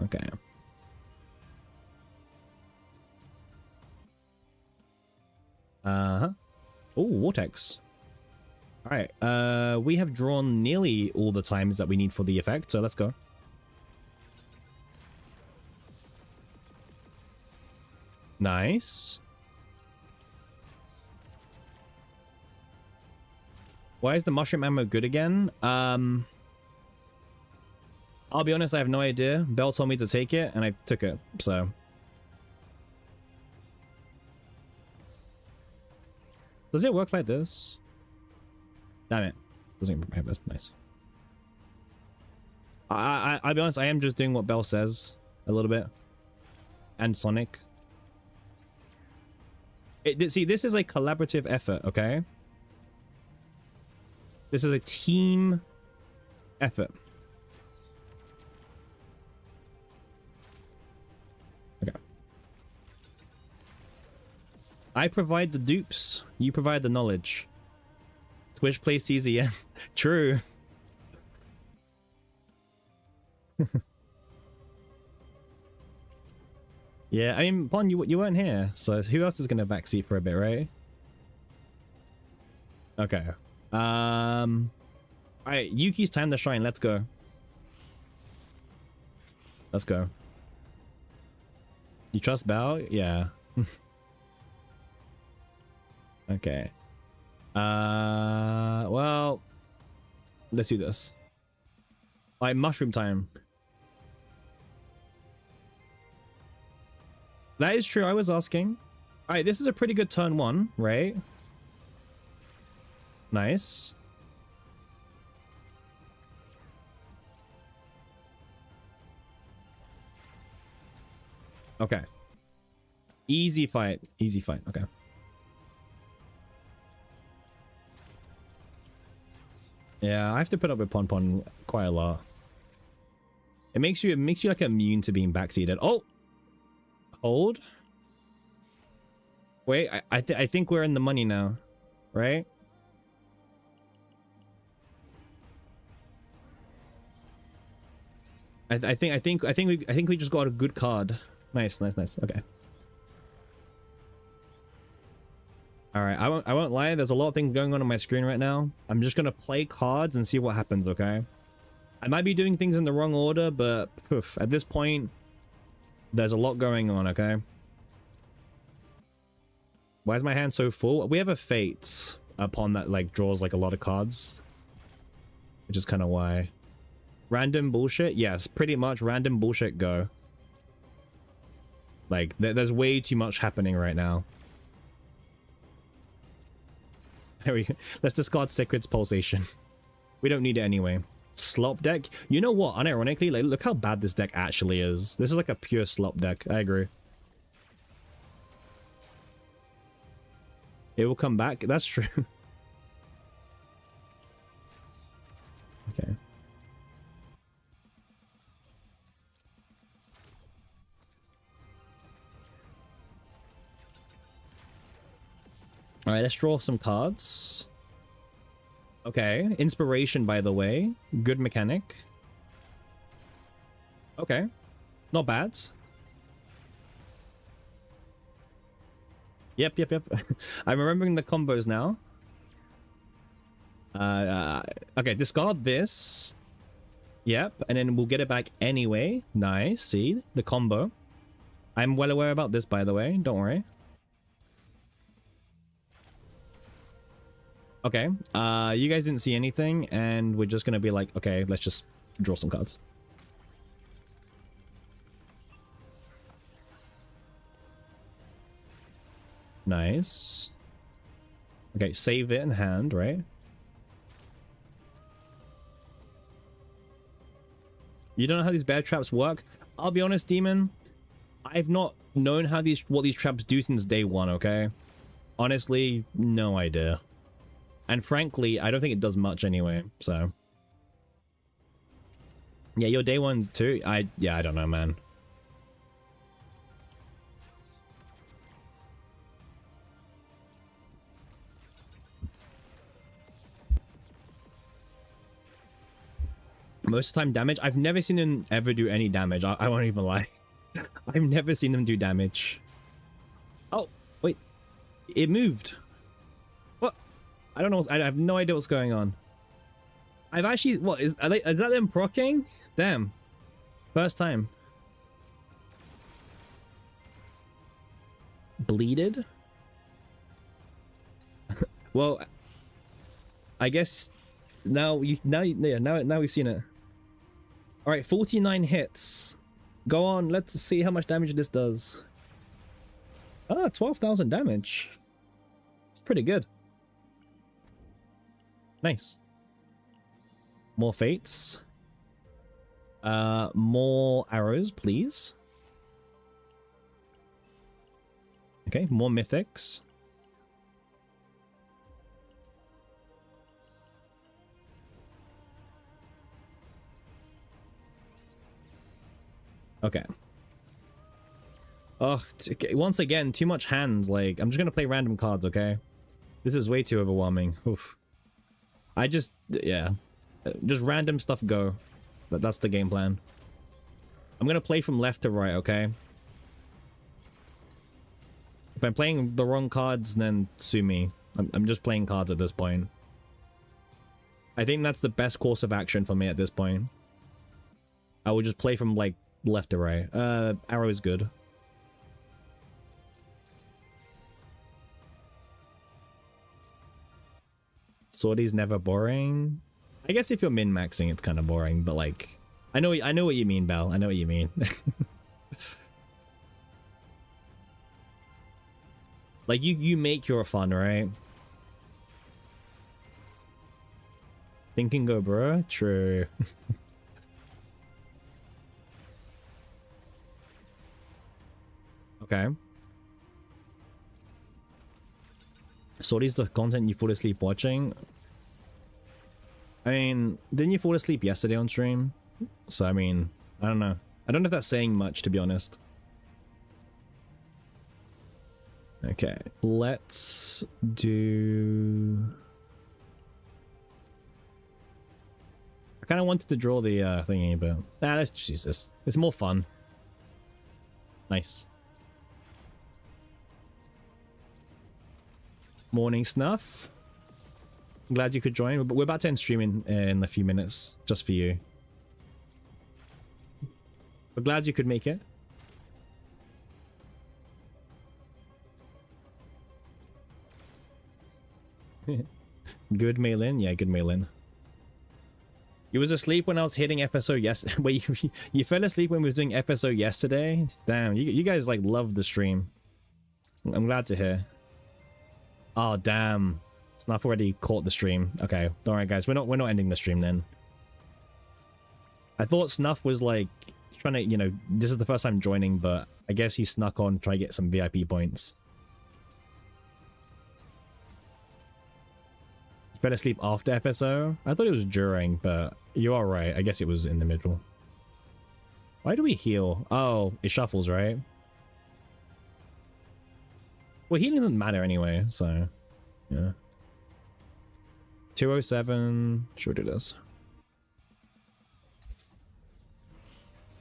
Okay. Uh-huh. Oh, Vortex. Alright, we have drawn nearly all the times that we need for the effect, so let's go. Nice. Why is the mushroom ammo good again? I'll be honest, I have no idea. Belle told me to take it, and I took it, so... Does it work like this? Damn it. Doesn't even have this. Nice. I'll be honest, I am just doing what Belle says a little bit. And Sonic. See, this is a collaborative effort, okay? This is a team effort. Okay. I provide the dupes. You provide the knowledge. Twitch plays CZN. True. Yeah, I mean, Pon, you weren't here, so who else is gonna backseat for a bit, right? Okay. Alright, Yuki's time to shine. Let's go. Let's go. You trust Bao? Yeah. Okay. Well, let's do this. Alright, mushroom time. That is true, I was asking. Alright, this is a pretty good turn 1, right? Nice. Okay. Easy fight. Easy fight. Okay. Yeah, I have to put up with Pon Pon quite a lot. It makes you like immune to being backseated. Oh! Hold. Wait, I think we're in the money now, right? I think we just got a good card. Nice, nice, nice. Okay. All right, I won't lie. There's a lot of things going on my screen right now. I'm just gonna play cards and see what happens. Okay. I might be doing things in the wrong order, but poof, at this point, there's a lot going on. Okay. Why is my hand so full? We have a fate upon that like draws like a lot of cards, which is kind of why. Random bullshit? Yes, pretty much random bullshit go. Like, there's way too much happening right now. There we go. Let's discard Sacred's Pulsation. We don't need it anyway. Slop deck? You know what? Unironically, like, look how bad this deck actually is. This is like a pure slop deck. I agree. It will come back. That's true. Okay. All right, let's draw some cards. Okay, inspiration, by the way. Good mechanic. Okay, not bad. Yep. I'm remembering the combos now. Okay, discard this. Yep, and then we'll get it back anyway. Nice, see? The combo. I'm well aware about this, by the way. Don't worry. Okay, you guys didn't see anything, and we're just gonna be like, okay, let's just draw some cards. Nice. Okay, save it in hand, right? You don't know how these bear traps work? I'll be honest, Demon. I've not known how what these traps do since day one, okay? Honestly, no idea. And frankly, I don't think it does much anyway, so. Yeah, your day ones too? Yeah, I don't know, man. Most of the time damage? I've never seen them ever do any damage. I won't even lie. I've never seen them do damage. Oh, wait. It moved. What? I don't know. I have no idea what's going on. I've actually... What? Is that them proccing? Damn. First time. Bleeded? Well, I guess now we've seen it. All right, 49 hits. Go on, let's see how much damage this does. Ah, 12,000 damage. It's pretty good. Nice. More fates. More arrows, please. Okay, more mythics. Okay. Oh, once again, too much hands. Like, I'm just gonna play random cards, okay? This is way too overwhelming. Oof. Yeah. Just random stuff go. That's the game plan. I'm gonna play from left to right, okay? If I'm playing the wrong cards, then sue me. I'm just playing cards at this point. I think that's the best course of action for me at this point. I will just play from, like, left to right. Arrow is good. Swordy's never boring. I guess if you're min-maxing, it's kind of boring, but like, I know what you mean, Belle. I know what you mean. Like you make your fun, right? Think and go, bro. True. Okay. So what is the content you fall asleep watching? I mean, didn't you fall asleep yesterday on stream? So, I mean, I don't know. I don't know if that's saying much, to be honest. Okay, let's do... I kind of wanted to draw the thingy, but... Nah, let's just use this. It's more fun. Nice. Morning Snuff. I'm glad you could join. We're about to end streaming in a few minutes, just for you. We're glad you could make it. Good mail-in? Yeah, good mail-in. You was asleep when I was hitting episode yesterday. Wait, you fell asleep when we was doing episode yesterday? Damn, you guys like love the stream. I'm glad to hear. Oh damn. Snuff already caught the stream. Okay. Alright guys, we're not ending the stream then. I thought Snuff was like trying to, you know, this is the first time joining, but I guess he snuck on to try to get some VIP points. You fell asleep after FSO? I thought it was during, but you are right. I guess it was in the middle. Why do we heal? Oh, it shuffles, right? Well, healing doesn't matter anyway, so... Yeah. 207. Sure do this.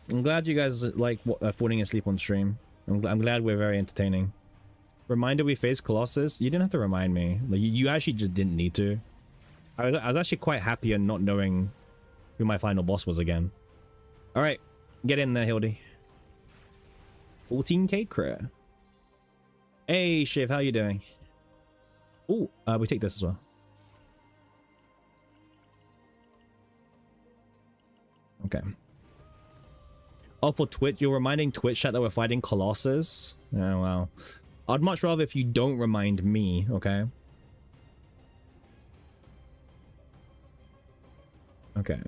I'm glad you guys like falling asleep on stream. I'm glad we're very entertaining. Reminder, we faced Colossus. You didn't have to remind me. Like, you actually just didn't need to. I was actually quite happy in not knowing who my final boss was again. All right, get in there, Hilde. 14k crit. Hey, Shiv, how you doing? Oh, we take this as well. Okay. Oh, for Twitch, you're reminding Twitch chat that we're fighting Colossus? Oh, wow. I'd much rather if you don't remind me, okay? Okay.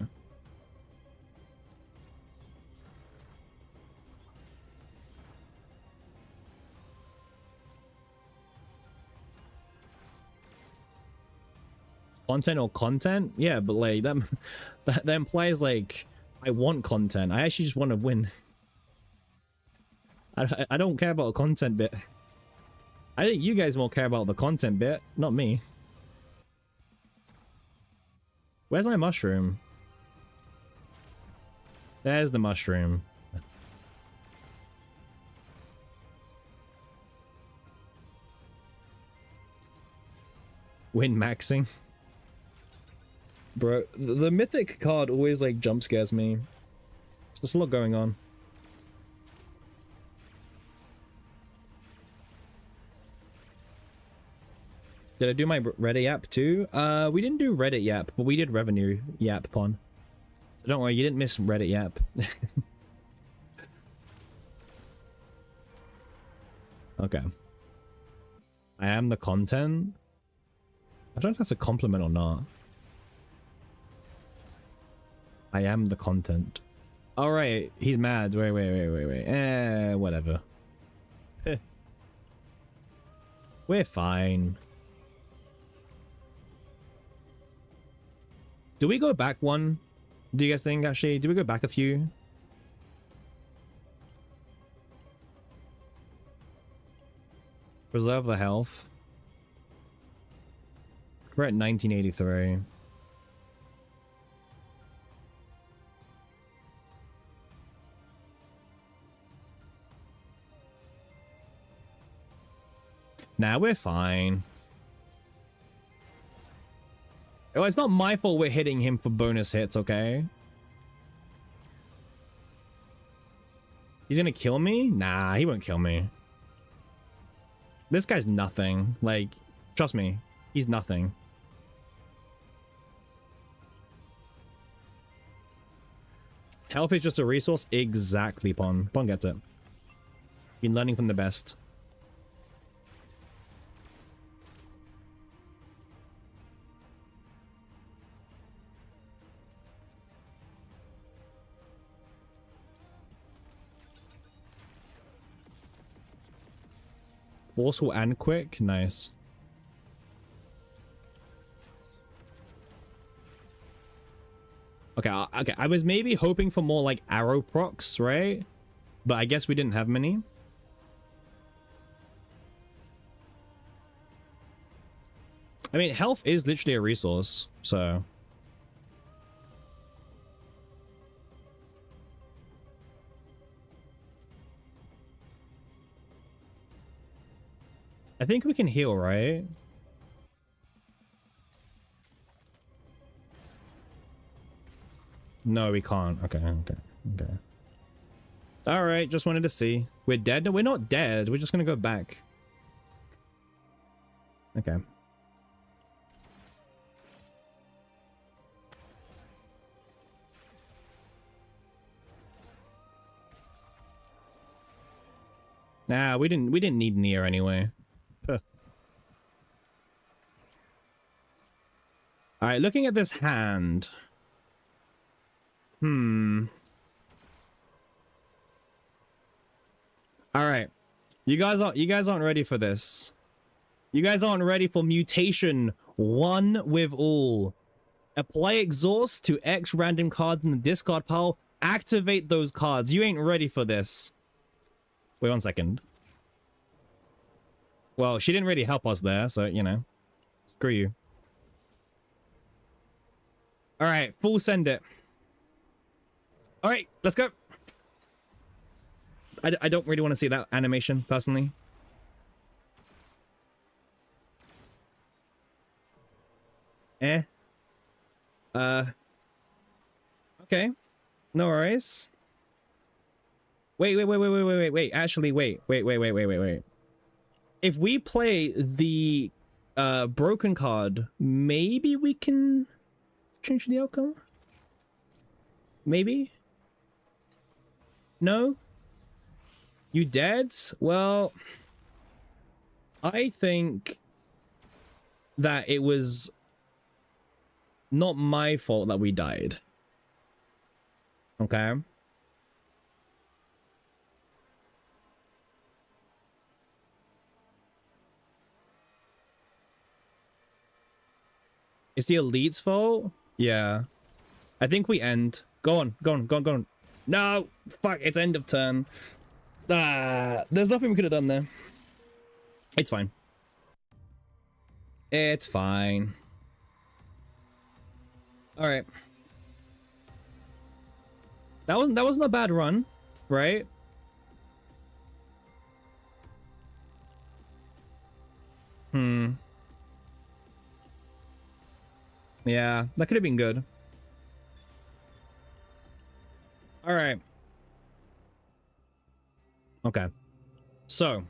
Content or content? Yeah, but like that implies like I want content. I actually just want to win. I don't care about the content bit. I think you guys more care about the content bit, not me. Where's my mushroom? There's the mushroom. Win maxing. Bro, the mythic card always like jump scares me. There's a lot going on. Did I do my Reddit yap too? We didn't do Reddit yap, but we did revenue yap pon. So don't worry, you didn't miss Reddit yap. Okay. I am the content. I don't know if that's a compliment or not. I am the content. All right, he's mad. Wait. Whatever. We're fine. Do we go back one? Do you guys think, actually? Do we go back a few? Preserve the health. We're at 1983. Nah, we're fine. Oh, it's not my fault we're hitting him for bonus hits, okay? He's gonna kill me? Nah, he won't kill me. This guy's nothing. Like, trust me, he's nothing. Health is just a resource? Exactly, Pon. Pon gets it. Been learning from the best. Forceful and quick? Nice. Okay, okay. I was maybe hoping for more like arrow procs, right? But I guess we didn't have many. I mean, health is literally a resource, so... I think we can heal, right? No, we can't. Okay. All right, just wanted to see. We're dead? No, we're not dead. We're just gonna go back. Okay. Nah, we didn't need Nier anyway. Huh. All right, looking at this hand. All right. You guys aren't ready for this. You guys aren't ready for mutation 1 with all. Apply exhaust to X random cards in the discard pile. Activate those cards. You ain't ready for this. Wait 1 second. Well, she didn't really help us there, so, you know. Screw you. All right, full send it. All right, let's go. I don't really want to see that animation, personally. Eh. Okay. No worries. Wait. Actually, wait. If we play the broken card, maybe we can change the outcome? Maybe? No? You dead? Well, I think that it was not my fault that we died. Okay? It's the elite's fault? Yeah. I think we end. Go on. No! Fuck, it's end of turn. There's nothing we could have done there. It's fine. It's fine. Alright. That wasn't a bad run, right? Yeah, that could have been good. All right. Okay. So.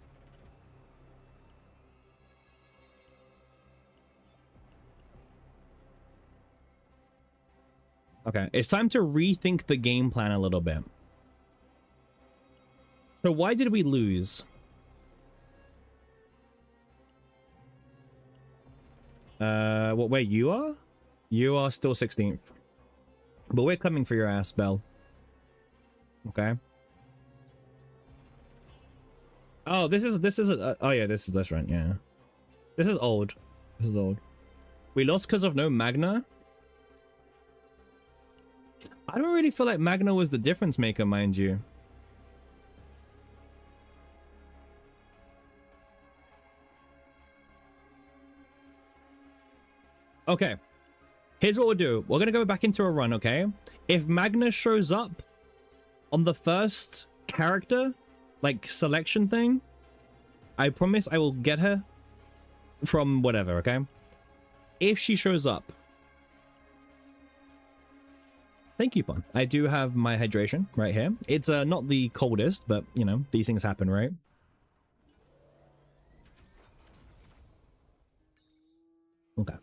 Okay, it's time to rethink the game plan a little bit. So why did we lose? What, where you are? You are still 16th. But we're coming for your ass, Belle. Okay. Oh, this is oh yeah, this is run, yeah. This is old. This is old. We lost because of no Magna? I don't really feel like Magna was the difference maker, mind you. Okay. Here's what we'll do. We're going to go back into a run, okay? If Magna shows up on the first character, like, selection thing, I promise I will get her from whatever, okay? If she shows up. Thank you, Pon. I do have my hydration right here. It's not the coldest, but, you know, these things happen, right? Okay.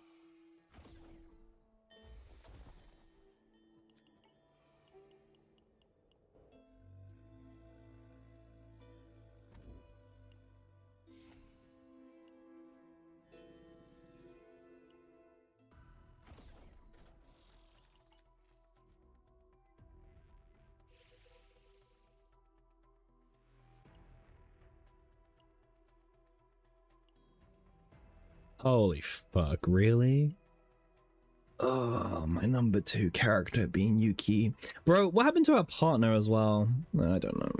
Holy fuck, really? Oh, my number 2 character being Yuki. Bro, what happened to our partner as well? I don't know,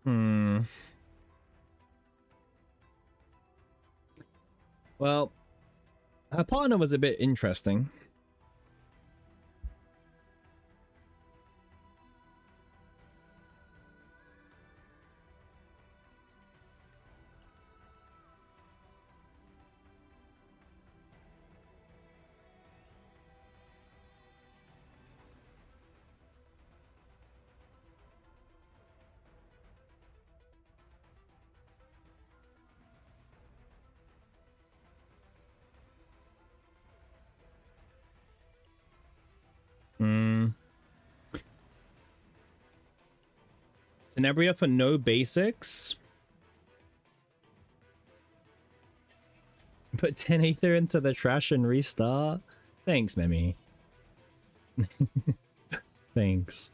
man. Well, her partner was a bit interesting. Tenebria for no basics. Put 10 ether into the trash and restart. Thanks, Memi. Thanks.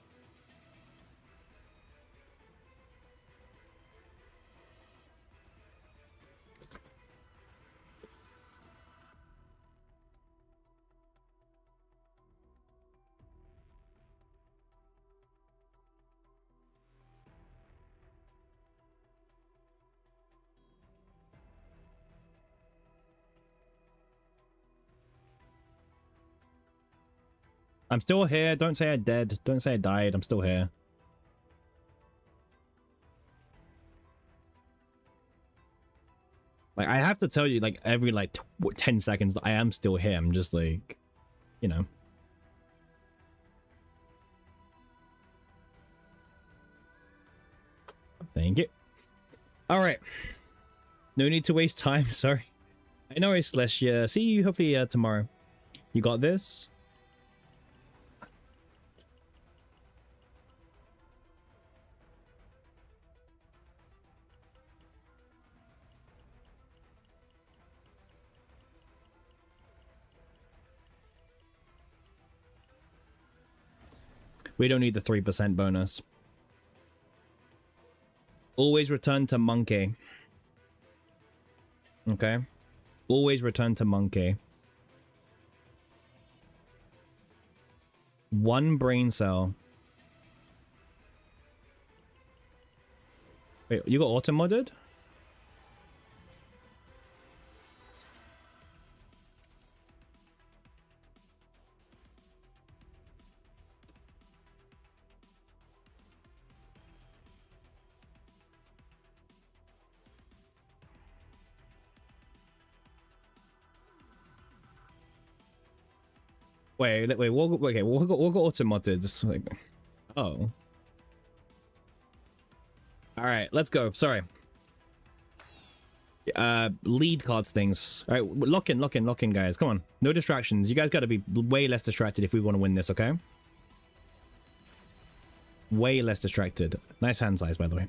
I'm still here. Don't say I'm dead. Don't say I died. I'm still here. Like, I have to tell you, like, every, like, 10 seconds that I am still here. I'm just, like, you know. Thank you. Alright. No need to waste time, sorry. I know, Slash. Yeah, see you hopefully tomorrow. You got this? We don't need the 3% bonus. Always return to monkey. Okay. Always return to monkey. 1 brain cell. Wait, you got auto-modded? Wait, okay, we'll go auto-modded. Just like, oh. Alright, let's go. Sorry. Lead cards things. Alright, lock in, guys. Come on. No distractions. You guys gotta be way less distracted if we want to win this, okay? Way less distracted. Nice hand size, by the way.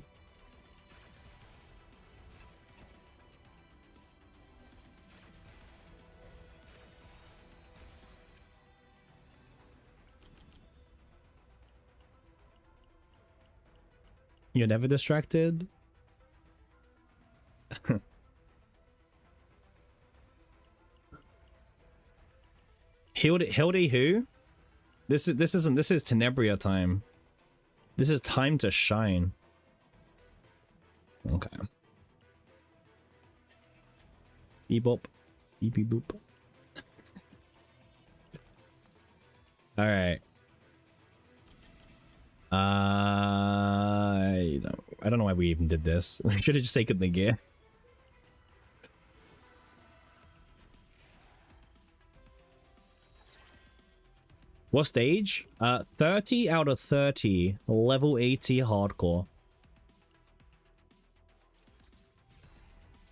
You're never distracted? Hilde who? This is Tenebria time. This is time to shine. Okay. Beep bop. Beep beep boop. Alright. I don't know why we even did this. We should have just taken the gear. What stage? 30 out of 30. Level 80 hardcore.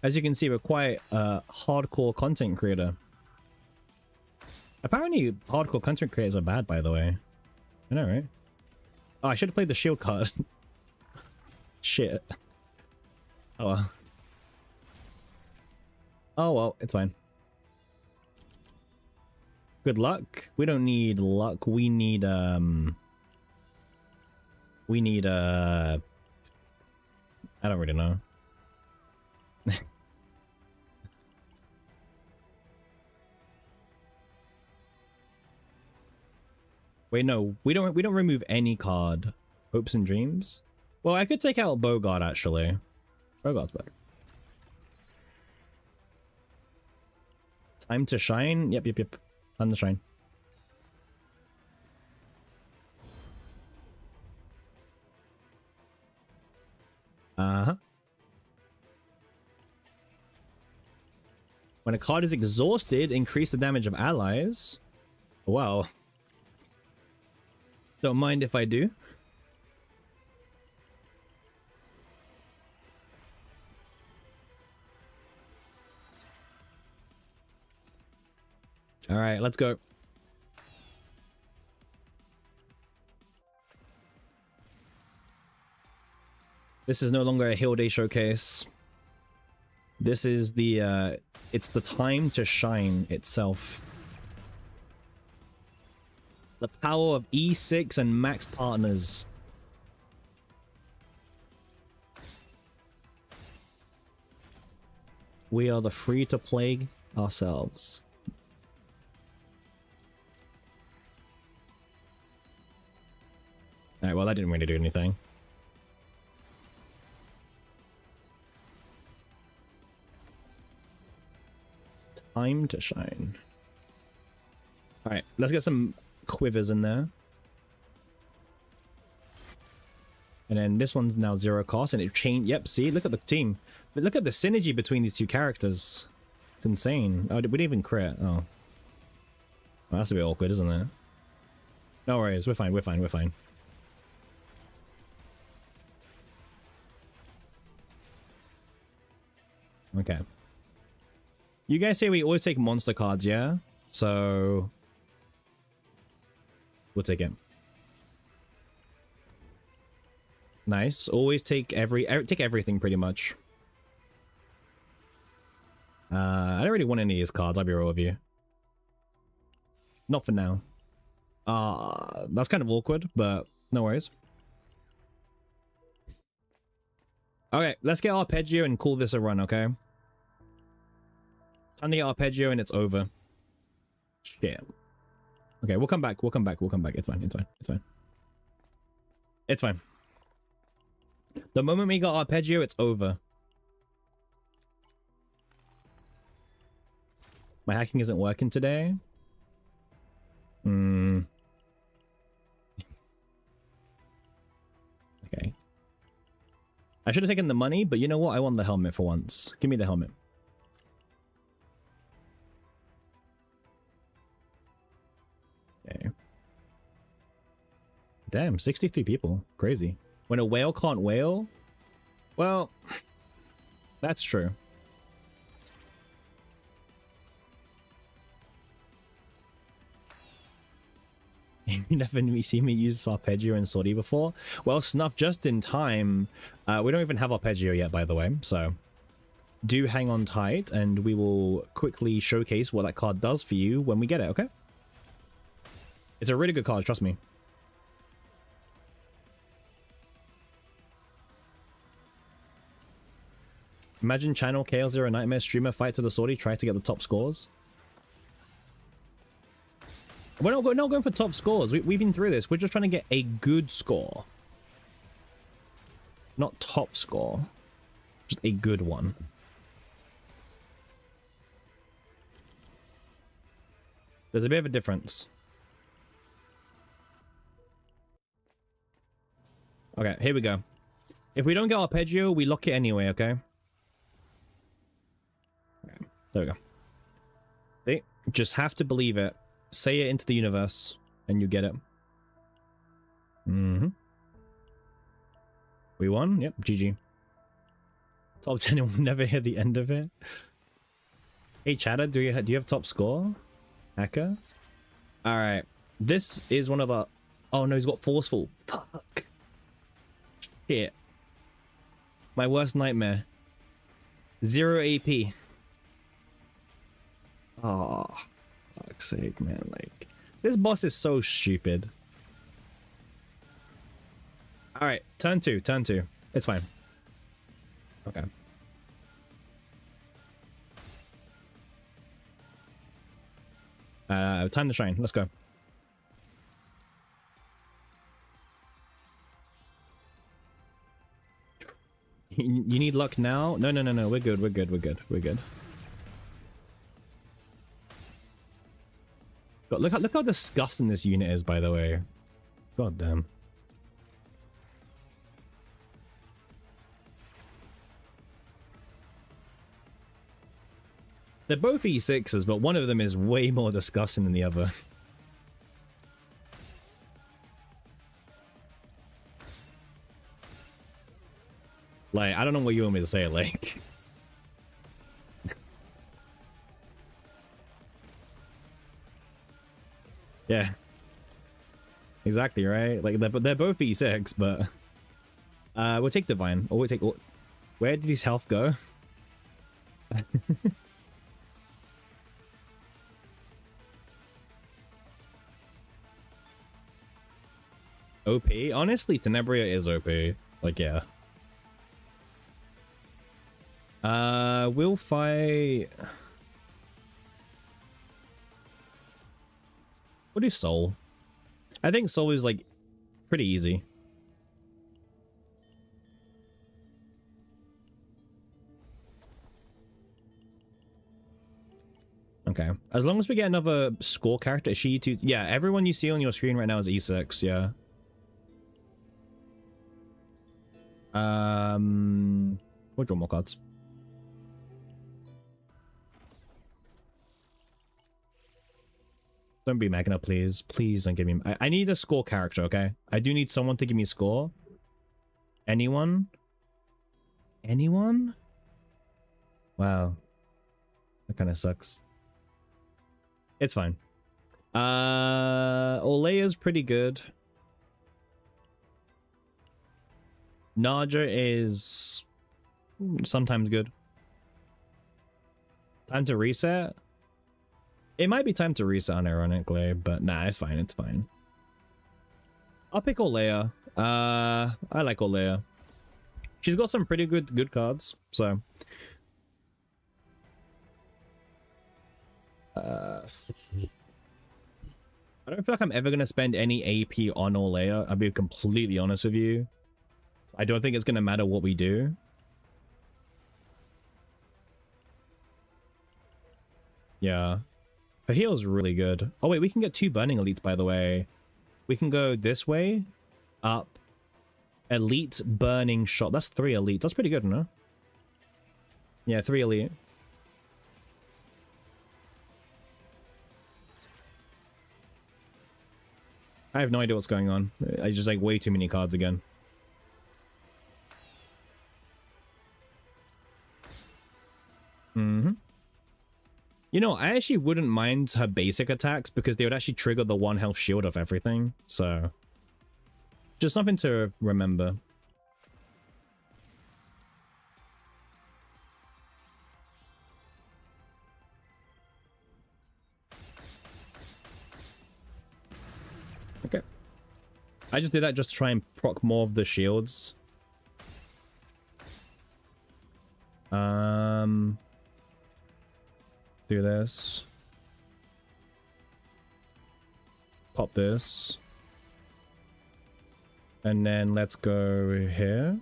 As you can see, we're quite a hardcore content creator. Apparently, hardcore content creators are bad, by the way. I know, right? Oh, I should have played the shield card. Shit. Oh well. Oh well, it's fine. Good luck. We don't need luck. We need I don't really know. Wait, no, we don't remove any card. Hopes and dreams? Well, I could take out Bogart actually. Bogart's better. Time to shine? Yep. Time to shine. Uh-huh. When a card is exhausted, increase the damage of allies. Wow. Don't mind if I do. All right, let's go. This is no longer a Hilde showcase. This is the, it's the time to shine itself. The power of E6 and max partners. We are the free to play ourselves. Alright, well that didn't really do anything. Time to shine. Alright, let's get some quivers in there. And then this one's now 0 cost, and it changed. Yep, see, look at the team. But look at the synergy between these two characters. It's insane. Oh, we didn't even crit. Oh. Well, that's a bit awkward, isn't it? No worries, we're fine, we're fine, we're fine. Okay. You guys say we always take monster cards, yeah? So... we'll take it. Nice. Always take everything pretty much. I don't really want any of these cards, I'll be real with you. Not for now. That's kind of awkward, but no worries. Okay, let's get Arpeggio and call this a run, okay? Time to get Arpeggio and it's over. Shit. Okay, we'll come back, we'll come back, we'll come back. It's fine, it's fine, it's fine. It's fine. The moment we got Arpeggio, it's over. My hacking isn't working today. Okay. I should have taken the money, but you know what? I want the helmet for once. Give me the helmet. Okay. Damn, 63 people. Crazy. When a whale can't wail? Well, that's true. You never seen me use Arpeggio and Sortie before? Well, Snuff, just in time. We don't even have Arpeggio yet, by the way, so do hang on tight, and we will quickly showcase what that card does for you when we get it, okay? It's a really good card, trust me. Imagine Channel Kale Zero Nightmare streamer fight to the Sortie, try to get the top scores. We're not going for top scores. We've been through this. We're just trying to get a good score. Not top score. Just a good one. There's a bit of a difference. Okay, here we go. If we don't get Arpeggio, we lock it anyway, okay? Okay, there we go. See? Just have to believe it. Say it into the universe, and you get it. We won? Yep, GG. Top 10 and we'll never hear the end of it. Hey, Chatter, do you have top score? Hacker? Alright. This is one of the... Oh no, he's got forceful. Fuck. Shit. My worst nightmare. 0 AP. Oh. Fuck's sake, man. Like, this boss is so stupid. Alright, turn 2, turn 2. It's fine. Okay. Time to shine. Let's go. You need luck now? No, no, no, no. We're good, we're good, we're good, we're good. God, look how disgusting this unit is, by the way. God damn. They're both E6s, but one of them is way more disgusting than the other. Like, I don't know what you want me to say, like... Yeah. Exactly, right? Like, they're both E6, but... we'll take Divine. Or we'll take... Where did his health go? OP? Honestly, Tenebria is OP. Like, yeah. We'll fight... We'll do Soul. I think Soul is, like, pretty easy. Okay. As long as we get another score character, is she too? Yeah, everyone you see on your screen right now is E6, yeah. We'll draw more cards. Don't be Magna, please. Please don't give me... I need a score character, okay? I do need someone to give me score. Anyone? Anyone? Wow. That kind of sucks. It's fine. Olea's pretty good. Naja is sometimes good. Time to reset? It might be time to reset unironically, but nah, it's fine, it's fine. I'll pick Olea. I like Olea. She's got some pretty good cards, so... I don't feel like I'm ever going to spend any AP on Olea. I'll be completely honest with you. I don't think it's going to matter what we do. Yeah. Her heal's really good. Oh wait, we can get 2 burning elites, by the way. We can go this way, up, elite burning shot. That's 3 elites. That's pretty good, no? Yeah, 3 elite. I have no idea what's going on. I just like way too many cards again. You know, I actually wouldn't mind her basic attacks because they would actually trigger the 1 health shield of everything. So, just something to remember. Okay. I just did that just to try and proc more of the shields. Do this. Pop this. And then let's go here.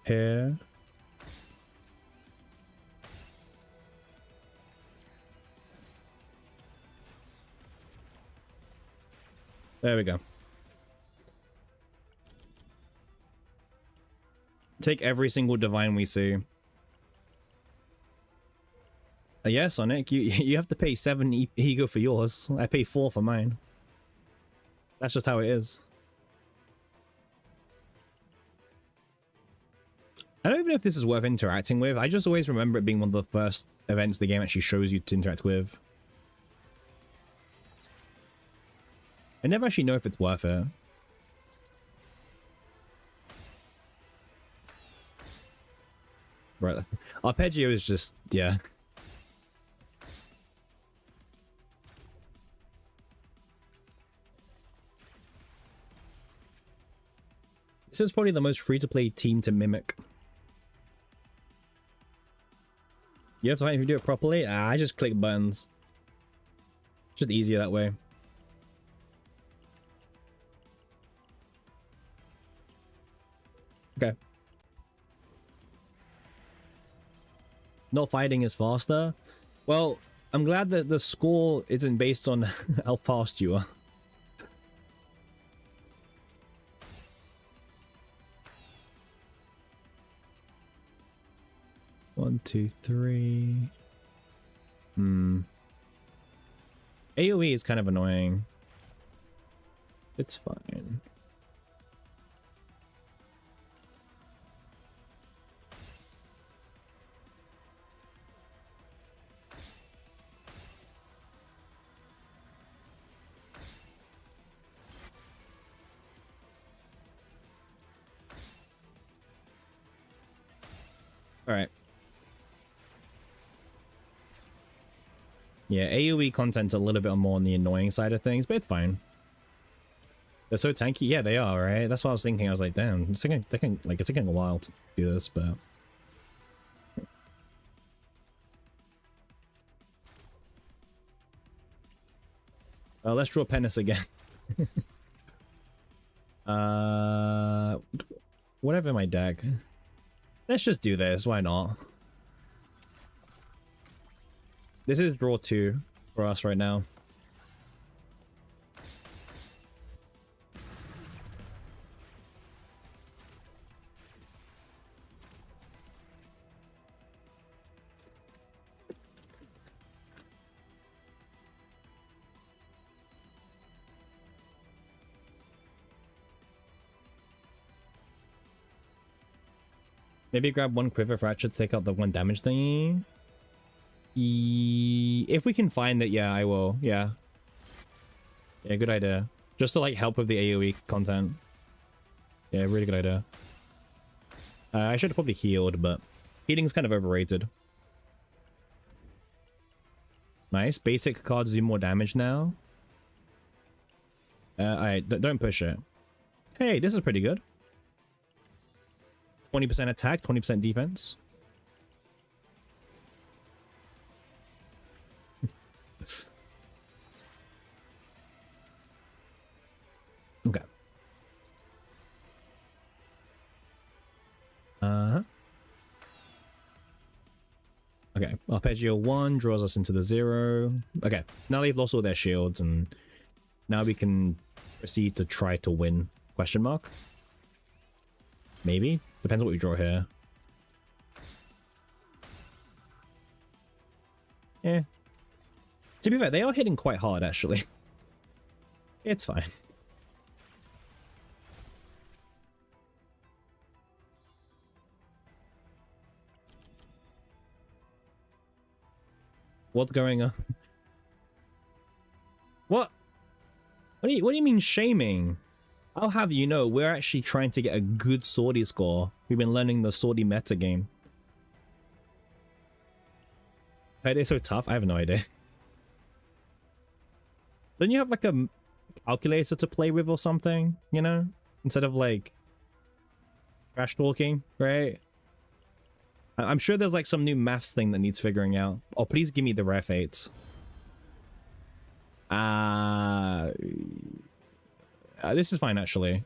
Here. There we go. Take every single divine we see. Yeah, Sonic, you have to pay 7 ego for yours. I pay 4 for mine. That's just how it is. I don't even know if this is worth interacting with. I just always remember it being one of the first events the game actually shows you to interact with. I never actually know if it's worth it. Right. Arpeggio is just, yeah. This is probably the most free-to-play team to mimic. You have to fight if you do it properly? I just click buttons. Just easier that way. Okay. Not fighting is faster? Well, I'm glad that the score isn't based on how fast you are. One, two, three. AoE is kind of annoying. It's fine. All right. Yeah, AoE content's a little bit more on the annoying side of things, but it's fine. They're so tanky. Yeah, they are, right? That's what I was thinking. I was like, damn, it's taking a while to do this, but... let's draw Penis again. Whatever my deck. Let's just do this. Why not? This is draw 2 for us right now. Maybe grab 1 quiver fracture to take out the 1 damage thingy. If we can find it, yeah, I will. Yeah. Yeah, good idea. Just to like help with the AoE content. Yeah, really good idea. I should have probably healed, but healing's kind of overrated. Nice. Basic cards do more damage now. Don't push it. Hey, this is pretty good. 20% attack, 20% defense. Okay. Okay. Arpeggio 1 draws us into the 0. Okay. Now they've lost all their shields, and now we can proceed to try to win. Question mark? Maybe? Depends what we draw here. Yeah. To be fair, they are hitting quite hard, actually. It's fine. What's going on? What? What do you mean shaming? I'll have you know, we're actually trying to get a good swordy score. We've been learning the swordy meta game. Why are they so tough? I have no idea. Don't you have like a calculator to play with or something, you know? Instead of like trash talking, right? I'm sure there's like some new maths thing that needs figuring out. Oh, please give me the rare fates. This is fine, actually.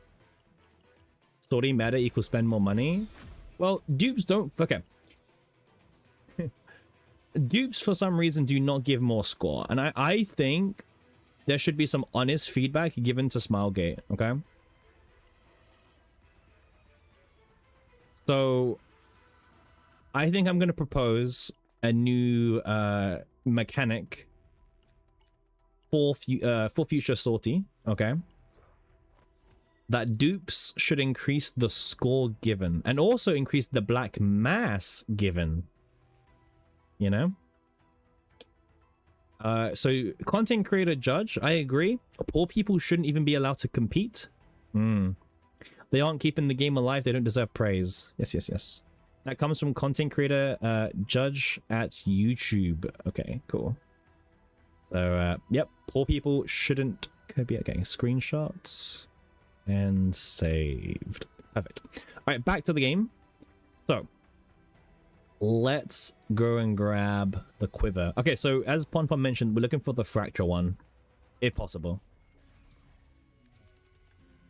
Story meta equals spend more money. Well, dupes don't... Okay. Dupes, for some reason, do not give more score. And I think there should be some honest feedback given to Smilegate, okay? So, I think I'm going to propose a new mechanic for future sortie, okay? That dupes should increase the score given and also increase the black mass given, you know? So content creator judge, I agree. Poor people shouldn't even be allowed to compete. They aren't keeping the game alive. They don't deserve praise. Yes. That comes from content creator judge at YouTube. Okay, cool. So, yep, poor people shouldn't be... Okay, screenshots. And saved. Perfect. All right, back to the game. So, let's go and grab the quiver. Okay, so as Ponpon mentioned, we're looking for the fracture one, if possible.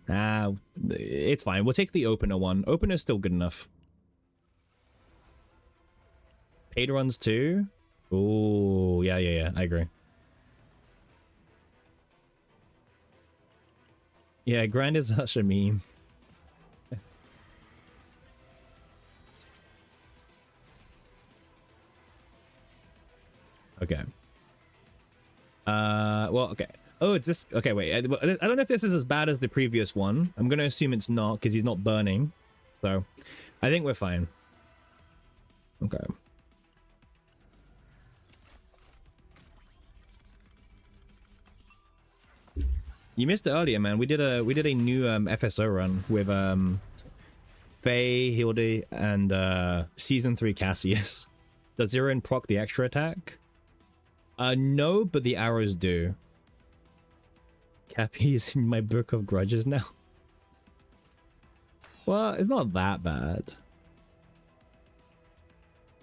It's fine. We'll take the opener one. Opener's still good enough. Paid runs too? Oh, yeah. I agree. Yeah, grind is such a meme. Okay. Well, okay. Oh, it's this. Okay, wait. I don't know if this is as bad as the previous one. I'm gonna assume it's not because he's not burning. So, I think we're fine. Okay. You missed it earlier, man. We did a new FSO run with Faye, Hilde, and Season 3 Cassius. Does Zero and proc the extra attack? No, but the arrows do. Cappy is in my book of grudges now. Well, it's not that bad.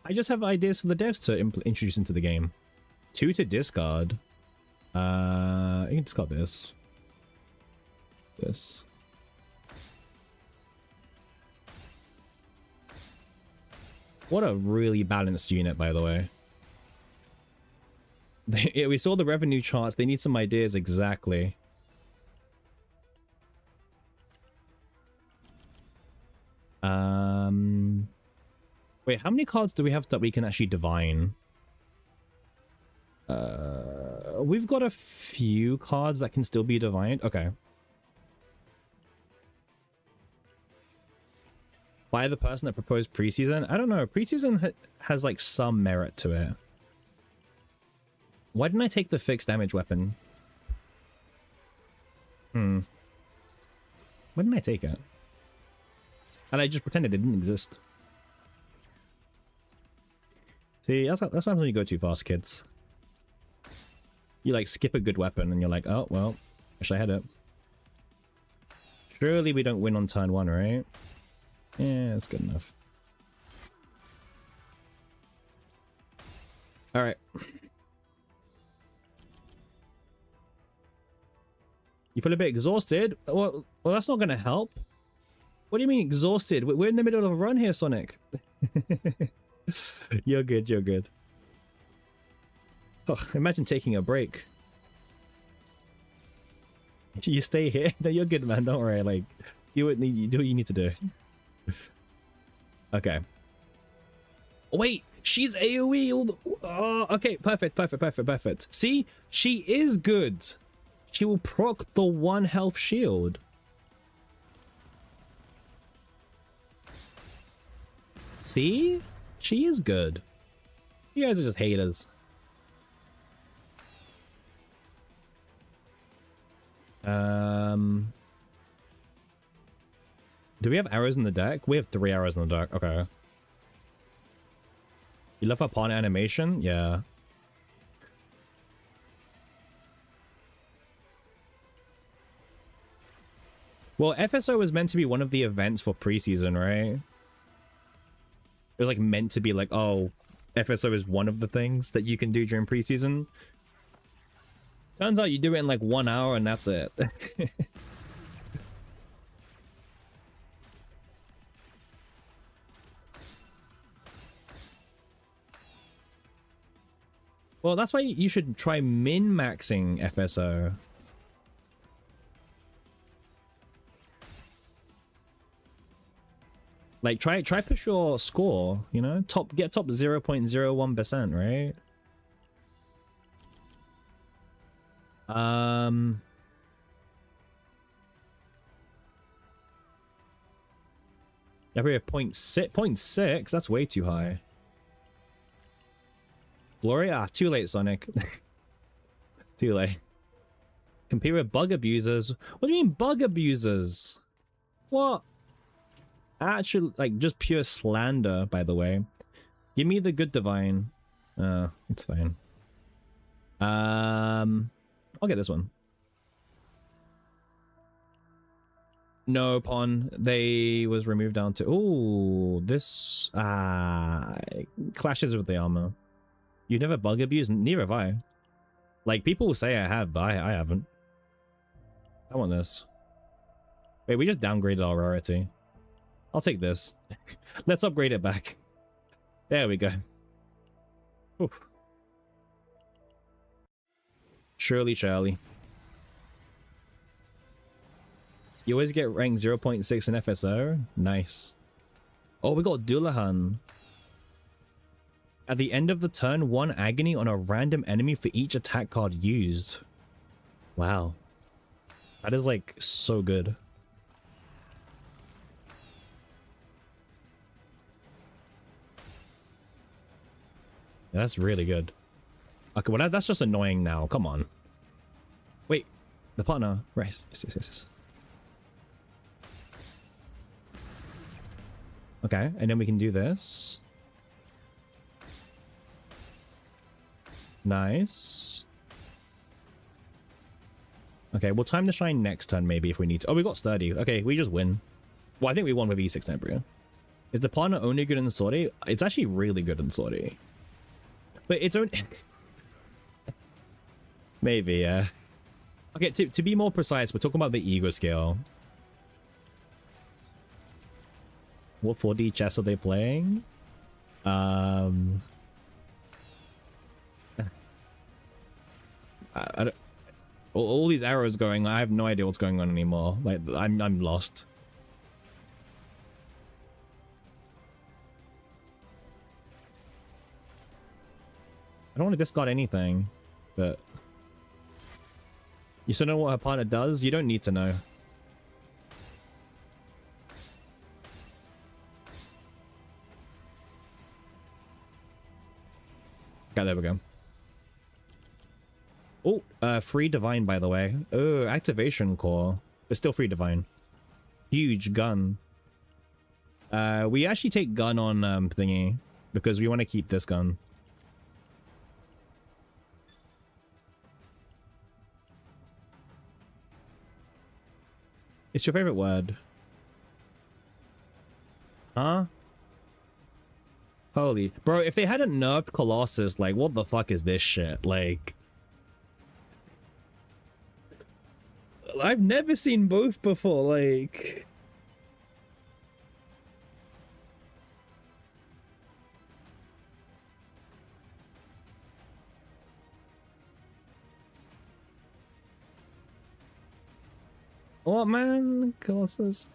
I just have ideas for the devs to introduce into the game. 2 to discard. You can discard this. This. What a really balanced unit, by the way. Yeah, we saw the revenue charts. They need some ideas exactly. Wait, how many cards do we have that we can actually divine? We've got a few cards that can still be divined. Okay. By the person that proposed preseason? I don't know. Preseason has like some merit to it. Why didn't I take the fixed damage weapon? Why didn't I take it? And I just pretended it didn't exist. See, that's what happens when you go too fast, kids. You like skip a good weapon and you're like, oh, well, wish I had it. Surely we don't win on turn 1, right? Yeah, that's good enough. Alright. You feel a bit exhausted? Well, that's not going to help. What do you mean exhausted? We're in the middle of a run here, Sonic. You're good, you're good. Oh, imagine taking a break. You stay here? No, you're good, man. Don't worry. Like, do what you need to do. Okay. Oh, wait, she's AoE. Oh, okay, perfect. See, she is good. She will proc the 1 health shield. See? She is good. You guys are just haters. Do we have arrows in the deck? We have 3 arrows in the deck. Okay. You love our pawn animation? Yeah. Well, FSO was meant to be one of the events for preseason, right? It was like meant to be like, oh, FSO is one of the things that you can do during preseason. Turns out you do it in like 1 hour and that's it. Well, that's why you should try min-maxing FSO. Like, try push your score, you know? Get top 0.01%, right? Yeah, we have 0.6, that's way too high. Glory? Ah, too late, Sonic. Too late. Compete with bug abusers? What do you mean bug abusers? What? Actually, like, just pure slander, by the way. Give me the good divine. It's fine. I'll get this one. No, pawn. They was removed down to... Ooh, this... clashes with the armor. You never bug abused? Neither have I. Like, people will say I have, but I haven't. I want this. Wait, we just downgraded our rarity. I'll take this. Let's upgrade it back. There we go. Oof. Surely. You always get rank 0.6 in FSO? Nice. Oh, we got Dullahan. At the end of the turn, 1 agony on a random enemy for each attack card used. Wow. That is like so good. Yeah, that's really good. Okay, well that's just annoying now. Come on. Wait, the partner. Right. Yes. Okay, and then we can do this. Nice. Okay, we'll time the shine next turn maybe if we need to. Oh, we got sturdy. Okay, we just win. Well, I think we won with E6 Embryo. Is the partner only good in Sortie? It's actually really good in Sortie. But it's only... Maybe, yeah. Okay, to be more precise, we're talking about the ego scale. What 4D chess are they playing? I don't, all these arrows going, I have no idea what's going on anymore. Like, I'm lost. I don't want to discard anything, but you still know what her partner does? You don't need to know. Okay, there we go. Oh, free divine, by the way. Oh, activation core, but still free divine. Huge gun. We actually take gun on thingy because we want to keep this gun. It's your favorite word. Huh? Holy... Bro, if they hadn't nerfed Colossus, like, what the fuck is this shit? Like... I've never seen both before, like... What, man? Colossus?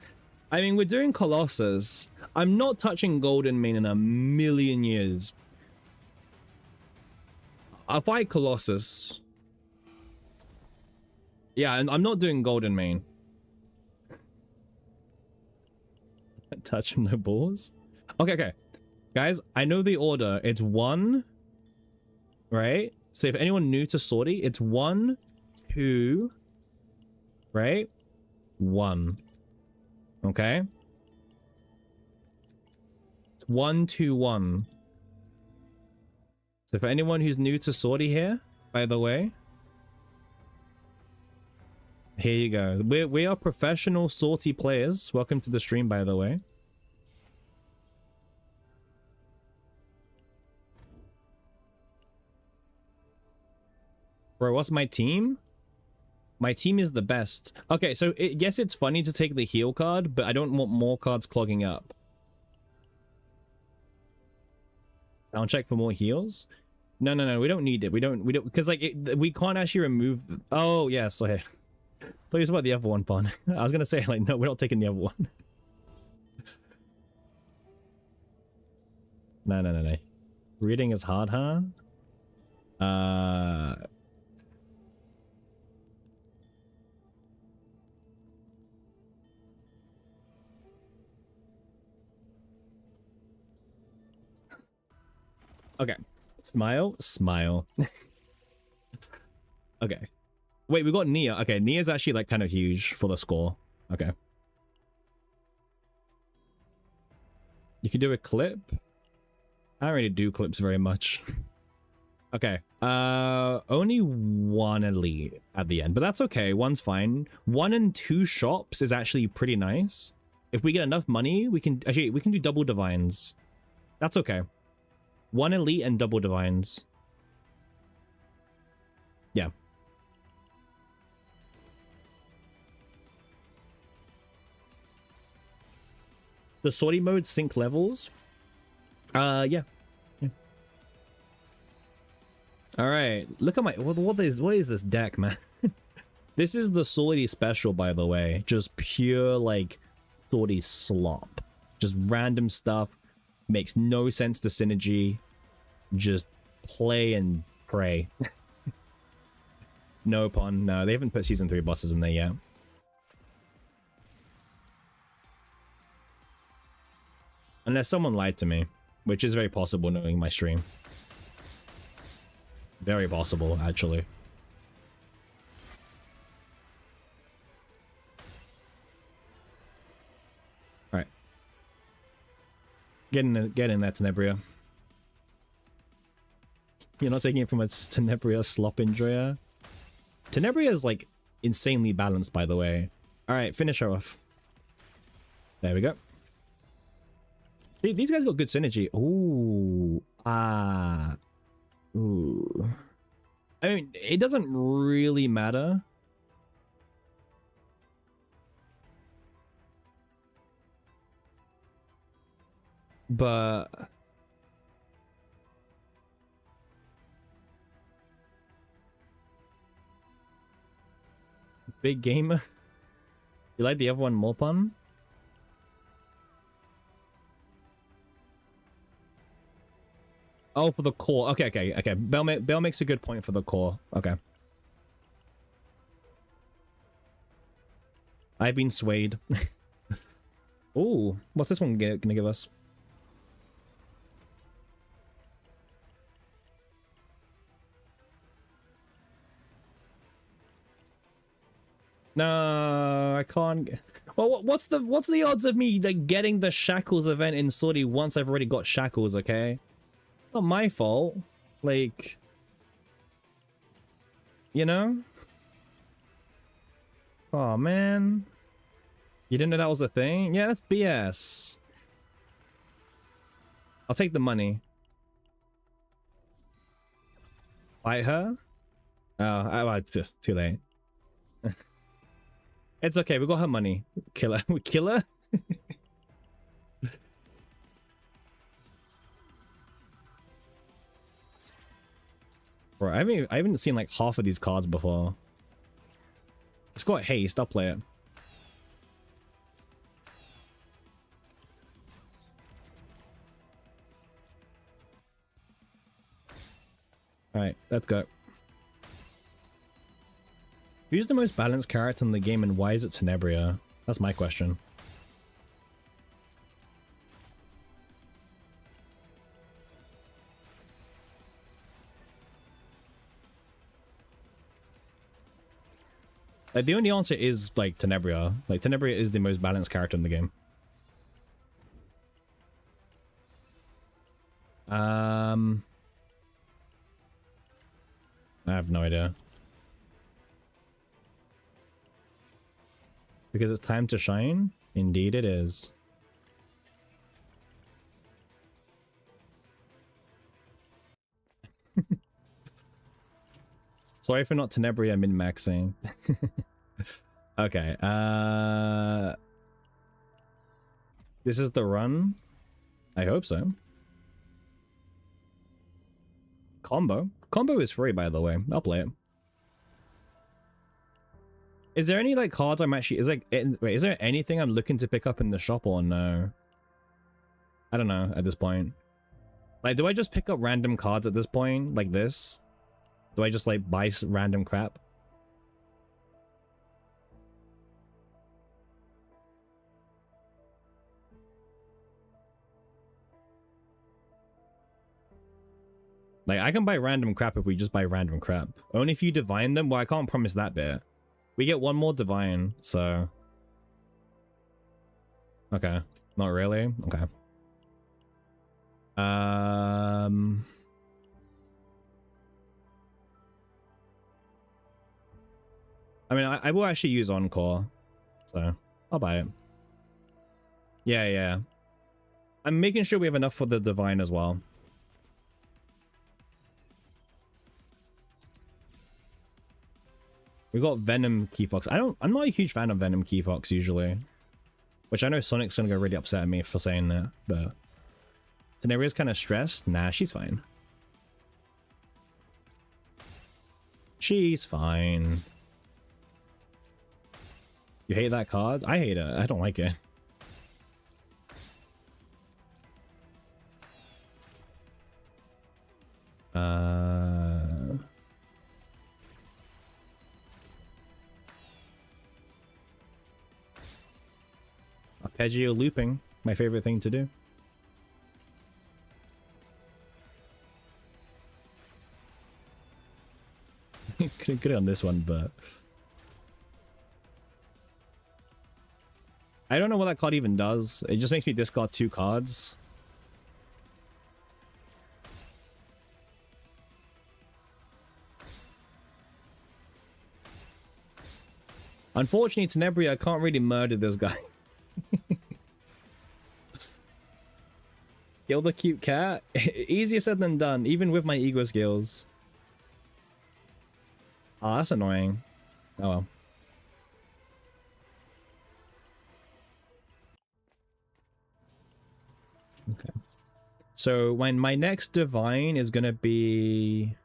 I mean, we're doing Colossus. I'm not touching Golden Main in a million years. I'll fight Colossus. Yeah, and I'm not doing Golden Main. Touch him, no balls? Okay, okay. Guys, I know the order. It's 1, right? So if anyone new to Swordy, it's 1, 2, right? 1. Okay? It's 1, 2, 1. So for anyone who's new to Swordy here, by the way, here you go. We are professional Swordy players. Welcome to the stream, by the way. Bro, what's my team? My team is the best. Okay, so yes, it's funny to take the heal card, but I don't want more cards clogging up. Sound check for more heals? No, no, no, we don't need it. We don't, because like, we can't actually remove... Oh, yes, okay. I thought it was about the other one, Pon. I was gonna say, like, no, we're not taking the other one. No, no, no, no. Reading is hard, huh? Okay. Smile. Smile. Okay. Wait, we got Nia. Okay, Nia's actually like kind of huge for the score. Okay. You can do a clip. I don't really do clips very much. Okay. Only 1 elite at the end, but that's okay. 1's fine. 1 and 2 shops is actually pretty nice. If we get enough money, we can do double divines. That's okay. 1 elite and double divines. Yeah. The Swordy mode sync levels? Yeah. All right. Look at my... What is this deck, man? This is the Swordy special, by the way. Just pure, like, Swordy slop. Just random stuff. Makes no sense to synergy. Just play and pray. No pun. No, they haven't put season 3 bosses in there yet. Unless someone lied to me, which is very possible knowing my stream. Very possible, actually. Alright. Get in that Tenebria. You're not taking it from a Tenebria slop enjoyer. Tenebria is like insanely balanced, by the way. Alright, finish her off. There we go. These guys got good synergy. Ooh. Ah. Ooh. I mean, it doesn't really matter. But... Big gamer. You like the other one more, pun? Oh, for the core. Okay. Bell makes a good point for the core. Okay. I've been swayed. Ooh, what's this one gonna give us? No, I can't. Well, what's the odds of me like getting the Shackles event in Saudi once I've already got Shackles? Okay, it's not my fault. Like, you know. Oh man, you didn't know that was a thing? Yeah, that's BS. I'll take the money. Fight her? Oh, too late. It's okay, we got her money. Kill her. We kill her? Bro, I haven't seen like half of these cards before. It's got haste, I'll play it. Alright, let's go. Who's the most balanced character in the game and why is it Tenebria? That's my question. Like, the only answer is, like, Tenebria. Like, Tenebria is the most balanced character in the game. I have no idea. Because it's time to shine? Indeed it is. Sorry for not Tenebria min-maxing. Okay, this is the run? I hope so. Combo? Combo is free, by the way. I'll play it. Is there any, like, cards I'm actually... Wait, is there anything I'm looking to pick up in the shop or no? I don't know at this point. Like, do I just pick up random cards at this point? Like this? Do I just, like, buy random crap? Like, I can buy random crap if we just buy random crap. Only if you divine them? Well, I can't promise that bit. We get one more divine, so... Okay. Not really? Okay. I mean, I will actually use Encore, so I'll buy it. Yeah. I'm making sure we have enough for the divine as well. We got Venom Keyfox. I'm not a huge fan of Venom Keyfox usually. Which I know Sonic's gonna go really upset at me for saying that, but... Tenebria's kind of stressed? Nah, she's fine. She's fine. You hate that card? I hate it. I don't like it. Arpeggio looping, my favorite thing to do. Couldn't get it on this one, but... I don't know what that card even does. It just makes me discard 2 cards. Unfortunately, Tenebria can't really murder this guy. Kill the cute cat? Easier said than done, even with my ego skills. Oh, that's annoying. Oh well. Okay. So when my next divine is gonna be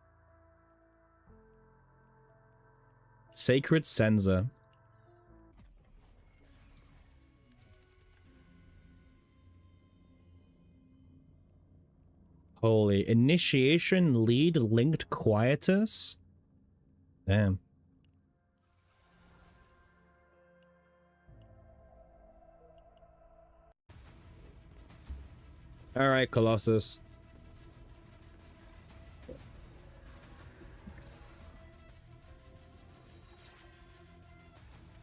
Sacred Senza. Holy initiation lead linked quietus. Damn. All right, Colossus.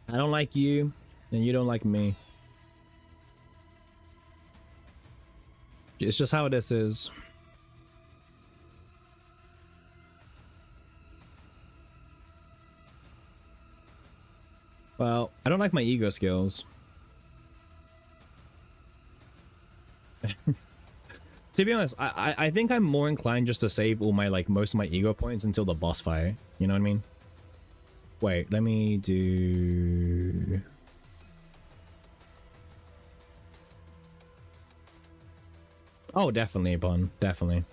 I don't like you, and you don't like me. It's just how this is. Well, I don't like my ego skills. To be honest, I think I'm more inclined just to save all my, like, most of my ego points until the boss fight. You know what I mean? Wait, let me do... Oh, definitely, Bun. Definitely.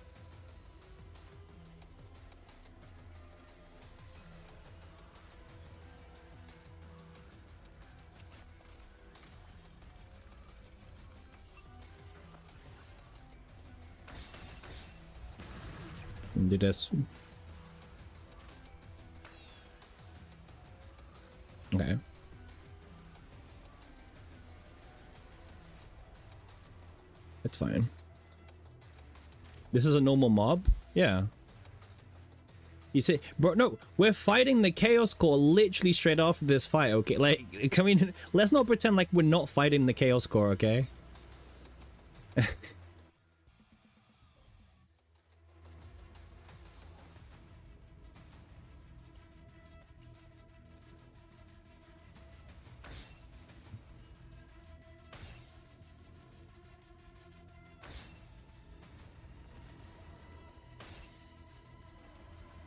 Do this. Okay. It's fine. This is a normal mob? Yeah. You say, bro, no, we're fighting the Chaos Core literally straight after this fight, okay? Like, I mean, let's not pretend like we're not fighting the Chaos Core, okay?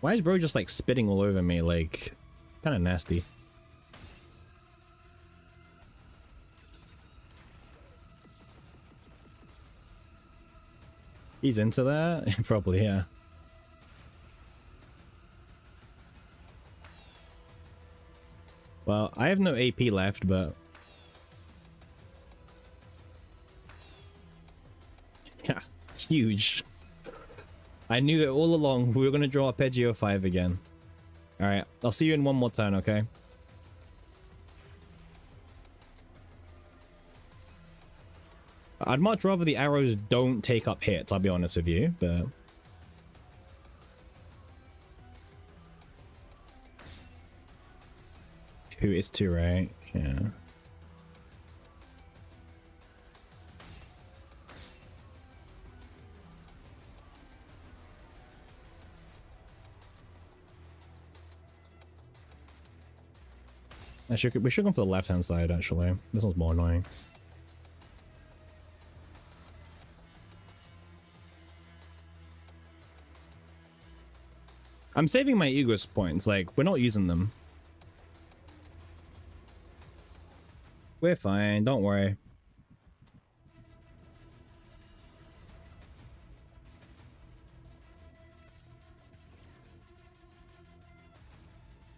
Why is bro just like spitting all over me? Like, kind of nasty. He's into that? Probably, yeah. Well, I have no AP left, but... Yeah, huge. I knew that all along we were going to draw Arpeggio 5 again. Alright, I'll see you in one more turn, okay? I'd much rather the arrows don't take up hits, I'll be honest with you, but... Two is two, right? Yeah. We should go for the left-hand side, actually. This one's more annoying. I'm saving my Ego's points, like, we're not using them. We're fine, don't worry.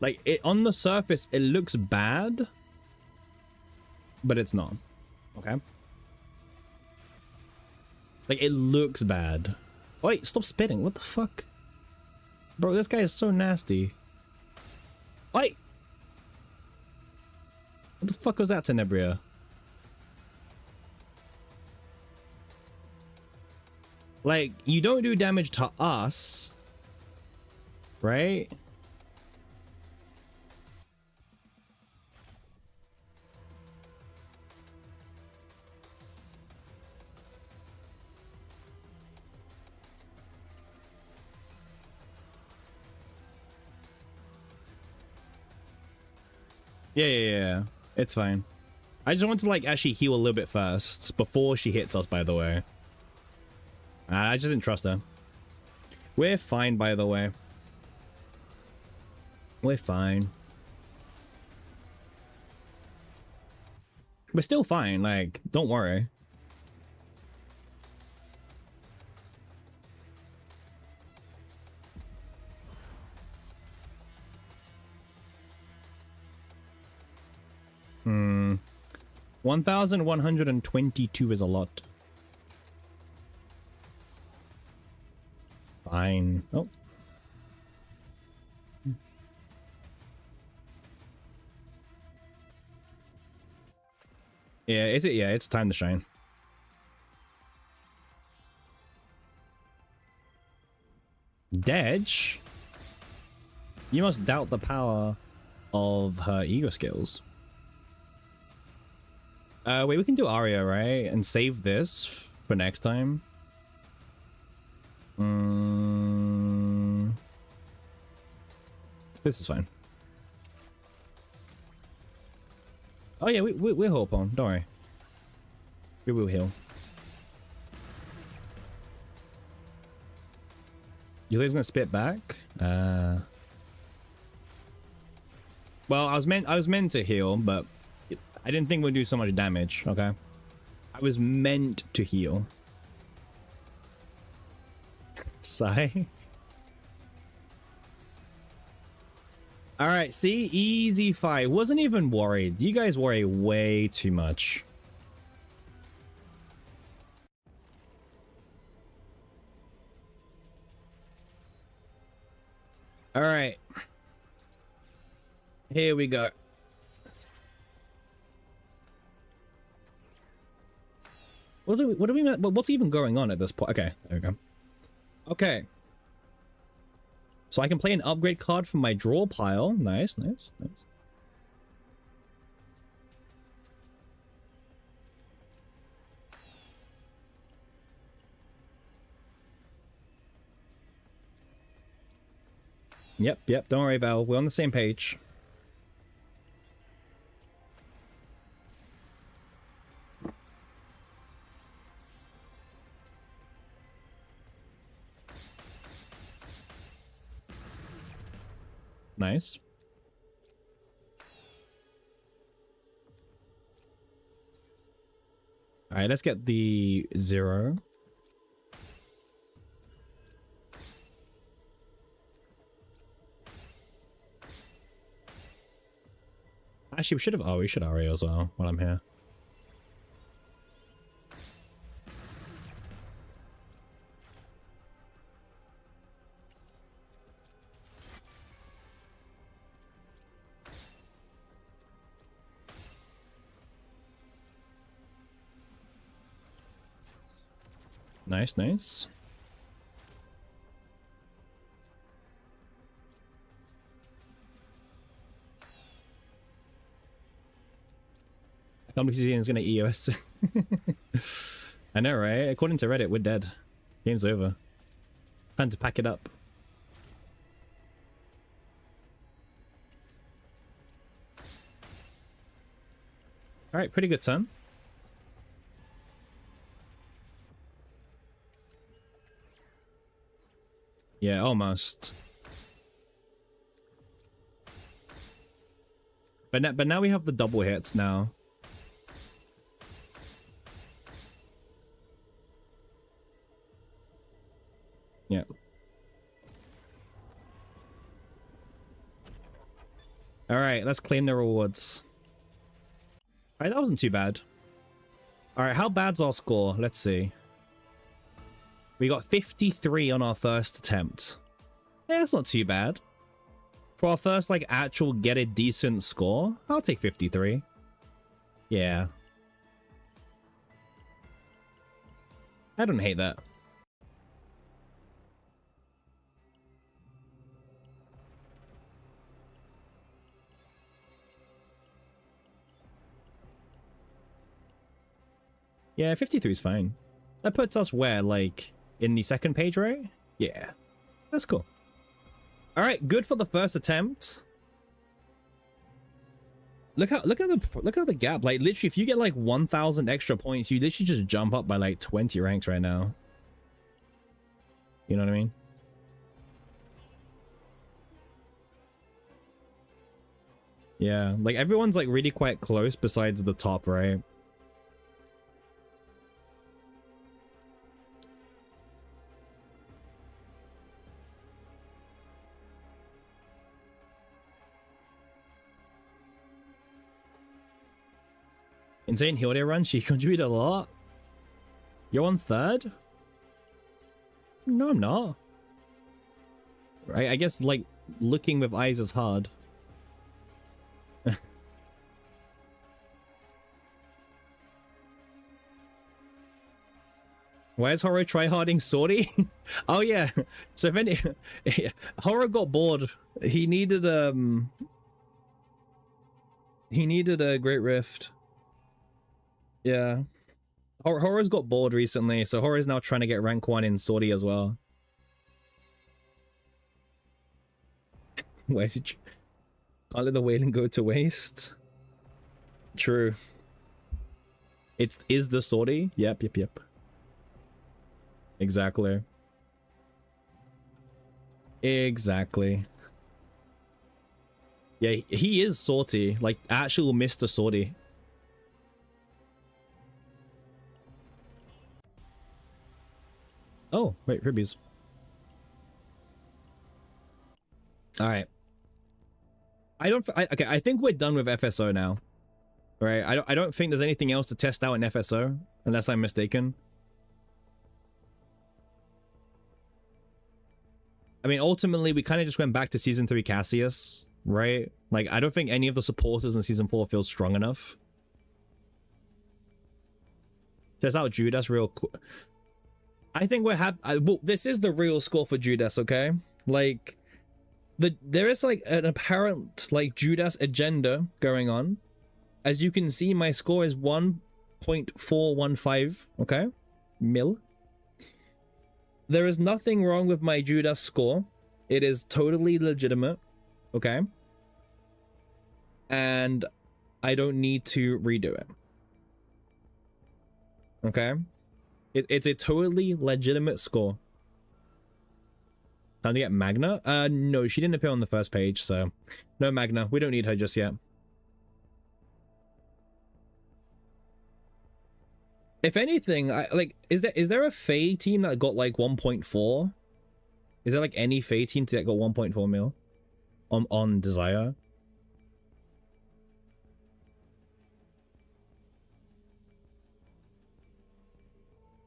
Like, on the surface, it looks bad, but it's not. Okay? Like, it looks bad. Wait, stop spitting. What the fuck? Bro, this guy is so nasty. Wait! What the fuck was that, Tenebria? Like, you don't do damage to us, right? Yeah. It's fine. I just want to, like, actually heal a little bit first before she hits us, by the way. I just didn't trust her. We're fine, by the way. We're fine. We're still fine, like, don't worry. Hmm. 1,122 is a lot. fine. Oh. Yeah, it's time to shine. Dedge? You must doubt the power of her ego skills. Wait, we can do Aria, right? And save this for next time. This is fine. Oh yeah, we'll heal upon. Don't worry. We will heal. You think he's gonna spit back? Well, I was meant to heal, but I didn't think we'd do so much damage. Okay, I was meant to heal. Sigh. All right, see, easy fight. Wasn't even worried. You guys worry way too much. All right. Here we go. What do we what's even going on at this point? Okay, there we go. Okay. So I can play an upgrade card from my draw pile. Nice, nice, nice. Yep, don't worry, Val. We're on the same page. Nice. All right, let's get the 0. Actually, we should Aria as well while I'm here. Nice, nice. I can't believe Zizian's gonna EOS. I know, right? According to Reddit, we're dead. Game's over. Time to pack it up. Alright, pretty good turn. Yeah, almost. But now we have the double hits now. Yeah. Alright, let's claim the rewards. Alright, that wasn't too bad. Alright, how bad's our score? Let's see. We got 53 on our first attempt. Yeah, it's not too bad. For our first, like, actual get a decent score, I'll take 53. Yeah. I don't hate that. Yeah, 53 is fine. That puts us where, like, in the second page, right? Yeah, that's cool. All right, good for the first attempt. Look at the gap. Like, literally, if you get like 1,000 extra points, you literally just jump up by like 20 ranks right now. You know what I mean? Yeah, like everyone's like really quite close besides the top, right? Insane Hilde run, she contributed a lot. You're on 3rd? No, I'm not. I guess, like, looking with eyes is hard. Why is Horror tryharding Sortie? Oh yeah. So if any Horror got bored. He needed a Great Rift. Yeah. Horror's got bored recently, so Horror's now trying to get rank 1 in Sortie as well. Where's it? Can't let the whaling go to waste. True. Is the Sortie? Yep. Exactly. Yeah, he is Sortie. Like, actual Mr. Sortie. Oh, wait, Rubies. Alright. Okay, I think we're done with FSO now. Right? I don't think there's anything else to test out in FSO, unless I'm mistaken. I mean, ultimately, we kind of just went back to Season 3 Cassius, right? Like, I don't think any of the supporters in Season 4 feel strong enough. Test out Judas real quick. I think we're well, this is the real score for Judas, okay? Like, there is, like, an apparent, like, Judas agenda going on. As you can see, my score is 1.415, okay? Mil. There is nothing wrong with my Judas score. It is totally legitimate, okay? And I don't need to redo it. Okay? It's a totally legitimate score. Time to get Magna? No, she didn't appear on the first page, so... No Magna. We don't need her just yet. If anything, is there a Fae team that got like 1.4? Is there like any Fae team that got 1.4 mil on Desire?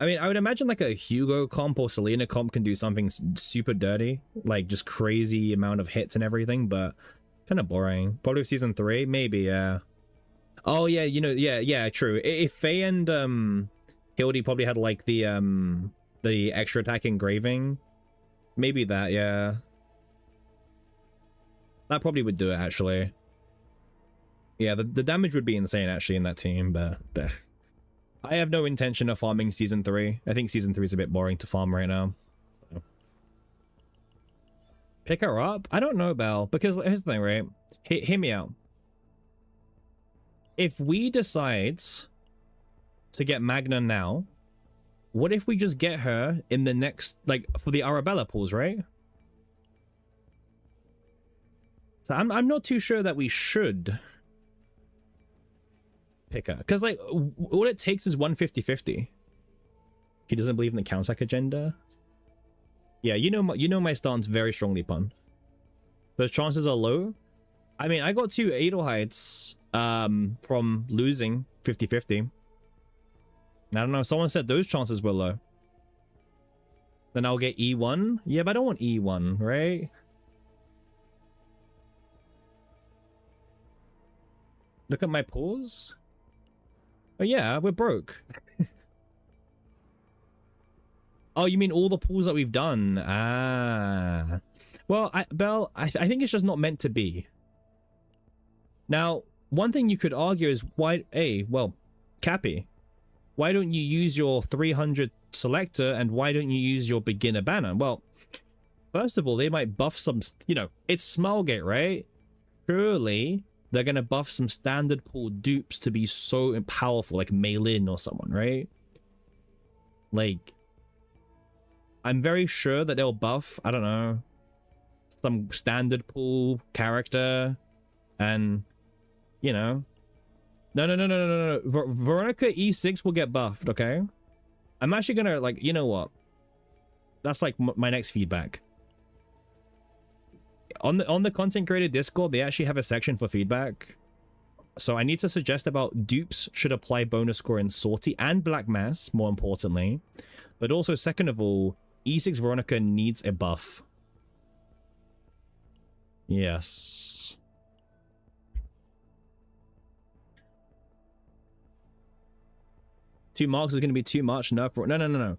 I mean, I would imagine like a Hugo comp or Selena comp can do something super dirty, like just crazy amount of hits and everything, but kind of boring. Probably Season 3, maybe, yeah. Oh yeah, you know, yeah, true. If Faye and Hilde probably had like the extra attack engraving, maybe that, yeah. That probably would do it actually. Yeah, the damage would be insane actually in that team, but I have no intention of farming Season 3. I think Season 3 is a bit boring to farm right now. So. Pick her up? I don't know, Belle, because here's the thing, right? Hear me out. If we decide to get Magna now, what if we just get her in the next, like, for the Arabella pools, right? So I'm not too sure that we should pick her. Because, like, all it takes is 150-50. He doesn't believe in the counterattack agenda. Yeah, you know my stance very strongly, Pun. Those chances are low. I mean, I got 2 Adelheids from losing 50-50. I don't know, someone said those chances were low. Then I'll get E1. Yeah, but I don't want E1, right? Look at my pools. Oh yeah, we're broke. Oh, you mean all the pools that we've done? Ah. Well, Belle, I think it's just not meant to be. Now, one thing you could argue is why, well, Cappy, why don't you use your 300 selector and why don't you use your beginner banner? Well, first of all, they might buff some, you know, it's Smilegate, right? Surely they're going to buff some standard pool dupes to be so powerful, like Maylin or someone, right? Like, I'm very sure that they'll buff, I don't know, some standard pool character and, you know. No. Veronica E6 will get buffed, okay? I'm actually gonna, like, you know what? That's like my next feedback. On the content creator Discord, they actually have a section for feedback. So I need to suggest about dupes should apply bonus score in Sortie and Black Mass, more importantly. But also, second of all, E6 Veronica needs a buff. Yes. Two marks is going to be too much. No, no.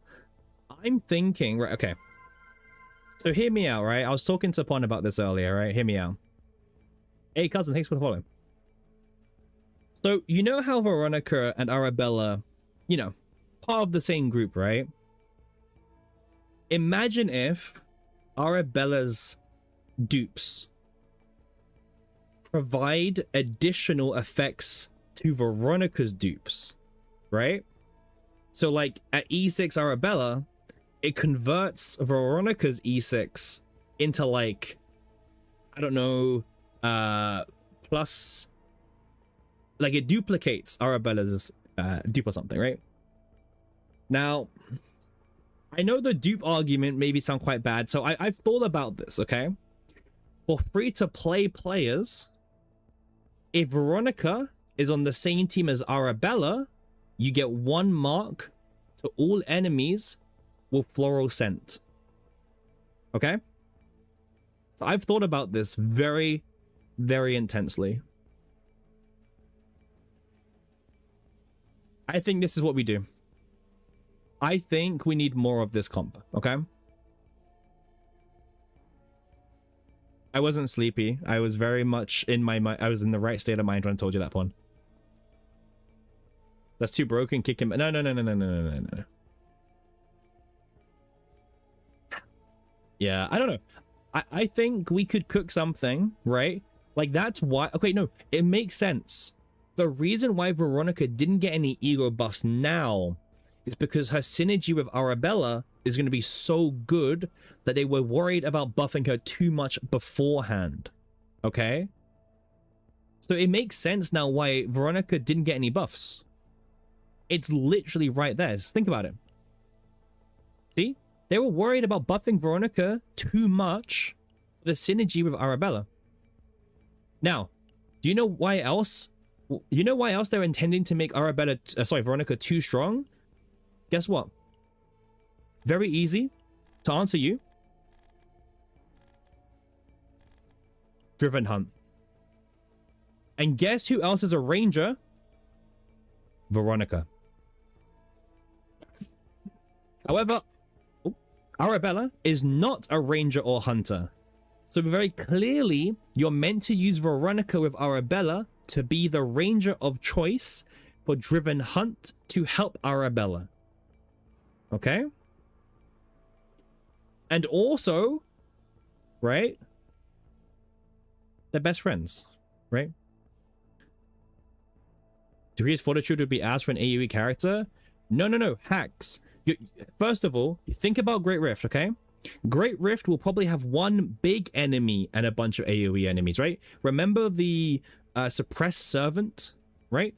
I'm thinking, right, okay. So hear me out, right? I was talking to Pon about this earlier, right? Hear me out. Hey, cousin, thanks for the follow. So, you know how Veronica and Arabella, you know, part of the same group, right? Imagine if Arabella's dupes provide additional effects to Veronica's dupes, right? So, like, at E6 Arabella, it converts Veronica's E6 into, like, I don't know, plus, like, it duplicates Arabella's dupe or something, right? Now, I know the dupe argument maybe sound quite bad, so I've thought about this, okay? For free-to-play players, if Veronica is on the same team as Arabella, you get 1 mark to all enemies with floral scent. Okay? So I've thought about this very, very intensely. I think this is what we do. I think we need more of this comp, okay? I wasn't sleepy. I was very much in my mind. I was in the right state of mind when I told you that one. That's too broken. Kick him. No. Yeah, I don't know. I think we could cook something, right? Like, that's why... Okay, no, it makes sense. The reason why Veronica didn't get any ego buffs now is because her synergy with Arabella is going to be so good that they were worried about buffing her too much beforehand. Okay? So it makes sense now why Veronica didn't get any buffs. It's literally right there. Just think about it. See? They were worried about buffing Veronica too much for the synergy with Arabella. Now, do you know why else? You know why else they're intending to make Veronica too strong? Guess what? Very easy to answer you. Driven Hunt. And guess who else is a ranger? Veronica. However, Arabella is not a ranger or hunter. So very clearly, you're meant to use Veronica with Arabella to be the ranger of choice for Driven Hunt to help Arabella. Okay? And also, right? They're best friends, right? Degrees Fortitude would be asked for an AoE character? No. Hacks. First of all, think about Great Rift, okay? Great Rift will probably have one big enemy and a bunch of AoE enemies, right? Remember the Suppressed Servant, right?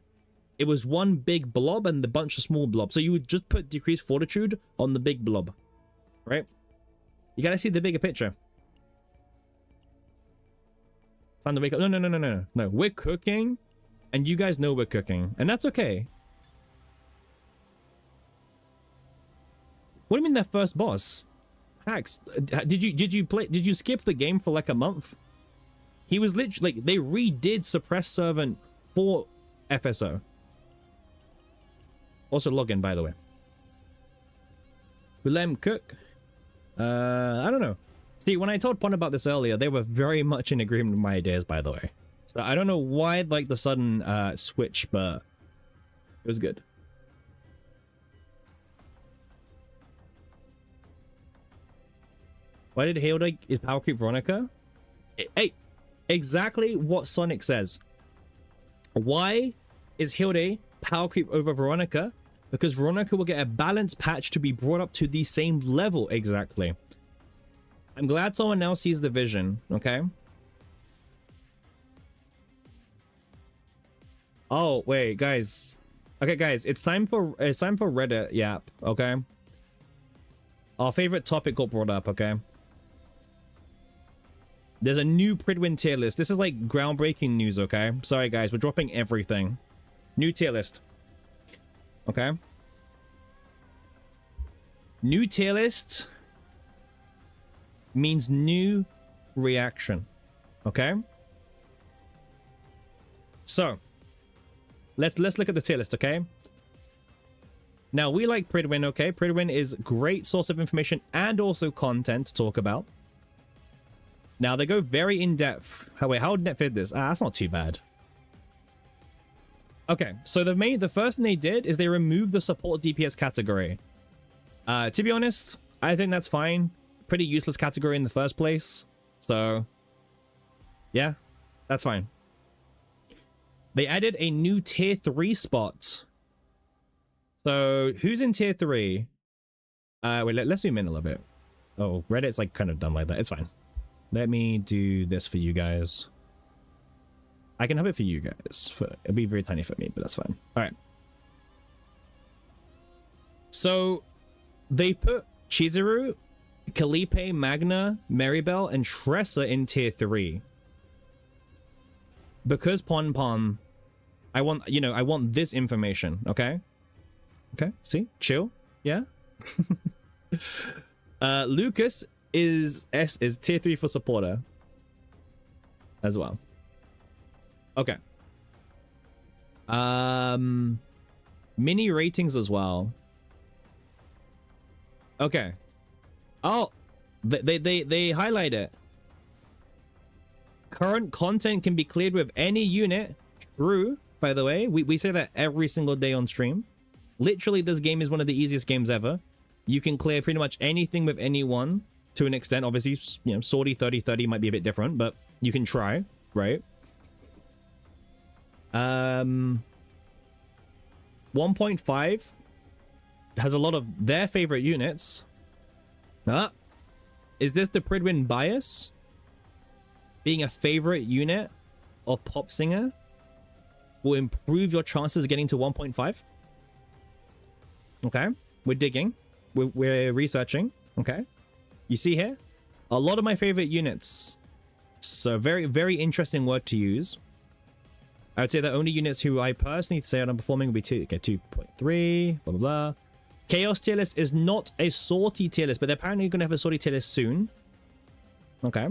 It was one big blob and a bunch of small blobs. So you would just put Decreased Fortitude on the big blob, right? You gotta see the bigger picture. Time to wake up. No. We're cooking, and you guys know we're cooking, and that's okay. What do you mean that first boss? Hacks, did you skip the game for like a month? He was literally like, they redid Suppressed Servant for FSO. Also login, by the way. We let him cook. I don't know. See, when I told Pon about this earlier, they were very much in agreement with my ideas, by the way. So I don't know why like the sudden switch, but it was good. Why did Hilde is power creep Veronica? Hey, exactly what Sonic says. Why is Hilde power creep over Veronica? Because Veronica will get a balance patch to be brought up to the same level exactly. I'm glad someone now sees the vision, okay? Oh, wait, guys. Okay, guys, it's time for Reddit yap, okay? Our favorite topic got brought up, okay? There's a new Pridwin tier list. This is like groundbreaking news, okay? Sorry, guys. We're dropping everything. New tier list. Okay? New tier list means new reaction. Okay. So let's look at the tier list, okay? Now, we like Pridwin, okay? Pridwin is a great source of information and also content to talk about. Now, they go very in-depth. Wait, how in-depth is this? That's not too bad. Okay, so the first thing they did is they removed the support DPS category. To be honest, I think that's fine. Pretty useless category in the first place. So, yeah, that's fine. They added a new tier 3 spot. So, who's in tier 3? Wait, let's zoom in a little bit. Oh, Reddit's like kind of done like that. It's fine. Let me do this for you guys. I can have it for you guys. It'll be very tiny for me, but that's fine. All right. So, they put Chizuru, Calliope, Magna, Maribel, and Tressa in tier 3. Because Pon, I want this information, okay? Okay, see? Chill. Yeah? Lucas is tier 3 for supporter as well. Okay. Mini ratings as well. Okay. Oh, they highlight it. Current content can be cleared with any unit. True, by the way. We say that every single day on stream. Literally, this game is one of the easiest games ever. You can clear pretty much anything with anyone to an extent. Obviously, you know, sortie 30-30 might be a bit different, but you can try, right? 1.5 has a lot of their favorite units. Is this the Pridwin bias? Being a favorite unit of Pop Singer will improve your chances of getting to 1.5? Okay, we're digging. We're researching. Okay, you see here? A lot of my favorite units. So very, very interesting word to use. I would say the only units who I personally say are underperforming would be 2.3, blah, blah, blah. Chaos tier list is not a sortie tier list, but they're apparently going to have a sortie tier list soon. Okay.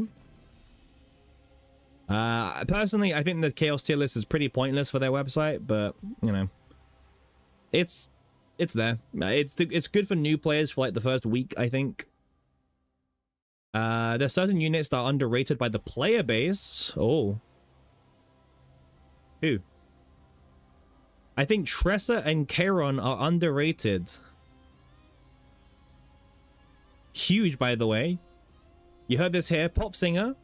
Personally, I think the Chaos tier list is pretty pointless for their website, but, you know, it's there. It's good for new players for like the first week, I think. There's certain units that are underrated by the player base. Oh. Who? I think Tressa and Charon are underrated. Huge, by the way. You heard this here. Pop Singer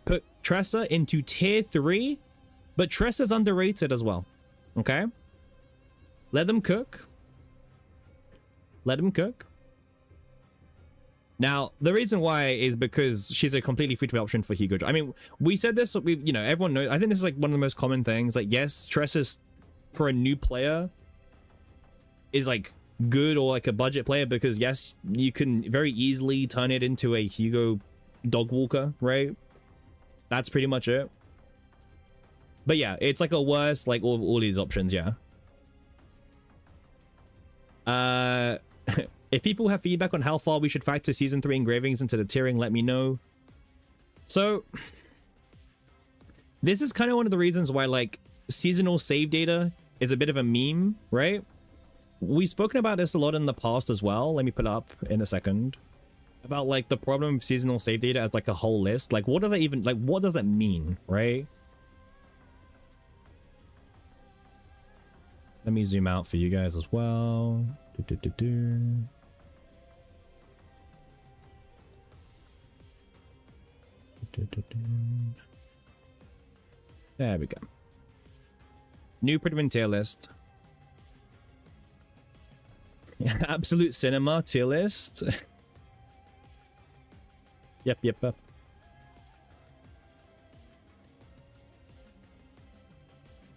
put Tressa into tier 3, but Tressa's underrated as well. Okay? Let them cook. Let them cook. Now, the reason why is because she's a completely free-to-play option for Hugo. I mean, we said this, you know, everyone knows. I think this is like one of the most common things. Like, yes, Tressa's for a new player is like good or like a budget player because yes, you can very easily turn it into a Hugo dog walker, right? That's pretty much it. But yeah, it's like a worse, like all these options, yeah. If people have feedback on how far we should factor Season 3 engravings into the tiering, let me know. So, this is kind of one of the reasons why, like, seasonal save data is a bit of a meme, right? We've spoken about this a lot in the past as well. Let me put it up in a second. About, like, the problem of seasonal save data as, like, a whole list. Like, what does that even, like, what does that mean, right? Let me zoom out for you guys as well. There we go. New Pridwin tier list. Absolute Cinema tier list. Yep.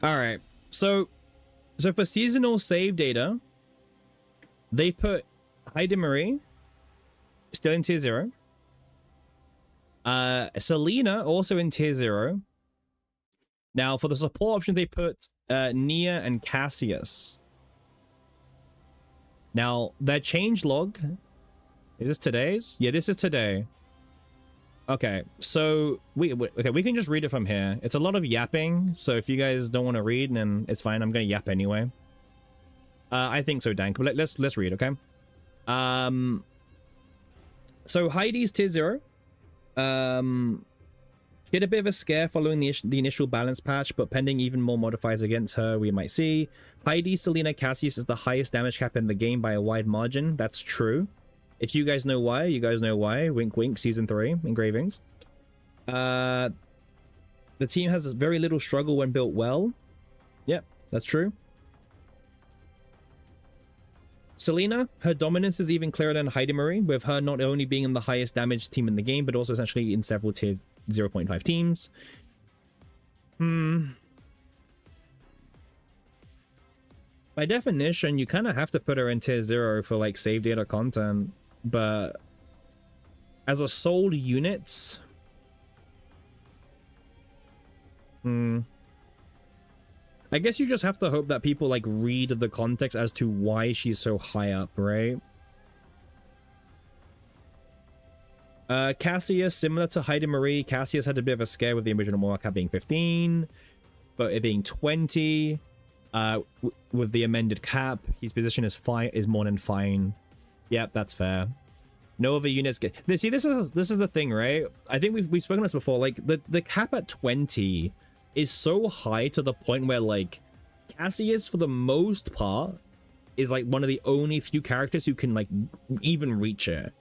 Alright. So for seasonal save data, they put Heide Marie still in tier 0. Selena also in tier 0. Now for the support option, they put Nia and Cassius. Now their change log, is this today's? Yeah, this is today. Okay, so we can just read it from here. It's a lot of yapping, so if you guys don't want to read, then it's fine. I'm gonna yap anyway. I think so, Dank. But let's read, okay? So Heidi's tier 0. She had a bit of a scare following the initial balance patch, but pending even more modifiers against her, we might see. Heidi, Selena, Cassius is the highest damage cap in the game by a wide margin. That's true. If you guys know why, you guys know why. Wink, wink, Season 3, engravings. The team has very little struggle when built well. Yep, that's true. Selena, her dominance is even clearer than Heidi Marie, with her not only being in the highest damage team in the game, but also essentially in several tier 0.5 teams. By definition, you kind of have to put her in tier 0 for like save data content, but as a sold unit, I guess you just have to hope that people like read the context as to why she's so high up, right? Cassius, similar to Heidi Marie, Cassius had a bit of a scare with the original Moral cap being 15, but it being 20. With the amended cap, his position is more than fine. Yep, that's fair. No other units get. See, this is the thing, right? I think we've spoken this before. Like the cap at 20 is so high to the point where like Cassius, for the most part, is like one of the only few characters who can like even reach it.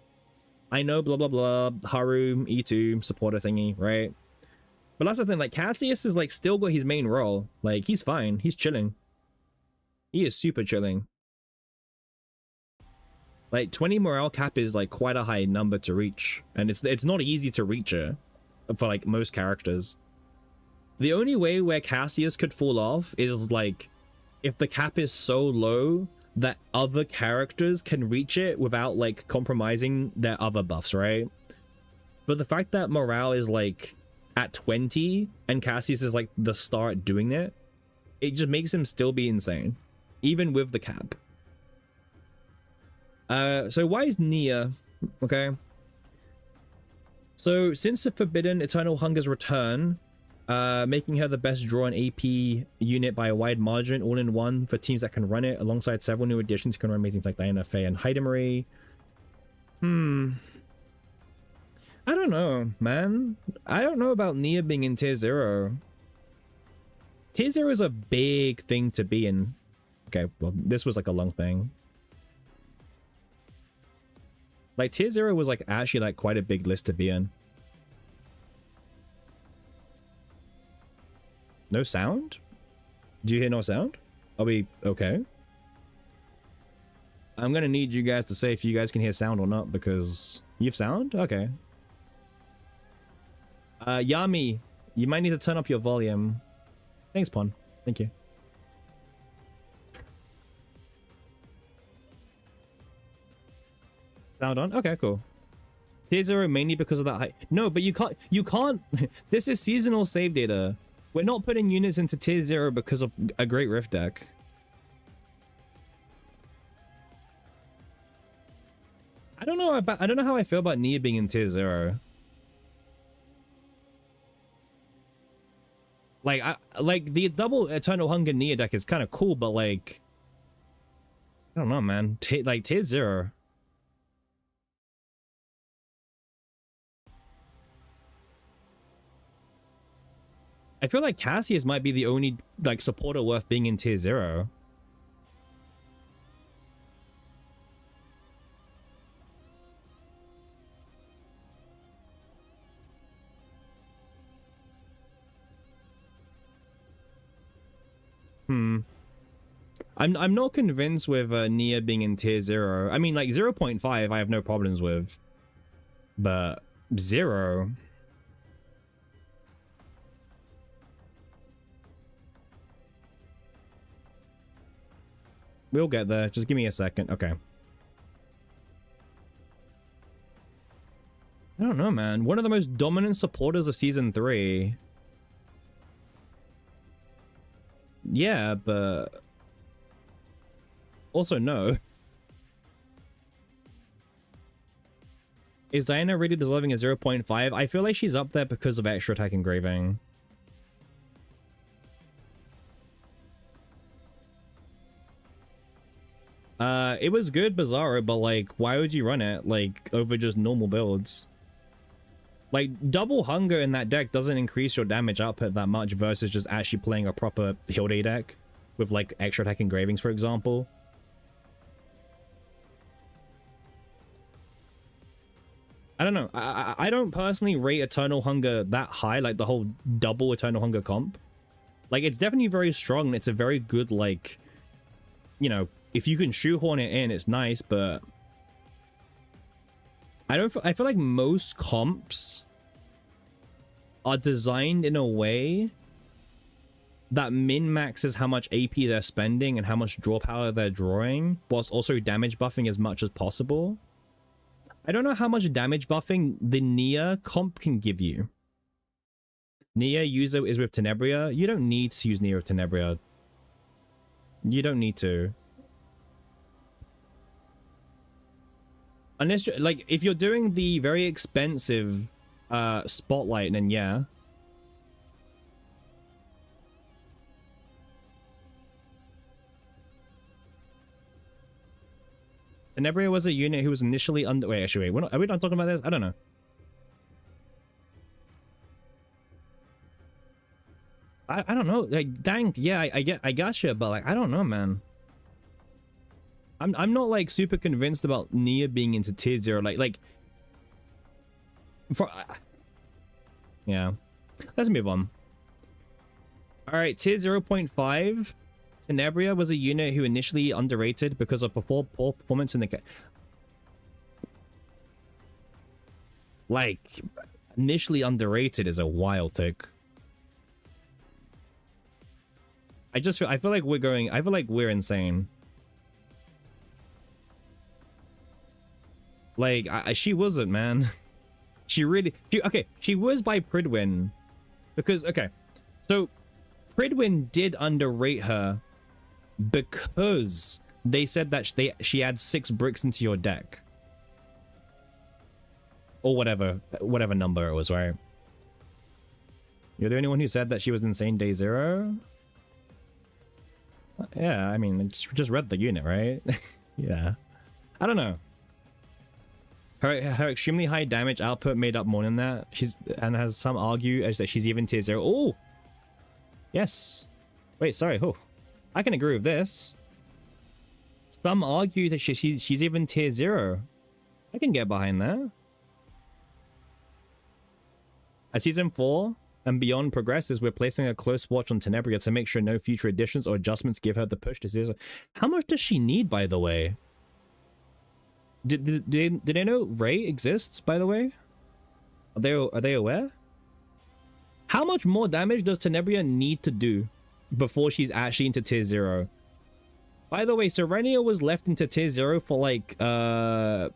I know, blah blah blah, Haru, E2, supporter thingy, right? But that's the thing, like Cassius is like still got his main role. Like he's fine, he's chilling. He is super chilling. Like 20 morale cap is like quite a high number to reach, and it's not easy to reach it for like most characters. The only way where Cassius could fall off is like if the cap is so low that other characters can reach it without like compromising their other buffs, right? But the fact that morale is like at 20 and Cassius is like the star at doing it, it just makes him still be insane, even with the cap. So why is Nia? Okay. So since the Forbidden Eternal Hunger's return, making her the best draw and AP unit by a wide margin, all in one for teams that can run it, alongside several new additions who can run amazing things like Diana, Faye, and Heidi Marie. I don't know, man. I don't know about Nia being in tier 0. Tier 0 is a big thing to be in. Okay, well, this was like a long thing. Like, tier 0 was like actually like quite a big list to be in. No sound? Do you hear no sound? Are we okay? I'm gonna need you guys to say if you guys can hear sound or not, because you have sound? Okay. Yami, you might need to turn up your volume. Thanks, Pon. Thank you. Sound on? Okay, cool. Tier 0 mainly because of that height. No, but you can't. This is seasonal save data. We're not putting units into tier 0 because of a great Rift deck. I don't know how I feel about Nia being in tier 0. Like the double Eternal Hunger Nia deck is kind of cool, but like I don't know, man. Like tier 0. I feel like Cassius might be the only like supporter worth being in tier 0. I'm not convinced with Nia being in tier 0. I mean, like 0.5 I have no problems with, but 0. We'll get there. Just give me a second. Okay. I don't know, man. One of the most dominant supporters of Season 3. Yeah, but also no. Is Diana really deserving a 0.5? I feel like she's up there because of extra attack engraving. It was good, Bizarro, but like, why would you run it like over just normal builds? Like, double hunger in that deck doesn't increase your damage output that much versus just actually playing a proper Hilde deck with like extra attack engravings, for example. I don't know. I don't personally rate Eternal Hunger that high, like the whole double Eternal Hunger comp. Like, it's definitely very strong and it's a very good, like, you know, if you can shoehorn it in, it's nice, but I feel like most comps are designed in a way that min-maxes how much AP they're spending and how much draw power they're drawing, whilst also damage buffing as much as possible. I don't know how much damage buffing the Nia comp can give you. Nia user is with Tenebria. You don't need to use Nia with Tenebria. You don't need to. Unless you're, like, if you're doing the very expensive Spotlight, then yeah. Tenebria was a unit who was initially under... Wait, actually, wait. Are we not talking about this? I don't know. I don't know. Like, dang, yeah, I gotcha, but like, I don't know, man. I'm not like super convinced about Nia being into tier 0. Like for yeah. Let's move on. All right, tier 0.5. Tenebria was a unit who initially underrated because of poor performance in the like initially underrated is a wild take. I feel like we're insane. Like, she wasn't, man. She was by Pridwin. Because, okay. So, Pridwin did underrate her because they said that she adds 6 bricks into your deck. Or whatever number it was, right? You're the only one who said that she was insane day 0? Yeah, I mean, just read the unit, right? Yeah. I don't know. Her extremely high damage output made up more than that. And has some argue as that she's even tier 0. Oh! Yes. Wait, sorry. Oh. I can agree with this. Some argue that she's even tier 0. I can get behind that. As Season 4 and beyond progresses, we're placing a close watch on Tenebria to make sure no future additions or adjustments give her the push to Season. How much does she need, by the way? Did they know Ray exists, by the way? Are they aware? How much more damage does Tenebria need to do before she's actually into tier 0? By the way, Serenia was left into tier 0 for like 8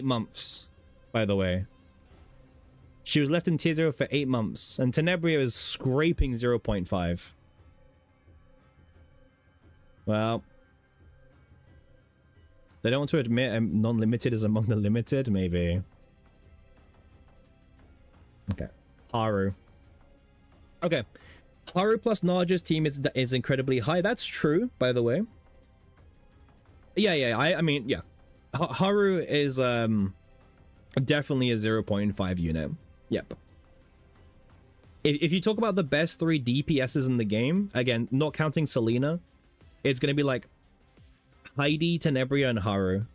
months, by the way. She was left in tier 0 for 8 months, and Tenebria is scraping 0.5. Well, they don't want to admit non-limited is among the limited, maybe. Okay. Haru. Okay. Haru plus Naja's team is incredibly high. That's true, by the way. Yeah. I mean, yeah. Haru is definitely a 0.5 unit. Yep. If you talk about the best 3 DPSs in the game, again, not counting Selena, it's going to be like Heidi, Tenebria, and Haru.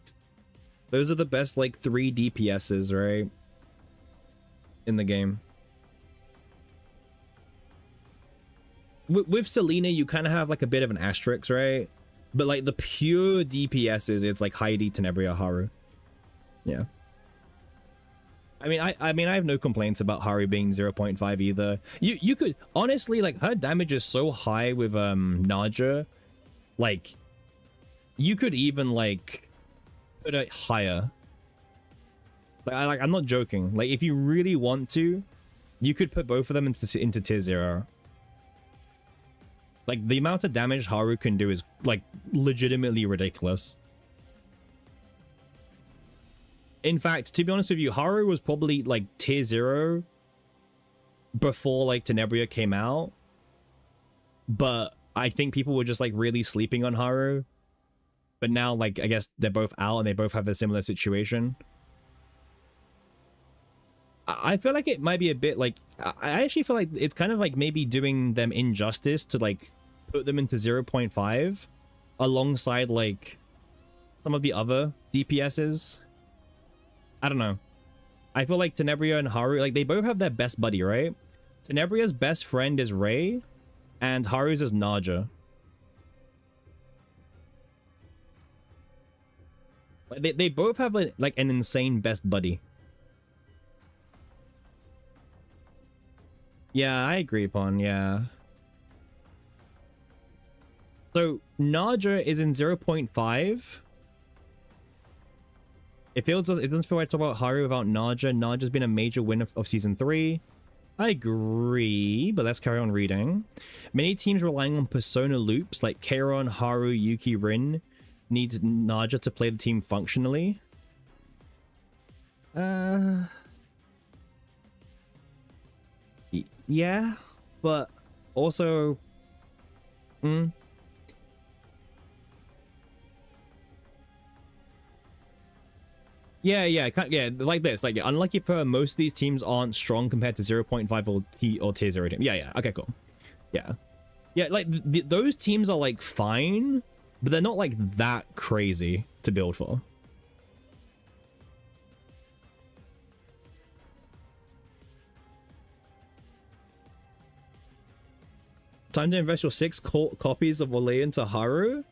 Those are the best, like, 3 DPSs, right? In the game. With Selena, you kind of have, like, a bit of an asterisk, right? But, like, the pure DPSs, it's, like, Heidi, Tenebria, Haru. Yeah. I mean, I have no complaints about Haru being 0.5 either. You could... Honestly, like, her damage is so high with, Naja. Like... You could even, like, put it higher. Like, I'm not joking. Like, if you really want to, you could put both of them into tier 0. Like, the amount of damage Haru can do is, like, legitimately ridiculous. In fact, to be honest with you, Haru was probably like tier 0 before like Tenebria came out. But I think people were just like really sleeping on Haru. But now, like, I guess they're both out and they both have a similar situation. I feel like it might be a bit like, I actually feel like it's kind of like maybe doing them injustice to like put them into 0.5 alongside like some of the other DPSs. I don't know. I feel like Tenebria and Haru, like they both have their best buddy, right? Tenebria's best friend is Ray and Haru's is Naja. They both have like an insane best buddy. Yeah, I agree upon, yeah. So Naja is in 0.5. It doesn't feel right to talk about Haru without Naja. Naja's been a major win of season 3. I agree, but let's carry on reading. Many teams relying on persona loops like Keiron, Haru, Yuki, Rin needs Naja to play the team functionally. Yeah, but also yeah, like this. Like, unlucky for most of these teams aren't strong compared to 0.5 or tier 0 team. Yeah, okay, cool. Yeah, like those teams are like fine, but they're not like that crazy to build for. Time to invest your 6 copies of Ole into Haru?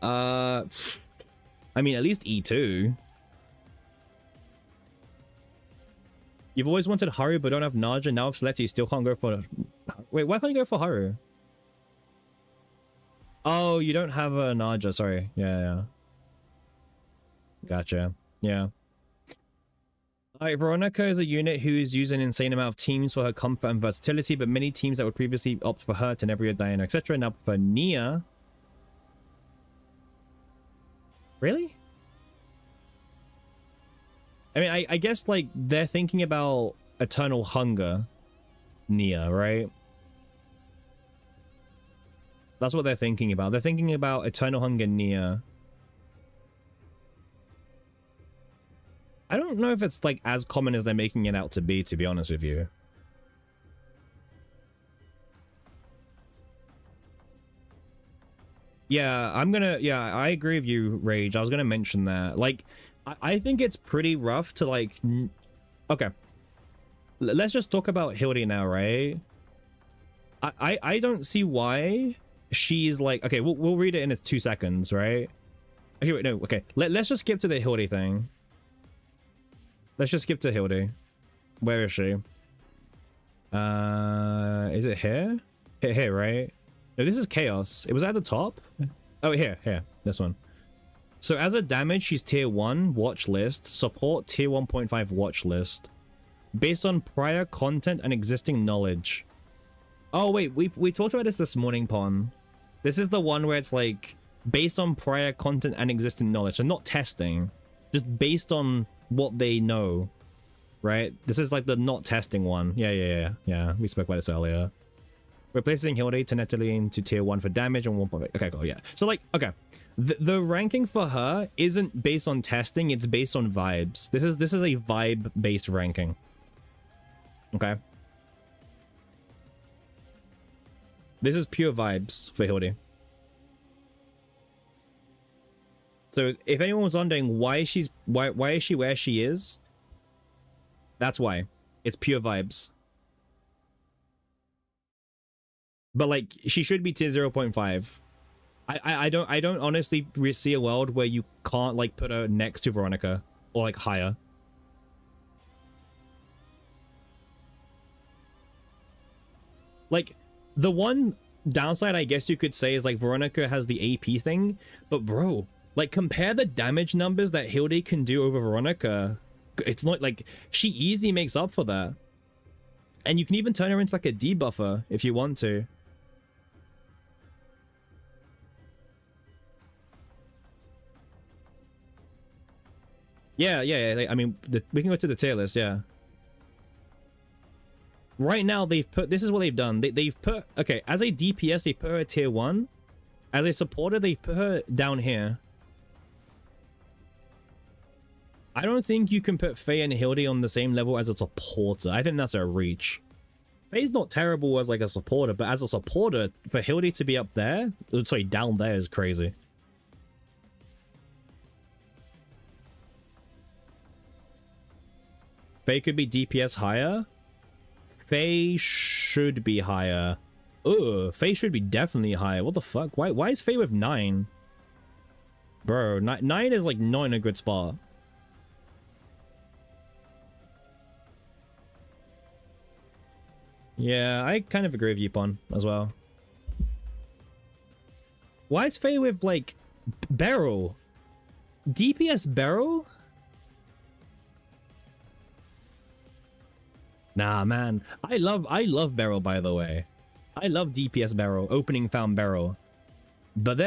I mean, at least E2. You've always wanted Haru but don't have Naja. Now Celeste, you still can't go for... Wait, why can't you go for Haru? Oh, you don't have a Naja. Sorry. Yeah. Gotcha. Yeah. Alright, Veronica is a unit who's used an insane amount of teams for her comfort and versatility, but many teams that would previously opt for her, Tenebria, Diana, etc. now prefer Nia. Really? I mean, I guess, like, they're thinking about Eternal Hunger Nia, right? That's what they're thinking about. They're thinking about Eternal Hunger Nia. I don't know if it's, like, as common as they're making it out to be honest with you. Yeah, I agree with you, Rage. I was gonna mention that. Like, I think it's pretty rough to, like... Okay. Let's just talk about Hilde now, right? I don't see why she's like... Okay, we'll read it in 2 seconds, right? Okay, wait, no, okay. Let's just skip to the Hilde thing. Let's just skip to Hilde. Where is she? Is it here? Here, right? No, this is Chaos. It was at the top? Oh, here. This one. So as a damage, she's tier 1 watch list. Support tier 1.5 watch list. Based on prior content and existing knowledge. Oh, wait. We talked about this morning, Pon. This is the one where it's like based on prior content and existing knowledge. So not testing. Just based on what they know. Right? This is like the not testing one. Yeah. We spoke about this earlier. Replacing Hilde tenetally into tier 1 for damage and 1.5. Okay, cool, yeah. So, like, okay. The ranking for her isn't based on testing, it's based on vibes. This is a vibe-based ranking. Okay? This is pure vibes for Hilde. So, if anyone was wondering why is she where she is, that's why. It's pure vibes. But, like, she should be tier 0.5. I don't honestly see a world where you can't, like, put her next to Veronica. Or, like, higher. Like, the one downside I guess you could say is, like, Veronica has the AP thing. But, bro, like, compare the damage numbers that Hilde can do over Veronica. It's not, like, she easily makes up for that. And you can even turn her into, like, a debuffer if you want to. Yeah. I mean, we can go to the tier list, yeah. Right now, they've put... This is what they've done. They've put... Okay, as a DPS, they put her at tier 1. As a supporter, they've put her down here. I don't think you can put Faye and Hilde on the same level as a supporter. I think that's a reach. Faye's not terrible as like a supporter, but as a supporter, for Hilde to be up there... Sorry, down there is crazy. Faye could be DPS higher. Faye should be higher. Ugh, Faye should be definitely higher. What the fuck? Why is Faye with 9? Bro, 9 is like not in a good spot. Yeah, I kind of agree with Yupon as well. Why is Faye with like Beryl? DPS Beryl? Nah, man. I love Beryl, by the way. I love DPS Beryl, opening found Beryl. But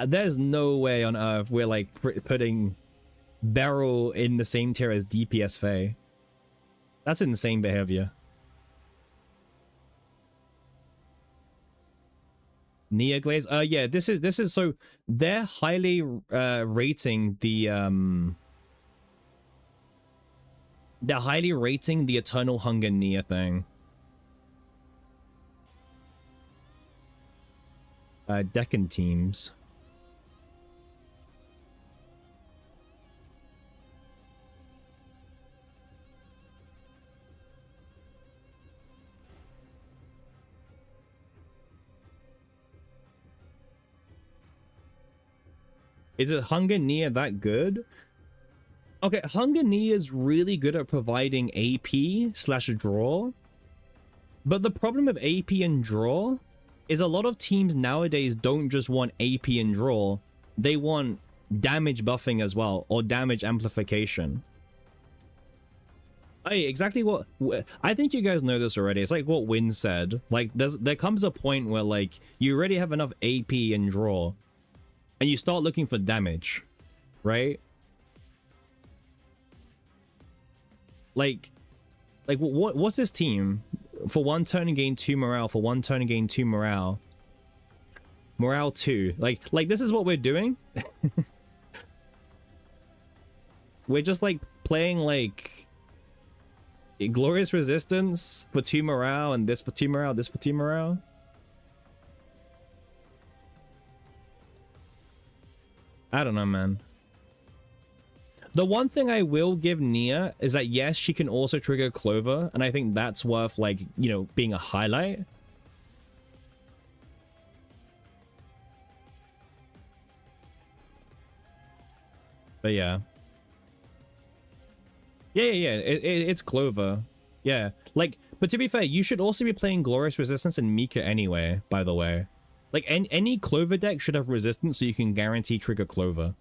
there's no way on earth we're like putting Beryl in the same tier as DPS Faye. That's insane behavior. Nia Glaze? Yeah, this is so they're highly rating the they're highly rating the Eternal Hunger Nia thing. Deccan teams. Is it Hunger Nia that good? Okay, Hunger Nia is really good at providing AP/draw. But the problem with AP and draw is a lot of teams nowadays don't just want AP and draw. They want damage buffing as well, or damage amplification. Hey, exactly what... I think you guys know this already. It's like what Win said. Like, there comes a point where, like, you already have enough AP and draw, and you start looking for damage, right? Like what's this team? For 1 turn and gain 2 morale, for 1 turn and gain 2 morale. Morale 2. Like this is what we're doing? We're just like playing like Glorious Resistance for 2 morale, and this for 2 morale, this for 2 morale. I don't know, man. The one thing I will give Nia is that, yes, she can also trigger Clover, and I think that's worth, like, you know, being a highlight. But yeah. Yeah. It's Clover. Yeah. Like, but to be fair, you should also be playing Glorious Resistance and Mika anyway, by the way. Like, any Clover deck should have Resistance so you can guarantee trigger Clover.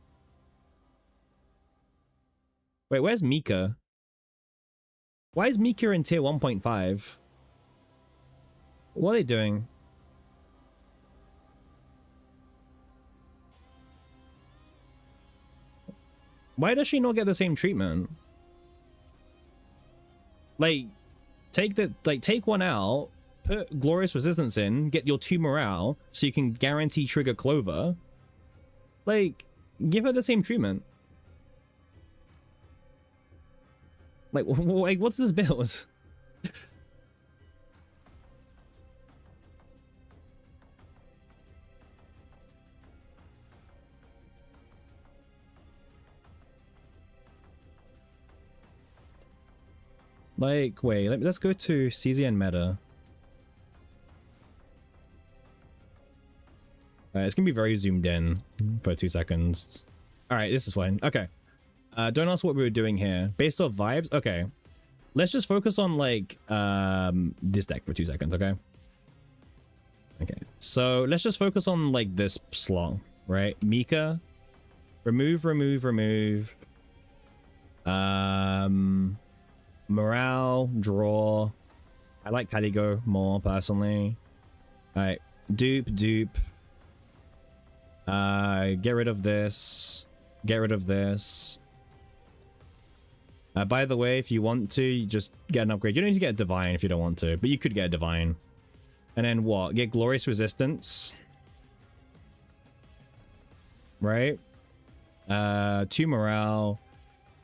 Wait, where's Mika? Why is Mika in tier 1.5? What are they doing? Why does she not get the same treatment? Like, take one out, put Glorious Resistance in, get your 2 morale, so you can guarantee trigger Clover. Like, give her the same treatment. Like, what's this build? Like, wait, let's go to CZN meta. It's gonna be very zoomed in for 2 seconds. Alright, this is fine. Okay. Don't ask what we were doing here. Based off vibes? Okay. Let's just focus on, like, this deck for 2 seconds, okay? Okay. So, let's just focus on, like, this slot, right? Mika. Remove. Morale. Draw. I like Caligo more, personally. Alright. Dupe. Get rid of this. Get rid of this. By the way, if you want to, you just get an upgrade. You don't need to get a divine if you don't want to, but you could get a divine. And then what? Get glorious resistance. Right? 2 morale.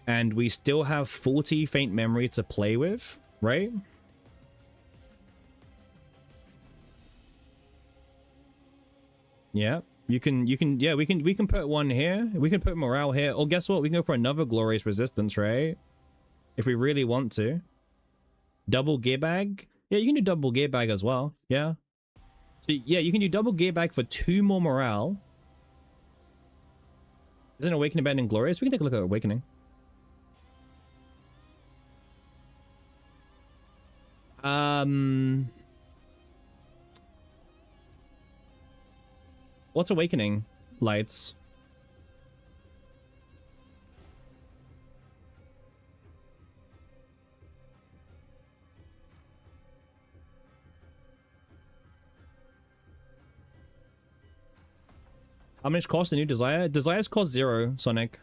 And we still have 40 faint memory to play with, right? Yeah. We can put one here. We can put morale here. Or guess what? We can go for another glorious resistance, right? If we really want to. Double gear bag. Yeah, you can do double gear bag as well. Yeah. So yeah, you can do double gear bag for 2 more morale. Isn't Awakening better than Glorious? We can take a look at Awakening. What's Awakening? Lights. How much cost a new Desire? Desires cost 0, Sonic.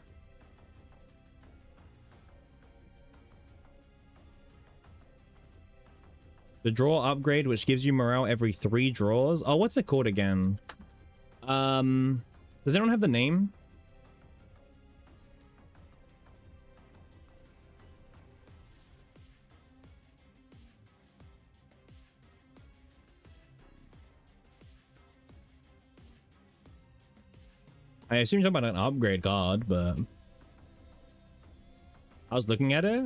The draw upgrade, which gives you morale every 3 draws. Oh, what's it called again? Does anyone have the name? I assume you're talking about an upgrade card, but I was looking at it.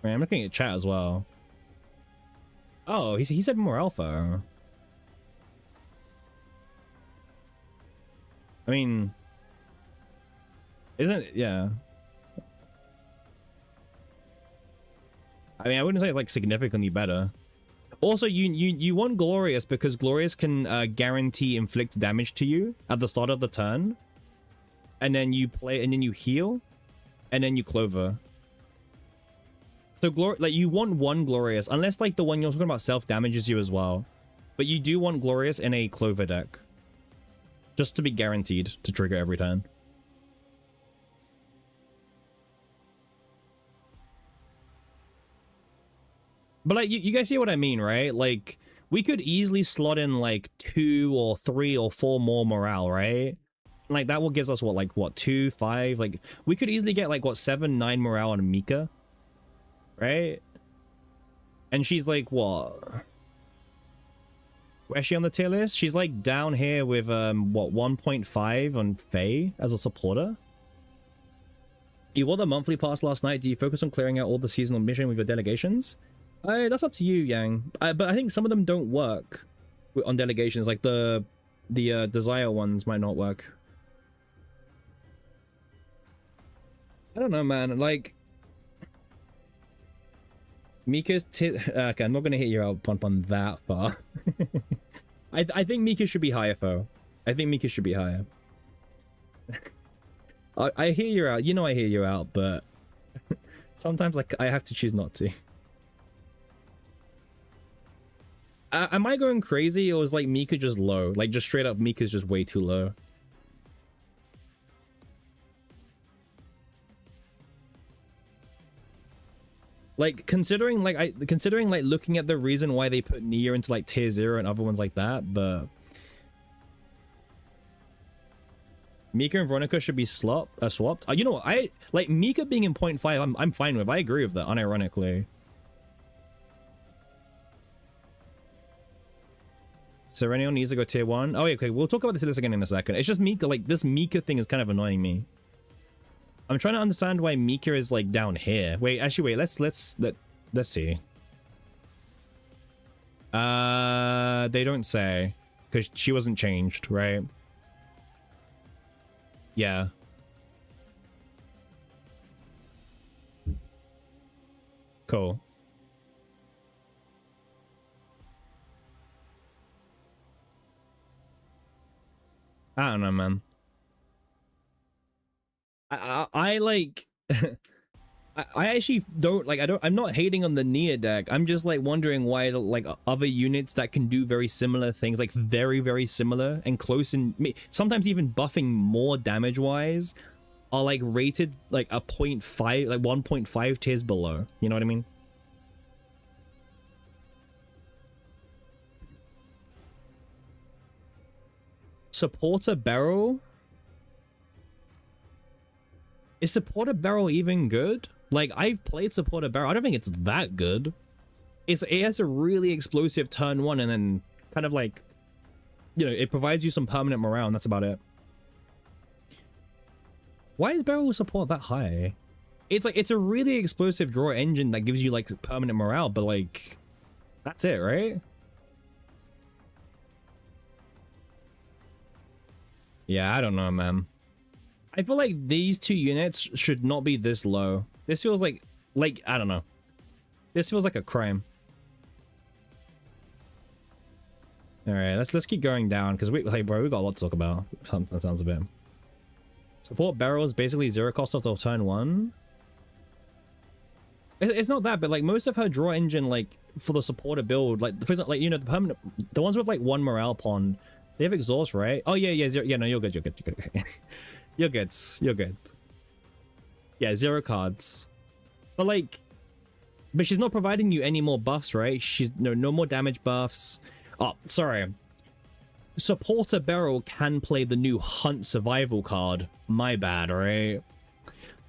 Wait, I'm looking at chat as well. Oh, he said more alpha. I mean, isn't it? Yeah. I mean, I wouldn't say like significantly better. Also, you want Glorious because Glorious can guarantee inflict damage to you at the start of the turn, and then you play, and then you heal, and then you Clover. So like you want one Glorious, unless like the one you're talking about self damages you as well, but you do want Glorious in a Clover deck, just to be guaranteed to trigger every turn. But like you guys see what I mean, right? Like we could easily slot in like 2 or 3 or 4 more morale, right? Like that will gives us what 2, 5, like we could easily get like what 7, 9 morale on Mika, right? And she's like what? Where's she on the tier list? She's like down here with what 1.5 on Faye as a supporter. You won the monthly pass last night. Do you focus on clearing out all the seasonal mission with your delegations? That's up to you, Yang. But I think some of them don't work on delegations. Like the Desire ones might not work. I don't know, man. Like Mika's okay, I'm not gonna hit you out on that far. I think Mika should be higher, though. I think Mika should be higher. I hear you out. You know I hear you out, but sometimes like I have to choose not to. Am I going crazy, or is like Mika just low? Like just straight up Mika's just way too low. Like considering like looking at the reason why they put Nia into like tier 0 and other ones like that, but Mika and Veronica should be swapped. You know what? I like Mika being in 0.5. I'm fine with. I agree with that unironically. Serenial needs to go tier 1. Oh, okay. We'll talk about this again in a second. It's just Mika. Like this Mika thing is kind of annoying me. I'm trying to understand why Mika is like down here. Wait, actually, wait. Let's see. They don't say because she wasn't changed, right? Yeah. Cool. I don't know, man. I like I actually don't like I'm not hating on the Nia deck. I'm just like wondering why like other units that can do very similar things, like very similar and close, and sometimes even buffing more damage wise, are like rated like a 0.5, like 1.5 tiers below. You know what I mean? Supporter barrel? Is supporter barrel even good? Like, I've played supporter barrel. I don't think it's that good. It has a really explosive turn one, and then kind of like, you know, it provides you some permanent morale, and that's about it. Why is barrel support that high? It's like, it's a really explosive draw engine that gives you like permanent morale, but like, that's it, right? Yeah, I don't know, man. I feel like these two units should not be this low. This feels like, I don't know. This feels like a crime. All right, let's keep going down because like, bro, we got a lot to talk about. That sounds a bit. Support barrels basically zero cost off turn one. It's not that, but like most of her draw engine, like for the supporter build, like for example, like you know the ones with like one morale pond, they have exhaust, right? Oh yeah, zero. Yeah, no, you're good. You're good. Yeah, 0 cards. But like, but she's not providing you any more buffs, right? She's no more damage buffs. Oh, sorry. Supporter barrel can play the new hunt survival card. My bad, right?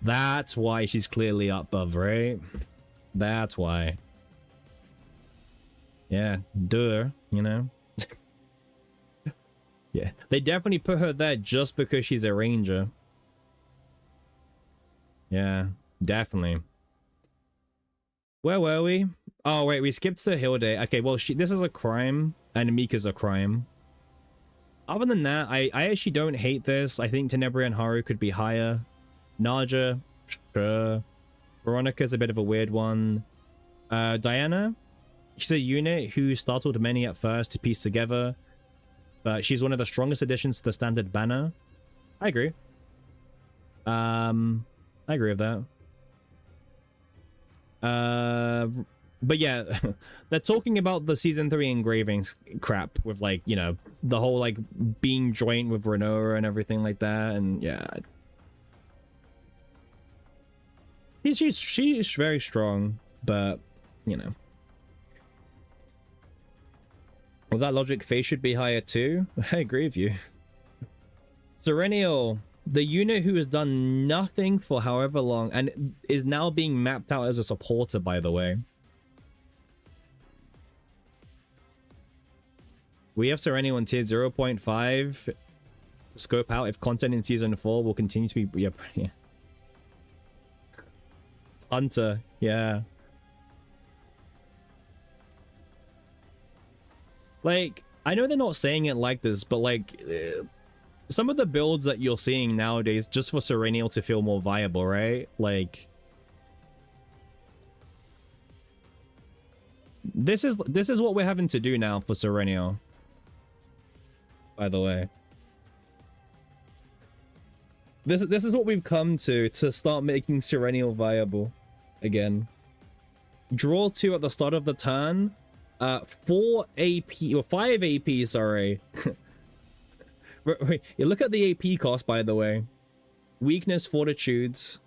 That's why she's clearly up above, right? That's why. Yeah, duh, you know? Yeah, they definitely put her there just because she's a ranger. Yeah, definitely. Where were we? Oh, wait, we skipped to Hilde. Okay, well, this is a crime, and Mika's a crime. Other than that, I actually don't hate this. I think Tenebria and Haru could be higher. Naja, sure. Veronica's a bit of a weird one. Diana, she's a unit who startled many at first to piece together, but she's one of the strongest additions to the standard banner. I agree. I agree with that. But yeah, they're talking about the season 3 engravings crap with like, you know, the whole like being joint with Renoa and everything like that, and yeah. She's very strong, but you know. With that logic, Faye should be higher too. I agree with you. Serenial, the unit who has done nothing for however long and is now being mapped out as a supporter, by the way. We have Serenial on tier 0.5 to scope out if content in season 4 will continue to be... Yeah. Hunter, yeah. Like, I know they're not saying it like this, but like, some of the builds that you're seeing nowadays just for Serenial to feel more viable, right? Like, this is what we're having to do now for Serenial. By the way, this is what we've come to start making Serenial viable again. Draw 2 at the start of the turn. 4 AP or 5 AP, sorry. You look at the AP cost, by the way. Weakness, fortitudes.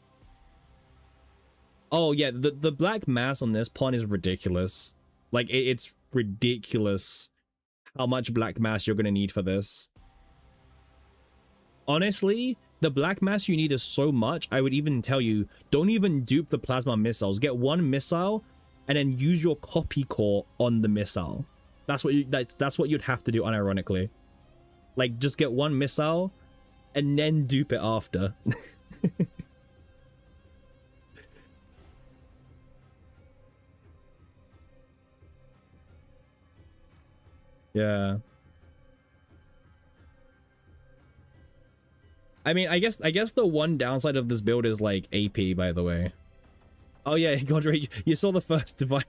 Oh yeah, the black mass on this pawn is ridiculous. Like it's ridiculous how much black mass you're gonna need for this. Honestly, the black mass you need is so much, I would even tell you, don't even dupe the plasma missiles. Get one missile and then use your copy core on the missile. That's what you'd have to do, unironically. Like, just get one missile and then dupe it after. Yeah. I mean, I guess the one downside of this build is like AP, by the way. Oh yeah, Godre, you saw the first divine.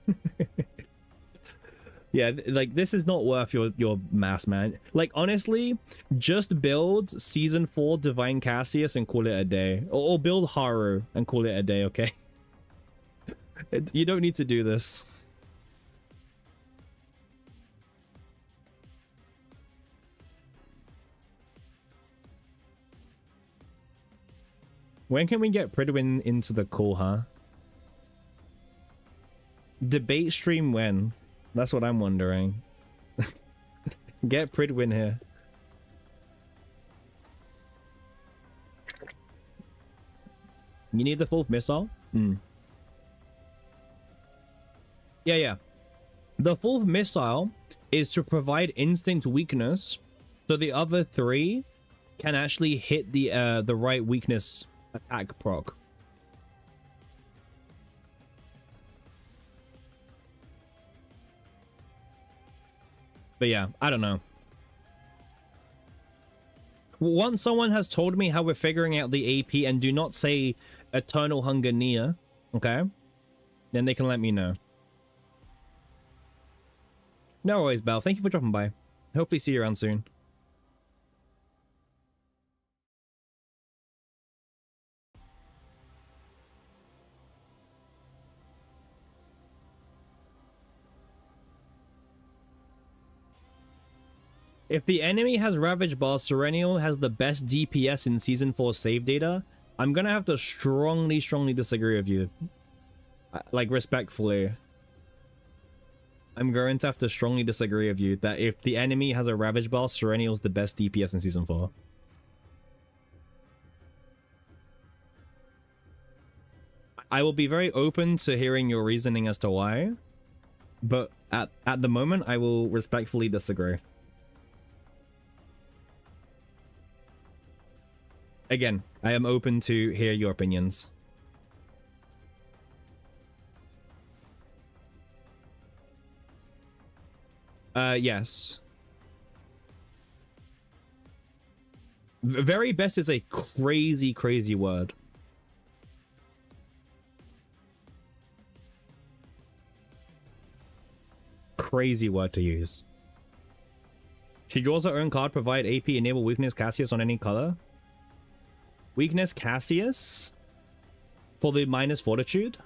Yeah, like this is not worth your mass, man. Like honestly, just build season 4 Divine Cassius and call it a day, or build Haru and call it a day. Okay, you don't need to do this. When can we get Pridwin into the call, huh? Debate stream when? That's what I'm wondering. Get Pridwin here. You need the 4th missile? Hmm. Yeah. The 4th missile is to provide instinct weakness, so the other 3 can actually hit the right weakness attack proc. But yeah, I don't know. Once someone has told me how we're figuring out the AP and do not say Eternal Hunger near, okay? Then they can let me know. No worries, Belle. Thank you for dropping by. Hopefully see you around soon. If the enemy has Ravage Bar, Serenial has the best DPS in Season 4 save data, I'm gonna have to strongly disagree with you. Like, respectfully. I'm going to have to strongly disagree with you that if the enemy has a Ravage Bar, Serenial's the best DPS in Season 4. I will be very open to hearing your reasoning as to why, but at the moment, I will respectfully disagree. Again, I am open to hear your opinions. Yes. Very best is a crazy word. Crazy word to use. Should yours own card provide AP enable weakness Cassius on any color? Weakness Cassius? For the minus fortitude?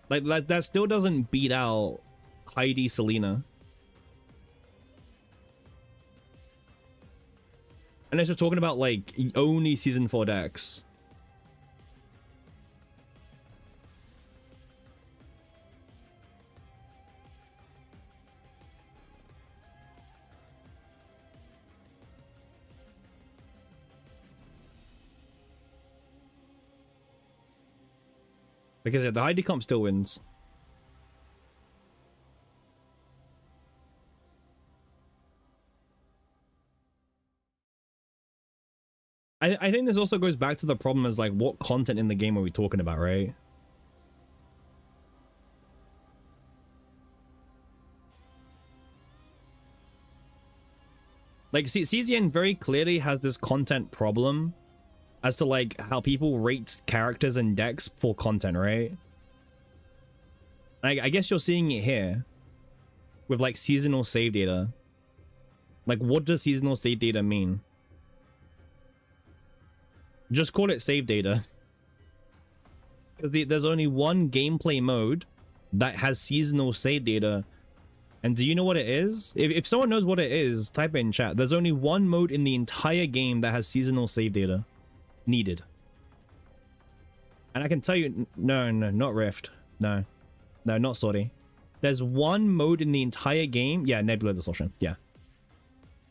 Like, that still doesn't beat out Heidi Selena. Unless you're talking about, like, only Season 4 decks. Because yeah, the Heidi comp still wins. I think this also goes back to the problem as like what content in the game are we talking about, right? Like CZN very clearly has this content problem as to like how people rate characters and decks for content, right? I guess you're seeing it here with like seasonal save data. Like, what does seasonal save data mean? Just call it save data. Because there's only one gameplay mode that has seasonal save data. And do you know what it is? If someone knows what it is, type it in chat. There's only one mode in the entire game that has seasonal save data needed. And I can tell you, no, not Rift. No, not Sorry. There's one mode in the entire game. Yeah, Nebula Distortion. Yeah.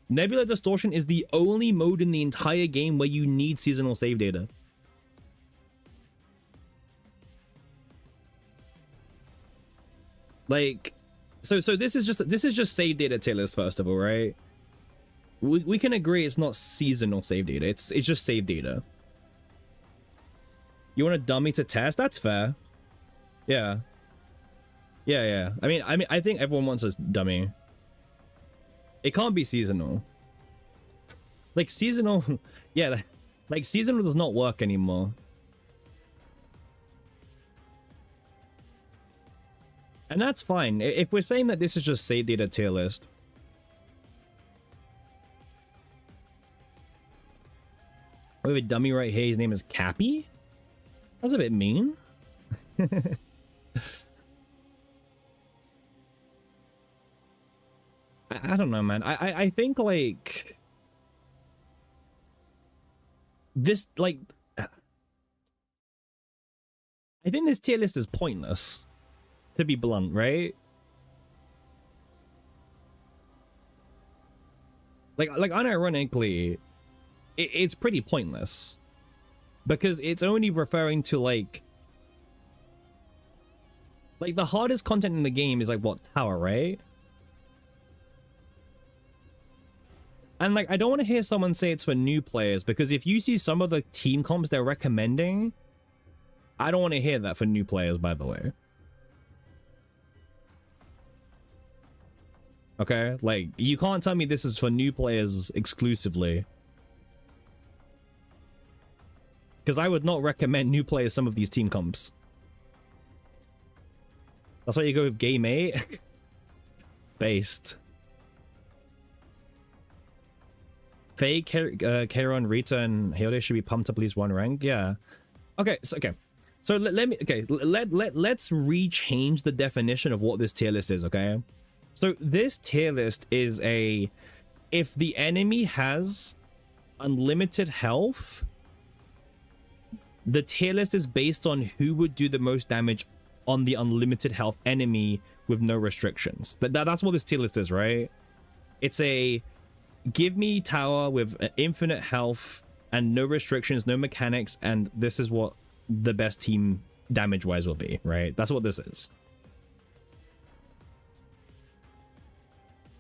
Nebula Distortion is the only mode in the entire game where you need seasonal save data. Like, so this is just save data tier list, first of all, right? We can agree it's not seasonal save data. It's just save data. You want a dummy to test? That's fair. Yeah. Yeah. I mean, I think everyone wants a dummy. It can't be seasonal. Like seasonal, yeah, like seasonal does not work anymore. And that's fine. If we're saying that this is just save data tier list. We have a dummy right here. His name is Cappy. That's a bit mean. I don't know, man. I think like this, like, I think this tier list is pointless, to be blunt, right? Like unironically, it's pretty pointless because it's only referring to like the hardest content in the game is like what, tower, right? And like I don't want to hear someone say it's for new players, because if you see some of the team comps they're recommending, I don't want to hear that for new players, by the way. Okay, like you can't tell me this is for new players exclusively, because I would not recommend new players some of these team comps. That's why you go with game 8. Based. Faye, Kairon, Rita, and Hilde should be pumped up at least 1 rank. Yeah. Okay. So let's rechange the definition of what this tier list is. Okay. So this tier list is if the enemy has unlimited health, the tier list is based on who would do the most damage on the unlimited health enemy with no restrictions. That's what this tier list is, right? It's a give me tower with infinite health and no restrictions, no mechanics, and this is what the best team damage wise will be, right? That's what this is.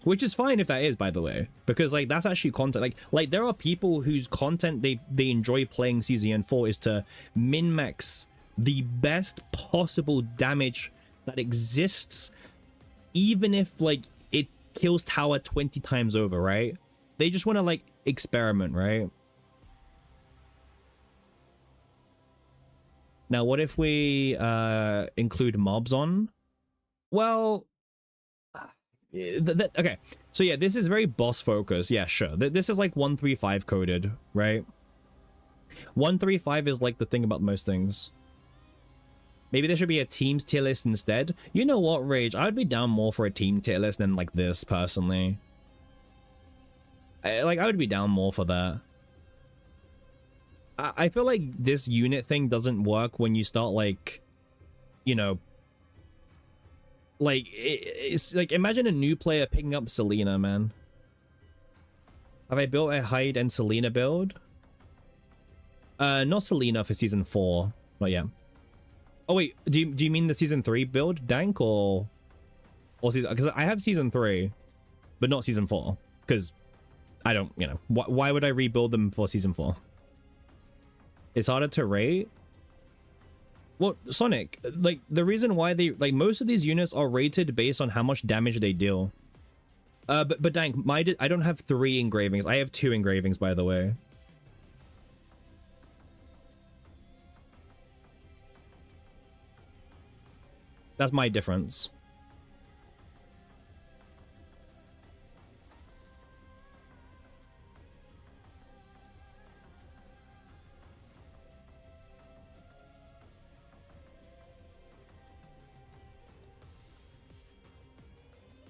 Which is fine if that is, by the way, because like that's actually content. Like there are people whose content they enjoy playing CZN for is to min-max the best possible damage that exists, even if like it kills tower 20 times over, right? They just want to like experiment, right? Now, what if we include mobs on? Well, okay, so yeah, this is very boss focused. Yeah, sure. This is like 135 coded, right? 135 is like the thing about most things. Maybe there should be a teams tier list instead. You know what, Rage? I'd be down more for a team tier list than like this, personally. I would be down more for that. I feel like this unit thing doesn't work when you start like, you know, like it's like imagine a new player picking up Selena, man. Have I built a Hyde and Selena build? Not Selena for season 4, but yeah. Oh wait, do you mean the season 3 build, Dank, or season? Because I have season 3, but not season 4, because I don't, you know, why would I rebuild them for season 4? It's harder to rate. Well, Sonic, like the reason why they like most of these units are rated based on how much damage they deal. But Dank, I don't have 3 engravings. I have 2 engravings, by the way. That's my difference.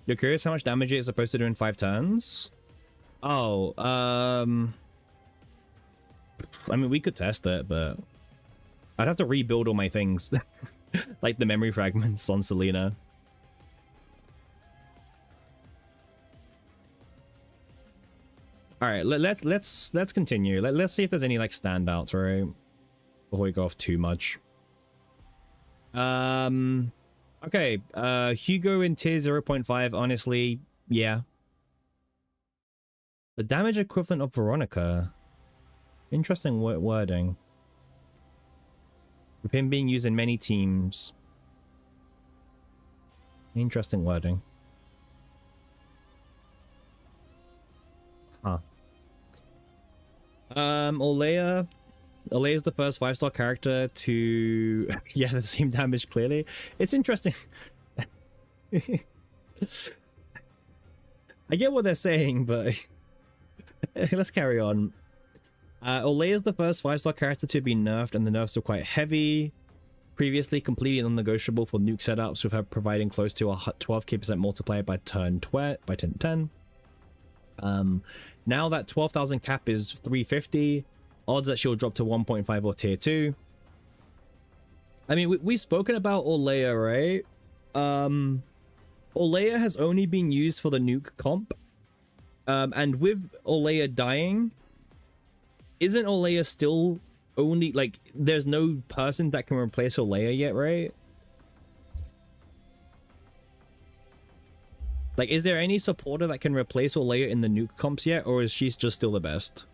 You're curious how much damage it is supposed to do in 5 turns? Oh, I mean, we could test it, but I'd have to rebuild all my things. Like the memory fragments on Selena. All right, let's continue. Let's see if there's any like standouts, right? Before we go off too much. Okay, Hugo in tier 0.5, honestly, yeah. The damage equivalent of Veronica. Interesting wording. With him being used in many teams. Interesting wording. Huh. Olea is the first 5-star character to yeah, the same damage clearly. It's interesting. I get what they're saying, but let's carry on. Olea is the first 5-star character to be nerfed, and the nerfs are quite heavy. Previously completely non-negotiable for nuke setups, with her providing close to a 12k% multiplier by turn 10. Now that 12,000 cap is 350, odds that she'll drop to 1.5 or tier 2. I mean, we've spoken about Olea, right? Olea has only been used for the nuke comp. And with Olea dying, isn't Olea still only, like, there's no person that can replace Olea yet, right? Like, is there any supporter that can replace Olea in the nuke comps yet, or is she just still the best?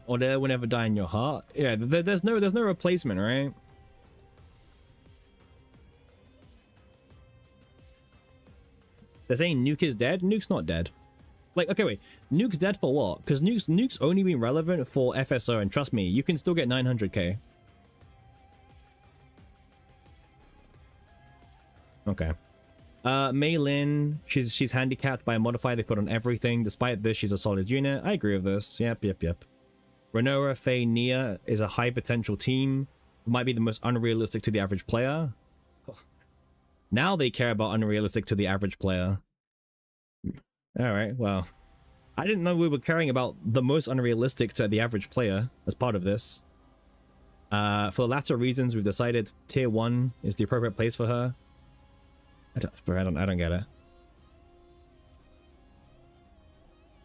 Olea will never die in your heart. Yeah, there's no replacement, right? They're saying Nuke is dead. Nuke's not dead. Like, okay, wait. Nuke's dead for what? Because Nuke's only been relevant for FSO, and trust me, you can still get 900k. Okay. Mei Lin, she's handicapped by a modifier they put on everything. Despite this, she's a solid unit. I agree with this. Yep. Renoa, Faye, Nia is a high potential team. Might be the most unrealistic to the average player. Now they care about unrealistic to the average player. Alright, well. I didn't know we were caring about the most unrealistic to the average player as part of this. For the latter reasons, we've decided tier 1 is the appropriate place for her. I don't get it.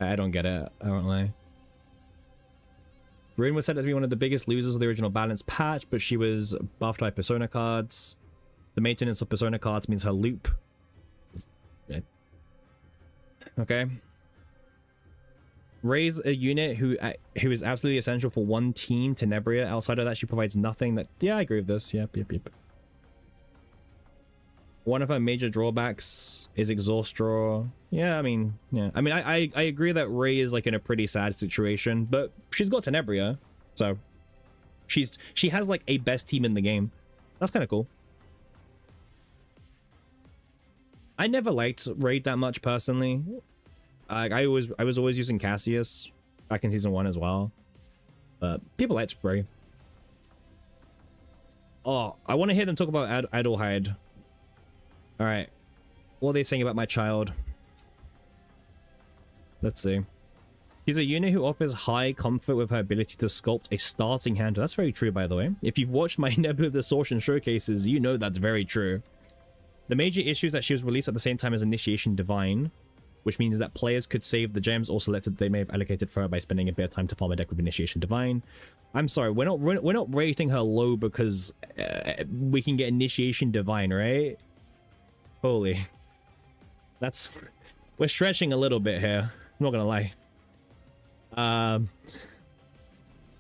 I don't get it. I won't lie. Rin was said to be one of the biggest losers of the original balance patch, but she was buffed by persona cards. The maintenance of persona cards means her loop. Okay. Raise a unit who is absolutely essential for one team, Tenebria. Outside of that, she provides nothing that... Yeah, I agree with this. Yep. One of her major drawbacks is exhaust draw. Yeah, I mean, yeah. I mean, I agree that Ray is like in a pretty sad situation, but she's got Tenebria, so she has like a best team in the game. That's kind of cool. I never liked Raid that much personally. I was always using Cassius back in season 1 as well. But people liked Ray. Oh, I want to hear them talk about Idlehide. Alright. What are they saying about my child? Let's see. She's a unit who offers high comfort with her ability to sculpt a starting hand. That's very true, by the way. If you've watched my Nebula Distortion showcases, you know that's very true. The major issue is that she was released at the same time as Initiation Divine, which means that players could save the gems or selected they may have allocated for her by spending a bit of time to farm a deck with Initiation Divine. I'm sorry, we're not rating her low because we can get Initiation Divine, right? Holy. That's... We're stretching a little bit here. I'm not gonna lie.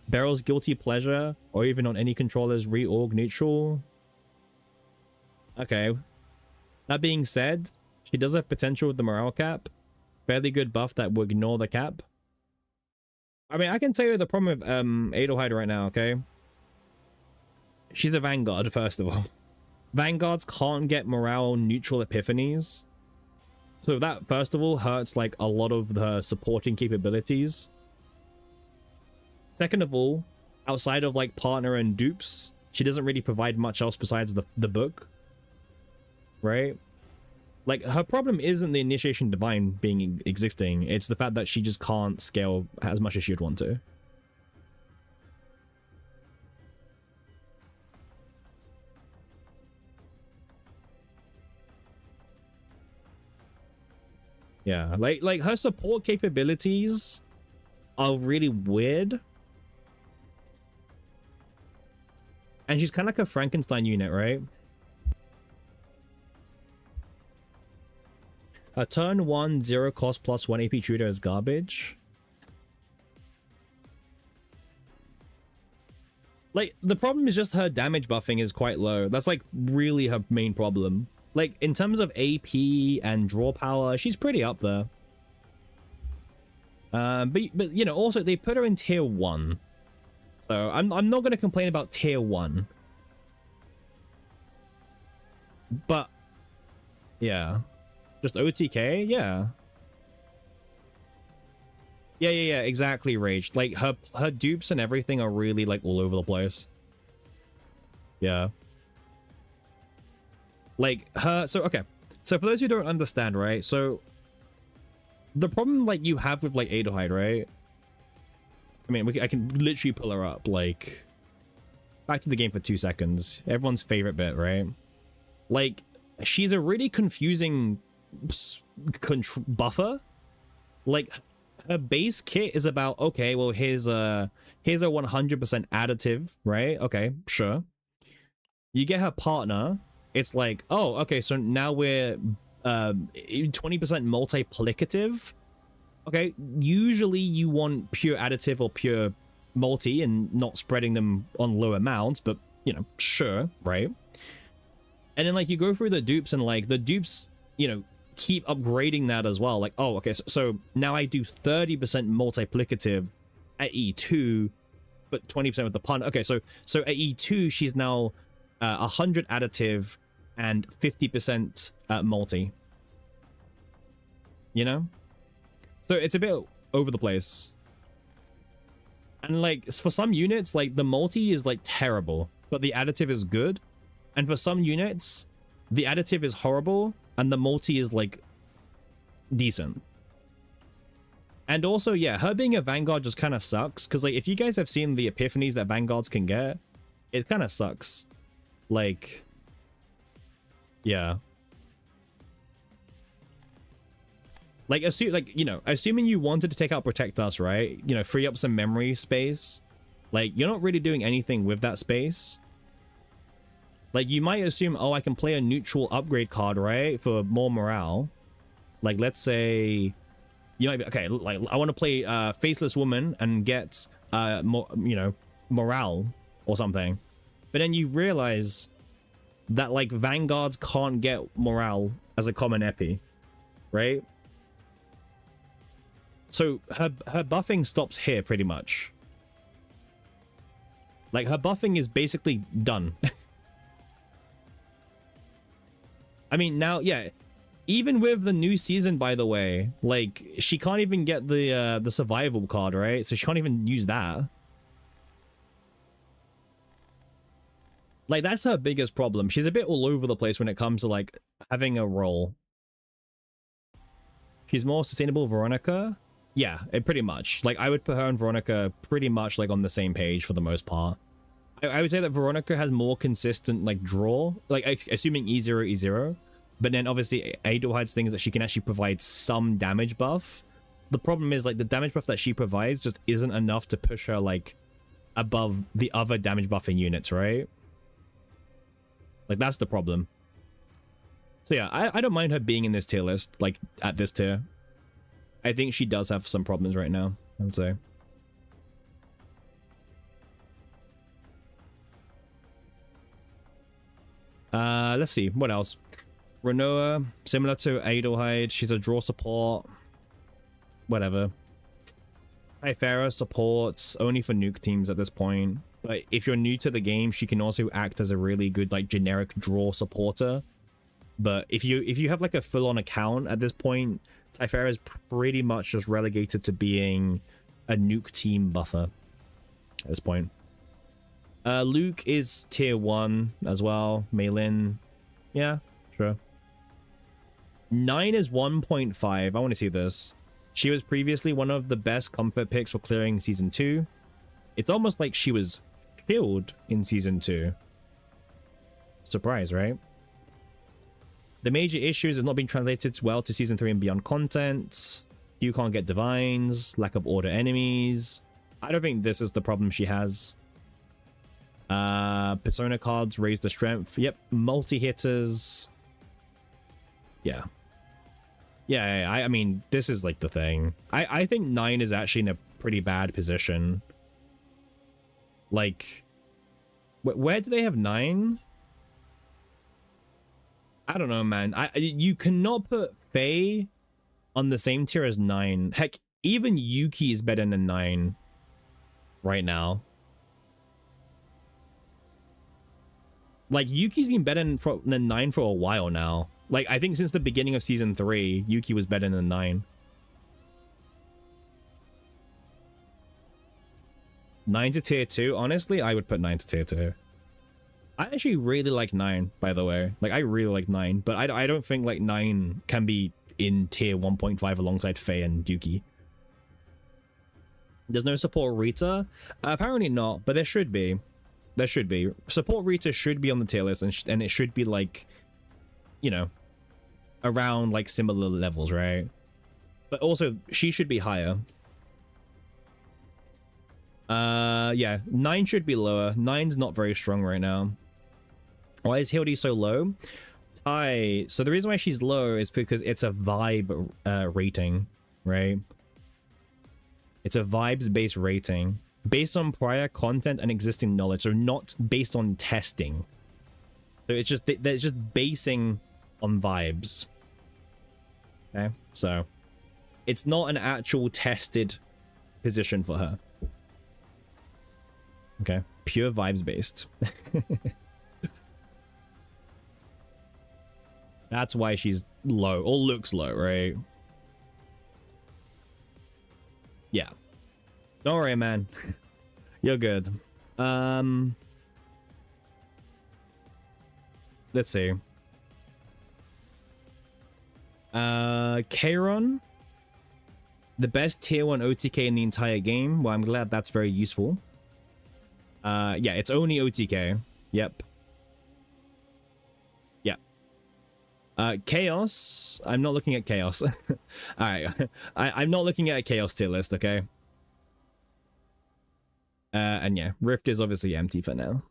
Beryl's Guilty Pleasure, or even on any controller's reorg neutral. Okay. That being said, she does have potential with the morale cap. Fairly good buff that will ignore the cap. I mean, I can tell you the problem with Adelheid right now, okay? She's a Vanguard, first of all. Vanguards can't get morale neutral epiphanies. So that, first of all, hurts like a lot of the supporting capabilities. Second of all, outside of like partner and dupes, she doesn't really provide much else besides the book. Right? Like, her problem isn't the Initiation Divine being existing. It's the fact that she just can't scale as much as she'd want to. Yeah, like her support capabilities are really weird. And she's kind of like a Frankenstein unit, right? A turn 1 0 cost plus 1 AP shooter is garbage. Like, the problem is just her damage buffing is quite low. That's like really her main problem. Like, in terms of AP and draw power, she's pretty up there. But you know, also they put her in tier 1. So I'm not going to complain about tier 1. But yeah. Just OTK? Yeah. Yeah, exactly, Rage. Like her dupes and everything are really like all over the place. Yeah. Like her, so okay. So for those who don't understand, right? So the problem like you have with like Adelheid, right? I mean, I can literally pull her up. Like, back to the game for 2 seconds. Everyone's favorite bit, right? Like, she's a really confusing buffer. Like, her base kit is about, okay, well, here's a 100% additive, right? Okay, sure. You get her partner. It's like, oh, okay, so now we're 20% multiplicative. Okay, usually you want pure additive or pure multi and not spreading them on low amounts, but, you know, sure, right? And then, like, you go through the dupes and, like, the dupes, you know, keep upgrading that as well. Like, oh, okay, so now I do 30% multiplicative at E2, but 20% with the pun. Okay, so at E2, she's now 100 additive and 50% multi. You know? So it's a bit over the place. And like for some units, like the multi is like terrible, but the additive is good. And for some units, the additive is horrible and the multi is like decent. And also, yeah, her being a Vanguard just kind of sucks. Because like if you guys have seen the epiphanies that Vanguards can get, it kind of sucks. Like, yeah. Like, assuming you wanted to take out Protect Us, right? You know, free up some memory space. Like, you're not really doing anything with that space. Like, you might assume, oh, I can play a neutral upgrade card, right? For more morale. Like, let's say... You might be... Okay, like, I want to play Faceless Woman and get, more, you know, morale or something. But then you realize that, like, Vanguards can't get morale as a common epi, right? So her buffing stops here pretty much. Like her buffing is basically done. I mean now, yeah, even with the new season, by the way, like she can't even get the survival card, right? So she can't even use that. Like that's her biggest problem. She's a bit all over the place when it comes to like having a role. She's more sustainable Veronica. Yeah, pretty much. Like, I would put her and Veronica pretty much, like, on the same page for the most part. I would say that Veronica has more consistent, like, draw. Like, assuming E0, E0. But then, obviously, Adelheid's thing is that she can actually provide some damage buff. The problem is, like, the damage buff that she provides just isn't enough to push her, like, above the other damage buffing units, right? Like, that's the problem. So, yeah, I don't mind her being in this tier list, like, at this tier. I think she does have some problems right now, I would say. Let's see. What else? Renoa, similar to Adelheid. She's a draw support. Whatever. Typhara supports only for nuke teams at this point. But if you're new to the game, she can also act as a really good, like, generic draw supporter. But if you have, like, a full-on account at this point... Typhara is pretty much just relegated to being a nuke team buffer at this point. Luke is tier 1 as well. Maylin, yeah, sure. 9 is 1.5. I want to see this. She was previously one of the best comfort picks for clearing Season 2. It's almost like she was killed in Season 2. Surprise, right? The major issues is not being translated well to Season 3 and beyond content. You can't get divines, lack of order enemies. I don't think this is the problem she has. Persona cards raise the strength. Yep, multi-hitters. Yeah. Yeah, I mean, this is like the thing. I think 9 is actually in a pretty bad position. Like, where do they have 9? I don't know, man. You cannot put Faye on the same tier as 9. Heck, even Yuki is better than 9 right now. Like, Yuki's been better than 9 for a while now. Like, I think since the beginning of Season 3, Yuki was better than 9. 9 to tier 2. Honestly, I would put 9 to tier 2. I actually really like 9, by the way. Like, I really like 9, but I don't think, like, 9 can be in tier 1.5 alongside Faye and Yuki. There's no support Rita? Apparently not, but there should be. There should be. Support Rita should be on the tier list, and it should be, like, you know, around, like, similar levels, right? But also, she should be higher. Yeah, 9 should be lower. 9's not very strong right now. Why is Hilde so low? So the reason why she's low is because it's a vibe rating, right? It's a vibes-based rating based on prior content and existing knowledge, so not based on testing. So it's just basing on vibes. Okay, so it's not an actual tested position for her. Okay, pure vibes based. That's why she's low, or looks low, right? Yeah. Don't worry, man. You're good. Let's see. Kairon. The best tier 1 OTK in the entire game. Well, I'm glad that's very useful. Yeah, it's only OTK. Yep. Chaos. I'm not looking at Chaos. All right. I'm not looking at a Chaos tier list, okay? And yeah, Rift is obviously empty for now.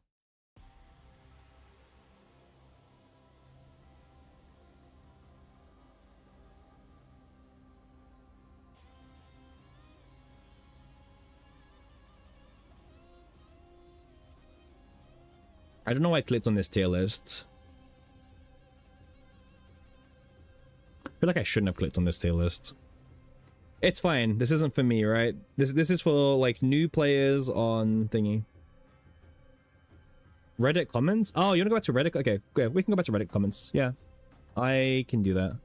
I don't know why I clicked on this tier list. I feel like I shouldn't have clicked on this tier list. It's fine. This isn't for me, right? This is for, like, new players on thingy. Reddit comments? Oh, you want to go back to Reddit? Okay, we can go back to Reddit comments. Yeah, I can do that.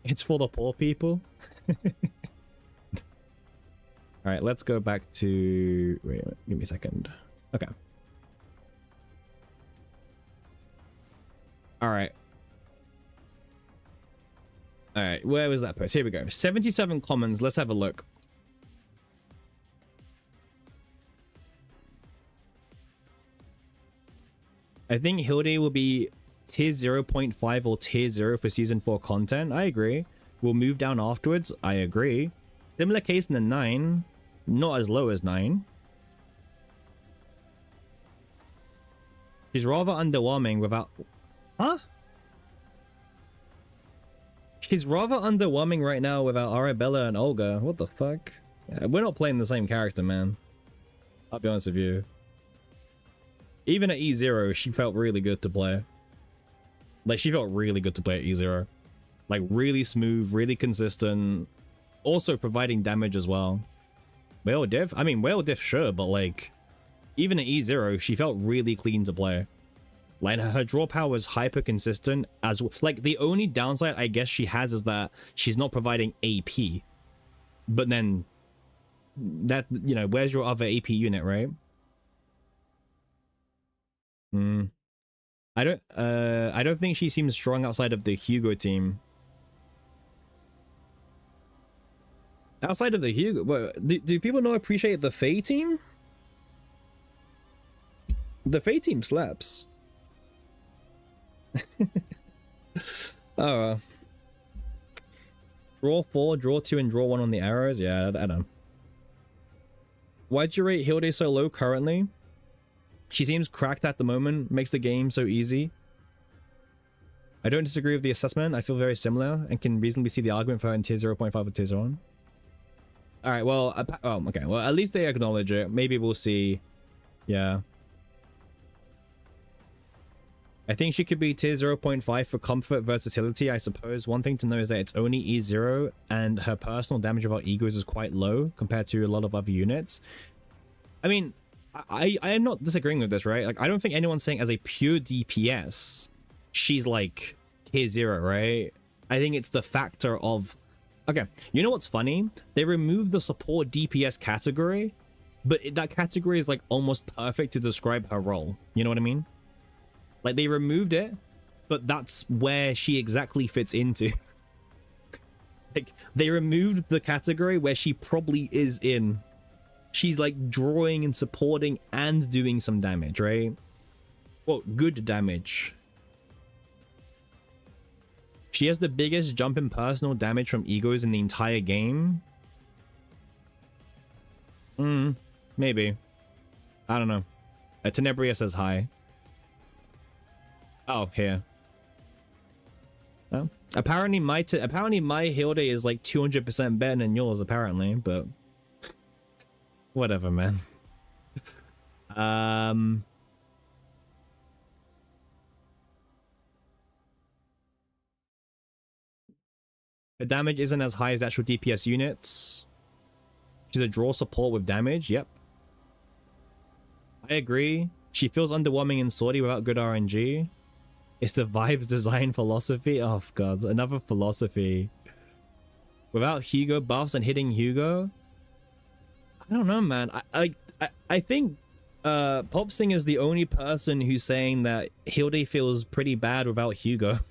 It's for the poor people. All right, let's go back to... Wait, give me a second. Okay. All right. All right, where was that post? Here we go. 77 comments. Let's have a look. I think Hilde will be tier 0.5 or tier 0 for season 4 content. I agree. We'll move down afterwards. I agree. Similar case in the 9. Not as low as 9. She's rather underwhelming without... Huh? She's rather underwhelming right now without Arabella and Olga. What the fuck? Yeah, we're not playing the same character, man. I'll be honest with you. Even at E0, she felt really good to play. Like, she felt really good to play at E0. Like, really smooth, really consistent. Also providing damage as well. Whale diff? I mean, whale diff, sure, but like... Even at E0, she felt really clean to play. Like, her draw power was hyper consistent as well. Like, the only downside I guess she has is that she's not providing AP. But then, that, you know, where's your other AP unit, right? I don't think she seems strong outside of the Hugo team. Outside of the Hugo, what, do people not appreciate the Faye team? The Faye team slaps. Oh, draw 4, draw 2, and draw 1 on the arrows. Yeah, I don't know. Why'd you rate Hilde so low currently? She seems cracked at the moment, makes the game so easy. I don't disagree with the assessment. I feel very similar and can reasonably see the argument for her in tier 0.5 or tier 1. All right, well, oh, okay. Well, at least they acknowledge it. Maybe we'll see. Yeah. I think she could be tier 0.5 for comfort versatility, I suppose. One thing to know is that it's only E0 and her personal damage of our egos is quite low compared to a lot of other units. I mean, I am not disagreeing with this, right? Like, I don't think anyone's saying as a pure DPS, she's like tier 0, right? I think it's the factor of... Okay, you know what's funny? They removed the support DPS category, but that category is like almost perfect to describe her role. You know what I mean? Like they removed it, but that's where she exactly fits into. Like they removed the category where she probably is in. She's like drawing and supporting and doing some damage, right? Well, good damage. She has the biggest jump in personal damage from egos in the entire game. Maybe. I don't know. Tenebria says hi. Oh, here. Oh. Apparently my Hilde is like 200% better than yours, apparently, but whatever, man. The damage isn't as high as actual DPS units. She's a draw support with damage. Yep. I agree. She feels underwhelming in Sortie without good RNG. It's the vibes design philosophy. Oh god, another philosophy. Without Hugo buffs and hitting Hugo. I don't know, man. I think Popsing is the only person who's saying that Hilde feels pretty bad without Hugo.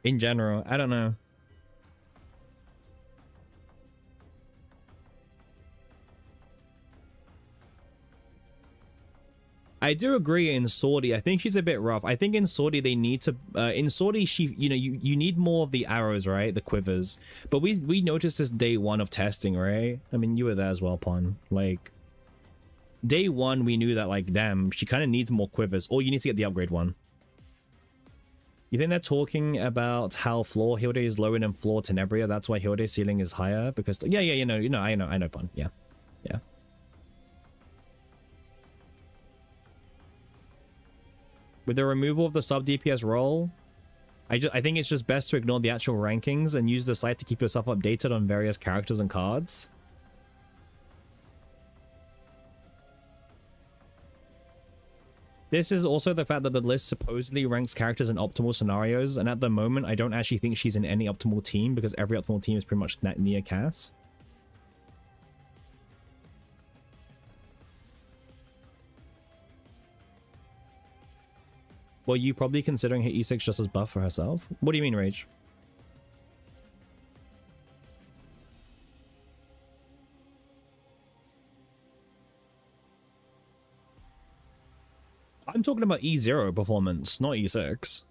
In general, I don't know. I do agree in Sortie. I think she's a bit rough. I think in Sortie they need to in Sortie she you need more of the arrows, right? The quivers. But we noticed this day one of testing, right? I mean, you were there as well, Pon. Like day one we knew that like damn, she kind of needs more quivers, or you need to get the upgrade one. You think they're talking about how floor Hilde is lower than floor Tenebria? That's why Hilde's ceiling is higher? Because yeah, I know, Pun. Yeah. With the removal of the sub DPS role, I think it's just best to ignore the actual rankings and use the site to keep yourself updated on various characters and cards. This is also the fact that the list supposedly ranks characters in optimal scenarios, and at the moment I don't actually think she's in any optimal team because every optimal team is pretty much near Cass. Well, you probably considering her E6 just as buff for herself? What do you mean, Rage? I'm talking about E0 performance, not E6.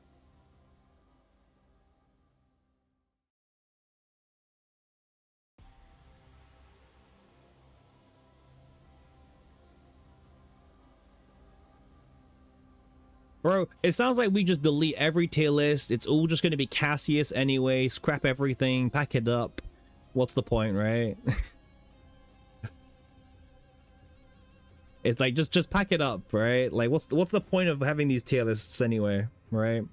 Bro, it sounds like we just delete every tier list. It's all just going to be Cassius anyway. Scrap everything, pack it up. What's the point, right? It's like just pack it up, right? Like what's the point of having these tier lists anyway, right?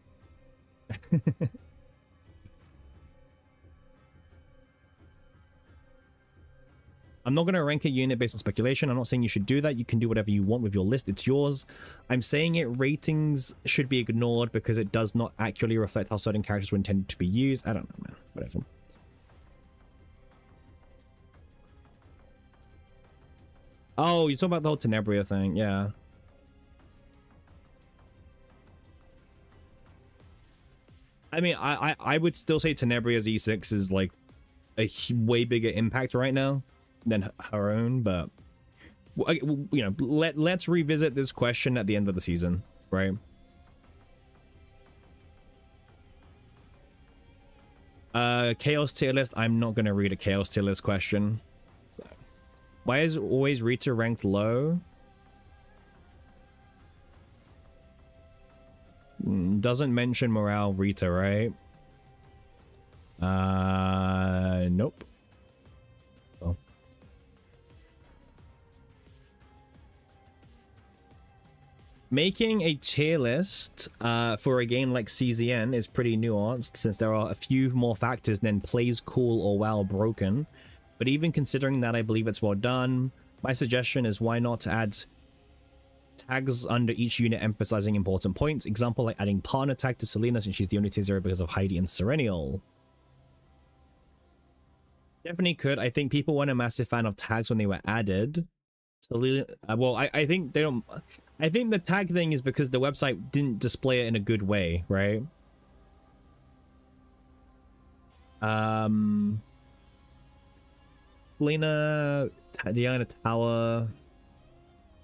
I'm not going to rank a unit based on speculation. I'm not saying you should do that. You can do whatever you want with your list. It's yours. I'm saying ratings should be ignored because it does not accurately reflect how certain characters were intended to be used. I don't know, man. Whatever. Oh, you're talking about the whole Tenebria thing. Yeah. I mean, I would still say Tenebria's E6 is like a way bigger impact right now than her own, but you know, let's revisit this question at the end of the season, right? Chaos tier list. I'm not gonna read a chaos tier list question. So, why is always Rita ranked low? Doesn't mention morale Rita, right? Nope. Oh. Making a tier list for a game like CZN is pretty nuanced, since there are a few more factors than plays cool or wow broken. But even considering that, I believe it's well done. My suggestion is why not add tags under each unit emphasizing important points. Example, like adding partner tag to Selena since she's the only tier 0 because of Heidi and Serenial. Definitely could. I think people weren't a massive fan of tags when they were added. Selena, well, I think they don't... I think the tag thing is because the website didn't display it in a good way, right? Selena, Diana Tower...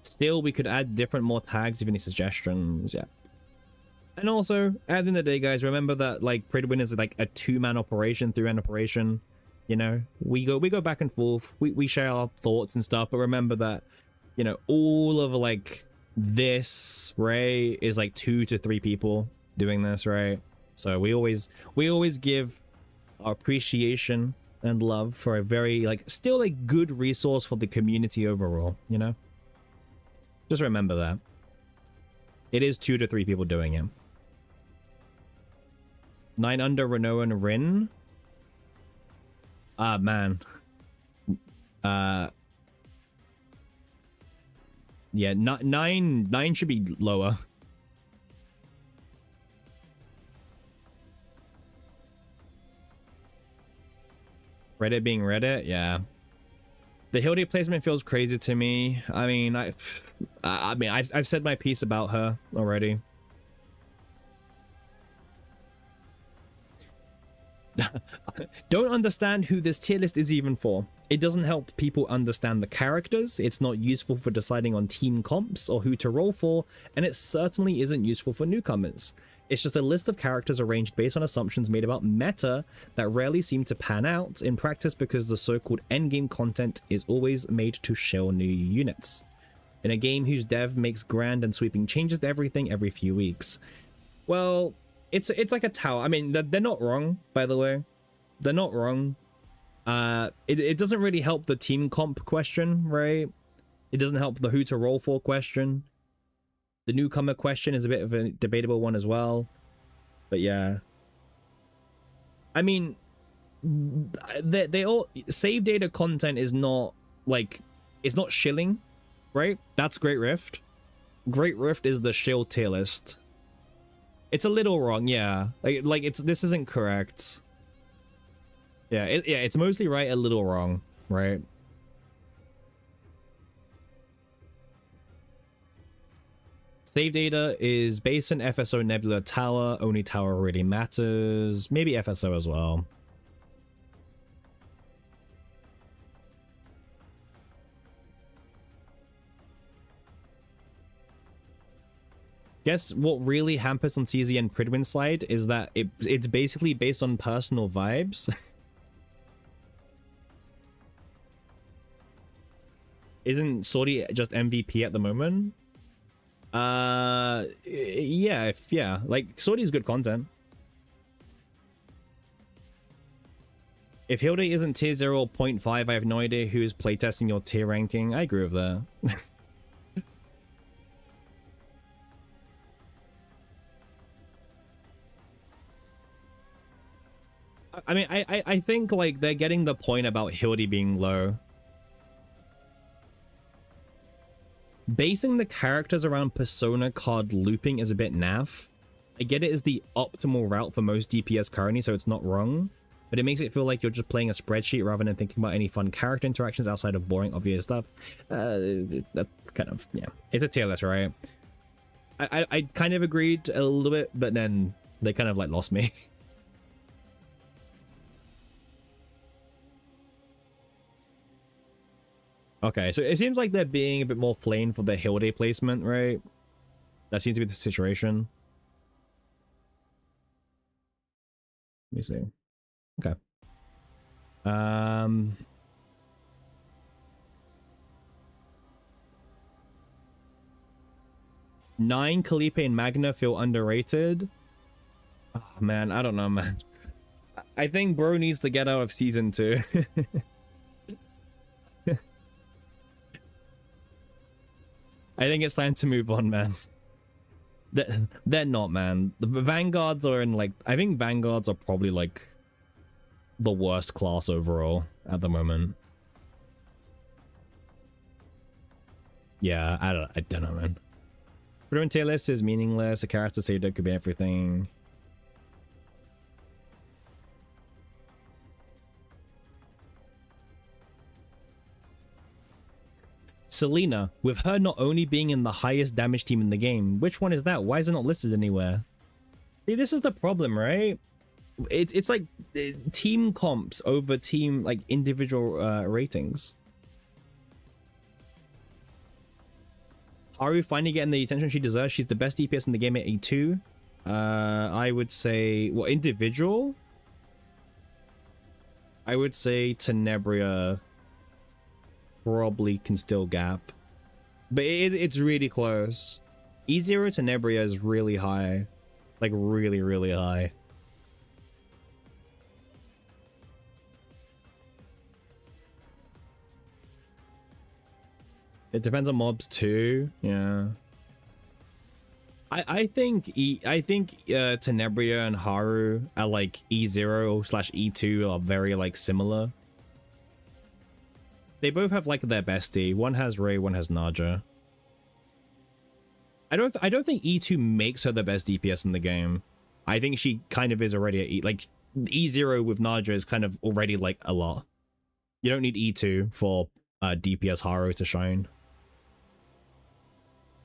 Still, we could add different more tags. If any suggestions, yeah. And also, at the end of the day, guys, remember that like Pridwin is like a 2-man operation, 3-man operation. You know, we go back and forth. We share our thoughts and stuff. But remember that, you know, all of like this, right, is like 2 to 3 people doing this, right? So we always give our appreciation and love for a very like still a good resource for the community overall. You know. Just remember that. It is 2 to 3 people doing it. 9 under Renault and Rin. Ah, man. Yeah, 9 should be lower. Reddit being Reddit, yeah. The Hilde placement feels crazy to me. I mean, I've said my piece about her already. Don't understand who this tier list is even for. It doesn't help people understand the characters. It's not useful for deciding on team comps or who to roll for, and it certainly isn't useful for newcomers. It's just a list of characters arranged based on assumptions made about meta that rarely seem to pan out in practice because the so-called endgame content is always made to shill new units. In a game whose dev makes grand and sweeping changes to everything every few weeks. Well, it's like a tower. I mean, they're not wrong, by the way. They're not wrong. It doesn't really help the team comp question, right? It doesn't help the who to roll for question. The newcomer question is a bit of a debatable one as well. But yeah. I mean, they all... Save data content is not, like... It's not shilling, right? That's Great Rift. Great Rift is the shill tier list. It's a little wrong, yeah. Like it's... This isn't correct. Yeah, it's mostly right, a little wrong, right? Save data is based on FSO Nebula Tower. Only Tower really matters. Maybe FSO as well. Guess what really hampers on CZ and Pridwin slide is that it's basically based on personal vibes. Isn't Sorty just MVP at the moment? Yeah, like Sorty's good content. If Hilde isn't tier 0 or 0.5, I have no idea who's playtesting your tier ranking. I agree with that. I mean, I think like they're getting the point about Hilde being low. Basing the characters around persona card looping is a bit naff. I get it is the optimal route for most DPS currently, so it's not wrong. But it makes it feel like you're just playing a spreadsheet rather than thinking about any fun character interactions outside of boring, obvious stuff. That's kind of, yeah. It's a tier list, right? I kind of agreed a little bit, but then they kind of like lost me. Okay, so it seems like they're being a bit more plain for their Hilde placement, right? That seems to be the situation. Let me see. Okay. 9 Calipe and Magna feel underrated. Oh, man, I don't know, man. I think bro needs to get out of season 2. I think it's time to move on, man. They're not, man. The Vanguards are in, like... I think Vanguards are probably, like, the worst class overall at the moment. Yeah, I don't know, man. Put in tier list is meaningless. A character saved it could be everything. Selena, with her not only being in the highest damage team in the game, which one is that? Why is it not listed anywhere? See, this is the problem, right? It's like team comps over team, like individual ratings. Haru finally getting the attention she deserves. She's the best DPS in the game at E2. I would say, well, individual? I would say Tenebria probably can still gap. But it's really close. E0 Tenebria is really high. Like, really, really high. It depends on mobs too. Yeah. I think Tenebria and Haru are like E0/E2 are very like similar. They both have like their bestie. One has Ray, one has Naja. I don't think E2 makes her the best DPS in the game. I think she kind of is already at like E0 with Naja is kind of already like a lot. You don't need E2 for DPS Haru to shine.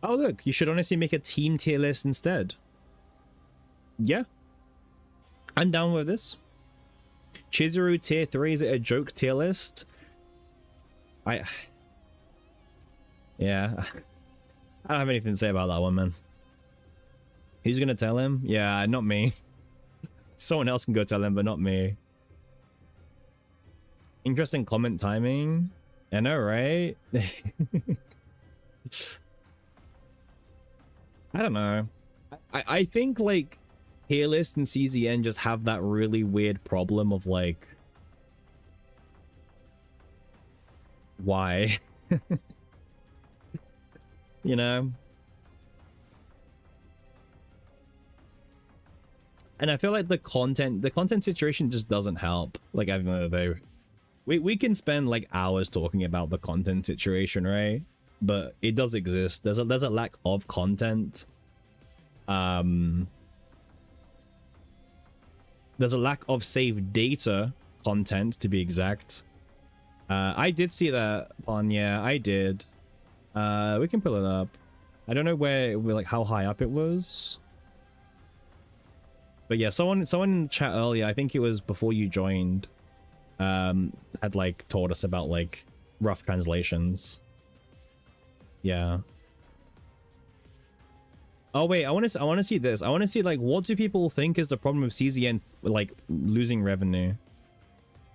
Oh look, you should honestly make a team tier list instead. Yeah. I'm down with this. Chizuru tier 3, is it a joke tier list? Yeah. I don't have anything to say about that one, man. Who's gonna tell him? Yeah, not me. Someone else can go tell him, but not me. Interesting comment timing. I know, right? I don't know. I think like tier list and CZN just have that really weird problem of like, why? You know? And I feel like the content situation just doesn't help. Like, I don't know, though. We can spend like hours talking about the content situation, right? But it does exist. There's a lack of content. There's a lack of save data content, to be exact. I did see that on, yeah, I did. We can pull it up. I don't know where, like, how high up it was. But yeah, someone in the chat earlier, I think it was before you joined, had like told us about like rough translations. Yeah. Oh wait, I want to see this. I want to see like what do people think is the problem with CZN like losing revenue.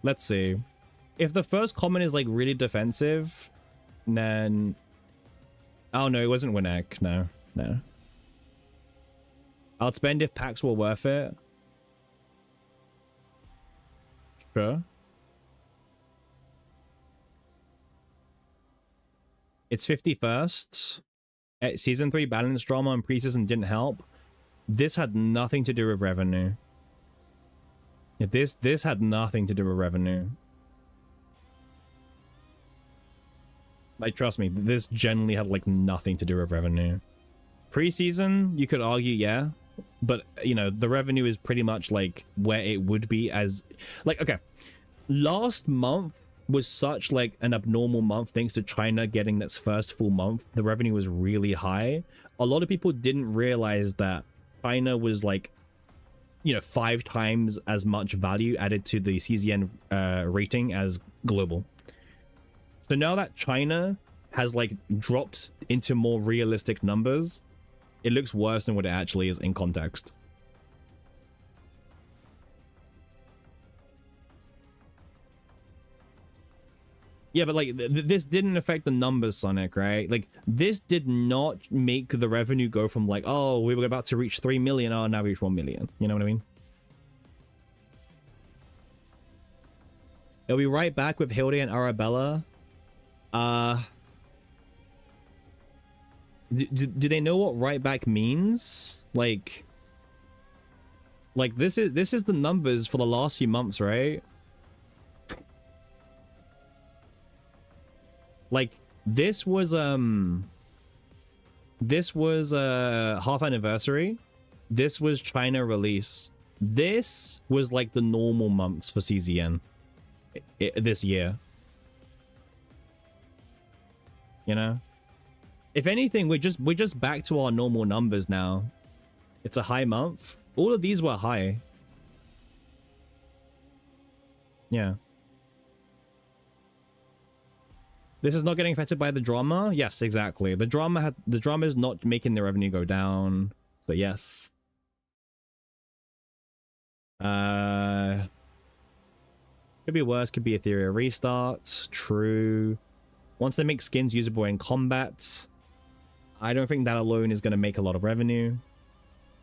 Let's see. If the first comment is like really defensive, then oh no, it wasn't Winnek. No. I'd spend if packs were worth it. Sure. It's 51st. Season 3 balance drama and preseason didn't help. This had nothing to do with revenue. This had nothing to do with revenue. Like, trust me, this generally had like nothing to do with revenue. Preseason, you could argue, yeah. But, you know, the revenue is pretty much like where it would be as like, okay, last month was such like an abnormal month thanks to China getting its first full month. The revenue was really high. A lot of people didn't realize that China was like, you know, 5 times as much value added to the CZN rating as global. So now that China has like dropped into more realistic numbers, it looks worse than what it actually is in context. Yeah, but like this didn't affect the numbers, Sonic, right? Like this did not make the revenue go from like, oh, we were about to reach 3 million, oh, now we reach 1 million. You know what I mean? It'll be right back with Hilde and Arabella. Do they know what right back means? Like this is the numbers for the last few months, right? Like this was This was a half anniversary. This was China release. This was like the normal months for CZN this year. You know? If anything, we're just back to our normal numbers now. It's a high month. All of these were high. Yeah. This is not getting affected by the drama? Yes, exactly. The drama is not making the revenue go down. So yes. Could be worse, could be a theory of restart. True. Once they make skins usable in combat, I don't think that alone is going to make a lot of revenue.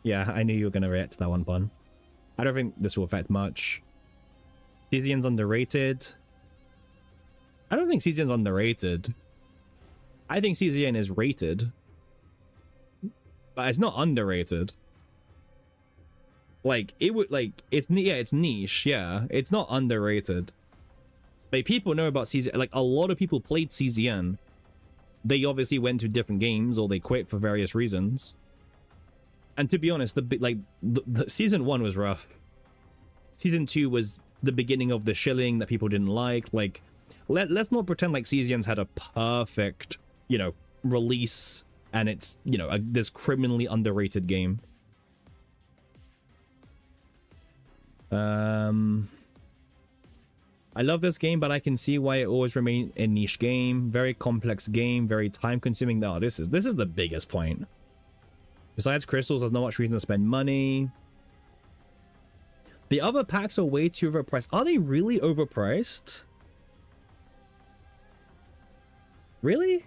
Yeah, I knew you were going to react to that one, Pun. I don't think this will affect much. CZN's underrated. I don't think CZN's underrated. I think CZN is rated. But it's not underrated. Like, it would, like, it's niche, yeah. It's not underrated. Like, people know about CZN. Like, a lot of people played CZN. They obviously went to different games or they quit for various reasons. And to be honest, the season 1 was rough. Season 2 was the beginning of the shilling that people didn't like. Like, let's not pretend like CZN's had a perfect, you know, release and it's, you know, this criminally underrated game. I love this game, but I can see why it always remains a niche game. Very complex game, very time consuming. No, this is the biggest point. Besides crystals, there's not much reason to spend money. The other packs are way too overpriced. Are they really overpriced? Really?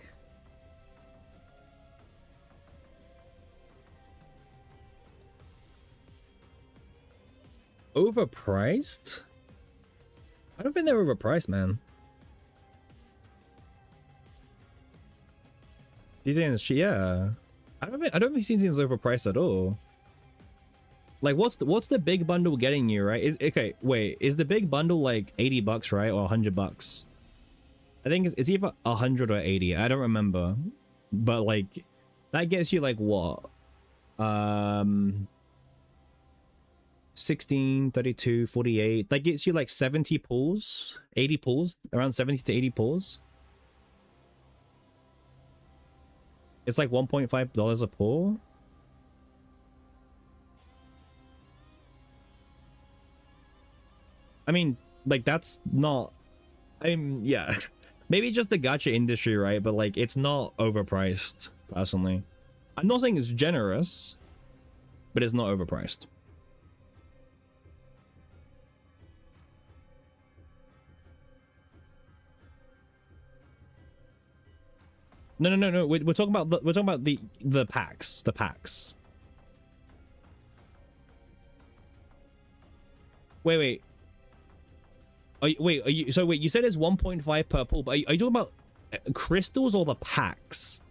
Overpriced? I don't think they're overpriced, man. CZN, yeah. I don't think CZN is overpriced at all. Like, what's the big bundle getting you, right? Okay, wait, is the big bundle like 80 bucks, right, or 100 bucks? I think it's either 100 or 80. I don't remember, but like that gets you like what? 16, 32, 48. That gets you like 70 pulls, 80 pulls, around 70 to 80 pulls. It's like $1.5 a pull. I mean, like, that's not... I mean, yeah. Maybe just the gacha industry, right? But, like, it's not overpriced, personally. I'm not saying it's generous, but it's not overpriced. No. We're talking about the packs. The packs. Wait. You said it's 1.5 per pull, but are you talking about crystals or the packs?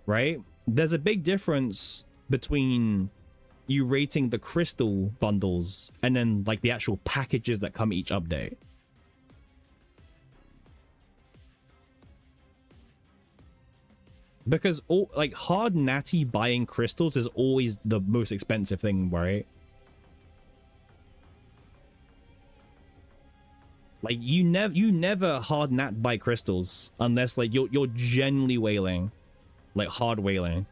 Right? There's a big difference between you rating the crystal bundles and then like the actual packages that come each update. Because all like hard natty buying crystals is always the most expensive thing, right? Like you never hard nat buy crystals unless like you're genuinely whaling, like hard whaling.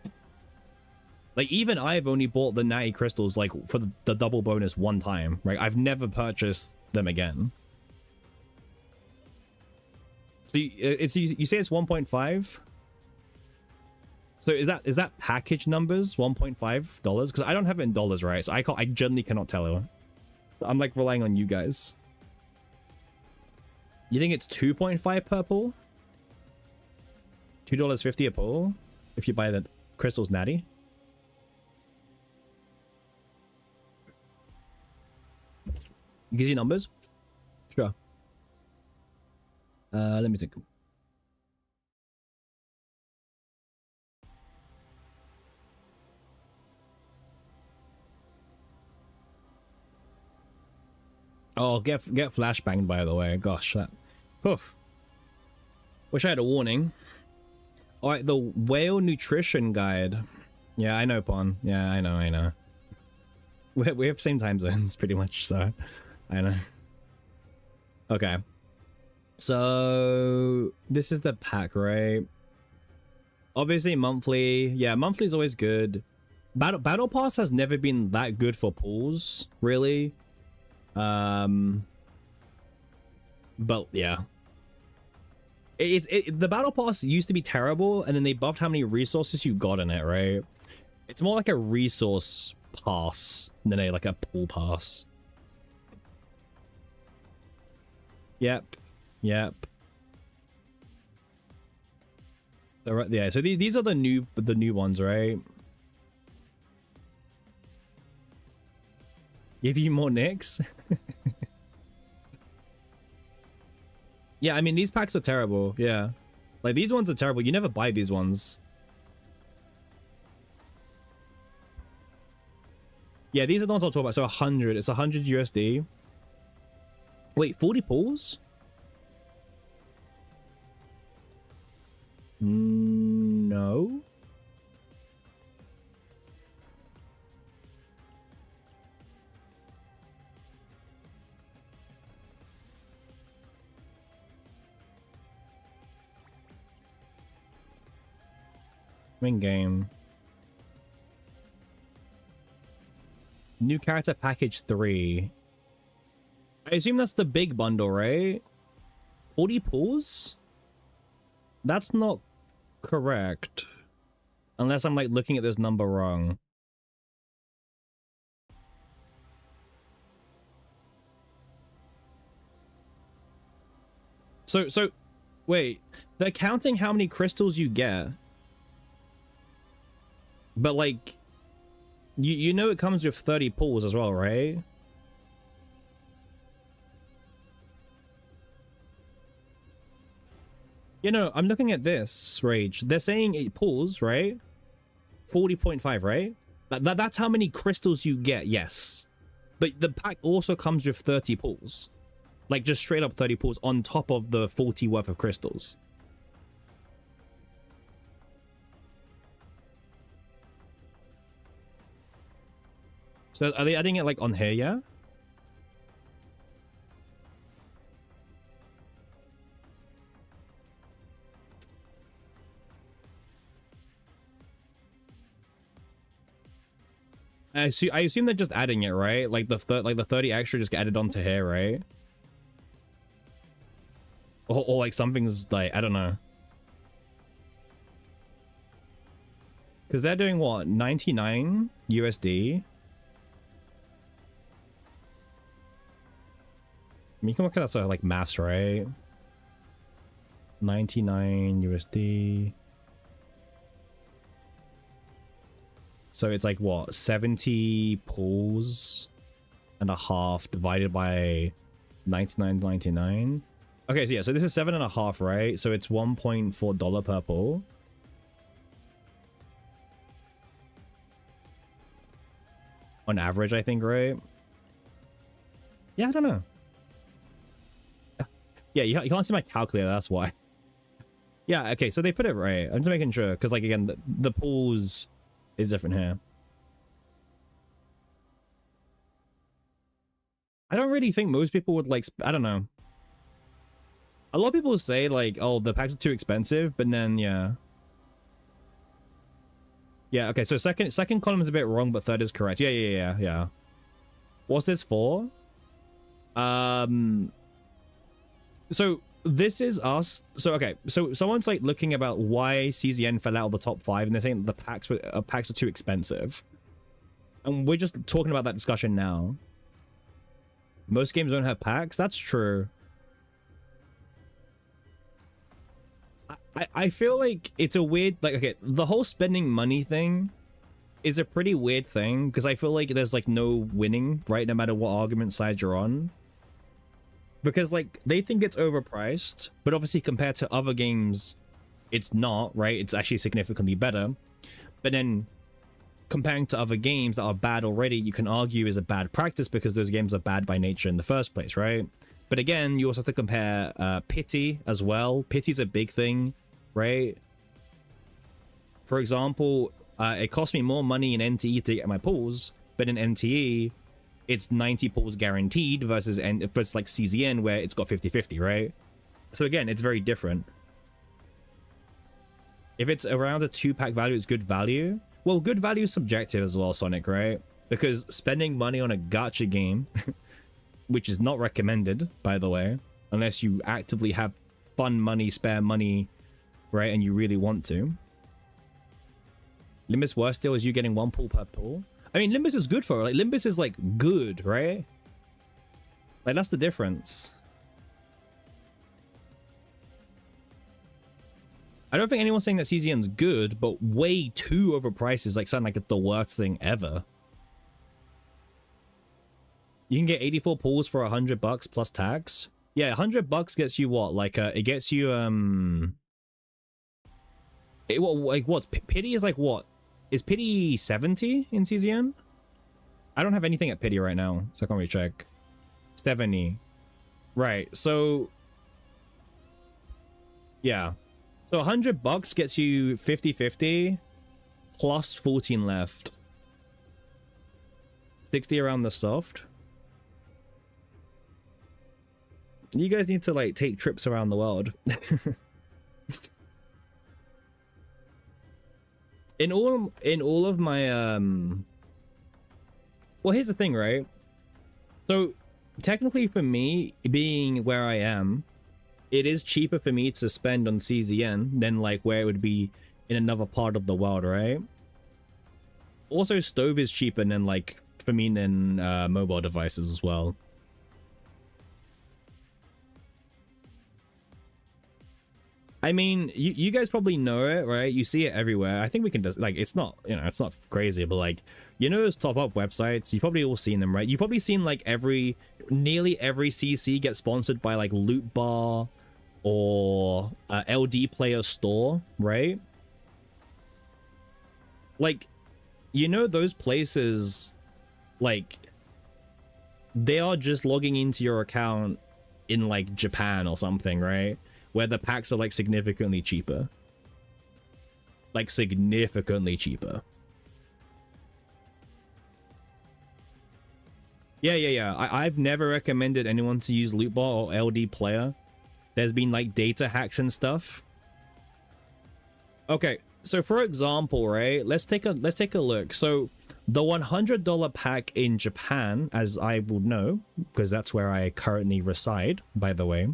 Like even I've only bought the natty crystals like for the double bonus one time, right? I've never purchased them again. So you say it's 1.5. So is that package numbers $1.5? Because I don't have it in dollars, right? So I generally cannot tell you. So I'm like relying on you guys. You think it's 2.5 per pull? $2.50 a pull if you buy the crystals natty? Gives you numbers? Sure. Let me think. Oh, get flashbanged, by the way. Gosh, that... Oof. Wish I had a warning. All right, the whale nutrition guide. Yeah, I know, Pon. Yeah, I know. We have same time zones, pretty much, so I know. Okay. So, this is the pack, right? Obviously, monthly. Yeah, monthly is always good. Battle Pass has never been that good for pools, really. But, yeah. The Battle Pass used to be terrible, and then they buffed how many resources you got in it, right? It's more like a resource pass than like a pool pass. Yep. Yeah, so these are the new ones, right? Give you more nicks? Yeah, I mean, these packs are terrible. Yeah. Like, these ones are terrible. You never buy these ones. Yeah, these are the ones I'll talk about. So 100. It's 100 USD. Wait, 40 pulls? No. Win game. New character package 3. I assume that's the big bundle, right? 40 pulls? That's not correct. Unless I'm like looking at this number wrong. So wait, they're counting how many crystals you get. But like, you know it comes with 30 pulls as well, right? You know, I'm looking at this, Rage. They're saying 8 pulls, right? 40.5, right? That's how many crystals you get, yes. But the pack also comes with 30 pulls. Like, just straight up 30 pulls on top of the 40 worth of crystals. So are they adding it like on here, yeah? I assume they're just adding it, right? Like the 30 extra just get added onto here, right? Or like something's like, I don't know. Because they're doing what? 99 USD? I mean, you can work out sort of like maths, right? 99 USD. So it's like what? 70 pulls and a half divided by 99.99. Okay, so yeah, so this is 7.5, right? So it's $1.4 per pull. On average, I think, right? Yeah, I don't know. Yeah, you can't see my calculator, that's why. Yeah, okay, so they put it right. I'm just making sure, because, like, again, the pools is different here. I don't really think most people would, like, I don't know. A lot of people say, like, oh, the packs are too expensive, but then, yeah. Yeah, okay, so second column is a bit wrong, but third is correct. Yeah. What's this for? So this is us. So okay, so someone's like looking about why CZN fell out of the top 5, and they're saying the packs are too expensive, and we're just talking about that discussion now. Most games don't have packs. That's true. I feel like it's a weird, like, okay, the whole spending money thing is a pretty weird thing, because I feel like there's like no winning, right? No matter what argument side you're on. Because, like, they think it's overpriced, but obviously compared to other games, it's not, right? It's actually significantly better. But then, comparing to other games that are bad already, you can argue is a bad practice because those games are bad by nature in the first place, right? But again, you also have to compare pity as well. Pity's a big thing, right? For example, it cost me more money in NTE to get my pulls, but in NTE, it's 90 pulls guaranteed versus like CZN where it's got 50-50, right? So again, it's very different. If it's around a 2-pack value, it's good value. Well, good value is subjective as well, Sonic, right? Because spending money on a gacha game, which is not recommended, by the way, unless you actively have fun money, spare money, right, and you really want to. Limbus worst deal is you getting 1 pull per pull. I mean, Limbus is good for it. Like, Limbus is, like, good, right? Like, that's the difference. I don't think anyone's saying that CZN's good, but way too overpriced is, like, something like it's the worst thing ever. You can get 84 pulls for $100 plus tax. Yeah, $100 gets you what? Like, it gets you, what's pity is like what? Is pity 70 in CZN? I don't have anything at pity right now, so I can't really check. 70. Right, so yeah. So $100 gets you 50-50 plus 14 left. 60 around the soft. You guys need to like take trips around the world. in all of my well, here's the thing, right? So technically for me, being where I am, it is cheaper for me to spend on CZN than like where it would be in another part of the world, right? Also, Stove is cheaper than like for me than mobile devices as well. I mean, you guys probably know it, right? You see it everywhere. I think we can just like, it's not, you know, it's not crazy, but like, you know, those top up websites, you've probably all seen them, right? You've probably seen like nearly every CC get sponsored by like Loot Bar or LD Player Store, right? Like, you know, those places, like, they are just logging into your account in like Japan or something, right? Where the packs are like significantly cheaper. Like significantly cheaper. Yeah. I've never recommended anyone to use Loot Bar or LD Player. There's been like data hacks and stuff. Okay, so for example, right? Let's take a look. So the $100 pack in Japan, as I would know, because that's where I currently reside, by the way,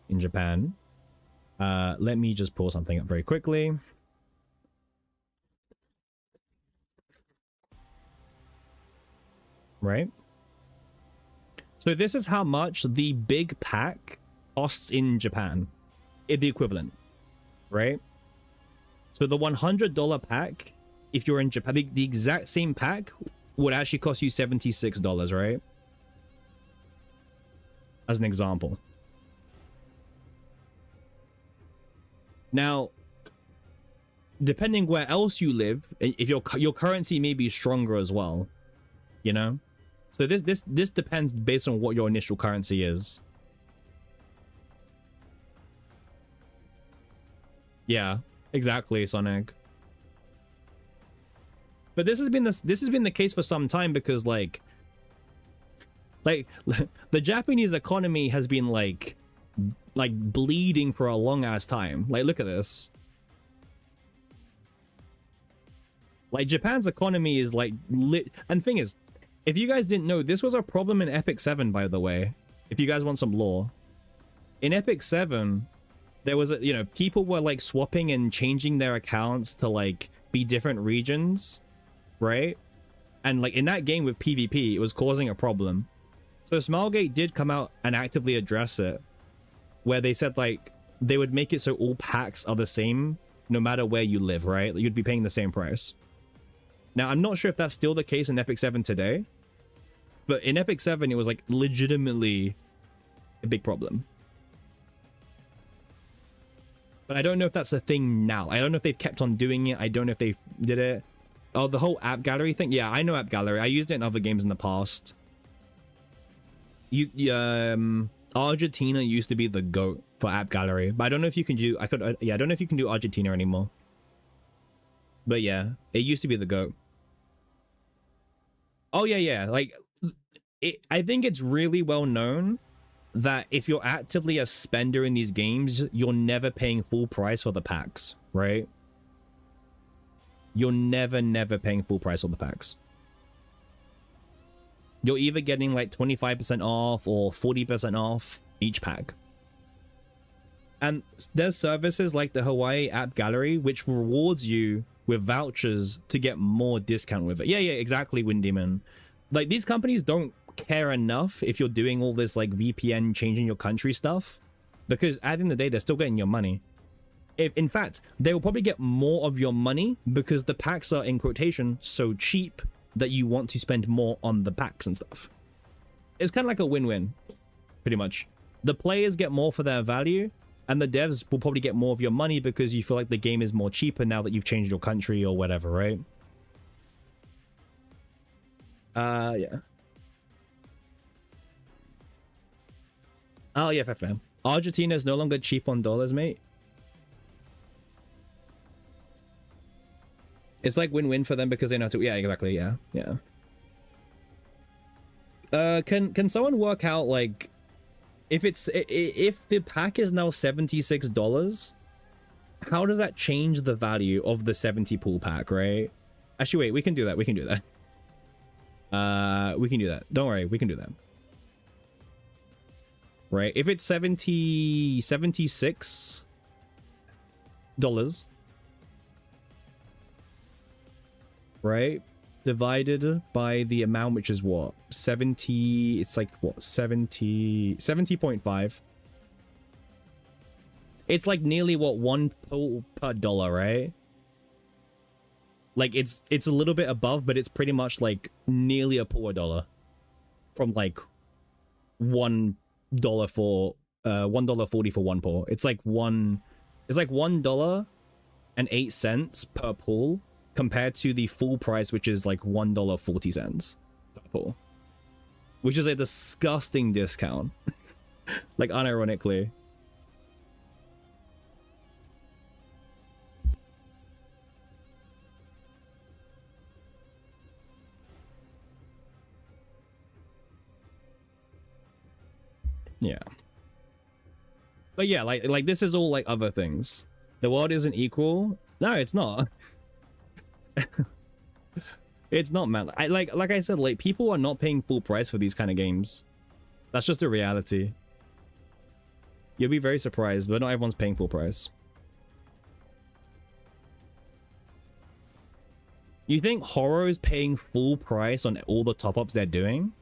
in Japan. Let me just pull something up very quickly. Right? So this is how much the big pack costs in Japan. The equivalent. Right? So the $100 pack, if you're in Japan, the exact same pack would actually cost you $76, right? As an example. Now, depending where else you live, if your currency may be stronger as well, you know? So this depends based on what your initial currency is. Yeah, exactly, Sonic. But this has been the case for some time because like the Japanese economy has been like bleeding for a long ass time. Like, look at this. Like, Japan's economy is like lit. And thing is, if you guys didn't know, this was a problem in Epic 7, by the way. If you guys want some lore, in Epic 7, there was you know, people were like swapping and changing their accounts to like be different regions, right? And like in that game with PvP, it was causing a problem. So Smilegate did come out and actively address it, where they said like they would make it so all packs are the same no matter where you live, right? You'd be paying the same price. Now, I'm not sure if that's still the case in Epic 7 today, but in Epic 7, it was like legitimately a big problem. But I don't know if that's a thing now. I don't know if they've kept on doing it. I don't know if they did it. Oh, the whole app gallery thing? Yeah, I know app gallery. I used it in other games in the past. Argentina used to be the GOAT for app gallery, but I don't know if you can do I don't know if you can do Argentina anymore. But yeah, it used to be the GOAT. Oh yeah, yeah. Like, I think it's really well known that if you're actively a spender in these games, you're never paying full price for the packs, right? You're never paying full price on the packs. You're either getting like 25% off or 40% off each pack. And there's services like the Hawaii App Gallery, which rewards you with vouchers to get more discount with it. Yeah, exactly, Windemon. Like, these companies don't care enough if you're doing all this like VPN changing your country stuff, because at the end of the day, they're still getting your money. If, in fact, they will probably get more of your money because the packs are, in quotation, so cheap that you want to spend more on the packs and stuff. It's kind of like a win-win, pretty much. The players get more for their value, and the devs will probably get more of your money because you feel like the game is more cheaper now that you've changed your country or whatever, right? Yeah. Oh, yeah, fair. Argentina is no longer cheap on dollars, mate. It's like win-win for them because they know to... Yeah, exactly, yeah. Can someone work out, like... If the pack is now $76, how does that change the value of the 70 pool pack, right? Actually, wait, we can do that. We can do that. We can do that. Don't worry, we can do that. Right? If it's $76, right? Divided by the amount, which is what? 70, it's like what? 70.5. It's like nearly what, one per dollar, right? Like it's a little bit above, but it's pretty much like nearly a poor dollar from like $1 for $1.40 for one pull. It's like $1.08 per pull compared to the full price, which is like $1.40 per pull, which is a disgusting discount. Like, unironically. Yeah. But yeah, like this is all like other things. The world isn't equal. No, it's not. It's not, man. Like I said, like, people are not paying full price for these kind of games. That's just a reality. You'll be very surprised, but not everyone's paying full price. You think horror is paying full price on all the top-ups they're doing?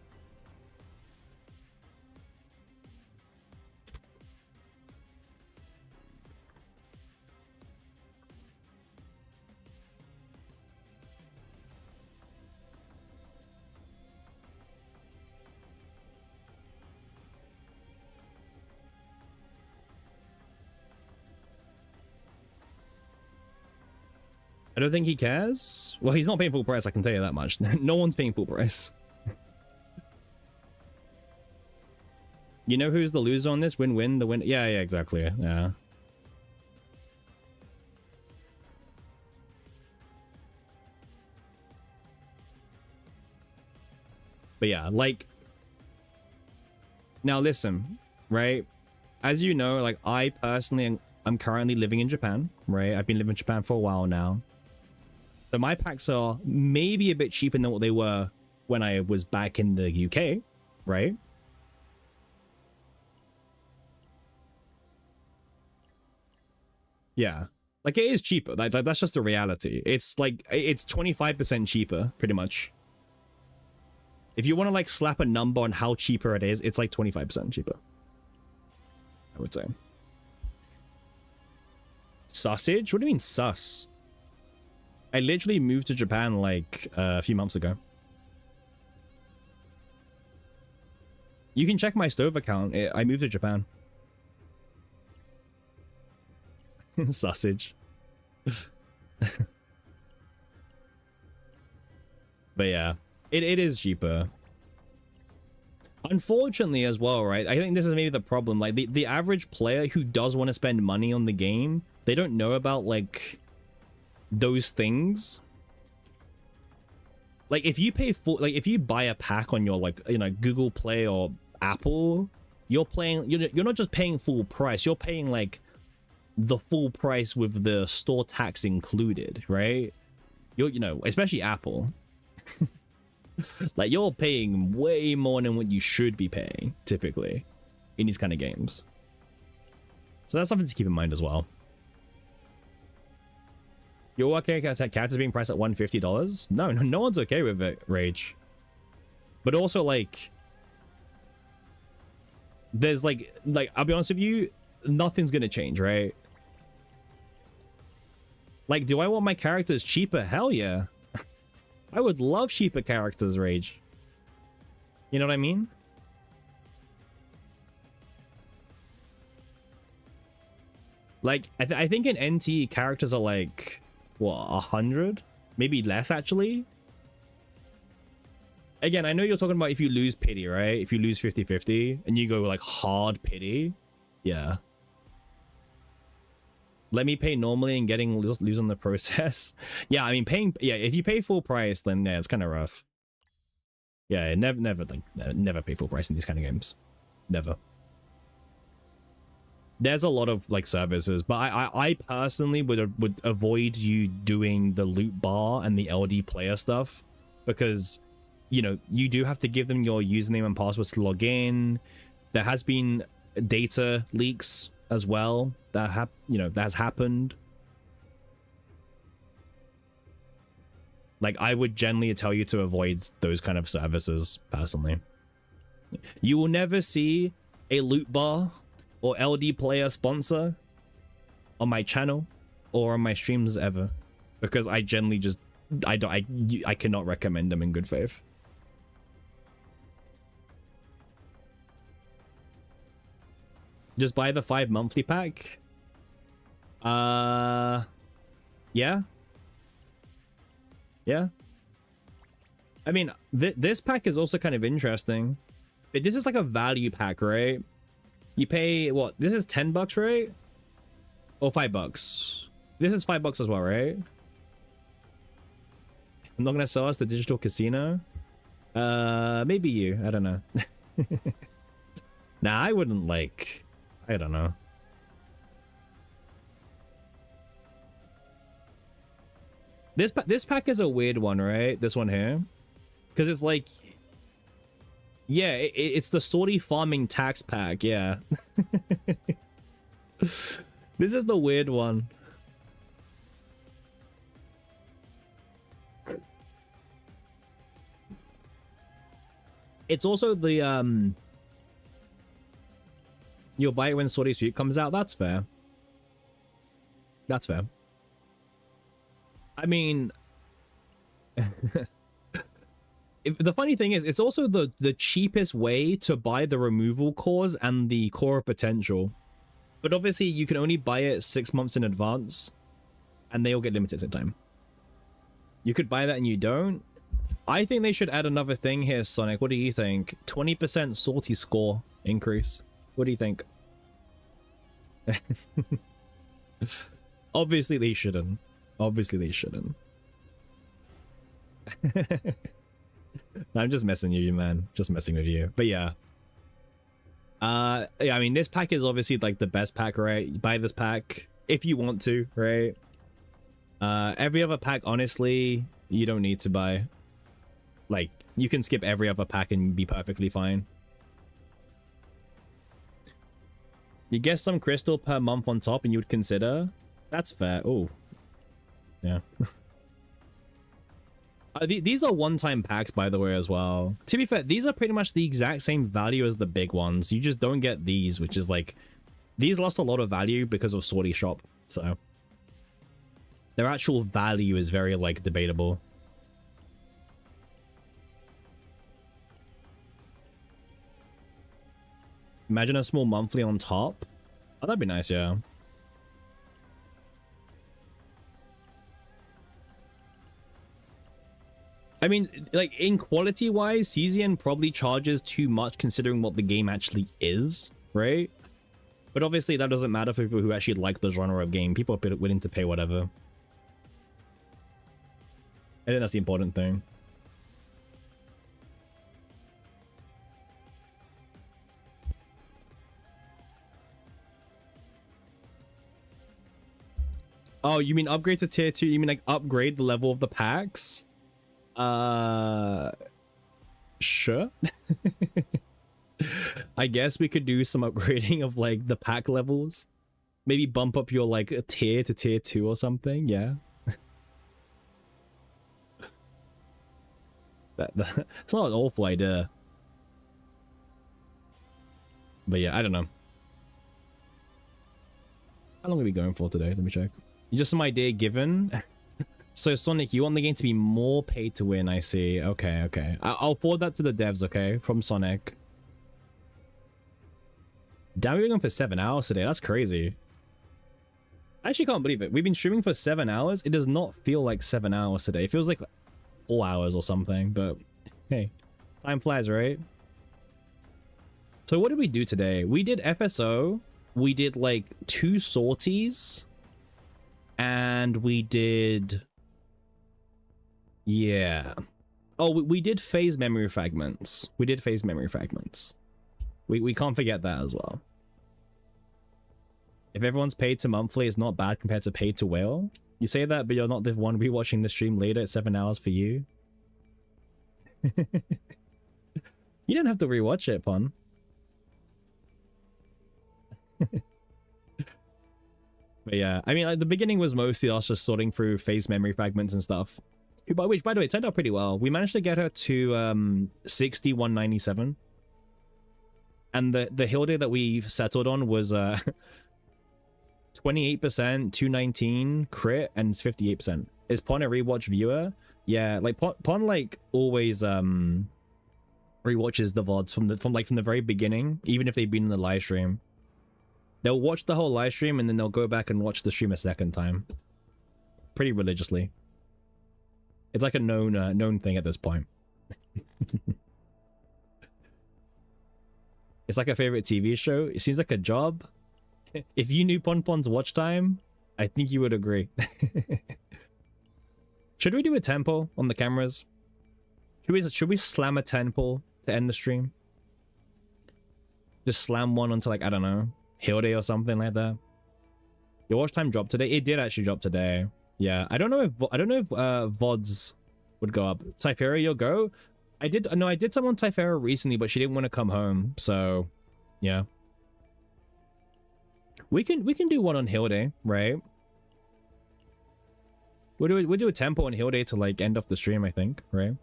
I don't think he cares. Well, he's not paying full price, I can tell you that much. No one's paying full price. You know who's the loser on this? Win-win, the win. Yeah, exactly. Yeah. But yeah, like... Now listen, right? As you know, like, I personally I'm currently living in Japan, right? I've been living in Japan for a while now. So my packs are maybe a bit cheaper than what they were when I was back in the UK, right? Yeah. Like, it is cheaper. That's just the reality. It's like, it's 25% cheaper, pretty much. If you want to, like, slap a number on how cheaper it is, it's like 25% cheaper, I would say. Sausage? What do you mean sus? I literally moved to Japan like a few months ago. You can check my stove account. I moved to Japan. Sausage. But yeah, it is cheaper. Unfortunately as well, right? I think this is maybe the problem. Like, the average player who does want to spend money on the game, they don't know about, like, those things, like if you pay full, like if you buy a pack on your like, you know, Google Play or Apple, you're playing, you're not just paying full price, you're paying like the full price with the store tax included, right? You know, especially Apple. Like you're paying way more than what you should be paying typically in these kind of games. So that's something to keep in mind as well. You're okay with characters being priced at $150? No one's okay with it, Rage. But also like there's like I'll be honest with you, nothing's gonna change, right? Like, do I want my characters cheaper? Hell yeah. I would love cheaper characters, Rage. You know what I mean? Like, I think in NT, characters are like, what, 100? Maybe less, actually? Again, I know you're talking about if you lose pity, right? If you lose 50-50 and you go like hard pity. Yeah. Let me pay normally and getting lose on the process. Yeah, I mean paying, yeah, if you pay full price, then yeah, it's kind of rough. Yeah, never pay full price in these kind of games. Never. There's a lot of like services, but I personally would avoid you doing the loot bar and the LD player stuff, because you know, you do have to give them your username and passwords to log in. There has been data leaks as well that has happened. Like, I would generally tell you to avoid those kind of services personally. You will never see a loot bar or LD player sponsor on my channel or on my streams ever, because I generally just I cannot recommend them in good faith. Just buy the 5 monthly pack. Yeah. I mean, this pack is also kind of interesting. But this is like a value pack, right? You pay what? This is $10, right? Or $5. This is $5 as well, right? I'm not gonna sell us the digital casino. Maybe you. I don't know. Nah, I wouldn't like. I don't know. This pack is a weird one, right? This one here, because it's like, yeah, it's the sortie farming tax pack. Yeah. This is the weird one. It's also the you'll buy it when Sortie Suit comes out. That's fair. That's fair. I mean, the funny thing is, it's also the cheapest way to buy the removal cores and the core of potential. But obviously, you can only buy it 6 months in advance, and they all get limited time. You could buy that and you don't. I think they should add another thing here, Sonic. What do you think? 20% Sortie score increase. What do you think? Obviously they shouldn't. Obviously they shouldn't. I'm just messing with you, man. Just messing with you. But yeah. Yeah, I mean, this pack is obviously like the best pack, right? You buy this pack if you want to, right? Every other pack, honestly, you don't need to buy. Like, you can skip every other pack and be perfectly fine. You get some crystal per month on top and you would consider? That's fair. Oh. Yeah. These are one-time packs, by the way, as well. To be fair, these are pretty much the exact same value as the big ones. You just don't get these, which is like... These lost a lot of value because of Sortie Shop, so... Their actual value is very, like, debatable. Imagine a small monthly on top. Oh, that'd be nice, yeah. I mean, like, in quality-wise, Cesian probably charges too much considering what the game actually is, right? But obviously that doesn't matter for people who actually like the genre of game. People are willing to pay whatever. I think that's the important thing. Oh, you mean upgrade to tier 2? You mean like upgrade the level of the packs? Sure. I guess we could do some upgrading of like the pack levels. Maybe bump up your like tier to tier 2 or something. Yeah. It's not an awful idea. But yeah, I don't know. How long are we going for today? Let me check. Just some idea given. So Sonic, you want the game to be more pay to win, I see. Okay, okay. I'll forward that to the devs, okay? From Sonic. Damn, we've been going for 7 hours today. That's crazy. I actually can't believe it. We've been streaming for 7 hours. It does not feel like 7 hours today. It feels like 4 hours or something, but hey, time flies, right? So what did we do today? We did FSO. We did like 2 sorties. And we did... Yeah. Oh, we did phase memory fragments. We did phase memory fragments. We can't forget that as well. If everyone's paid to monthly, it's not bad compared to paid to whale. You say that, but you're not the one rewatching the stream later at 7 hours for you. You don't have to rewatch it, Pon. But yeah, I mean, like, the beginning was mostly us just sorting through phase memory fragments and stuff. Which, by the way, turned out pretty well. We managed to get her to 6197. And the Hilde that we settled on was 28%, 219 crit, and 58%. Is Pon a rewatch viewer? Yeah, like Pon like always rewatches the VODs from the very beginning, even if they've been in the live stream. They'll watch the whole live stream and then they'll go back and watch the stream a second time. Pretty religiously. It's like a known thing at this point. It's like a favorite TV show. It seems like a job. If you knew Pon's watch time, I think you would agree. Should we do a tempo on the cameras? Should we slam a tempo to end the stream? Just slam one onto, like, I don't know, Hilde or something like that. Your watch time dropped today. It did actually drop today. Yeah, I don't know if VODs would go up. Typhera, you'll go. I did some on Typhera recently, but she didn't want to come home, so yeah. We can do one on Hilde, right? We'll do a tempo on Hilde to like end off the stream, I think, right?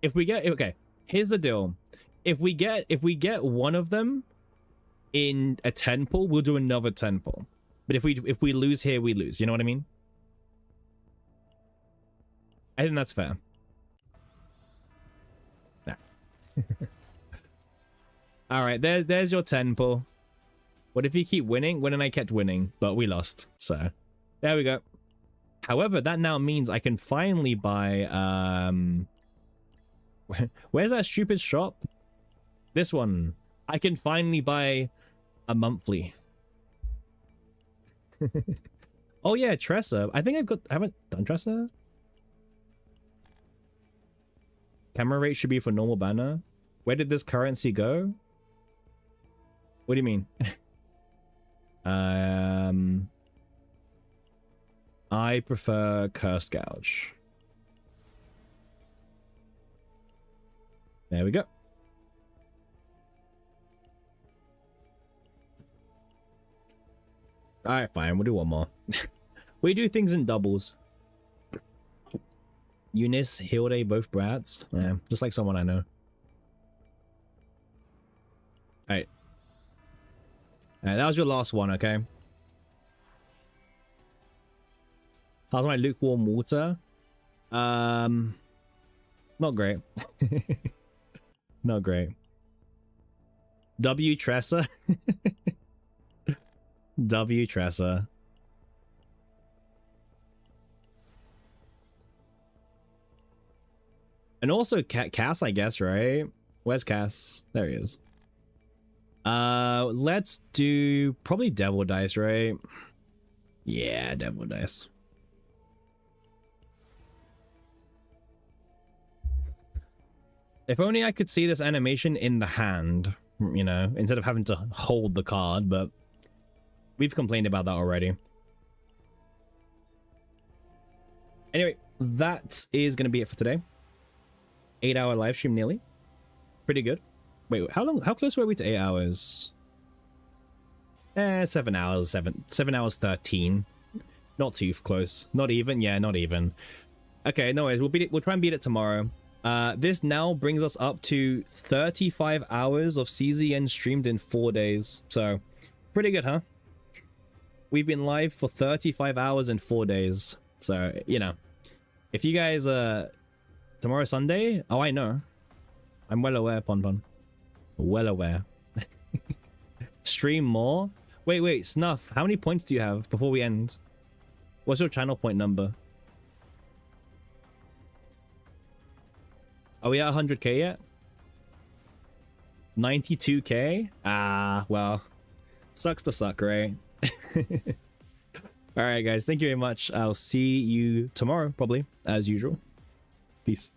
If we get, okay, here's the deal. If we get one of them in a 10 pull, we'll do another 10 pull. But if we lose here, we lose. You know what I mean? I think that's fair. Nah. All right, there's your 10 pull. What if you keep winning? When I kept winning, but we lost. So there we go. However, that now means I can finally buy where's that stupid shop? This one. I can finally buy a monthly. Oh yeah, Tressa. I think I haven't done Tressa. Camera rate should be for normal banner. Where did this currency go? What do you mean? I prefer Cursed Gouge. There we go. Alright, fine. We'll do one more. We do things in doubles. Eunice, Hilde, both brats. Yeah, just like someone I know. Alright. Alright, that was your last one, okay? How's my lukewarm water? Not great. Not great. W Tressa. W Tressa. And also Cass, I guess, right? Where's Cass? There he is. Let's do probably Devil Dice, right? Yeah, Devil Dice. If only I could see this animation in the hand, you know, instead of having to hold the card, but we've complained about that already. Anyway, that is going to be it for today. 8-hour live stream nearly. Pretty good. Wait, how close were we to 8 hours? 7 hours, 7 hours 13. Not too close. Not even, yeah, not even. Okay, no worries, we'll try and beat it tomorrow. This now brings us up to 35 hours of CZN streamed in 4 days. So, pretty good, huh? We've been live for 35 hours and 4 days. So, you know, if you guys, tomorrow Sunday, oh, I know. I'm well aware, Ponpon. Well aware. Stream more? Wait, Snuff, how many points do you have before we end? What's your channel point number? Are we at 100k yet? 92k? Ah, well, sucks to suck, right? All right, guys, thank you very much. I'll see you tomorrow, probably, as usual. Peace.